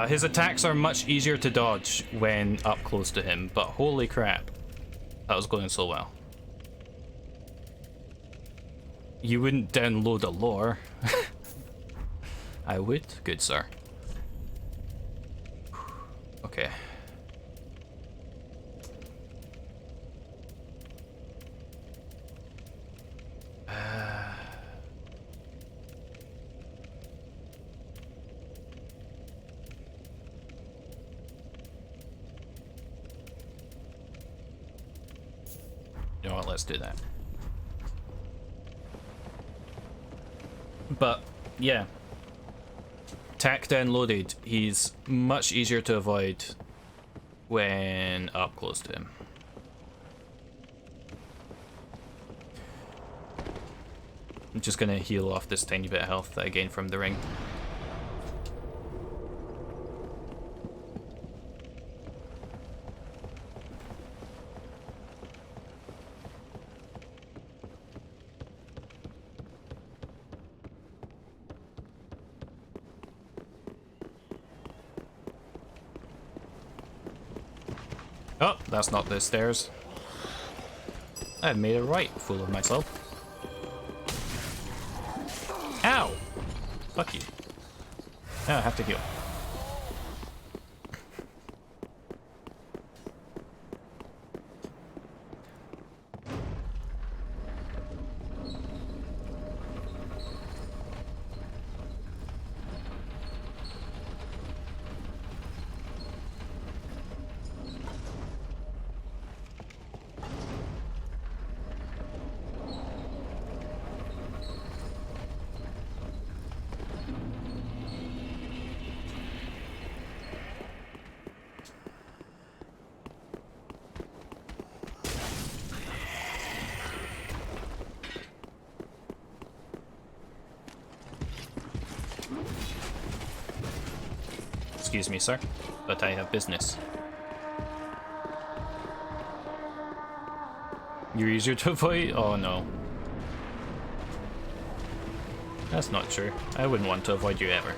His attacks are much easier to dodge when up close to him, but holy crap. That was going so well. You wouldn't download a lore. I would? Good sir. Okay. You know what, let's do that. But, yeah. Tack downloaded, he's much easier to avoid when up close to him. I'm just gonna heal off this tiny bit of health that I gained from the ring. Oh, that's not the stairs. I've made a right fool of myself. Ow! Fuck you. Now I have to heal. Excuse me, sir, but I have business. You're easier to avoid? Oh no. That's not true. I wouldn't want to avoid you ever.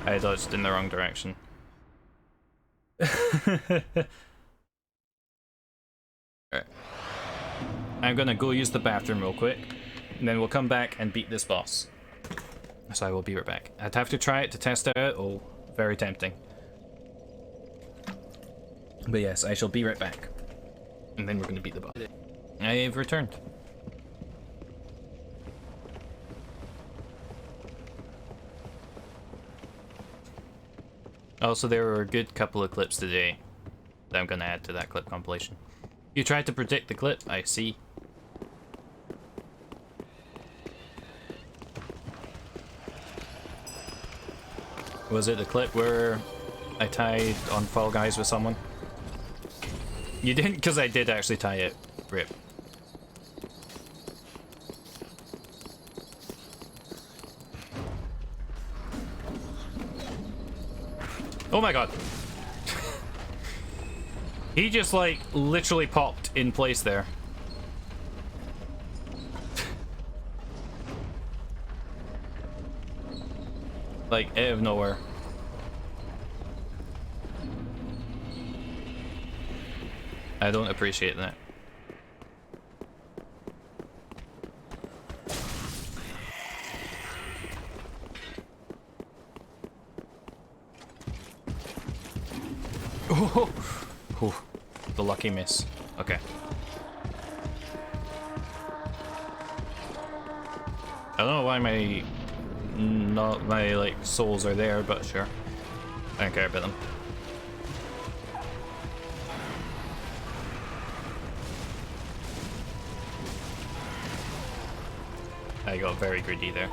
I dodged in the wrong direction. Alright. I'm gonna go use the bathroom real quick, and then we'll come back and beat this boss. So I will be right back. I'd have to try it to test it out. Oh, very tempting. But yes, I shall be right back. And then we're gonna beat the boss. I've returned. Also, there were a good couple of clips today that I'm gonna add to that clip compilation. You tried to predict the clip, I see. Was it the clip where I tied on Fall Guys with someone? You didn't, because I did actually tie it. Rip. Oh my god. He just like literally popped in place there. Like out of nowhere. I don't appreciate that. Oh, oh, the lucky miss. Okay. I don't know why my like souls are there, but sure. I don't care about them. I got very greedy there.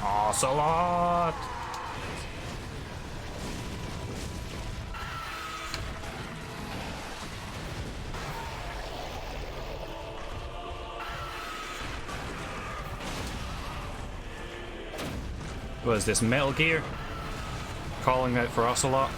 Ocelot! What is this, Metal Gear? Calling out for Ocelot?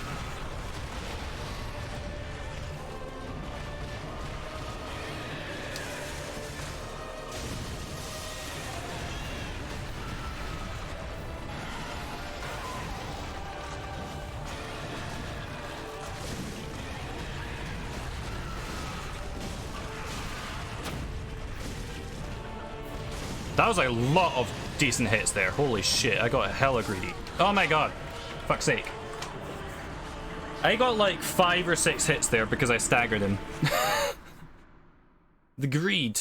That was a lot of decent hits there. Holy shit, I got hella greedy. Oh my god. Fuck's sake. I got like 5 or 6 hits there because I staggered him. The greed.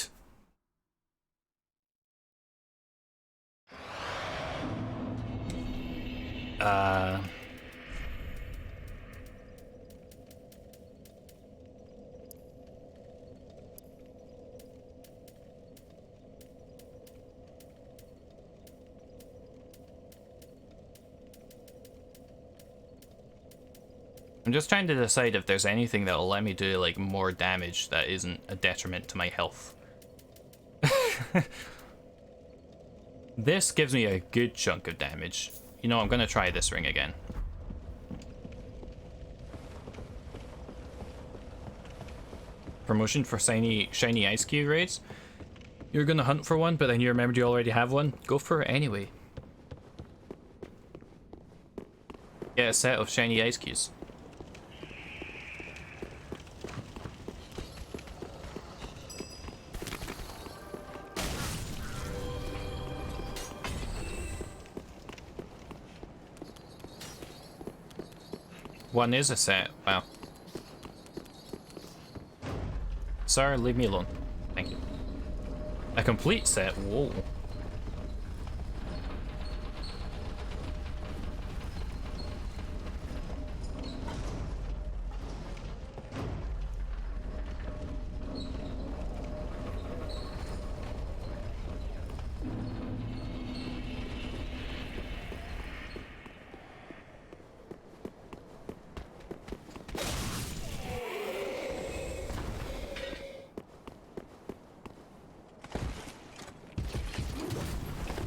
I'm just trying to decide if there's anything that'll let me do like more damage that isn't a detriment to my health. This gives me a good chunk of damage. You know, I'm gonna try this ring again. Promotion for shiny ice cube raids. You're gonna hunt for one, but then you remembered you already have one. Go for it anyway. Get a set of shiny ice cubes. One is a set. Wow. Sir, leave me alone. Thank you. A complete set? Whoa.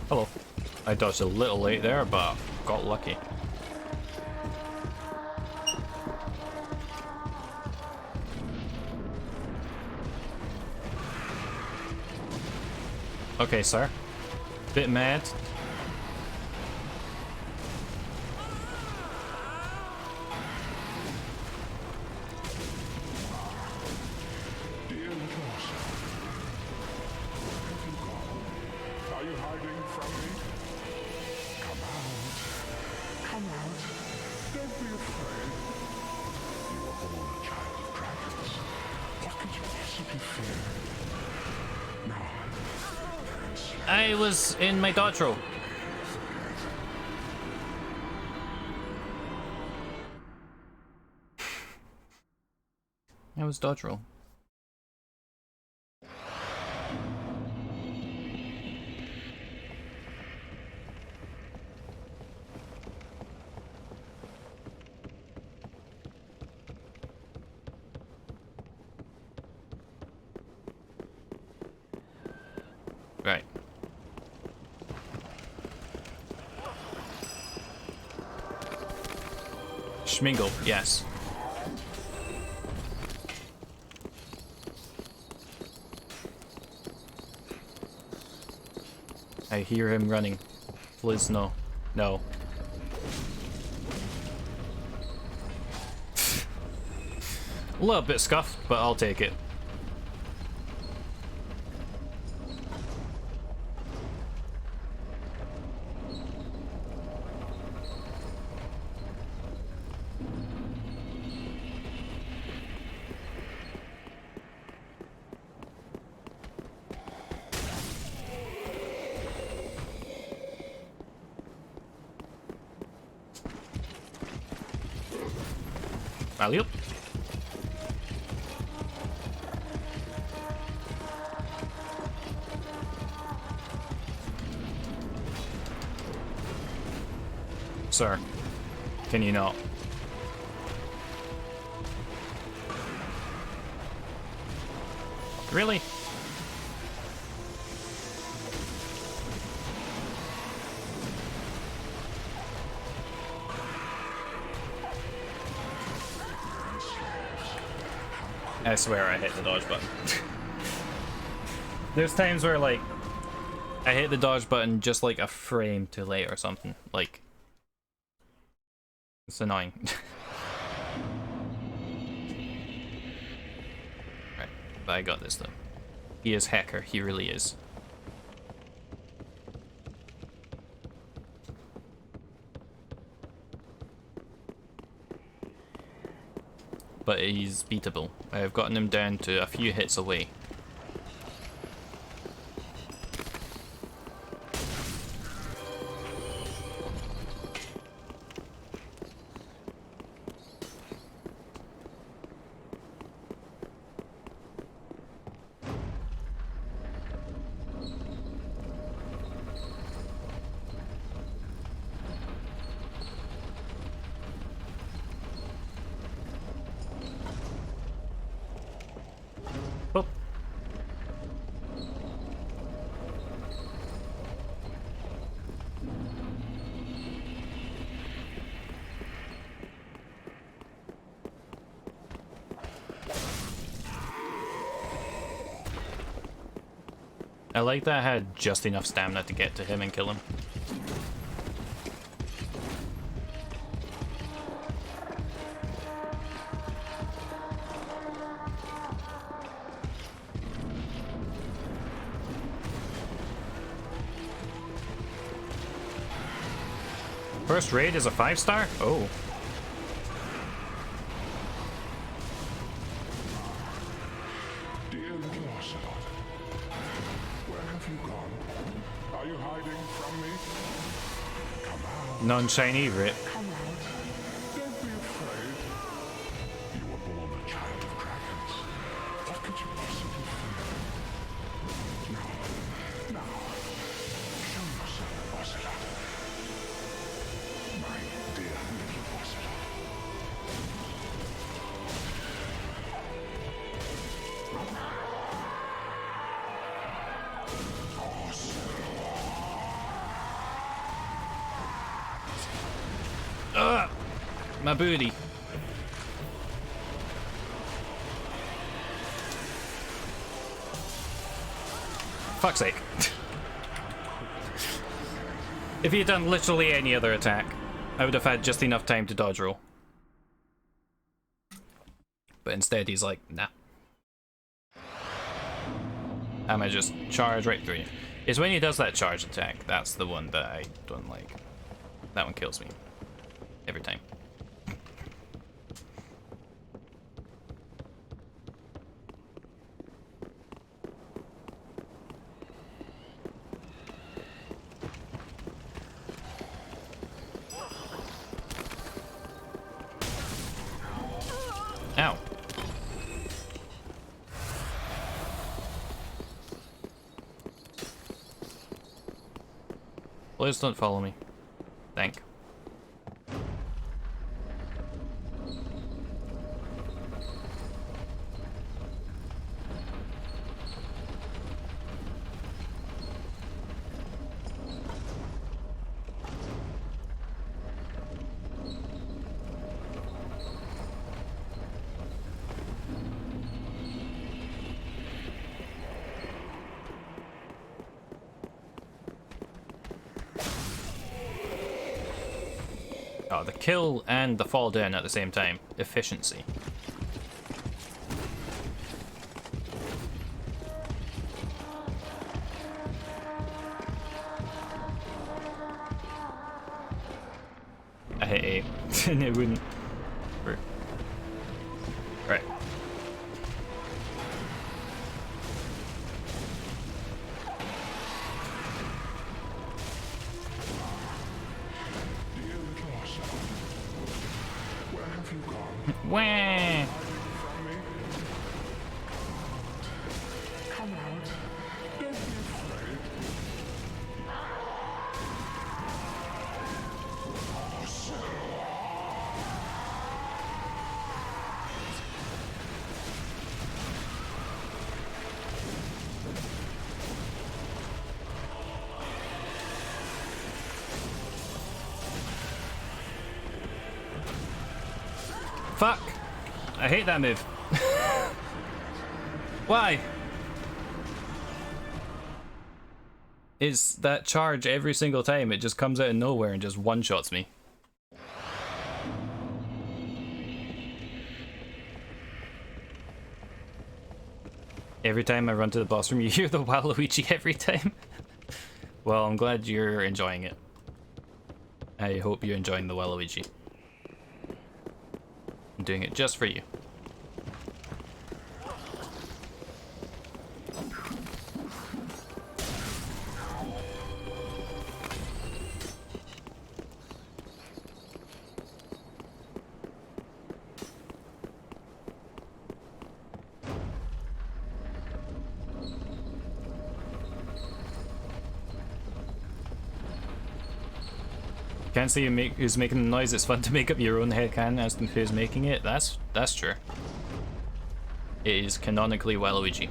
Hello. I dodged a little late there, but got lucky. Okay, sir. Bit mad. Dear little Ocelot, where have you gone? Are you hiding from me? Come out. Come out. Don't be afraid. You were born a child of dragons. What could you possibly fear? Now, I was in my dodge roll. I was dodge roll. Right. Schmingle, yes. I hear him running. Please, no. No. A little bit scuffed, but I'll take it. Alley-oop. Sir, can you not? Really? I swear I hit the dodge button. There's times where, like, I hit the dodge button just like a frame too late or something. Like, it's annoying. Right, but I got this though. He is hacker, he really is. But he's beatable. I've gotten him down to a few hits away. Oh. I like that I had just enough stamina to get to him and kill him. First raid is a 5-star? Oh. dear little Ocelot, where have you gone? Are you hiding from me? Come out. Non-shiny rip. Come out. Don't be afraid. You were born a child of dragons. What could you possibly fear? Now, show yourself, Ocelot. My dear little Ocelot. My booty. Fuck's sake. If he had done literally any other attack, I would have had just enough time to dodge roll. But instead he's like, nah. I might just charge right through you. It's when he does that charge attack, that's the one that I don't like. That one kills me. Every time. Ow. Please don't follow me. Thank. Oh, the kill and the fall down at the same time. Efficiency. I hit A. And it wouldn't. Right. Wah! Come out. Don't be afraid. Fuck! I hate that move. Why? It's that charge every single time. It just comes out of nowhere and just one-shots me. Every time I run to the boss room, you hear the Waluigi every time. Well, I'm glad you're enjoying it. I hope you're enjoying the Waluigi. I'm doing it just for you. Can't say who's making the noise. It's fun to make up your own headcanon as to who's making it. That's true. It is canonically Waluigi.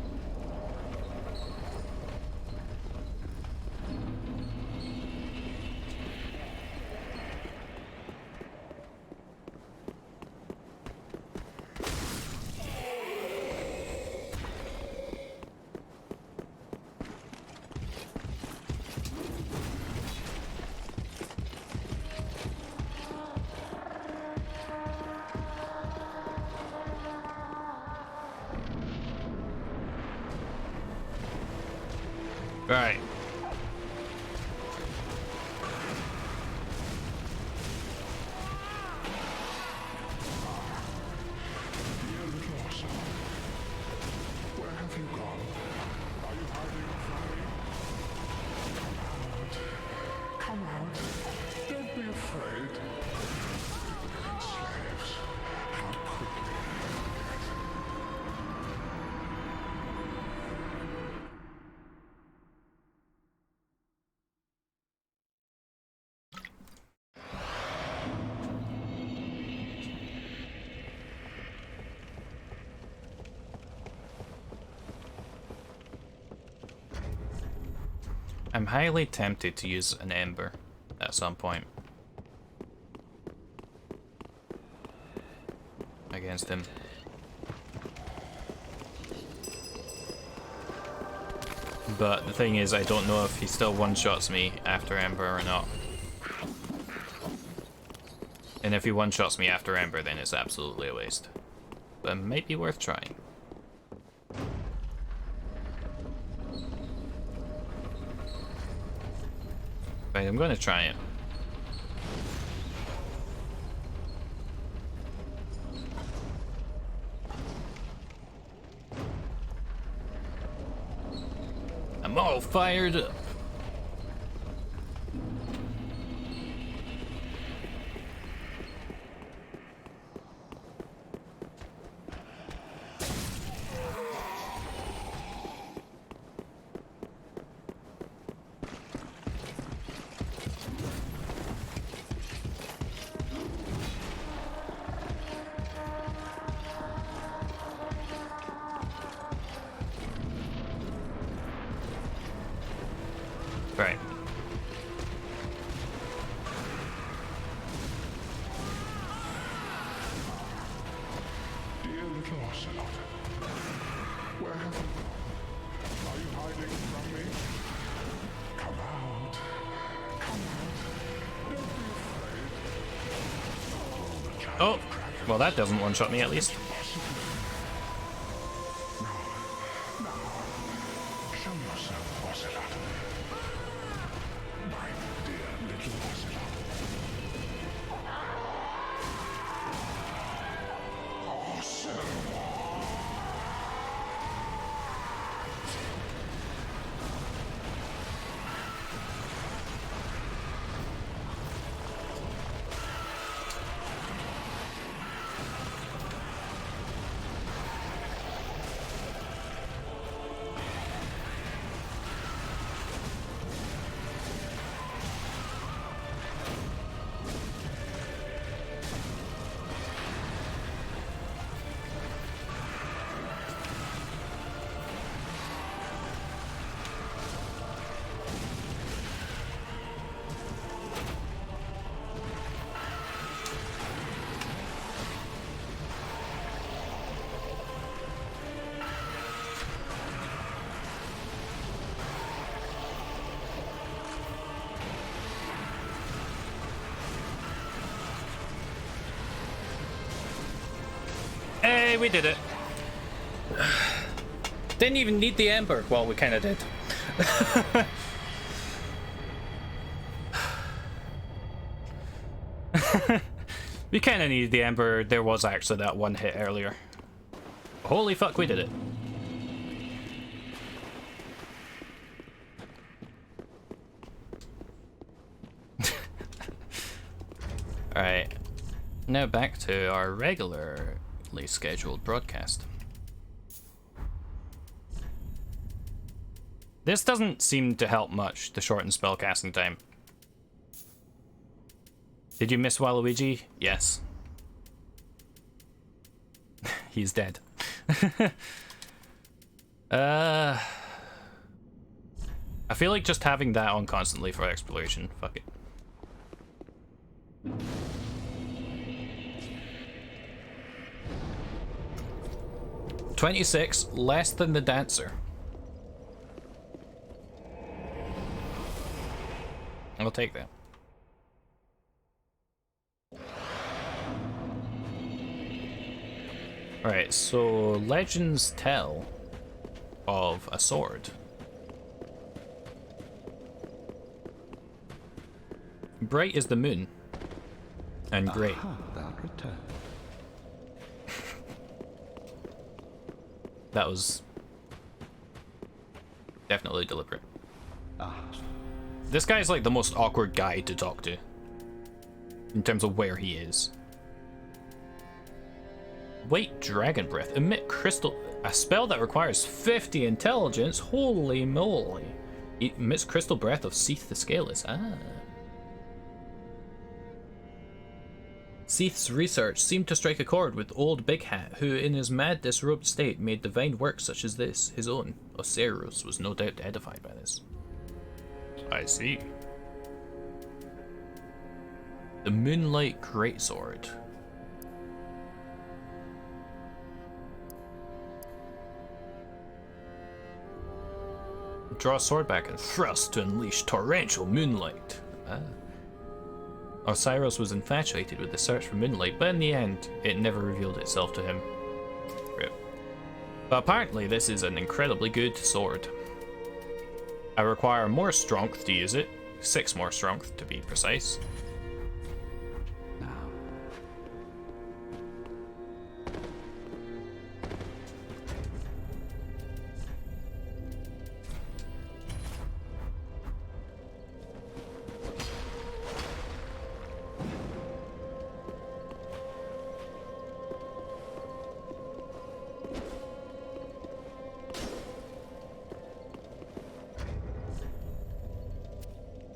Right. Dear little Ossa, where have you gone? Are you hiding from me? Come out. Don't be afraid. Slaves, how quickly they forget. I'm highly tempted to use an ember at some point. against him. But the thing is, I don't know if he still one-shots me after Ember or not. And if he one-shots me after Ember, then it's absolutely a waste. But it might be worth trying. Right, I'm gonna try it. I'm all fired up. Right. Dear little ocelot, where have you gone? Are you hiding from me? Come out. Come out. Don't be afraid. Oh, well that doesn't one-shot me at least. Show yourself, ocelot. My dear little ocelot. Hey, we did it. Didn't even need the Ember. Well, we kind of did. We kind of needed the Ember. There was actually that one hit earlier. Holy fuck, we did it. Alright. Now back to our regularly scheduled broadcast. This doesn't seem to help much, the shortened spellcasting time. Did you miss Waluigi? Yes. He's dead. I feel like just having that on constantly for exploration. Fuck it. $26, less than the dancer. I'll take that. Alright, so legends tell of a sword. Bright as the moon. And great. Thou return. That was definitely deliberate. This guy's like the most awkward guy to talk to in terms of where he is. Wait, Dragon Breath. Emit crystal. A spell that requires 50 intelligence. Holy moly. It emits crystal breath of Seath the Scaleless. Seath's research seemed to strike a chord with old Big Hat, who in his mad disrobed state made divine works such as this, his own. Oceros was no doubt edified by this. I see. The Moonlight Greatsword. Draw a sword back and thrust to unleash torrential moonlight. Osiris was infatuated with the search for moonlight, but in the end, it never revealed itself to him. Rip. But apparently this is an incredibly good sword. I require more strength to use it. 6 more strength to be precise. Now.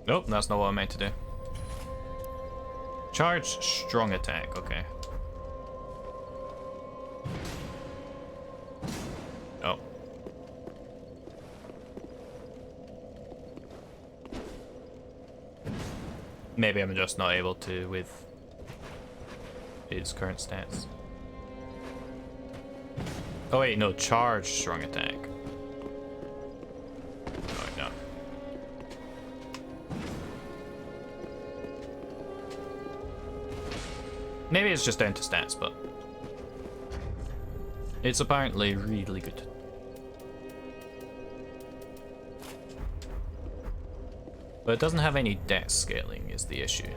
Nope, that's not what I meant to do. Charge strong attack, okay. Oh. Maybe I'm just not able to with its current stats. Oh wait, no, charge strong attack. Oh, no. Maybe it's just down to stats, but it's apparently really good. But it doesn't have any dex scaling is the issue.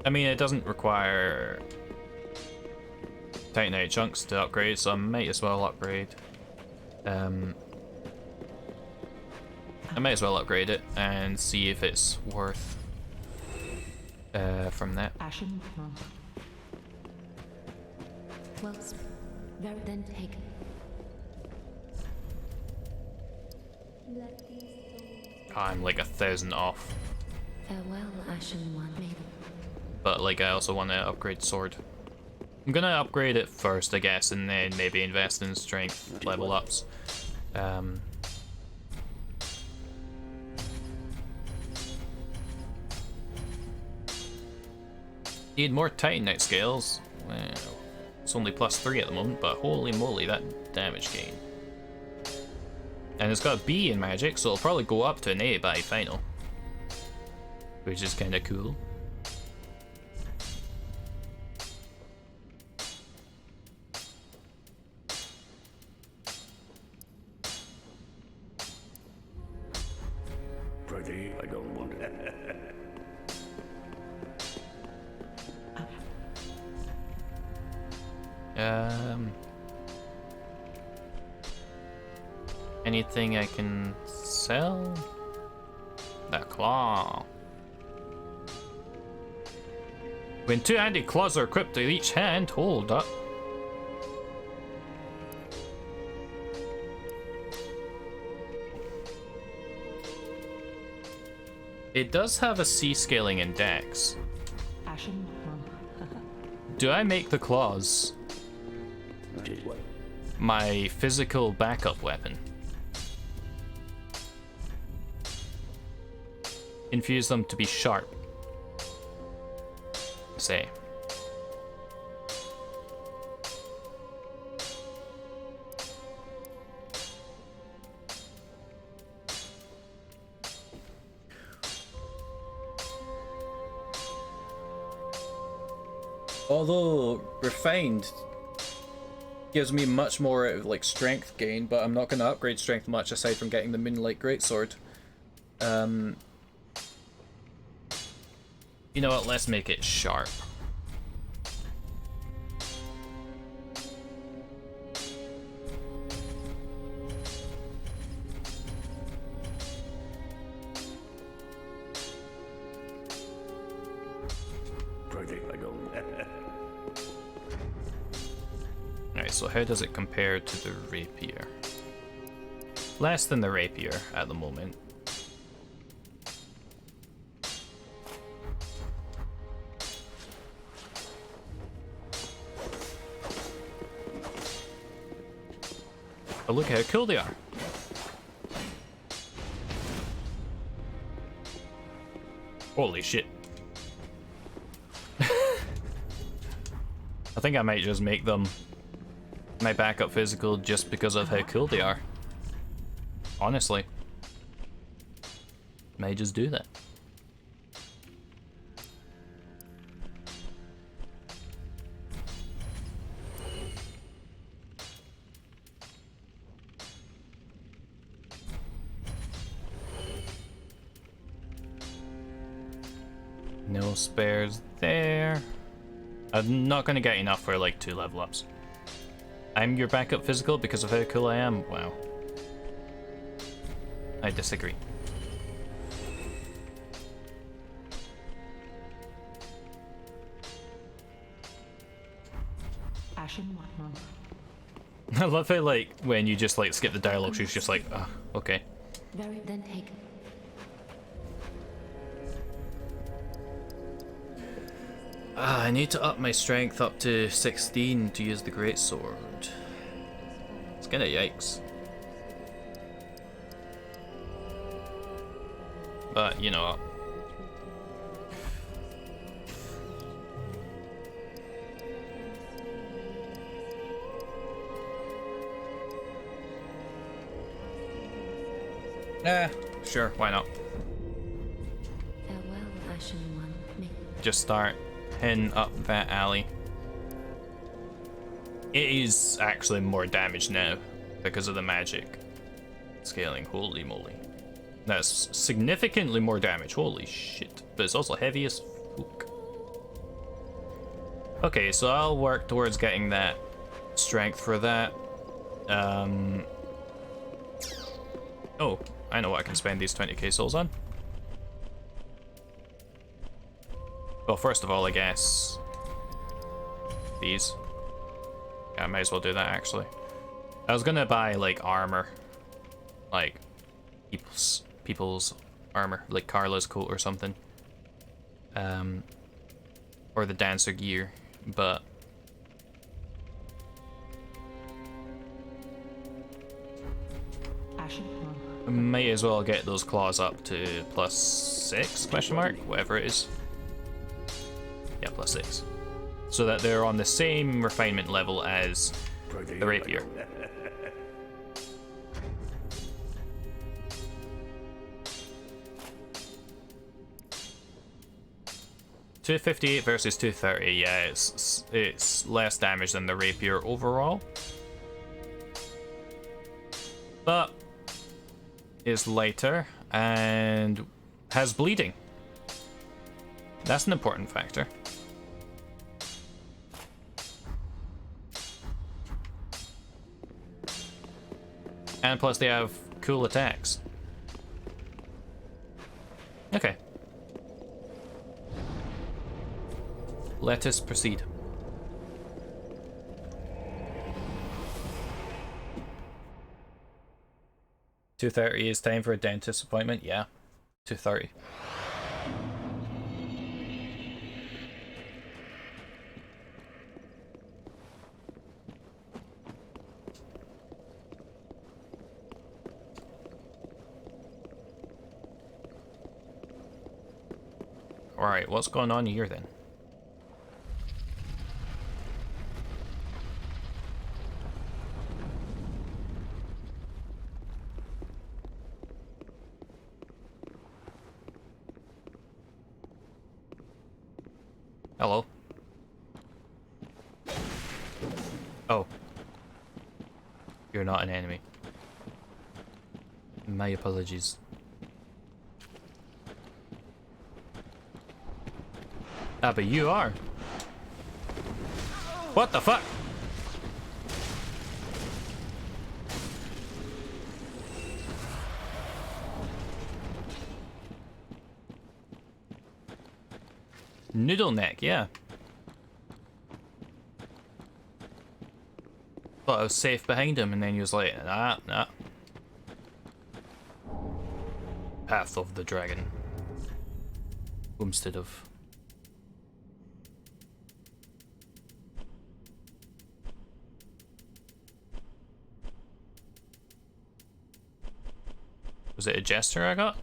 I mean, it doesn't require Titanite chunks to upgrade, so I might as well upgrade. I might as well upgrade it and see if it's worth from that. Ashen. Well, very then take. I'm like 1,000 off. Farewell, Ashen One. Maybe. But like, I also want to upgrade sword. I'm gonna upgrade it first, I guess, and then maybe invest in strength level ups. Need more Titanite scales. Well, it's only +3 at the moment, but holy moly, that damage gain. And it's got a B in magic, so it'll probably go up to an A by final. Which is kinda cool. Pretty, I don't want it. Anything I can sell? That claw. When 2-handed claws are equipped to each hand, hold up. It does have a C scaling in Dex. Ashen. Do I make the claws Did what? my physical backup weapon? Infuse them to be sharp. Say. Although refined gives me much more like strength gain, but I'm not going to upgrade strength much aside from getting the Moonlight Greatsword. You know what? Let's make it sharp. Pretty, I don't. Alright, so how does it compare to the rapier? Less than the rapier at the moment. But look how cool they are. Holy shit. I think I might just make them my backup physical just because of how cool they are. Honestly. May just do that. No spares there. I'm not gonna get enough for like 2 level ups. I'm your backup physical because of how cool I am? Wow. I disagree. Ashen Watman. I love how like when you just like skip the dialogue, she's just like, ah, okay. Very then take. I need to up my strength up to 16 to use the greatsword. It's kinda yikes. But, you know. Sure, why not? Farewell, Ashen One. Just start heading up that alley. It is actually more damage now because of the magic scaling. Holy moly. That's significantly more damage. Holy shit. But it's also heavy as fuck. Okay, so I'll work towards getting that strength for that. Oh, I know what I can spend these 20k souls on. Well, first of all, I guess these. Yeah, I might as well do that, actually. I was gonna buy, like, armor. Like, people's armor. Like Carla's coat or something. Or the dancer gear, but... might as well get those claws up to +6, question mark? Whatever it is. Yeah, +6. So that they're on the same refinement level as the rapier. $258 versus $230. Yeah, it's less damage than the rapier overall, but is lighter and has bleeding. That's an important factor. And plus they have cool attacks. Okay. Let us proceed. $230 is time for a dentist appointment? Yeah. $230. Alright, what's going on here then? Hello? Oh. You're not an enemy. My apologies. Ah, but you are. What the fuck? Noodle neck, yeah. Thought I was safe behind him, and then he was like, nah. Path of the Dragon. Homestead of. Was it a jester I got?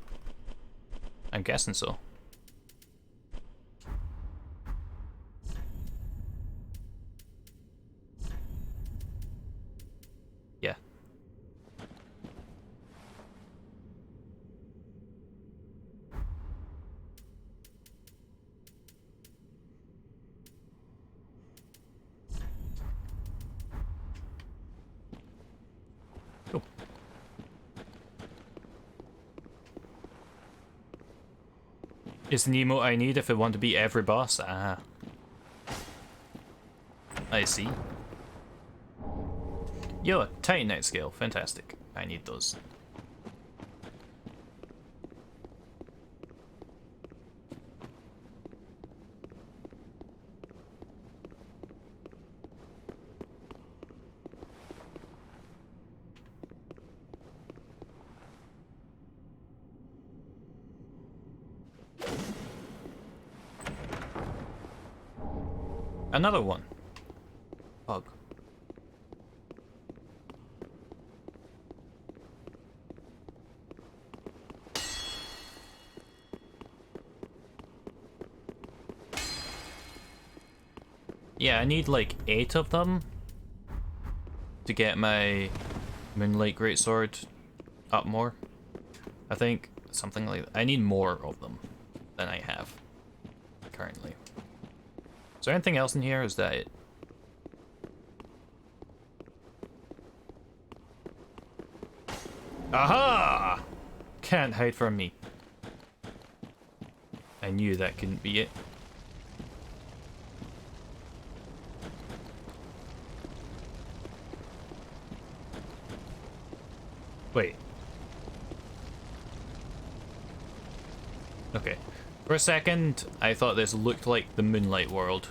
I'm guessing so. It's the emote I need if I want to beat every boss. Ah. I see. Yo, a Titanite scale. Fantastic. I need those. Another one. Bug. Yeah, I need like 8 of them to get my Moonlight Greatsword up more. I think something like that. I need more of them than I have currently. Is there anything else in here? Is that it? Aha! Can't hide from me. I knew that couldn't be it. Wait. Okay. For a second, I thought this looked like the Moonlight world.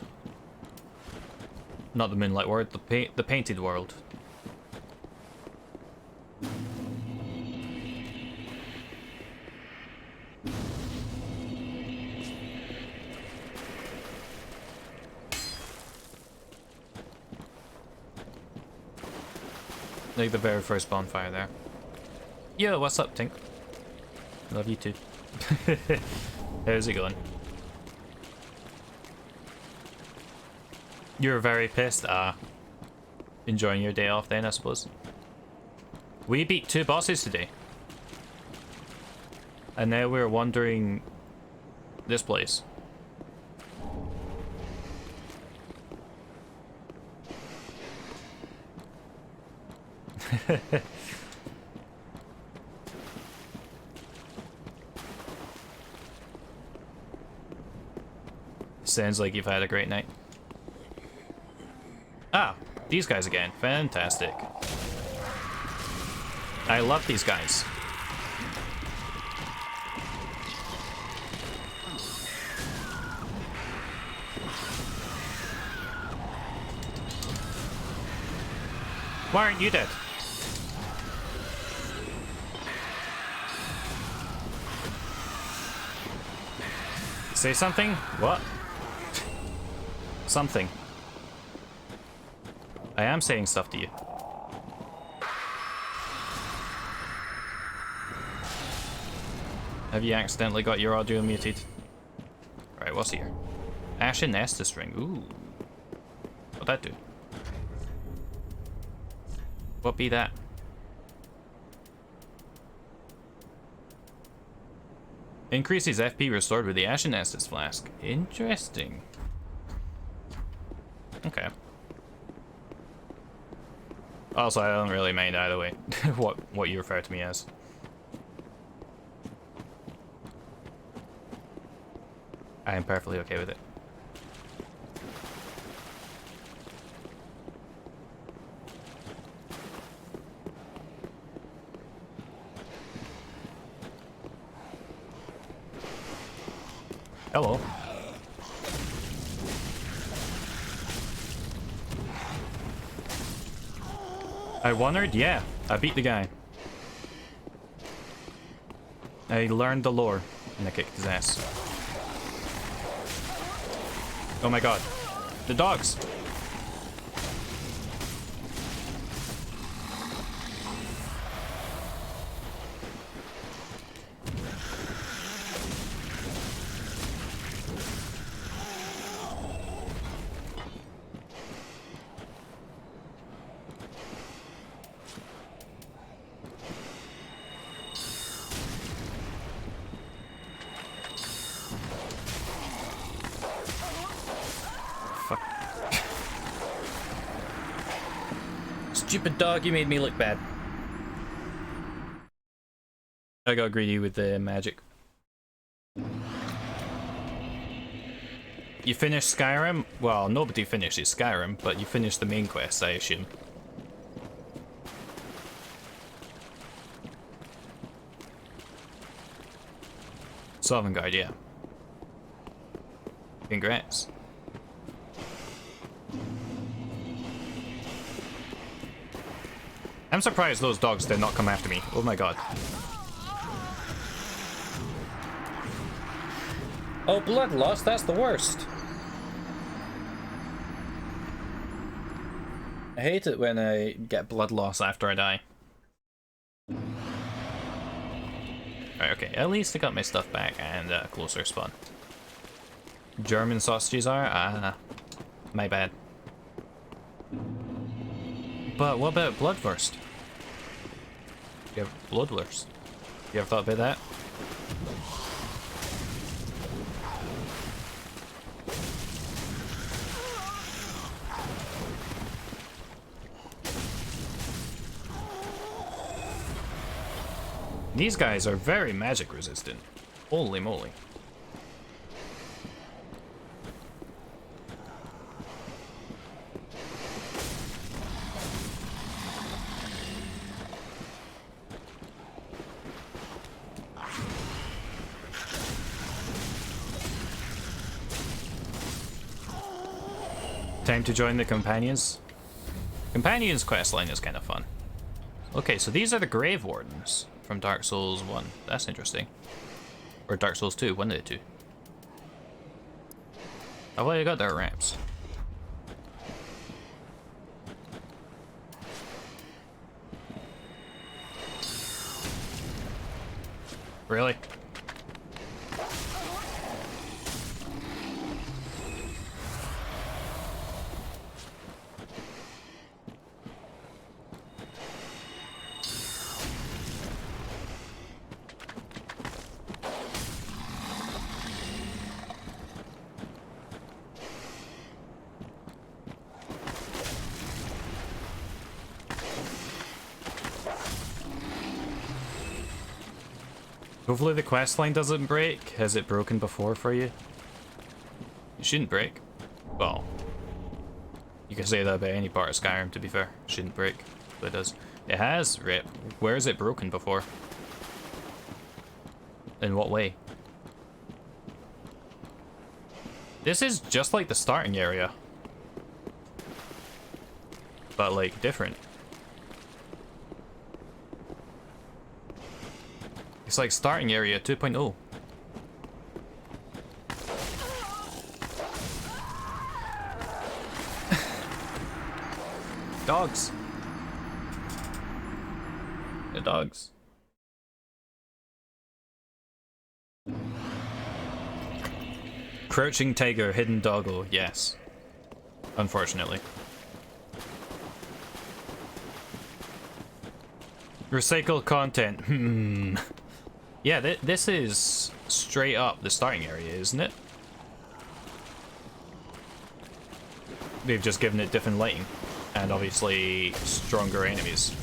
Not the Moonlight world, the painted world. Like the very first bonfire there. Yo, what's up, Tink? Love you too. How's it going? You're very pissed? Ah. Enjoying your day off then, I suppose. We beat 2 bosses today. And now we're wandering this place. Sounds like you've had a great night. Ah, these guys again. Fantastic. I love these guys. Why aren't you dead? Say something? What? Something. I am saying stuff to you. Have you accidentally got your audio muted? Right, what's here? Ashen Estus ring. Ooh. What'd that do? What be that? Increases FP restored with the Ashen Estus flask. Interesting. Okay. Also, I don't really mind either way. what you refer to me as. I am perfectly okay with it. Hello. I wondered? Yeah, I beat the guy. I learned the lore, and I kicked his ass. Oh my god. The dogs! Stupid dog, you made me look bad. I got greedy with the magic. You finish Skyrim? Well, nobody finishes Skyrim, but you finish the main quest, I assume. Sovngarde, yeah. Congrats. I'm surprised those dogs did not come after me. Oh my god. Oh, blood loss, that's the worst. I hate it when I get blood loss after I die. Right, okay, at least I got my stuff back and a closer spawn. German sausages are? Ah, my bad. But what about Bloodwurst? You have Bloodwurst. You ever thought about that? These guys are very magic resistant. Holy moly. Time to join the Companions. Companions questline is kind of fun. Okay, so these are the Grave Wardens from Dark Souls 1. That's interesting. Or Dark Souls 2, one of the two. I've already got their ramps. Really? Hopefully the questline doesn't break. Has it broken before for you? It shouldn't break. Well, you can say that about any part of Skyrim, to be fair. It shouldn't break, but it does. It has? Rip. Where has it broken before? In what way? This is just like the starting area. But like, different. It's like starting area 2.0. Dogs. The dogs. Crouching tiger, hidden doggo, yes. Unfortunately. Recycled content, Yeah, this is straight up the starting area, isn't it? They've just given it different lighting, and obviously stronger enemies.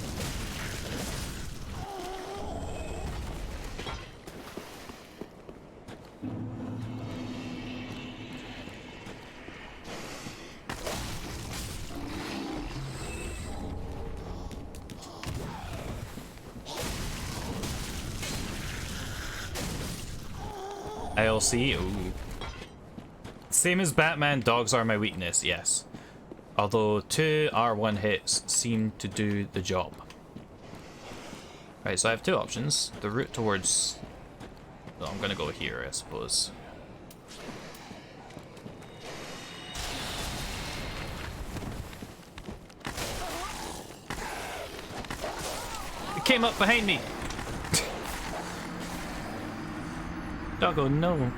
ILC, ooh. Same as Batman, dogs are my weakness, yes. Although 2 R1 hits seem to do the job. Right, so I have 2 options. The route towards... Well, I'm gonna go here, I suppose. It came up behind me! Doggo, no.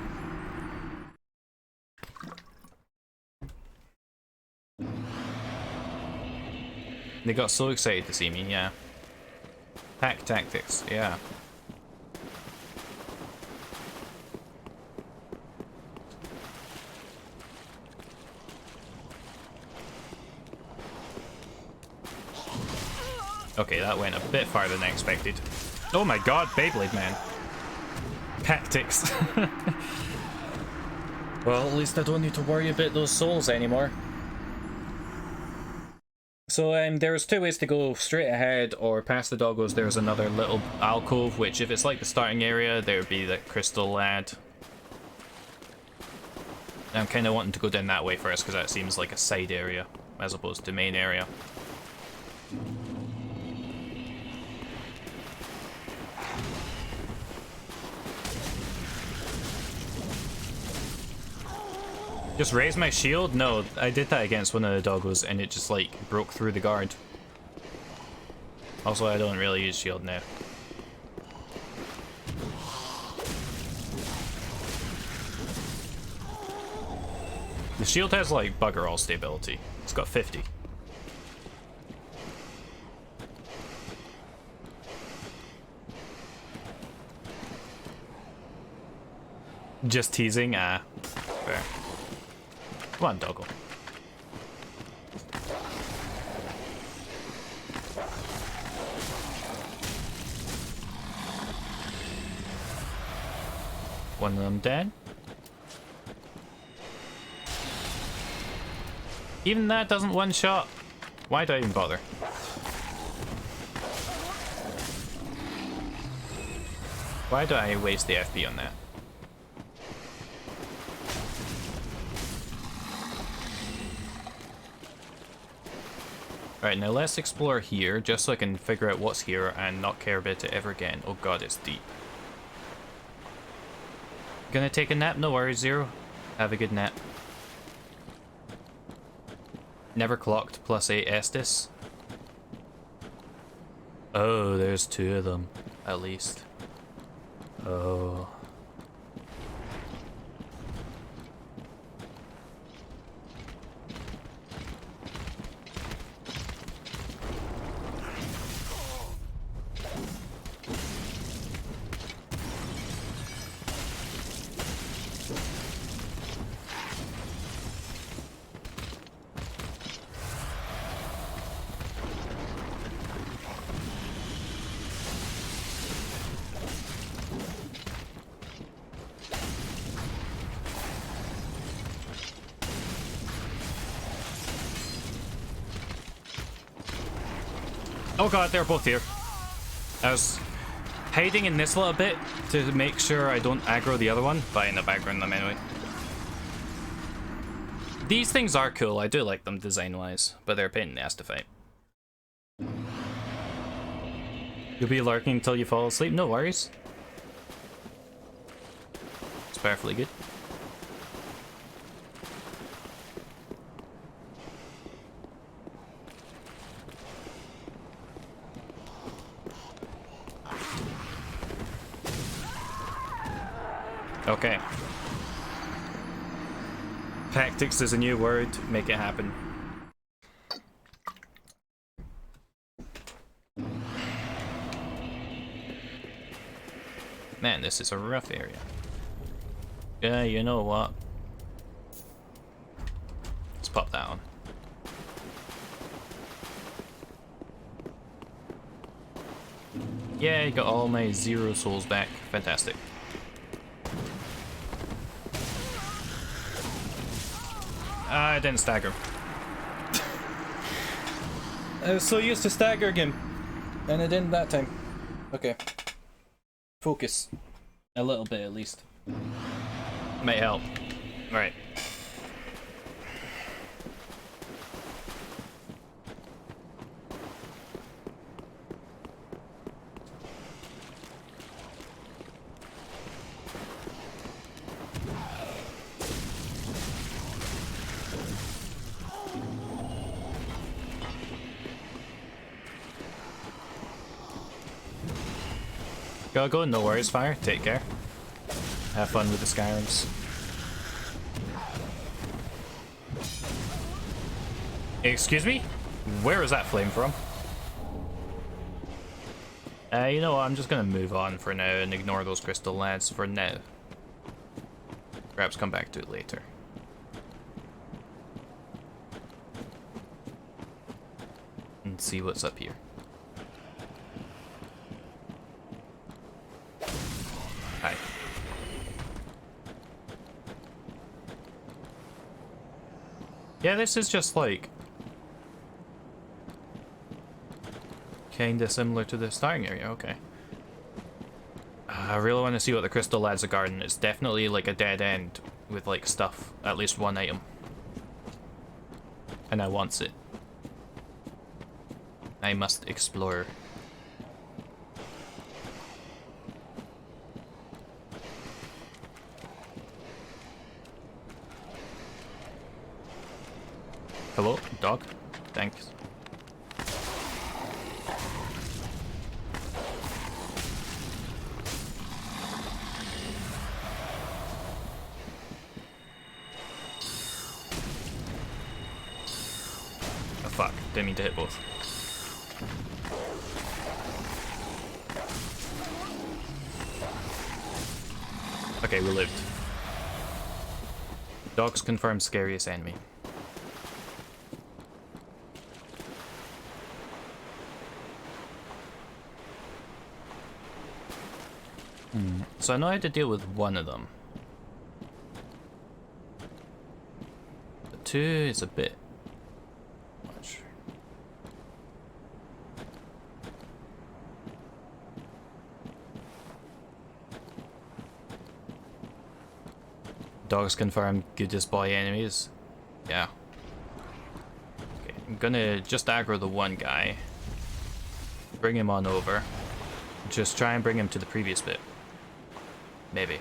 They got so excited to see me, yeah. Pack tactics, yeah. Okay, that went a bit farther than I expected. Oh my god, Beyblade Man. Tactics. Well, at least I don't need to worry about those souls anymore. So there's two ways to go: straight ahead or past the doggos. There's another little alcove, which if it's like the starting area, there would be the crystal lad. I'm kind of wanting to go down that way first because that seems like a side area as opposed to main area. Just raise my shield? No, I did that against one of the doggos and it just like broke through the guard. Also, I don't really use shield now. The shield has like bugger all stability. It's got 50. Just teasing? Ah, fair. Come on, doggo. One of them dead. Even that doesn't one shot. Why do I even bother? Why do I waste the FP on that? Alright, now let's explore here, just so I can figure out what's here and not care about it ever again. Oh god, it's deep. Gonna take a nap? No worries, Zero. Have a good nap. Never clocked +8 Estus. Oh, there's two of them, at least. Oh. Oh god, they're both here. I was hiding in this little bit to make sure I don't aggro the other one, but I end up aggroing them anyway. These things are cool, I do like them design-wise, but they're a pain in the ass to fight. You'll be lurking until you fall asleep? No worries. It's perfectly good. Okay. Tactics is a new word. Make it happen. Man, this is a rough area. Yeah, you know what? Let's pop that on. Yeah, got all my 0 souls back. Fantastic. I didn't stagger. I was so used to staggering him, and I didn't that time. Okay. Focus. A little bit, at least. Might help. Right. Go, no worries, Fire. Take care. Have fun with the Skyrims. Excuse me? Where is that flame from? You know what, I'm just gonna move on for now and ignore those crystal lads for now. Perhaps come back to it later. And see what's up here. Hi. Yeah, this is just like kinda similar to the starting area, okay. I really want to see what the Crystal adds a garden. It's definitely like a dead end with like stuff, at least one item. And I want it. I must explore. Hello, dog. Thanks. Oh fuck, didn't mean to hit both. Okay, we lived. Dogs confirmed scariest enemy. So I know how to deal with one of them. The two is a bit much. Dogs confirmed goodest boy enemies. Yeah. Okay, I'm gonna just aggro the one guy. Bring him on over. Just try and bring him to the previous bit. Maybe.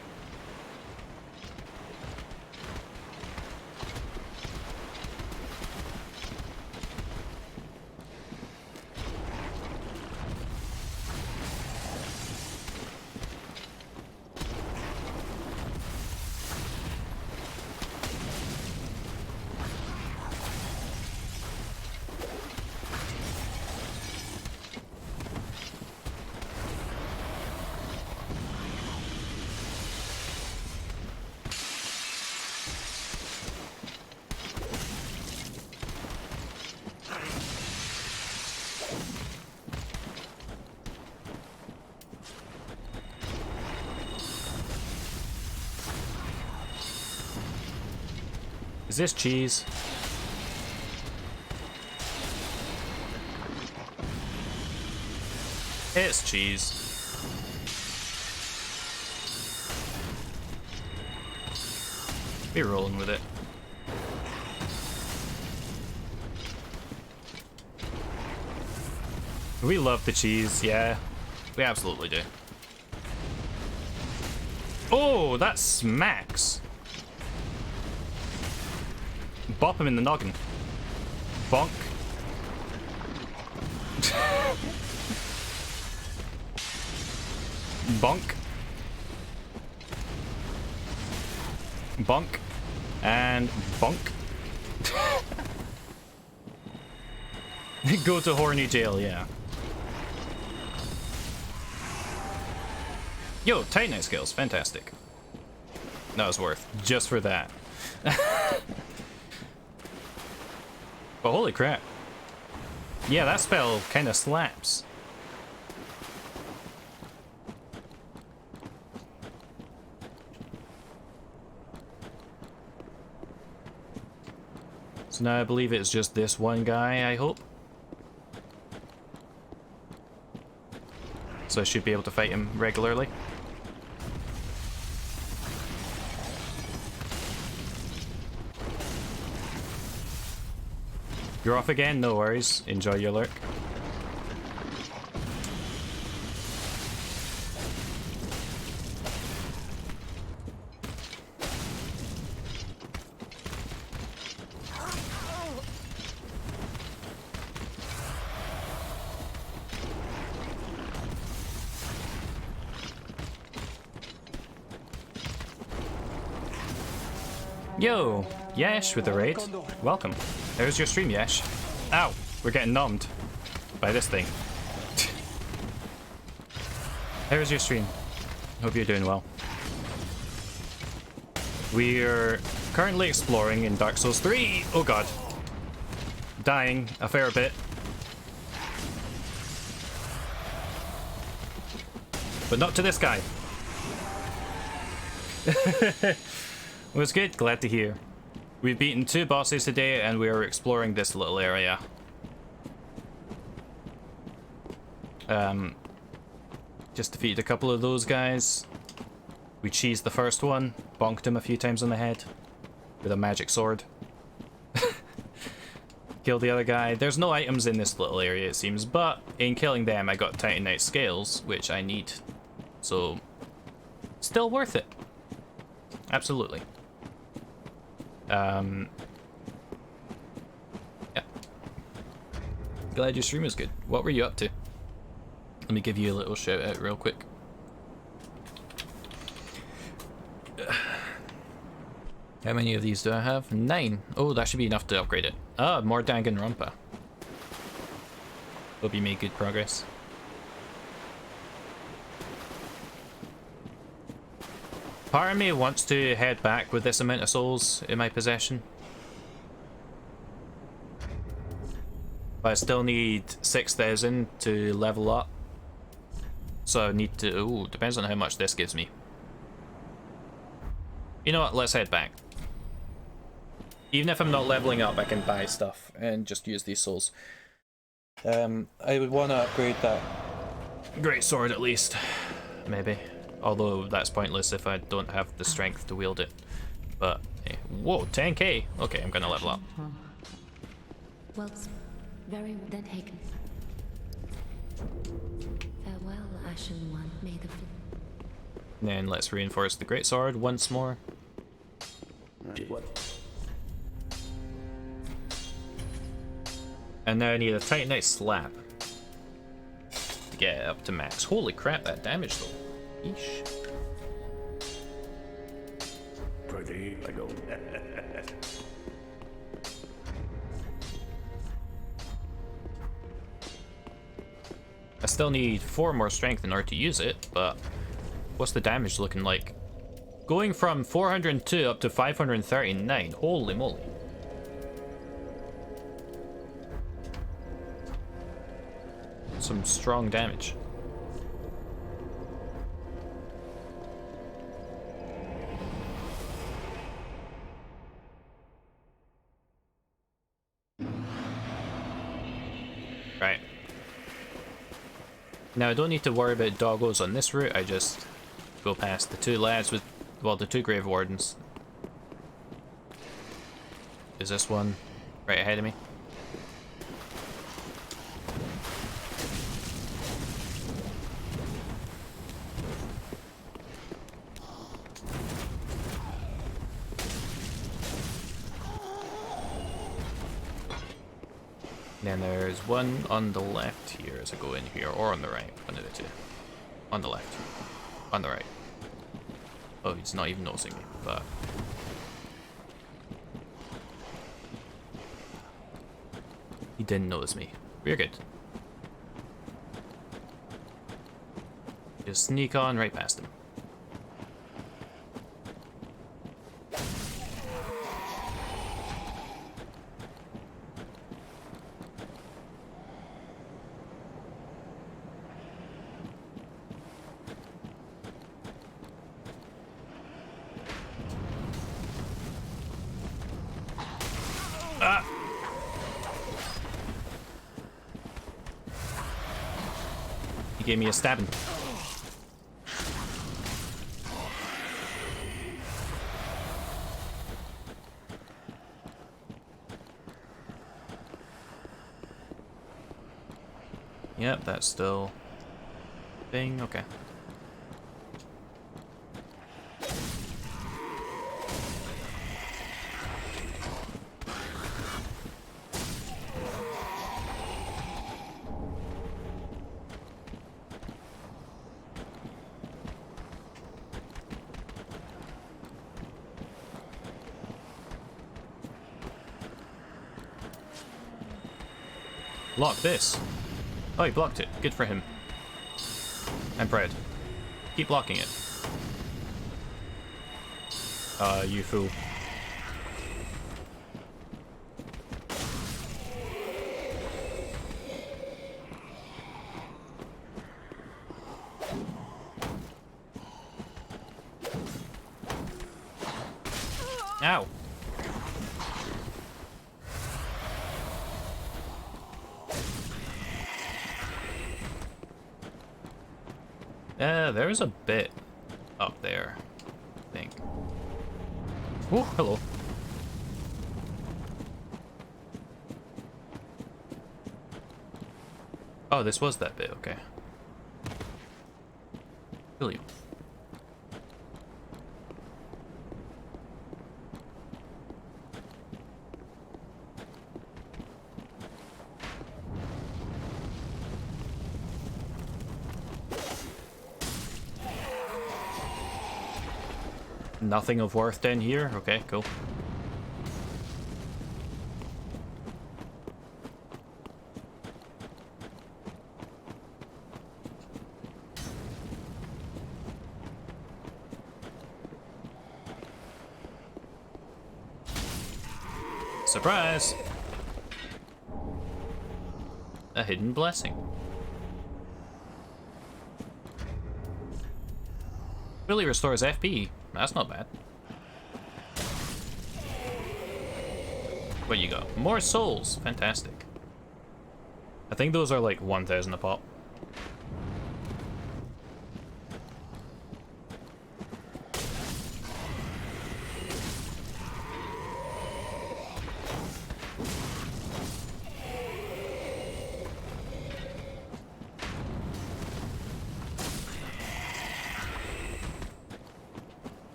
Is this cheese? It's cheese. Be rolling with it. We love the cheese, yeah. We absolutely do. Oh, that smacks. Bop him in the noggin. Bonk. Bonk. Bonk. And bonk. Go to horny jail, yeah. Yo, Titanite skills, fantastic. That was worth, just for that. But holy crap. Yeah, that spell kind of slaps. So now I believe it's just this one guy, I hope. So I should be able to fight him regularly. You're off again? No worries. Enjoy your lurk. Yo, Yash with the raid. Welcome. There's your stream, Yash. Ow, we're getting numbed by this thing. There's your stream. Hope you're doing well. We're currently exploring in Dark Souls 3. Oh god. Dying a fair bit. But not to this guy. Was good, glad to hear. We've beaten 2 bosses today, and we are exploring this little area. Just defeated a couple of those guys. We cheesed the first one, bonked him a few times on the head with a magic sword. Killed the other guy. There's no items in this little area, it seems, but in killing them I got Titanite scales, which I need. So, still worth it. Absolutely. Yeah. Glad your stream was good. What were you up to? Let me give you a little shout out real quick. How many of these do I have? 9. Oh, that should be enough to upgrade it. Ah, more Danganronpa. Hope you made good progress. Part of me wants to head back with this amount of souls in my possession. But I still need 6,000 to level up. So I need to... Ooh, depends on how much this gives me. You know what, let's head back. Even if I'm not leveling up, I can buy stuff and just use these souls. I would want to upgrade that great sword at least, maybe. Although that's pointless if I don't have the strength to wield it. But, hey. Whoa, 10k! Okay, I'm gonna level up. Well, very well then taken. Farewell, Ashen One. May the... And then let's reinforce the great sword once more. What? And now I need a Titanite slab to get it up to max. Holy crap, that damage though. Yeesh. Pretty like gold. I still need 4 more strength in order to use it, but what's the damage looking like? Going from 402 up to 539. Holy moly. Some strong damage. Right. Now I don't need to worry about doggos on this route, I just go past the 2 lads with, well, the 2 grave wardens. Is this one right ahead of me? And then there's one on the left here as I go in here, or on the right, one of the 2. On the left. On the right. Oh, he's not even noticing me, but... He didn't notice me. We're good. Just sneak on right past him. He gave me a stabbing. Yep, that's still thing. Okay. Block this. Oh, he blocked it. Good for him. I'm proud. Keep blocking it. You fool. Ow. There's a bit up there, I think. Oh, hello. Oh, this was that bit, okay. Really? Nothing of worth down here? Okay, cool. Surprise! A hidden blessing. Really restores FP. That's not bad. What you got? More souls. Fantastic. I think those are like 1,000 a pop.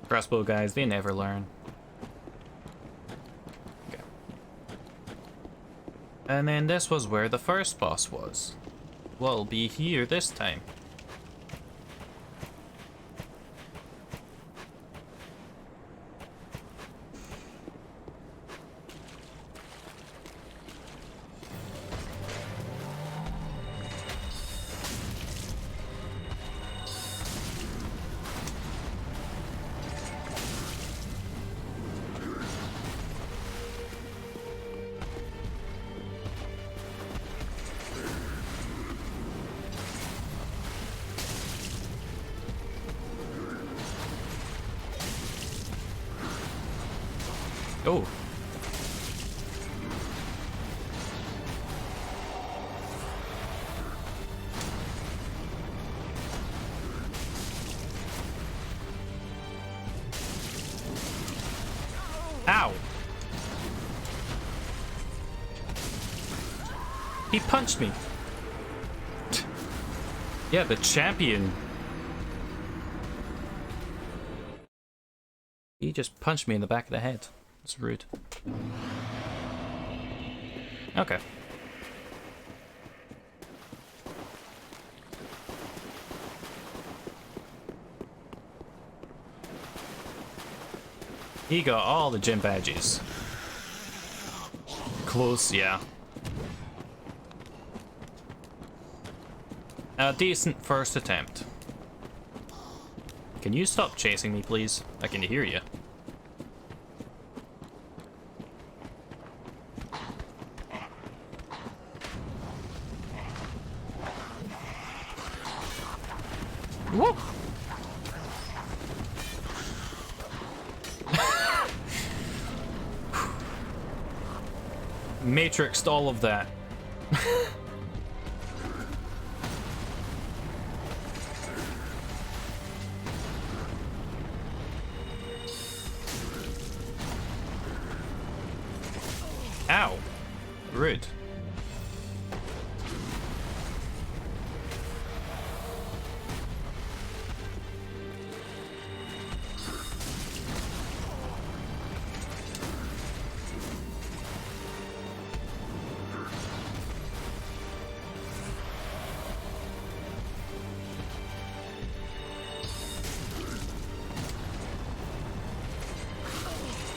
Crossbow guys, they never learn. Okay. And then this was where the first boss was. What'll be here this time? Oh. Ow. He punched me. Yeah, the champion. He just punched me in the back of the head. That's rude. Okay. He got all the gym badges. Close, yeah. A decent first attempt. Can you stop chasing me, please? I can hear you. Woo! Matrixed all of that. Ow. Rude.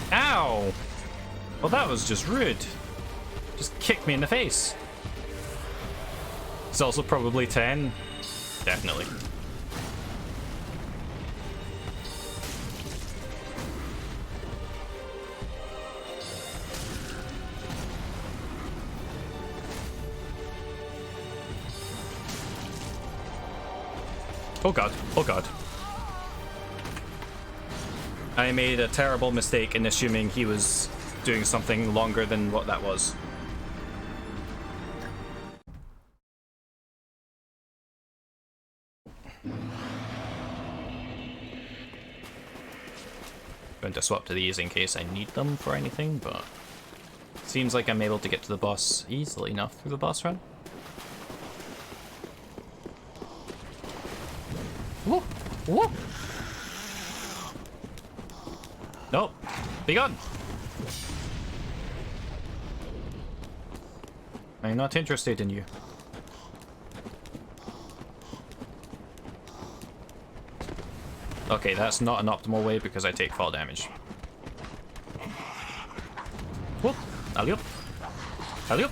Ow! Well, that was just rude. Just kicked me in the face. It's also probably 10. Definitely. Oh god, oh god. I made a terrible mistake in assuming he was doing something longer than what that was. Going to swap to these in case I need them for anything, but seems like I'm able to get to the boss easily enough through the boss run. Whoop! Whoop! Nope! Be gone! I'm not interested in you. Okay, that's not an optimal way because I take fall damage. Whoop! Alley-up! Alley-up!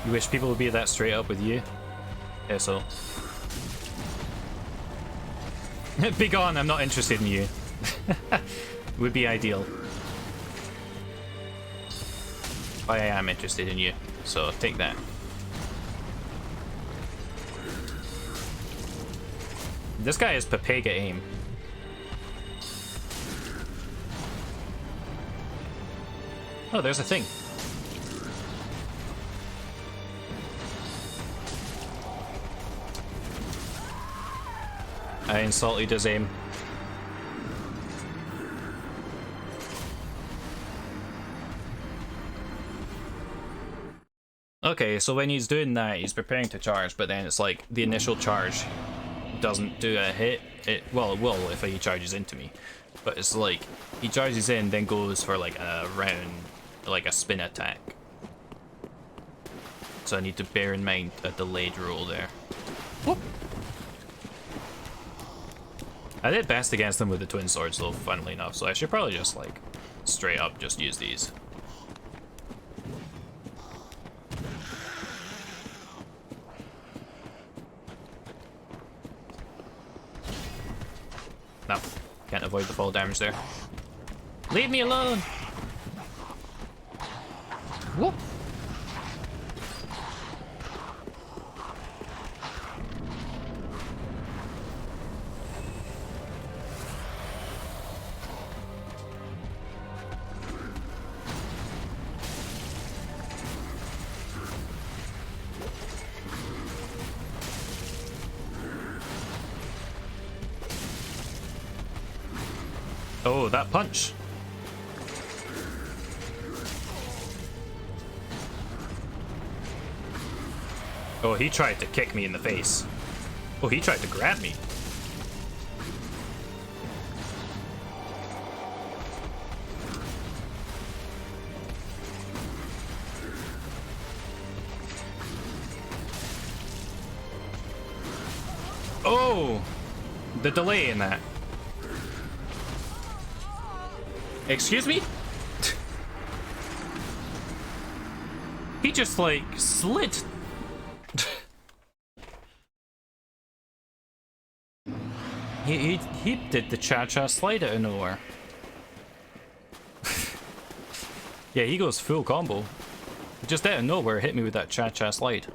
You wish people would be that straight up with you? Yeah, so. Be gone, I'm not interested in you. Would be ideal. But I am interested in you, so take that. This guy is Papega aim. Oh, there's a thing. I insulted his aim. Okay, so when he's doing that, he's preparing to charge, but then it's like the initial charge doesn't do a hit. Well, it will if he charges into me, but it's like he charges in, then goes for like a round, like a spin attack. So I need to bear in mind a delayed roll there. Whoop. I did best against them with the twin swords though, funnily enough, so I should probably just like straight up just use these. No, can't avoid the fall damage there. Leave me alone! Whoop! Oh, that punch. Oh, he tried to kick me in the face. Oh, he tried to grab me. Oh, the delay in that. Excuse me? He just like slid. he did the cha-cha slide out of nowhere. Yeah, he goes full combo. Just out of nowhere hit me with that cha-cha slide.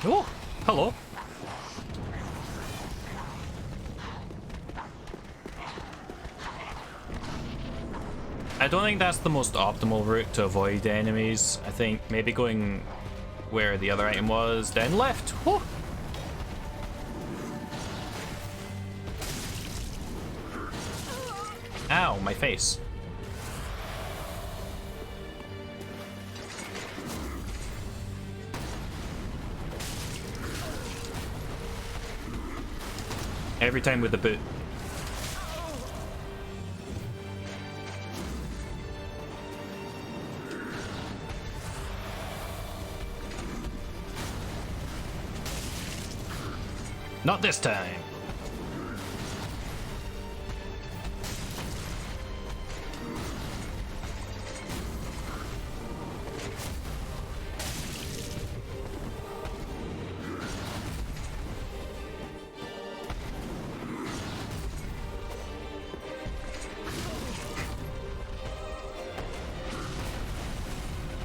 Oh, hello. I don't think that's the most optimal route to avoid enemies. I think maybe going where the other item was, then left. Whoa. Ow, my face. Every time with the boot. Not this time.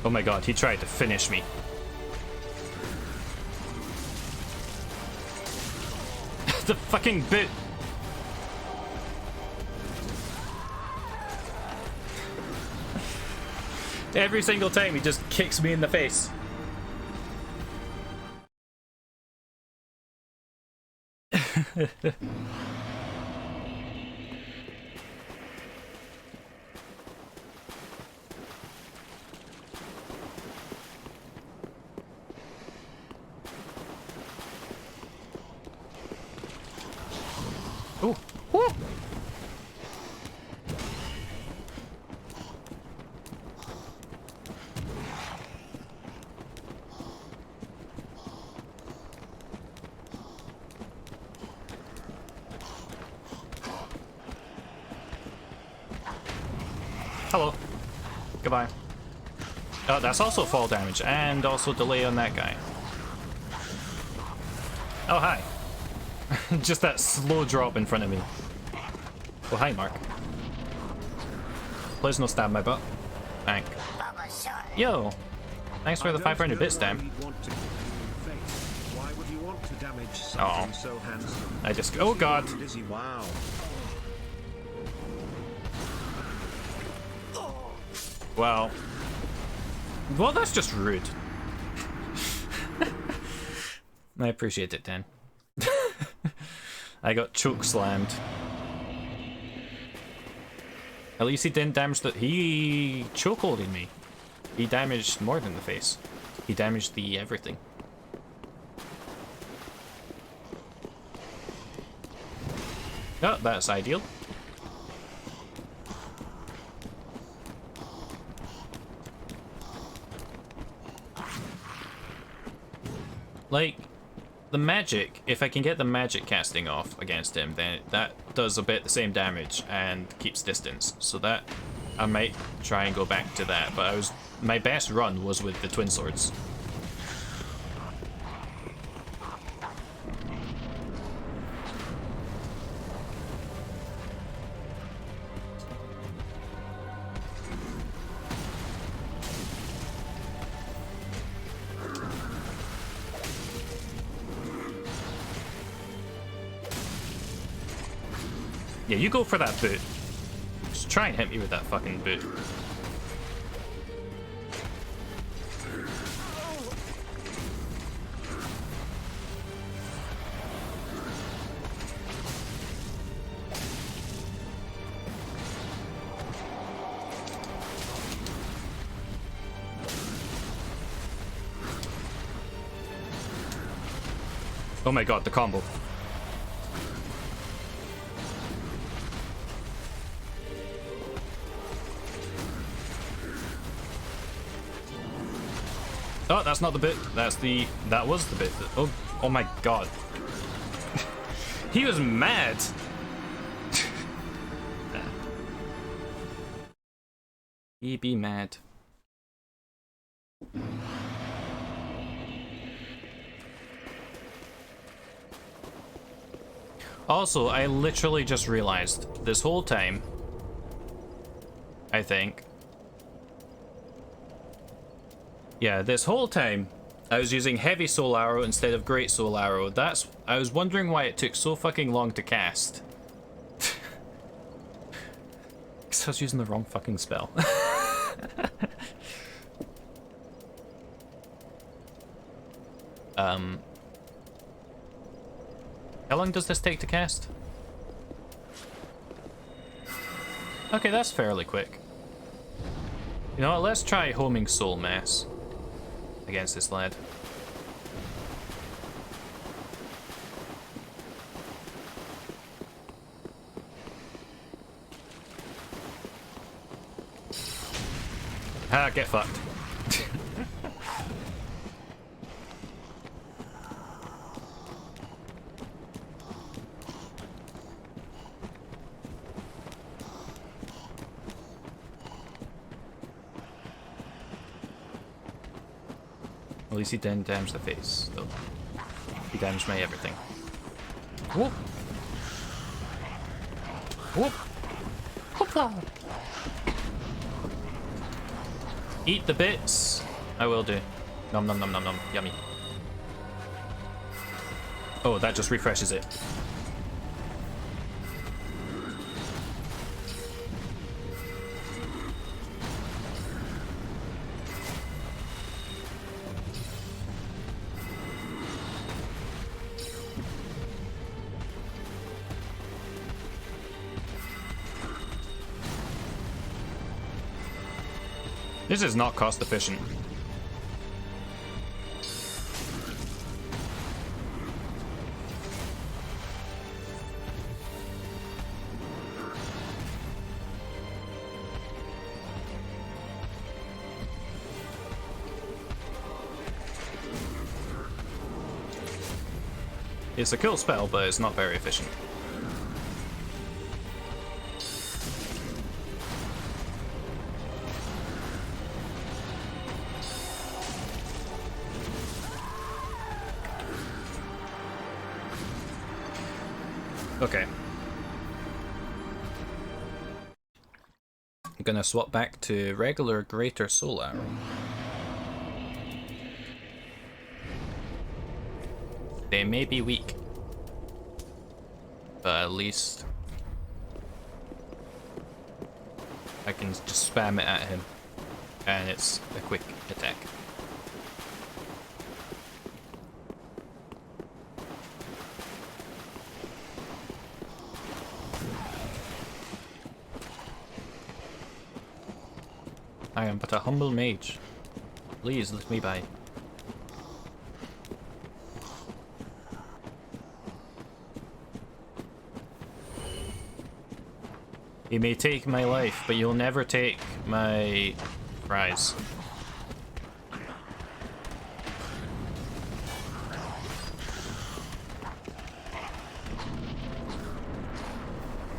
Oh my god, he tried to finish me. The fucking boot. Every single time he just kicks me in the face. Ooh. Woo. Hello. Goodbye. Oh, that's also fall damage and also delay on that guy. Oh, hi. Just that slow drop in front of me. Oh, hi, Mark. Please no stab my butt. Thank. Yo! Thanks for the 500 bits, damn. Why would you want to damage something so handsome? I just... Oh, God. Wow. Wow. Well, that's just rude. I appreciate it, Dan. I got choke slammed. At least he didn't damage the... He chokeholded me. He damaged more than the face. He damaged the everything. Oh, that's ideal. Like, the magic, if I can get the magic casting off against him, then that does a bit the same damage and keeps distance. So that, I might try and go back to that, but my best run was with the twin swords. Yeah, you go for that boot. Just try and hit me with that fucking boot. Oh my god, the combo. Oh, that's not the bit. That was the bit. Oh my god. He was mad. He be mad. Also, I literally just realized this whole time, I think. Yeah, this whole time, I was using heavy soul arrow instead of great soul arrow. I was wondering why it took so fucking long to cast. Because I was using the wrong fucking spell. How long does this take to cast? Okay, that's fairly quick. You know what, let's try homing soul mass against this lad. Ah, get fucked. At least he didn't damage the face, though. He damaged my everything. Whoop! Whoop! Hoopla! Eat the bits. I will do. Nom nom nom nom nom. Yummy. Oh, that just refreshes it. This is not cost efficient. It's a cool spell, but it's not very efficient. Okay. I'm gonna swap back to regular Greater Soul Arrow. They may be weak, but at least I can just spam it at him, and it's a quick attack. I am but a humble mage. Please let me by. You may take my life, but you'll never take my prize.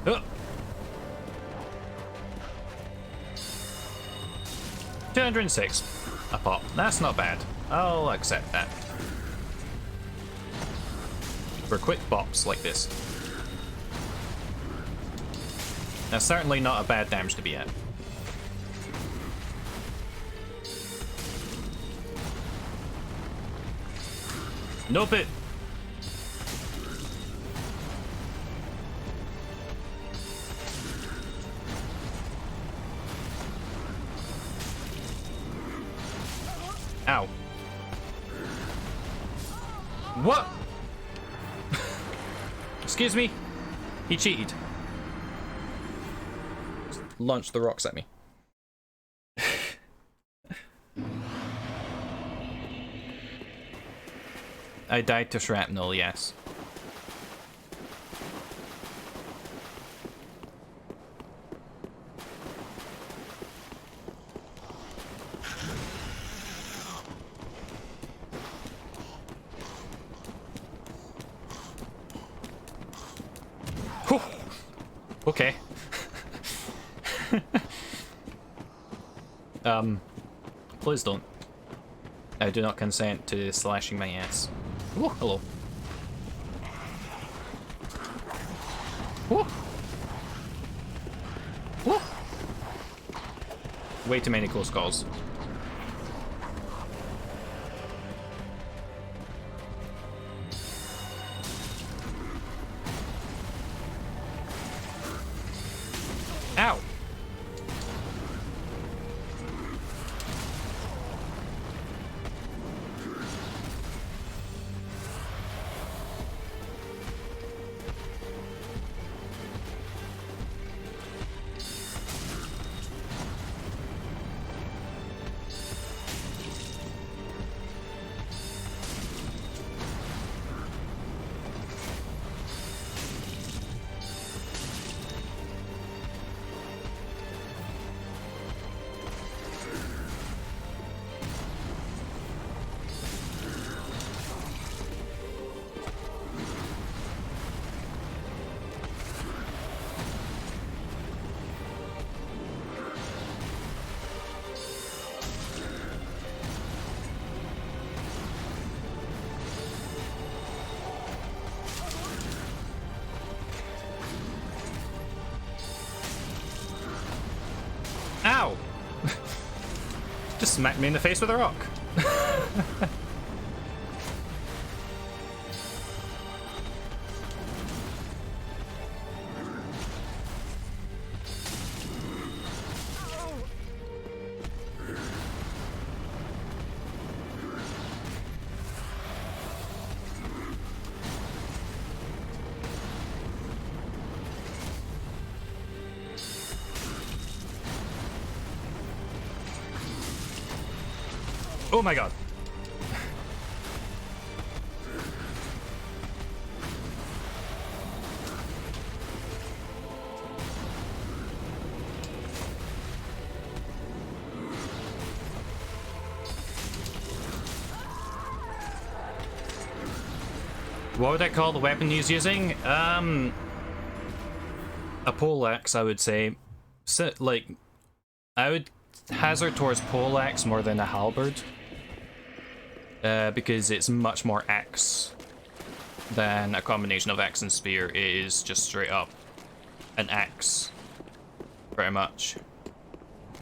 Oh. 206 a pop. That's not bad. I'll accept that. For quick bops like this. That's certainly not a bad damage to be at. Nope it. Ow. What? Excuse me? He cheated. Launched the rocks at me. I died to shrapnel, yes. Whew. Okay. Please don't. I do not consent to slashing my ass. Ooh, hello. Ooh. Ooh. Way too many close calls. Ow! Ow! Just smack me in the face with a rock. Oh my god. What would I call the weapon he's using? A poleaxe, I would say. So, like, I would hazard towards poleaxe more than a halberd. Because it's much more axe than a combination of axe and spear. It is just straight up an axe, pretty much.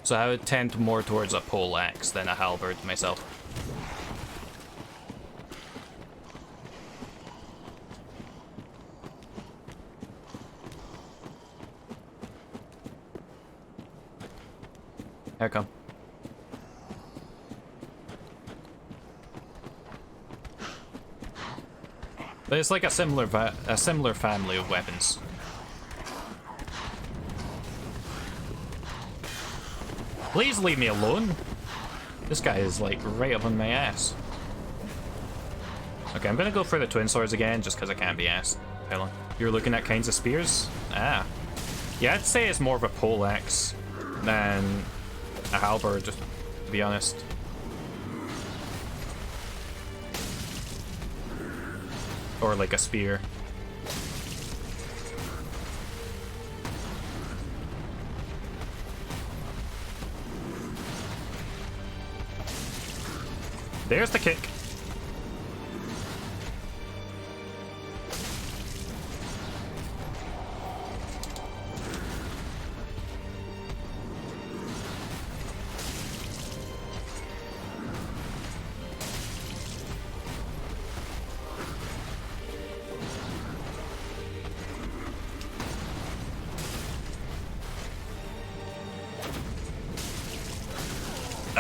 So I would tend more towards a poleaxe than a halberd myself. Here I come. But it's like a similar family of weapons. Please leave me alone. This guy is like right up on my ass. Okay, I'm gonna go for the twin swords again, just because I can't be asked. Hold on. You're looking at kinds of spears? Ah. Yeah, I'd say it's more of a poleaxe than a halberd, to be honest. Or like a spear. There's the kick.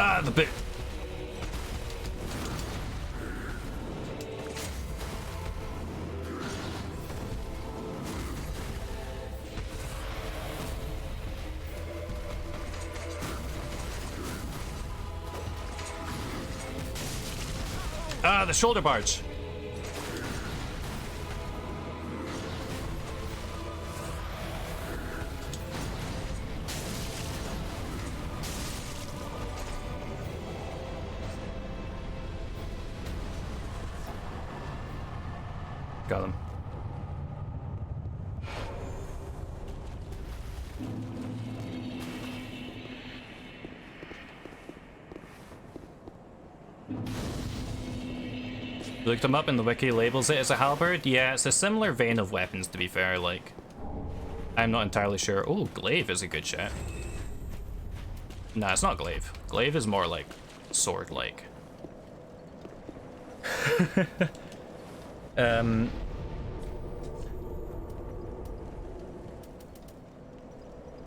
Ah, the bit. Ah, the shoulder barge. Got him. Looked him up and the wiki labels it as a halberd. Yeah, it's a similar vein of weapons, to be fair. Like, I'm not entirely sure. Oh, glaive is a good shot. Nah, it's not glaive. Glaive is more like sword-like.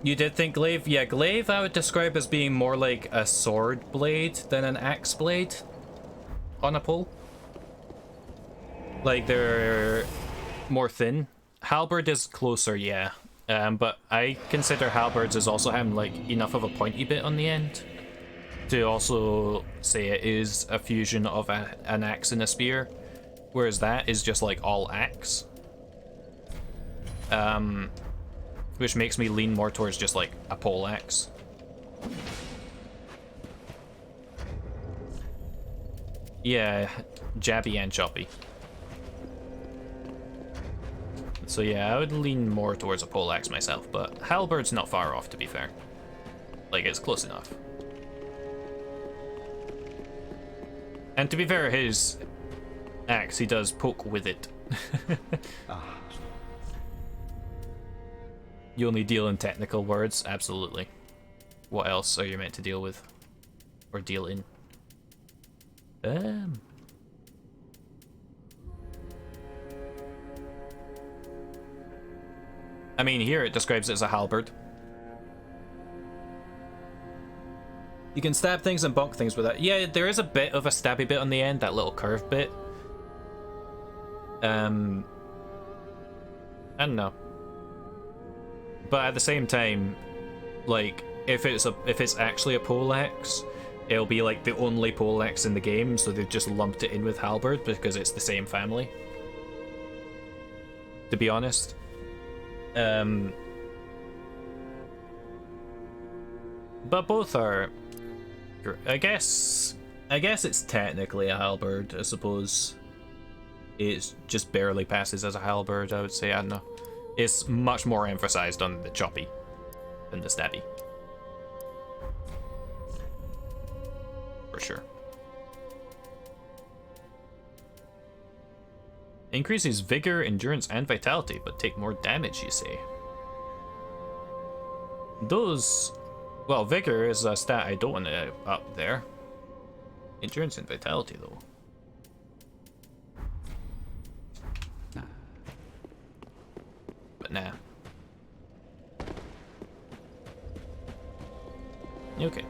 You did think glaive? Yeah, glaive I would describe as being more like a sword blade than an axe blade on a pole. Like, they're more thin. Halberd is closer, yeah. But I consider halberds as also having like enough of a pointy bit on the end to also say it is a fusion of an axe and a spear, whereas that is just like all axe. Which makes me lean more towards just like a pole axe. Yeah, jabby and choppy. So yeah, I would lean more towards a pole axe myself, but halberd's not far off, to be fair. Like, it's close enough. And to be fair, his axe, he does poke with it. You only deal in technical words? Absolutely. What else are you meant to deal with? Or deal in. I mean, here it describes it as a halberd. You can stab things and bonk things with it. Yeah, there is a bit of a stabby bit on the end, that little curved bit. I don't know. But at the same time, like, if it's actually a poleaxe, it'll be like the only poleaxe in the game, so they've just lumped it in with halberd because it's the same family. To be honest. But both are, I guess it's technically a halberd. I suppose it just barely passes as a halberd, I would say. I don't know. It's much more emphasized on the choppy than the stabby. For sure. Increases vigor, endurance, and vitality, but take more damage, you say. Those... Well, vigor is a stat I don't want to up there. Endurance and vitality, though. Nah. But nah. Okay.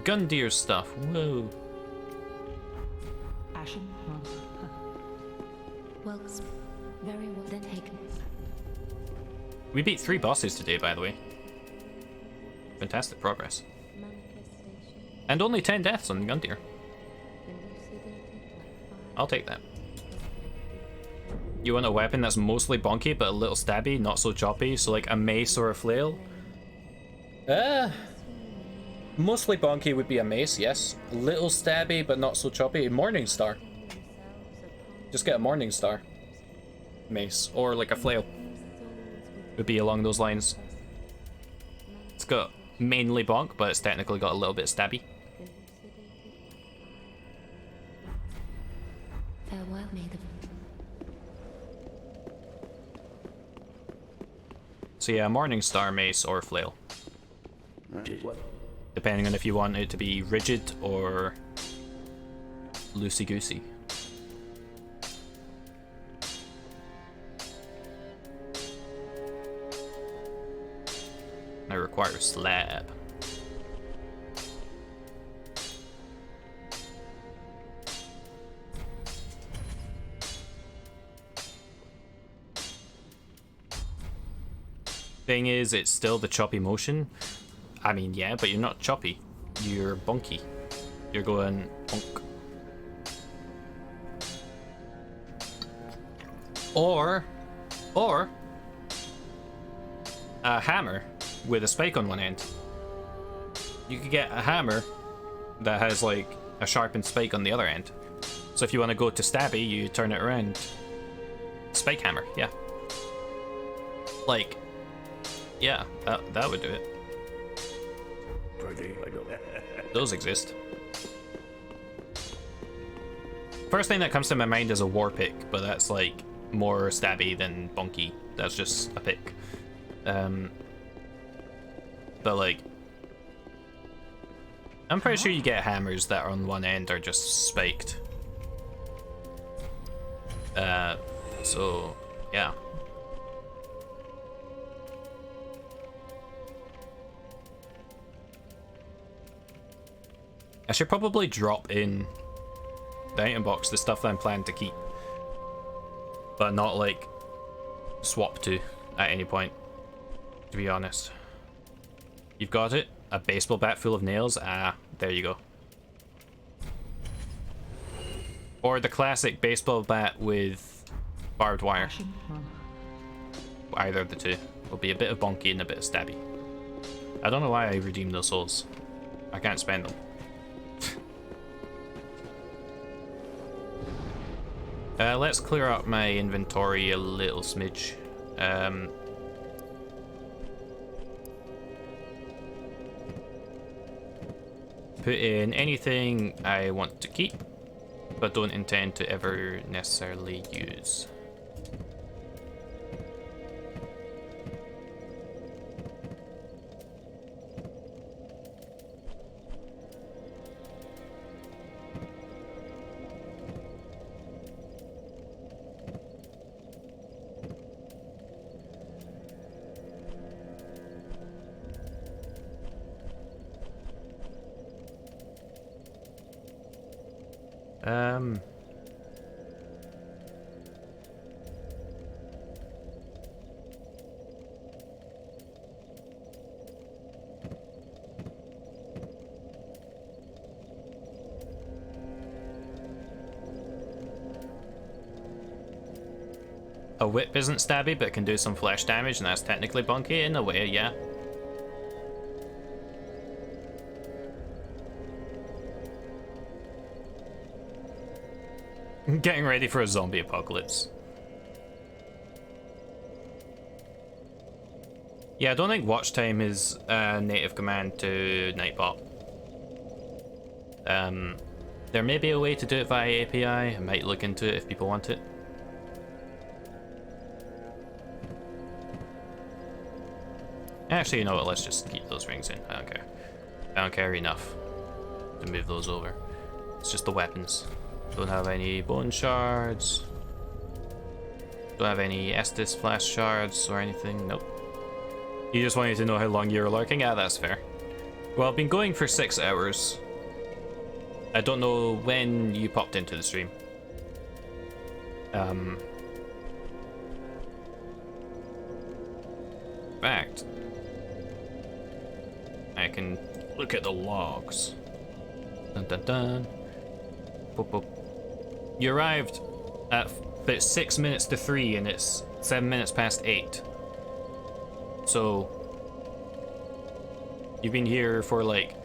Gun deer stuff. Whoa. Ashen. Well, very well then taken. We beat 3 bosses today, by the way. Fantastic progress. And only 10 deaths on gun deer. I'll take that. You want a weapon that's mostly bonky but a little stabby, not so choppy, so like a mace or a flail? Mostly bonky would be a mace, yes. A little stabby but not so choppy. Morningstar. Just get a Morningstar mace, or like a flail. Would be along those lines. It's got mainly bonk, but it's technically got a little bit stabby. Farewell, maiden. So yeah, Morningstar mace or flail. What? Depending on if you want it to be rigid or loosey-goosey. I require a slab. Thing is, it's still the choppy motion. I mean, yeah, but you're not choppy. You're bonky. You're going bonk. Or a hammer with a spike on one end. You could get a hammer that has like a sharpened spike on the other end. So if you want to go to stabby, you turn it around. Spike hammer, yeah. Like, yeah, that would do it. Those exist. First thing that comes to my mind is a war pick, but that's like more stabby than bonky. That's just a pick. But like, I'm pretty sure you get hammers that are on one end are just spiked. So yeah. I should probably drop in the item box the stuff that I'm planning to keep, but not like swap to at any point, to be honest. You've got it? A baseball bat full of nails? Ah, there you go. Or the classic baseball bat with barbed wire. Either of the two. Will be a bit of bonky and a bit of stabby. I don't know why I redeemed those souls. I can't spend them. Let's clear up my inventory a little smidge. Put in anything I want to keep, but don't intend to ever necessarily use. A whip isn't stabby, but can do some flesh damage, and that's technically bunky in a way, yeah. Getting ready for a zombie apocalypse. Yeah, I don't think watch time is a native command to Nightbot. There may be a way to do it via API. I might look into it if people want it. Actually, you know what? Let's just keep those rings in. I don't care. I don't care enough to move those over. It's just the weapons. Don't have any bone shards. Don't have any Estus flash shards or anything. Nope. You just wanted to know how long you were lurking? Yeah, that's fair. Well, I've been going for 6 hours. I don't know when you popped into the stream. Fact. I can look at the logs. Dun dun dun. Boop, boop. You arrived at about 6 minutes to 3 and it's 7 minutes past 8. So you've been here for like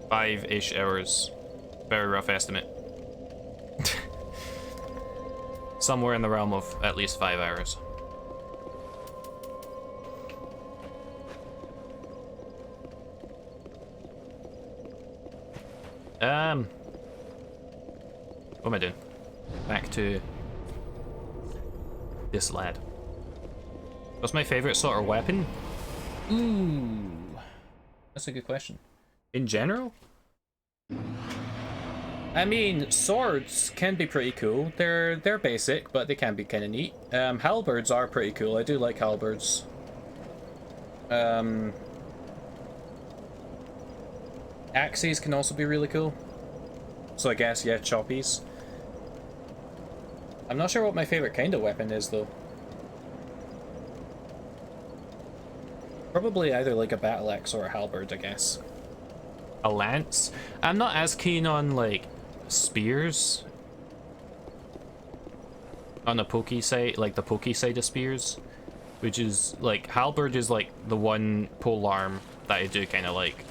5-ish hours. Very rough estimate. Somewhere in the realm of at least 5 hours. What am I doing? Back to this lad. What's my favorite sort of weapon? Ooh, that's a good question. In general? I mean, swords can be pretty cool. They're basic, but they can be kind of neat. Halberds are pretty cool. I do like halberds. Axes can also be really cool. So I guess, yeah, choppies. I'm not sure what my favorite kind of weapon is, though. Probably either like a battle axe or a halberd, I guess. A lance? I'm not as keen on, like, spears. On the pokey side, like the pokey side of spears. Which is, like, halberd is like the one pole arm that I do kind of like.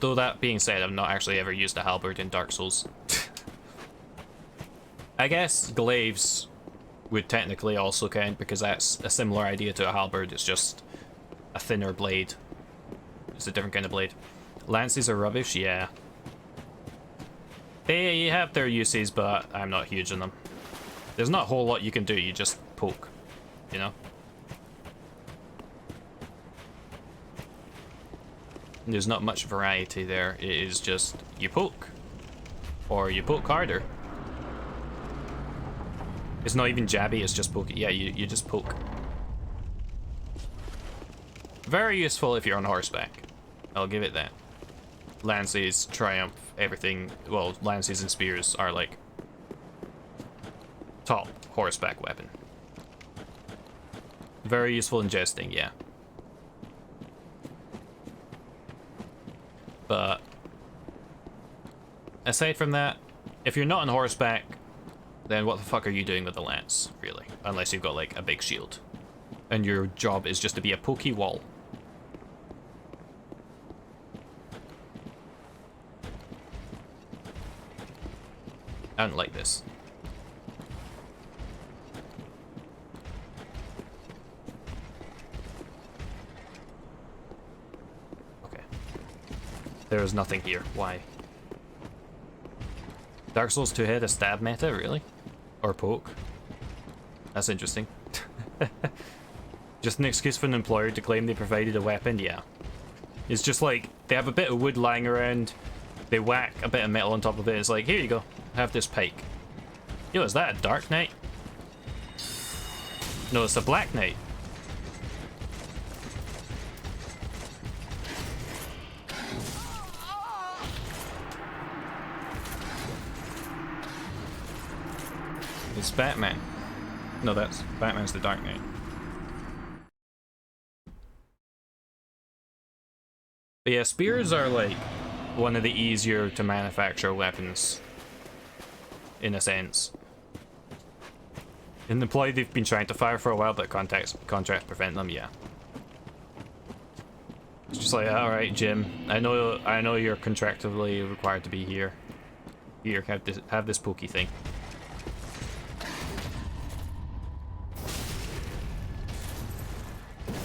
Though that being said, I've not actually ever used a halberd in Dark Souls. I guess glaives would technically also count because that's a similar idea to a halberd. It's just a thinner blade. It's a different kind of blade. Lances are rubbish, yeah. They have their uses, but I'm not huge on them. There's not a whole lot you can do, you just poke, you know? There's not much variety there. It is just you poke. Or you poke harder. It's not even jabby, it's just poke. Yeah, you just poke. Very useful if you're on horseback. I'll give it that. Lances, triumph, everything. Well, lances and spears are like top horseback weapon. Very useful in jesting, yeah. But aside from that, if you're not on horseback, then what the fuck are you doing with the lance, really? Unless you've got like a big shield. And your job is just to be a pokey wall. I don't like this. There is nothing here. Why? Dark Souls 2 had a stab meta, really? Or poke? That's interesting. Just an excuse for an employer to claim they provided a weapon? Yeah. It's just like, they have a bit of wood lying around, they whack a bit of metal on top of it, it's like, here you go, have this pike. Yo, is that a Dark Knight? No, it's a Black Knight. It's Batman. No, Batman's the Dark Knight. But yeah, spears are like one of the easier to manufacture weapons, in a sense. In the play they've been trying to fire for a while, but contracts prevent them. Yeah. It's just like, all right, Jim. I know you're contractually required to be here. Here, have this pokey thing.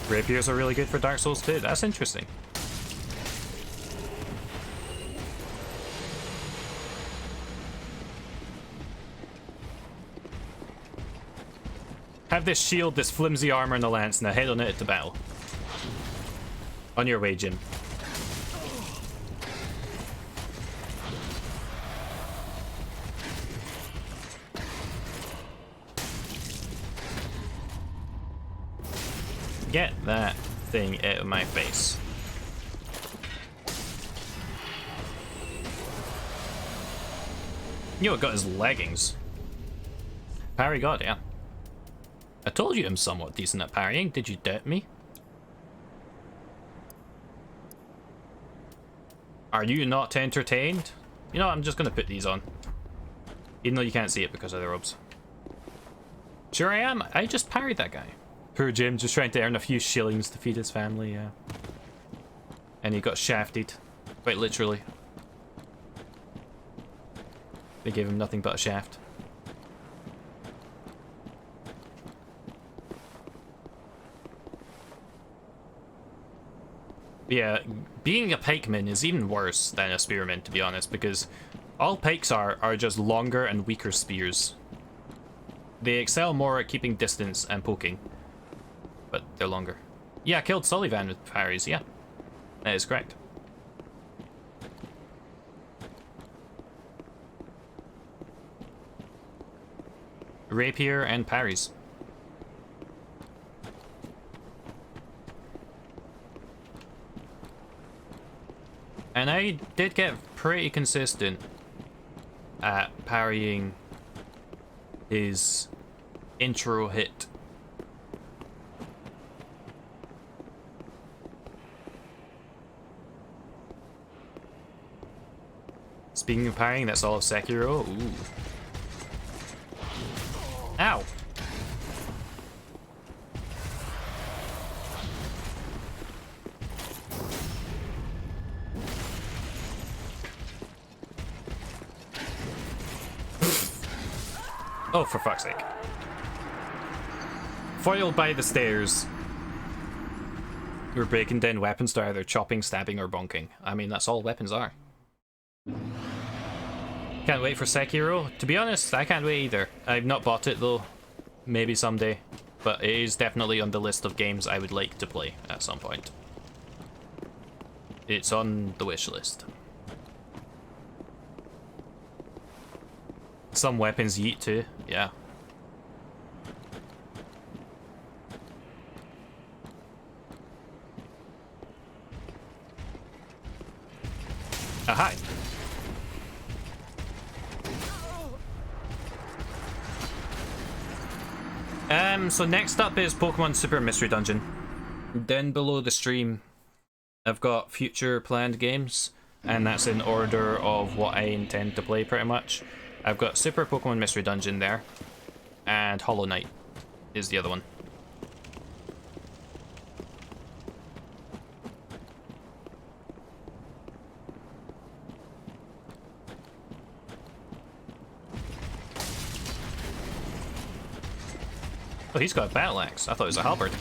Rapiers are really good for Dark Souls too. That's interesting. Have this shield, this flimsy armor, and the lance. Now head on it to battle. On your way, Jim. Get that thing out of my face. Yo, it got his leggings. Parry God, yeah. I told you I'm somewhat decent at parrying. Did you doubt me? Are you not entertained? You know what, I'm just gonna put these on. Even though you can't see it because of the robes. Sure I am. I just parried that guy. Poor Jim, just trying to earn a few shillings to feed his family, yeah. And he got shafted. Quite literally. They gave him nothing but a shaft. Yeah, being a pikeman is even worse than a spearman, to be honest, because all pikes are just longer and weaker spears. They excel more at keeping distance and poking, but they're longer. Yeah, I killed Sullivan with parries, yeah. That is correct. Rapier and parries. And I did get pretty consistent at parrying his intro hit. Speaking of parrying, that's all of Sekiro. Ooh. Ow! Oh, for fuck's sake. Foiled by the stairs. We're breaking down weapons to either chopping, stabbing, or bonking. I mean, that's all weapons are. Can't wait for Sekiro. To be honest, I can't wait either. I've not bought it though. Maybe someday. But it is definitely on the list of games I would like to play at some point. It's on the wish list. Some weapons yeet too, yeah. Aha! So next up is Pokemon Super Mystery Dungeon. Then below the stream, I've got future planned games, and that's in order of what I intend to play pretty much. I've got Super Pokemon Mystery Dungeon there, and Hollow Knight is the other one. Oh, he's got a battle axe. I thought it was a halberd.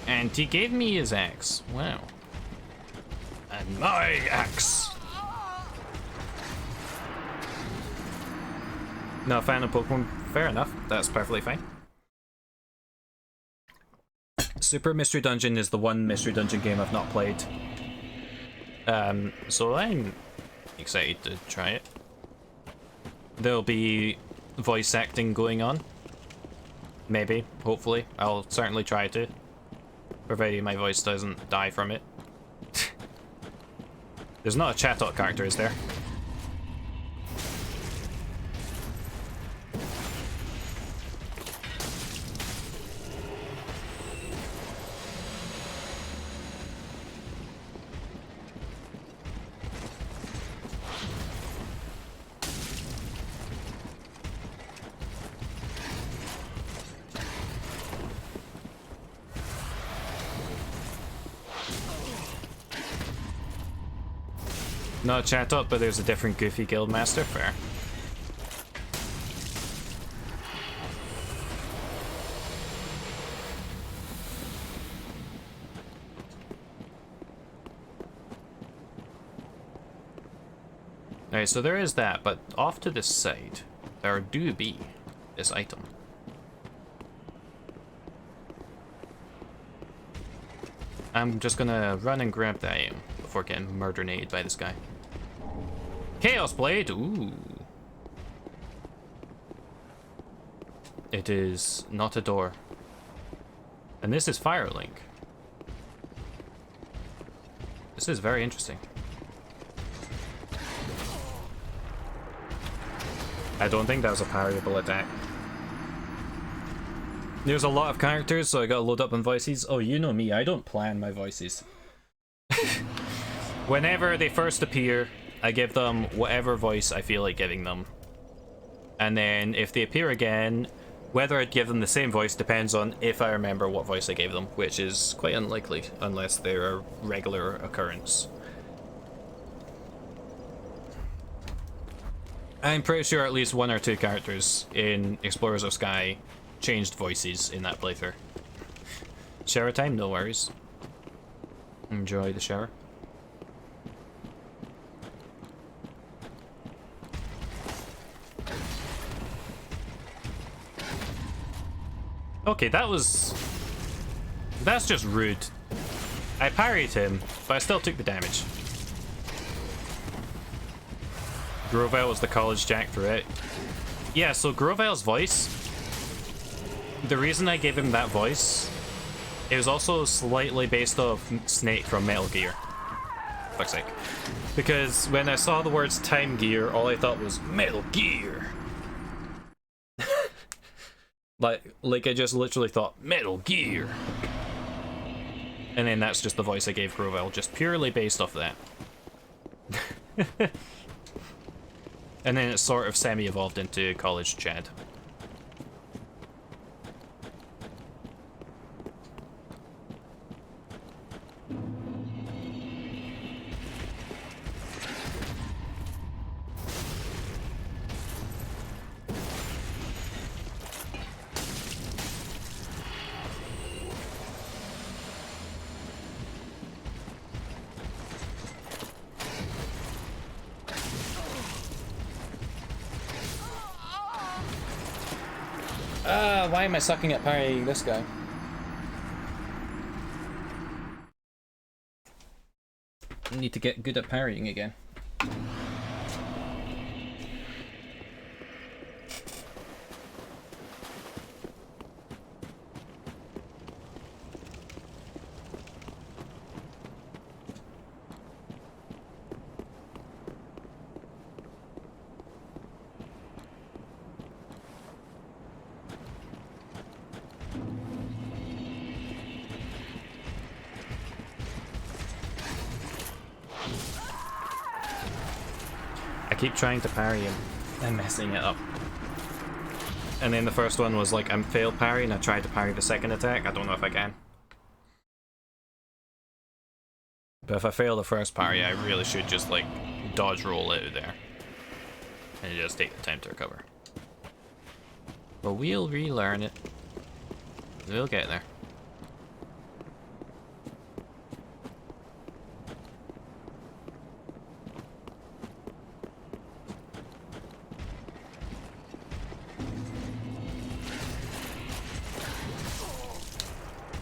And he gave me his axe. Wow. And my axe. No fan of Pokemon. Fair enough. That's perfectly fine. Super Mystery Dungeon is the one Mystery Dungeon game I've not played. So I'm excited to try it. There'll be voice acting going on. Maybe, hopefully. I'll certainly try to. Provided my voice doesn't die from it. There's not a chat-up character, is there? Not a chat up, but there's a different goofy guild master. Fair. Alright, so there is that, but off to this side, there do be this item. I'm just gonna run and grab that item before getting murdered by this guy. Chaos Blade! Ooh. It is not a door. And this is Firelink. This is very interesting. I don't think that was a parryable attack. There's a lot of characters, so I gotta load up on voices. Oh, you know me, I don't plan my voices. Whenever they first appear, I give them whatever voice I feel like giving them. And then if they appear again, whether I'd give them the same voice depends on if I remember what voice I gave them, which is quite unlikely unless they're a regular occurrence. I'm pretty sure at least one or two characters in Explorers of Sky changed voices in that playthrough. Shower time? No worries. Enjoy the shower. Okay, that's just rude. I parried him, but I still took the damage. Grovel was the college jack throughout. Yeah, so Grovel's voice, the reason I gave him that voice, it was also slightly based off Snake from Metal Gear. Fuck's sake. Because when I saw the words Time Gear, all I thought was Metal Gear. Like I just literally thought Metal Gear. And then that's just the voice I gave Grovel, just purely based off that. And then it sort of semi-evolved into College Chad. Why am I sucking at parrying this guy? I need to get good at parrying again. I keep trying to parry him and messing it up. And then the first one was like, I'm failed parry, and I tried to parry the second attack. I don't know if I can. But if I fail the first parry, I really should just like dodge roll out of there. And just take the time to recover. But we'll relearn it. We'll get there.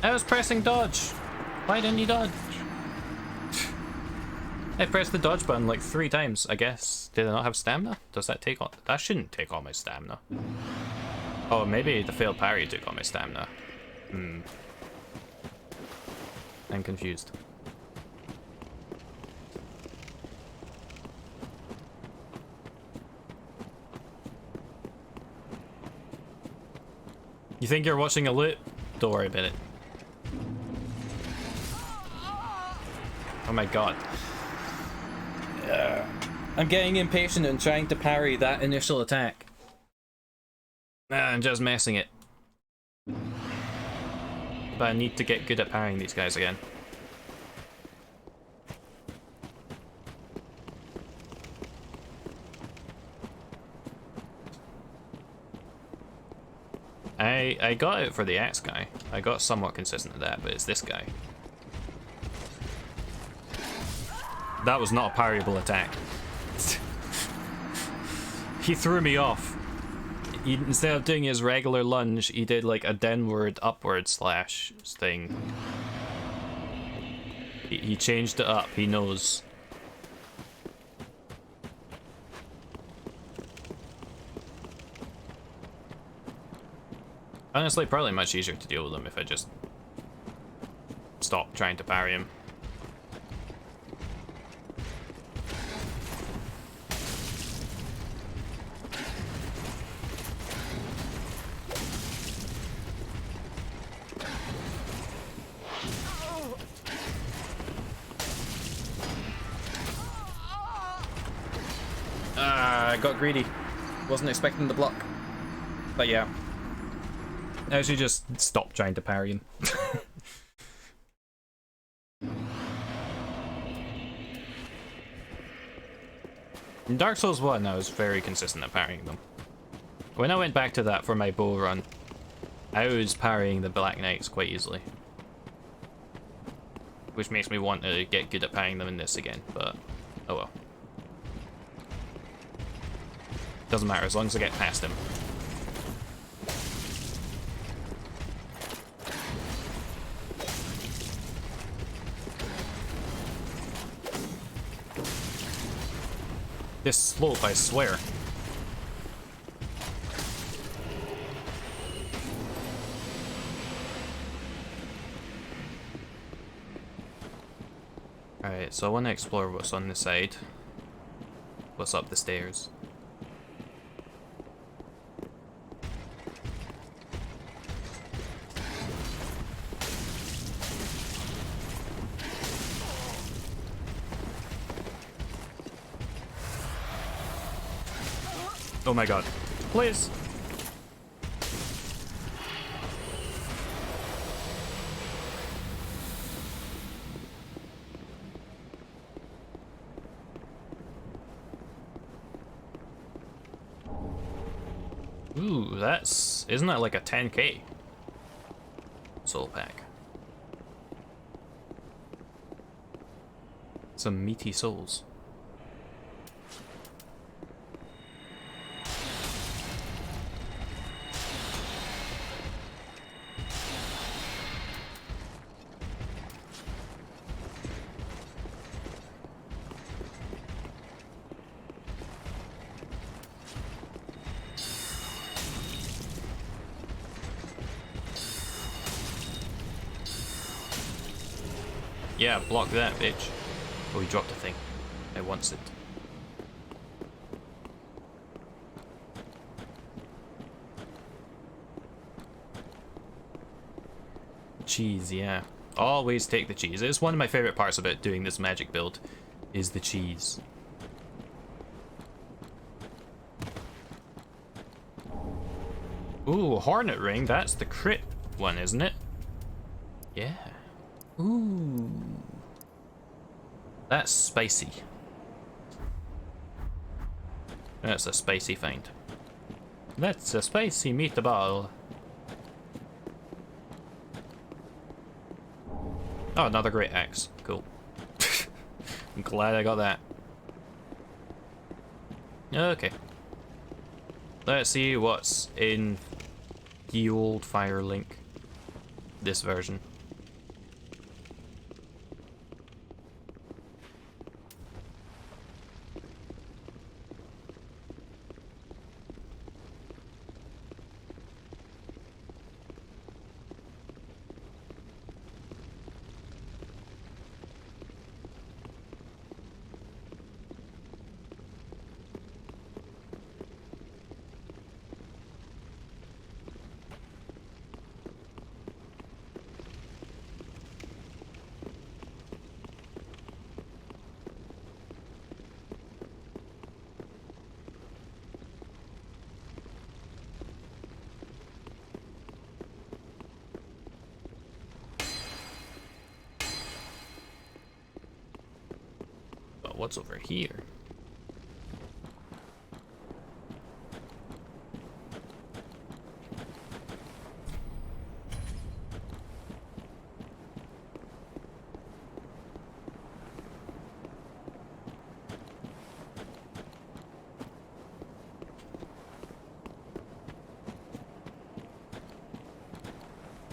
I was pressing dodge. Why didn't you dodge? I pressed the dodge button like 3 times, I guess. Did I not have stamina? Does that take all? That shouldn't take all my stamina. Oh, maybe the failed parry took all my stamina. I'm confused. You think you're watching a loop? Don't worry about it. Oh my god. I'm getting impatient and trying to parry that initial attack. I'm just messing it. But I need to get good at parrying these guys again. I got it for the axe guy. I got somewhat consistent at that, but it's this guy. That was not a parryable attack. He threw me off. Instead of doing his regular lunge, he did like a downward, upward slash thing. He changed it up, he knows. Honestly, probably much easier to deal with him if I just stop trying to parry him. I got greedy. Wasn't expecting the block. But yeah. I should just stop trying to parry him. In Dark Souls 1, I was very consistent at parrying them. When I went back to that for my bow run, I was parrying the Black Knights quite easily. Which makes me want to get good at parrying them in this again, but oh well. Doesn't matter as long as I get past him. This slope, I swear. Alright, so I want to explore what's on the side. What's up the stairs. Oh my god. Please. Ooh, that's... Isn't that like a 10k? Soul pack. Some meaty souls. Yeah, block that, bitch. Oh, he dropped a thing. I wants it. Cheese, yeah. Always take the cheese. It's one of my favorite parts about doing this magic build, is the cheese. Ooh, Hornet Ring, that's the crit one, isn't it? Yeah. Ooh. That's spicy. That's a spicy find. That's a spicy meatball. Oh, another great axe. Cool. I'm glad I got that. Okay. Let's see what's in the old Firelink. This version. what's over here?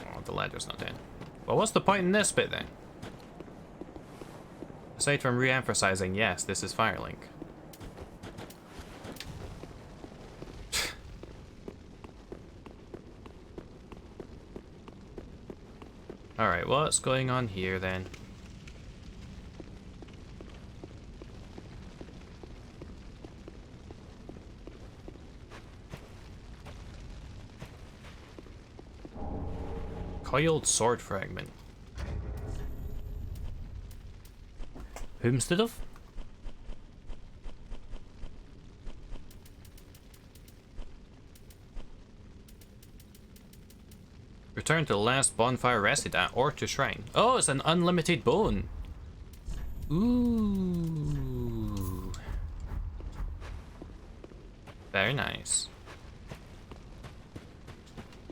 Oh, the ladder's not dead. Well, what's the point in this bit then? Aside from re-emphasizing, yes, this is Firelink. Alright, what's going on here then? Coiled sword fragment. Whomstead of? Return to the last bonfire rested at or to shrine. Oh, it's an unlimited bone. Ooh. Very nice.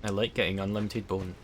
I like getting unlimited bone.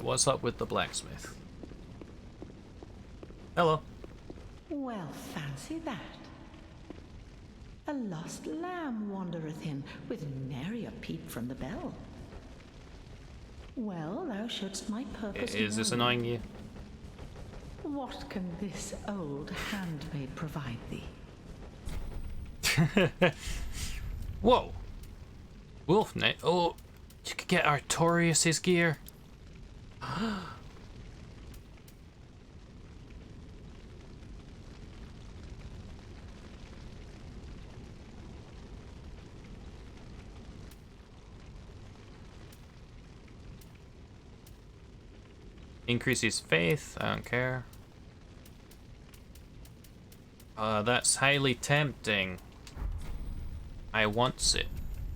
What's up with the blacksmith? Hello. Well, fancy that. A lost lamb wandereth in, with nary a peep from the bell. Well, thou shouldst my purpose Is this know. annoying you? What can this old handmaid provide thee? Whoa! Wolfnet. Oh, you could get Artorius's gear. Increases faith, I don't care. That's highly tempting. I wants it,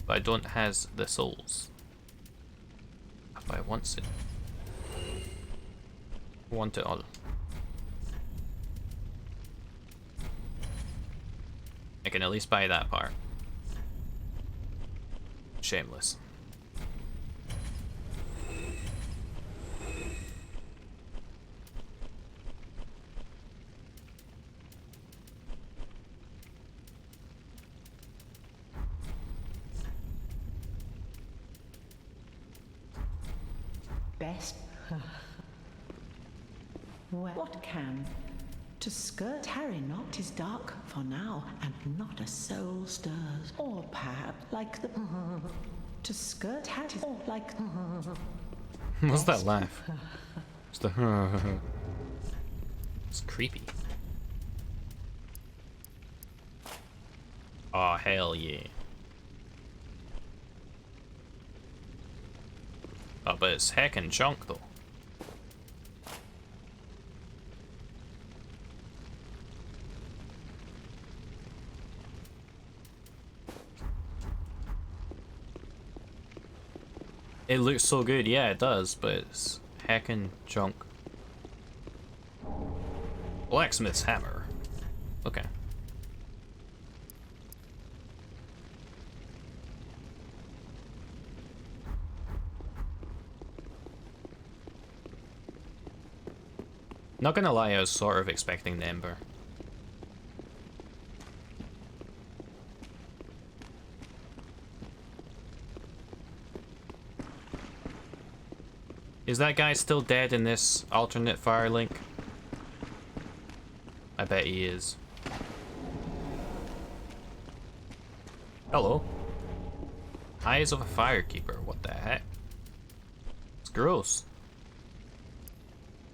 but I don't has the souls. If I wants it. Want it all. I can at least buy that part. Shameless. Best. Well, what can? To skirt tarry not, 'tis dark for now, and not a soul stirs. Or perhaps like the to skirt tarry or like What's that laugh? It's the It's creepy. Oh hell yeah. Oh, but it's heckin' junk though. It looks so good, yeah it does, but it's heckin' junk. Blacksmith's hammer. Okay. Not gonna lie, I was sort of expecting the Ember. Is that guy still dead in this alternate fire link? I bet he is. Hello. Eyes of a firekeeper. What the heck? It's gross.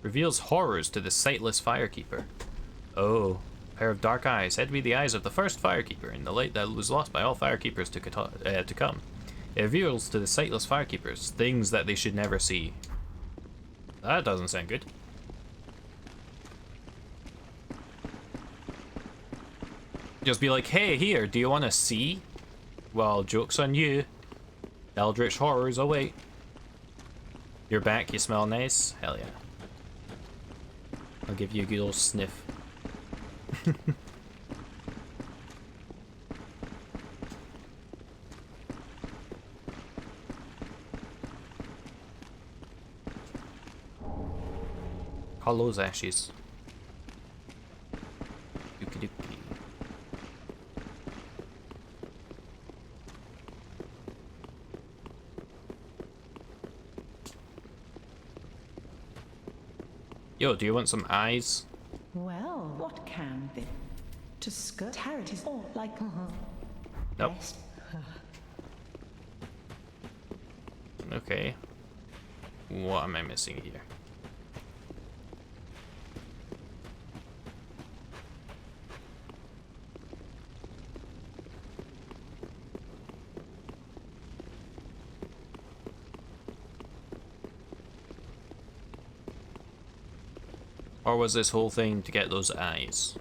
Reveals horrors to the sightless firekeeper. Oh, a pair of dark eyes, said to be the eyes of the first firekeeper in the light that was lost by all firekeepers to come. It reveals to the sightless firekeepers things that they should never see. That doesn't sound good. Just be like, hey, here, do you want to see? Well, joke's on you. Eldritch horrors await. You're back, you smell nice? Hell yeah. I'll give you a good old sniff. Hollow's ashes. Dookie dookie. Yo, do you want some eyes? Well, what can be? To skirt Harriet is all like. Nope. Yes. Okay. What am I missing here? Or was this whole thing to get those eyes?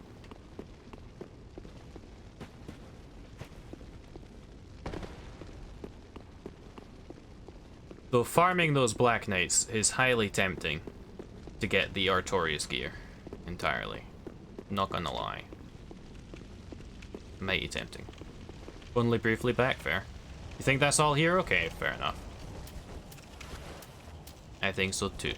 Though farming those Black Knights is highly tempting to get the Artorias gear entirely. Not gonna lie. Mighty tempting. Only briefly back, fair. You think that's all here? Okay, fair enough. I think so too.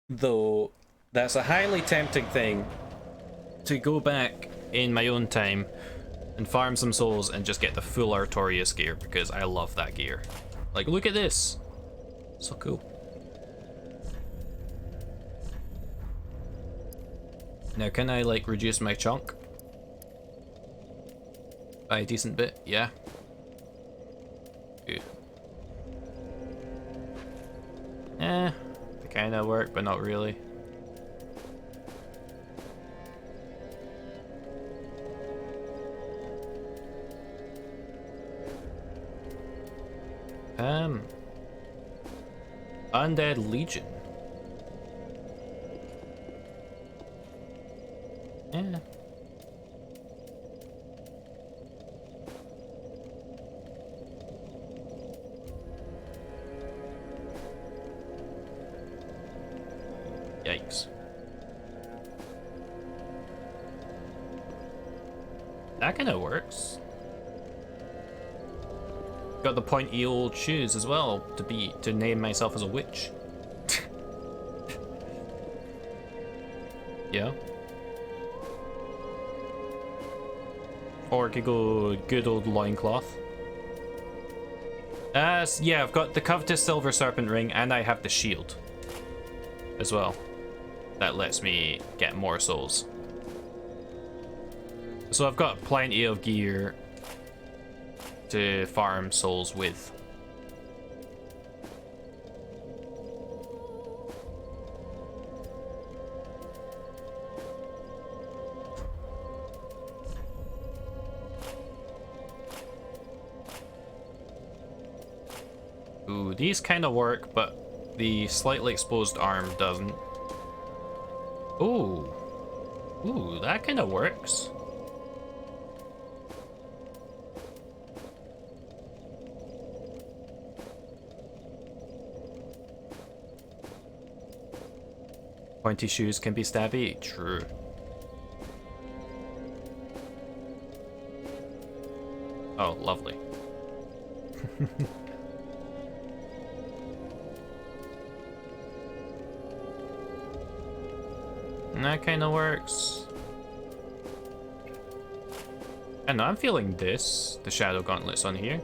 Though, that's a highly tempting thing to go back in my own time and farm some souls and just get the full Artorias gear because I love that gear. Like, look at this. So cool. Now, can I, like, reduce my chunk by a decent bit? Yeah. Good. They kinda work, but not really. Undead Legion. Yeah. Yikes. That kind of works. Got the pointy old shoes as well to name myself as a witch. Yeah. Or I could go good old loincloth. Yeah, I've got the covetous silver serpent ring and I have the shield as well. That lets me get more souls. So I've got plenty of gear to farm souls with. Ooh, these kind of work, but the slightly exposed arm doesn't. Ooh. Ooh, that kind of works. Pointy shoes can be stabby. True. Oh, lovely. And that kind of works. And I'm feeling this, the shadow gauntlets on here.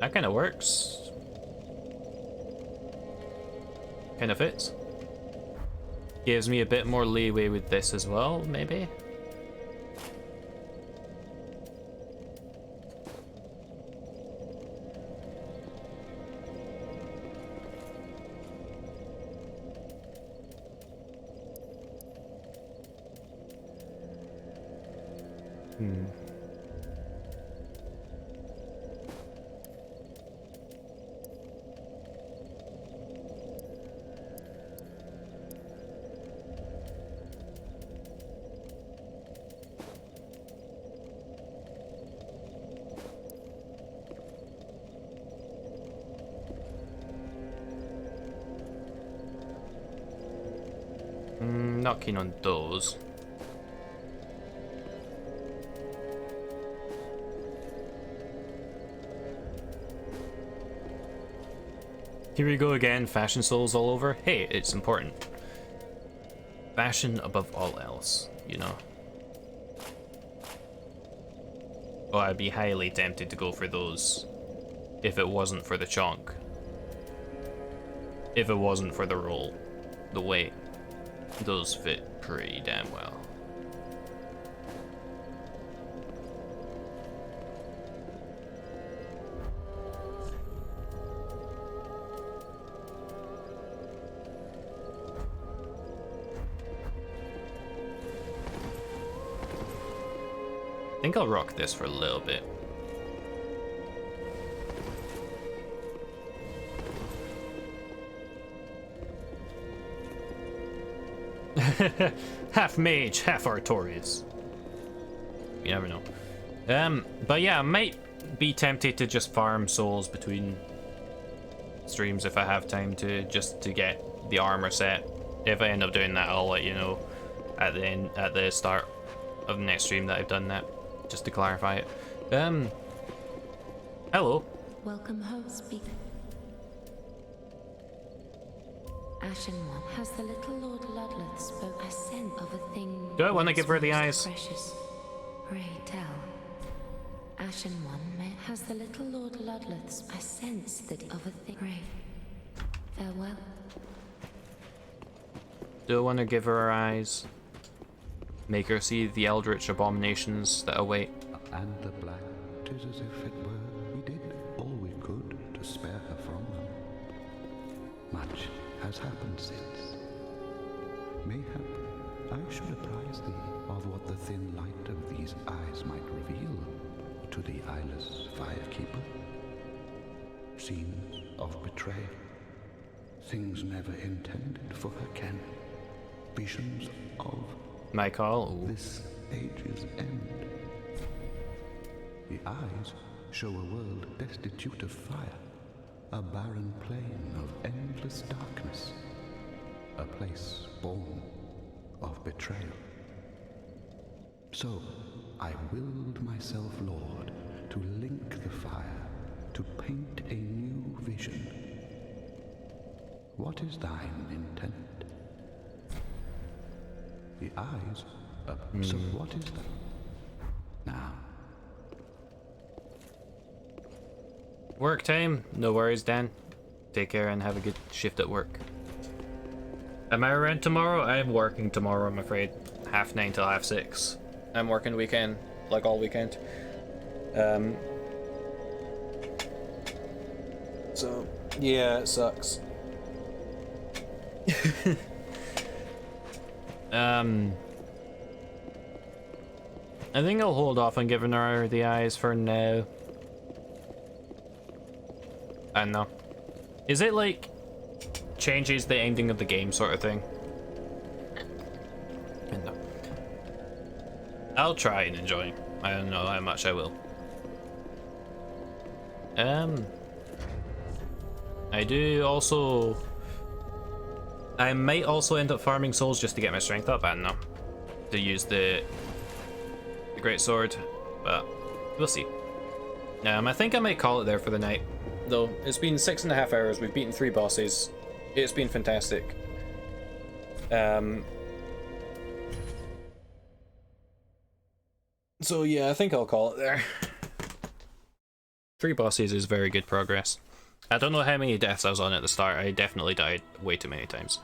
That kind of works. Kind of fits. Gives me a bit more leeway with this as well, maybe. Not keen on those. Here we go again, fashion souls all over. Hey, it's important. Fashion above all else, you know. Oh, I'd be highly tempted to go for those if it wasn't for the chunk. If it wasn't for the roll, the weight. Those fit pretty damn well. I think I'll rock this for a little bit. Half mage, half Artorias. You never know. But yeah, I might be tempted to just farm souls between streams if I have time to get the armor set. If I end up doing that, I'll let you know at the start of the next stream that I've done that, just to clarify it. Hello. Welcome home, speaker. Ashen One, has the little Lord Ludloth spoke a scent of a thing? Do I want to give her the eyes? Precious. Pray tell. Ashen One, has the little Lord Ludloth a sense that of a thing? Pray. Farewell. Do I want to give her her eyes? Make her see the eldritch abominations that await. And the black, 'tis as if it were we did all we could to spare her from them. Much has happened since. Mayhap I should apprise thee of what the thin light of these eyes might reveal to the eyeless firekeeper. Scenes of betrayal, things never intended for her ken, visions of my call. Ooh. This age's end. The eyes show a world destitute of fire, a barren plain of endless darkness, a place born of betrayal. So I willed myself, Lord, to link the fire, to paint a new vision. What is thine intent? The eyes, so what is that? Now. Work time? No worries, Dan. Take care and have a good shift at work. Am I around tomorrow? I'm working tomorrow, I'm afraid. 9:30 till 6:30. I'm working weekend, like all weekend. So, yeah, it sucks. I think I'll hold off on giving her the eyes for now. I don't know. Is it like changes the ending of the game sort of thing? I don't know. I'll try and enjoy. I don't know how much I will. I do also. I might also end up farming souls just to get my strength up. I don't know. To use the great sword, but we'll see. I think I might call it there for the night. Though it's been 6.5 hours. We've beaten 3 bosses. It's been fantastic. So yeah, I think I'll call it there. 3 bosses is very good progress. I don't know how many deaths I was on at the start. I definitely died way too many times.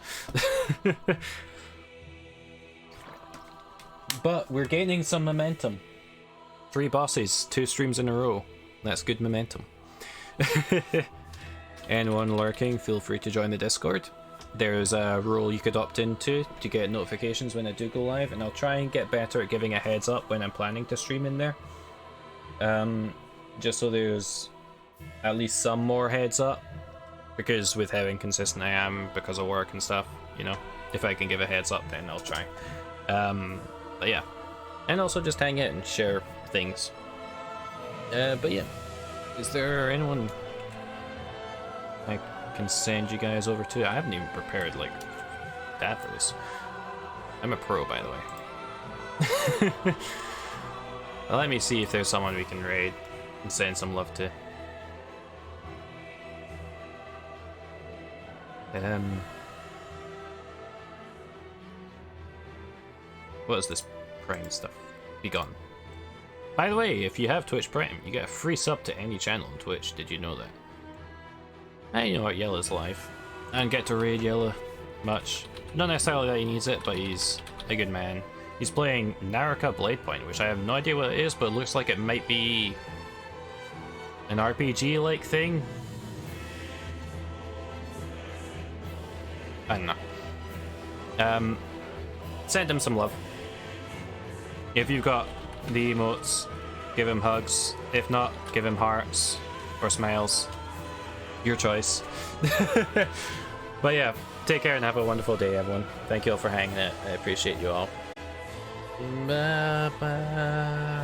But we're gaining some momentum. 3 bosses, 2 streams in a row. That's good momentum. Anyone lurking, feel free to join the Discord. There's a role you could opt into to get notifications when I do go live, and I'll try and get better at giving a heads up when I'm planning to stream in there. Just so there's at least some more heads up, because with how inconsistent I am because of work and stuff, you know, if I can give a heads up, then I'll try. But yeah, and also just hang out and share things. But yeah, is there anyone I can send you guys over to? I haven't even prepared like that for this. I'm a pro, by the way. Well, let me see if there's someone we can raid and send some love to. What is this Prime stuff? Be gone. By the way, if you have Twitch Prime, you get a free sub to any channel on Twitch. Did you know that? And you know what, Yella's live. I don't get to raid Yella much. Not necessarily that he needs it, but he's a good man. He's playing Naraka Bladepoint, which I have no idea what it is, but it looks like it might be an RPG-like thing. I don't know. Send him some love. If you've got the emotes, give him hugs. If not, give him hearts or smiles. Your choice. But yeah, take care and have a wonderful day, everyone. Thank you all for hanging out. I appreciate you all. Bye bye.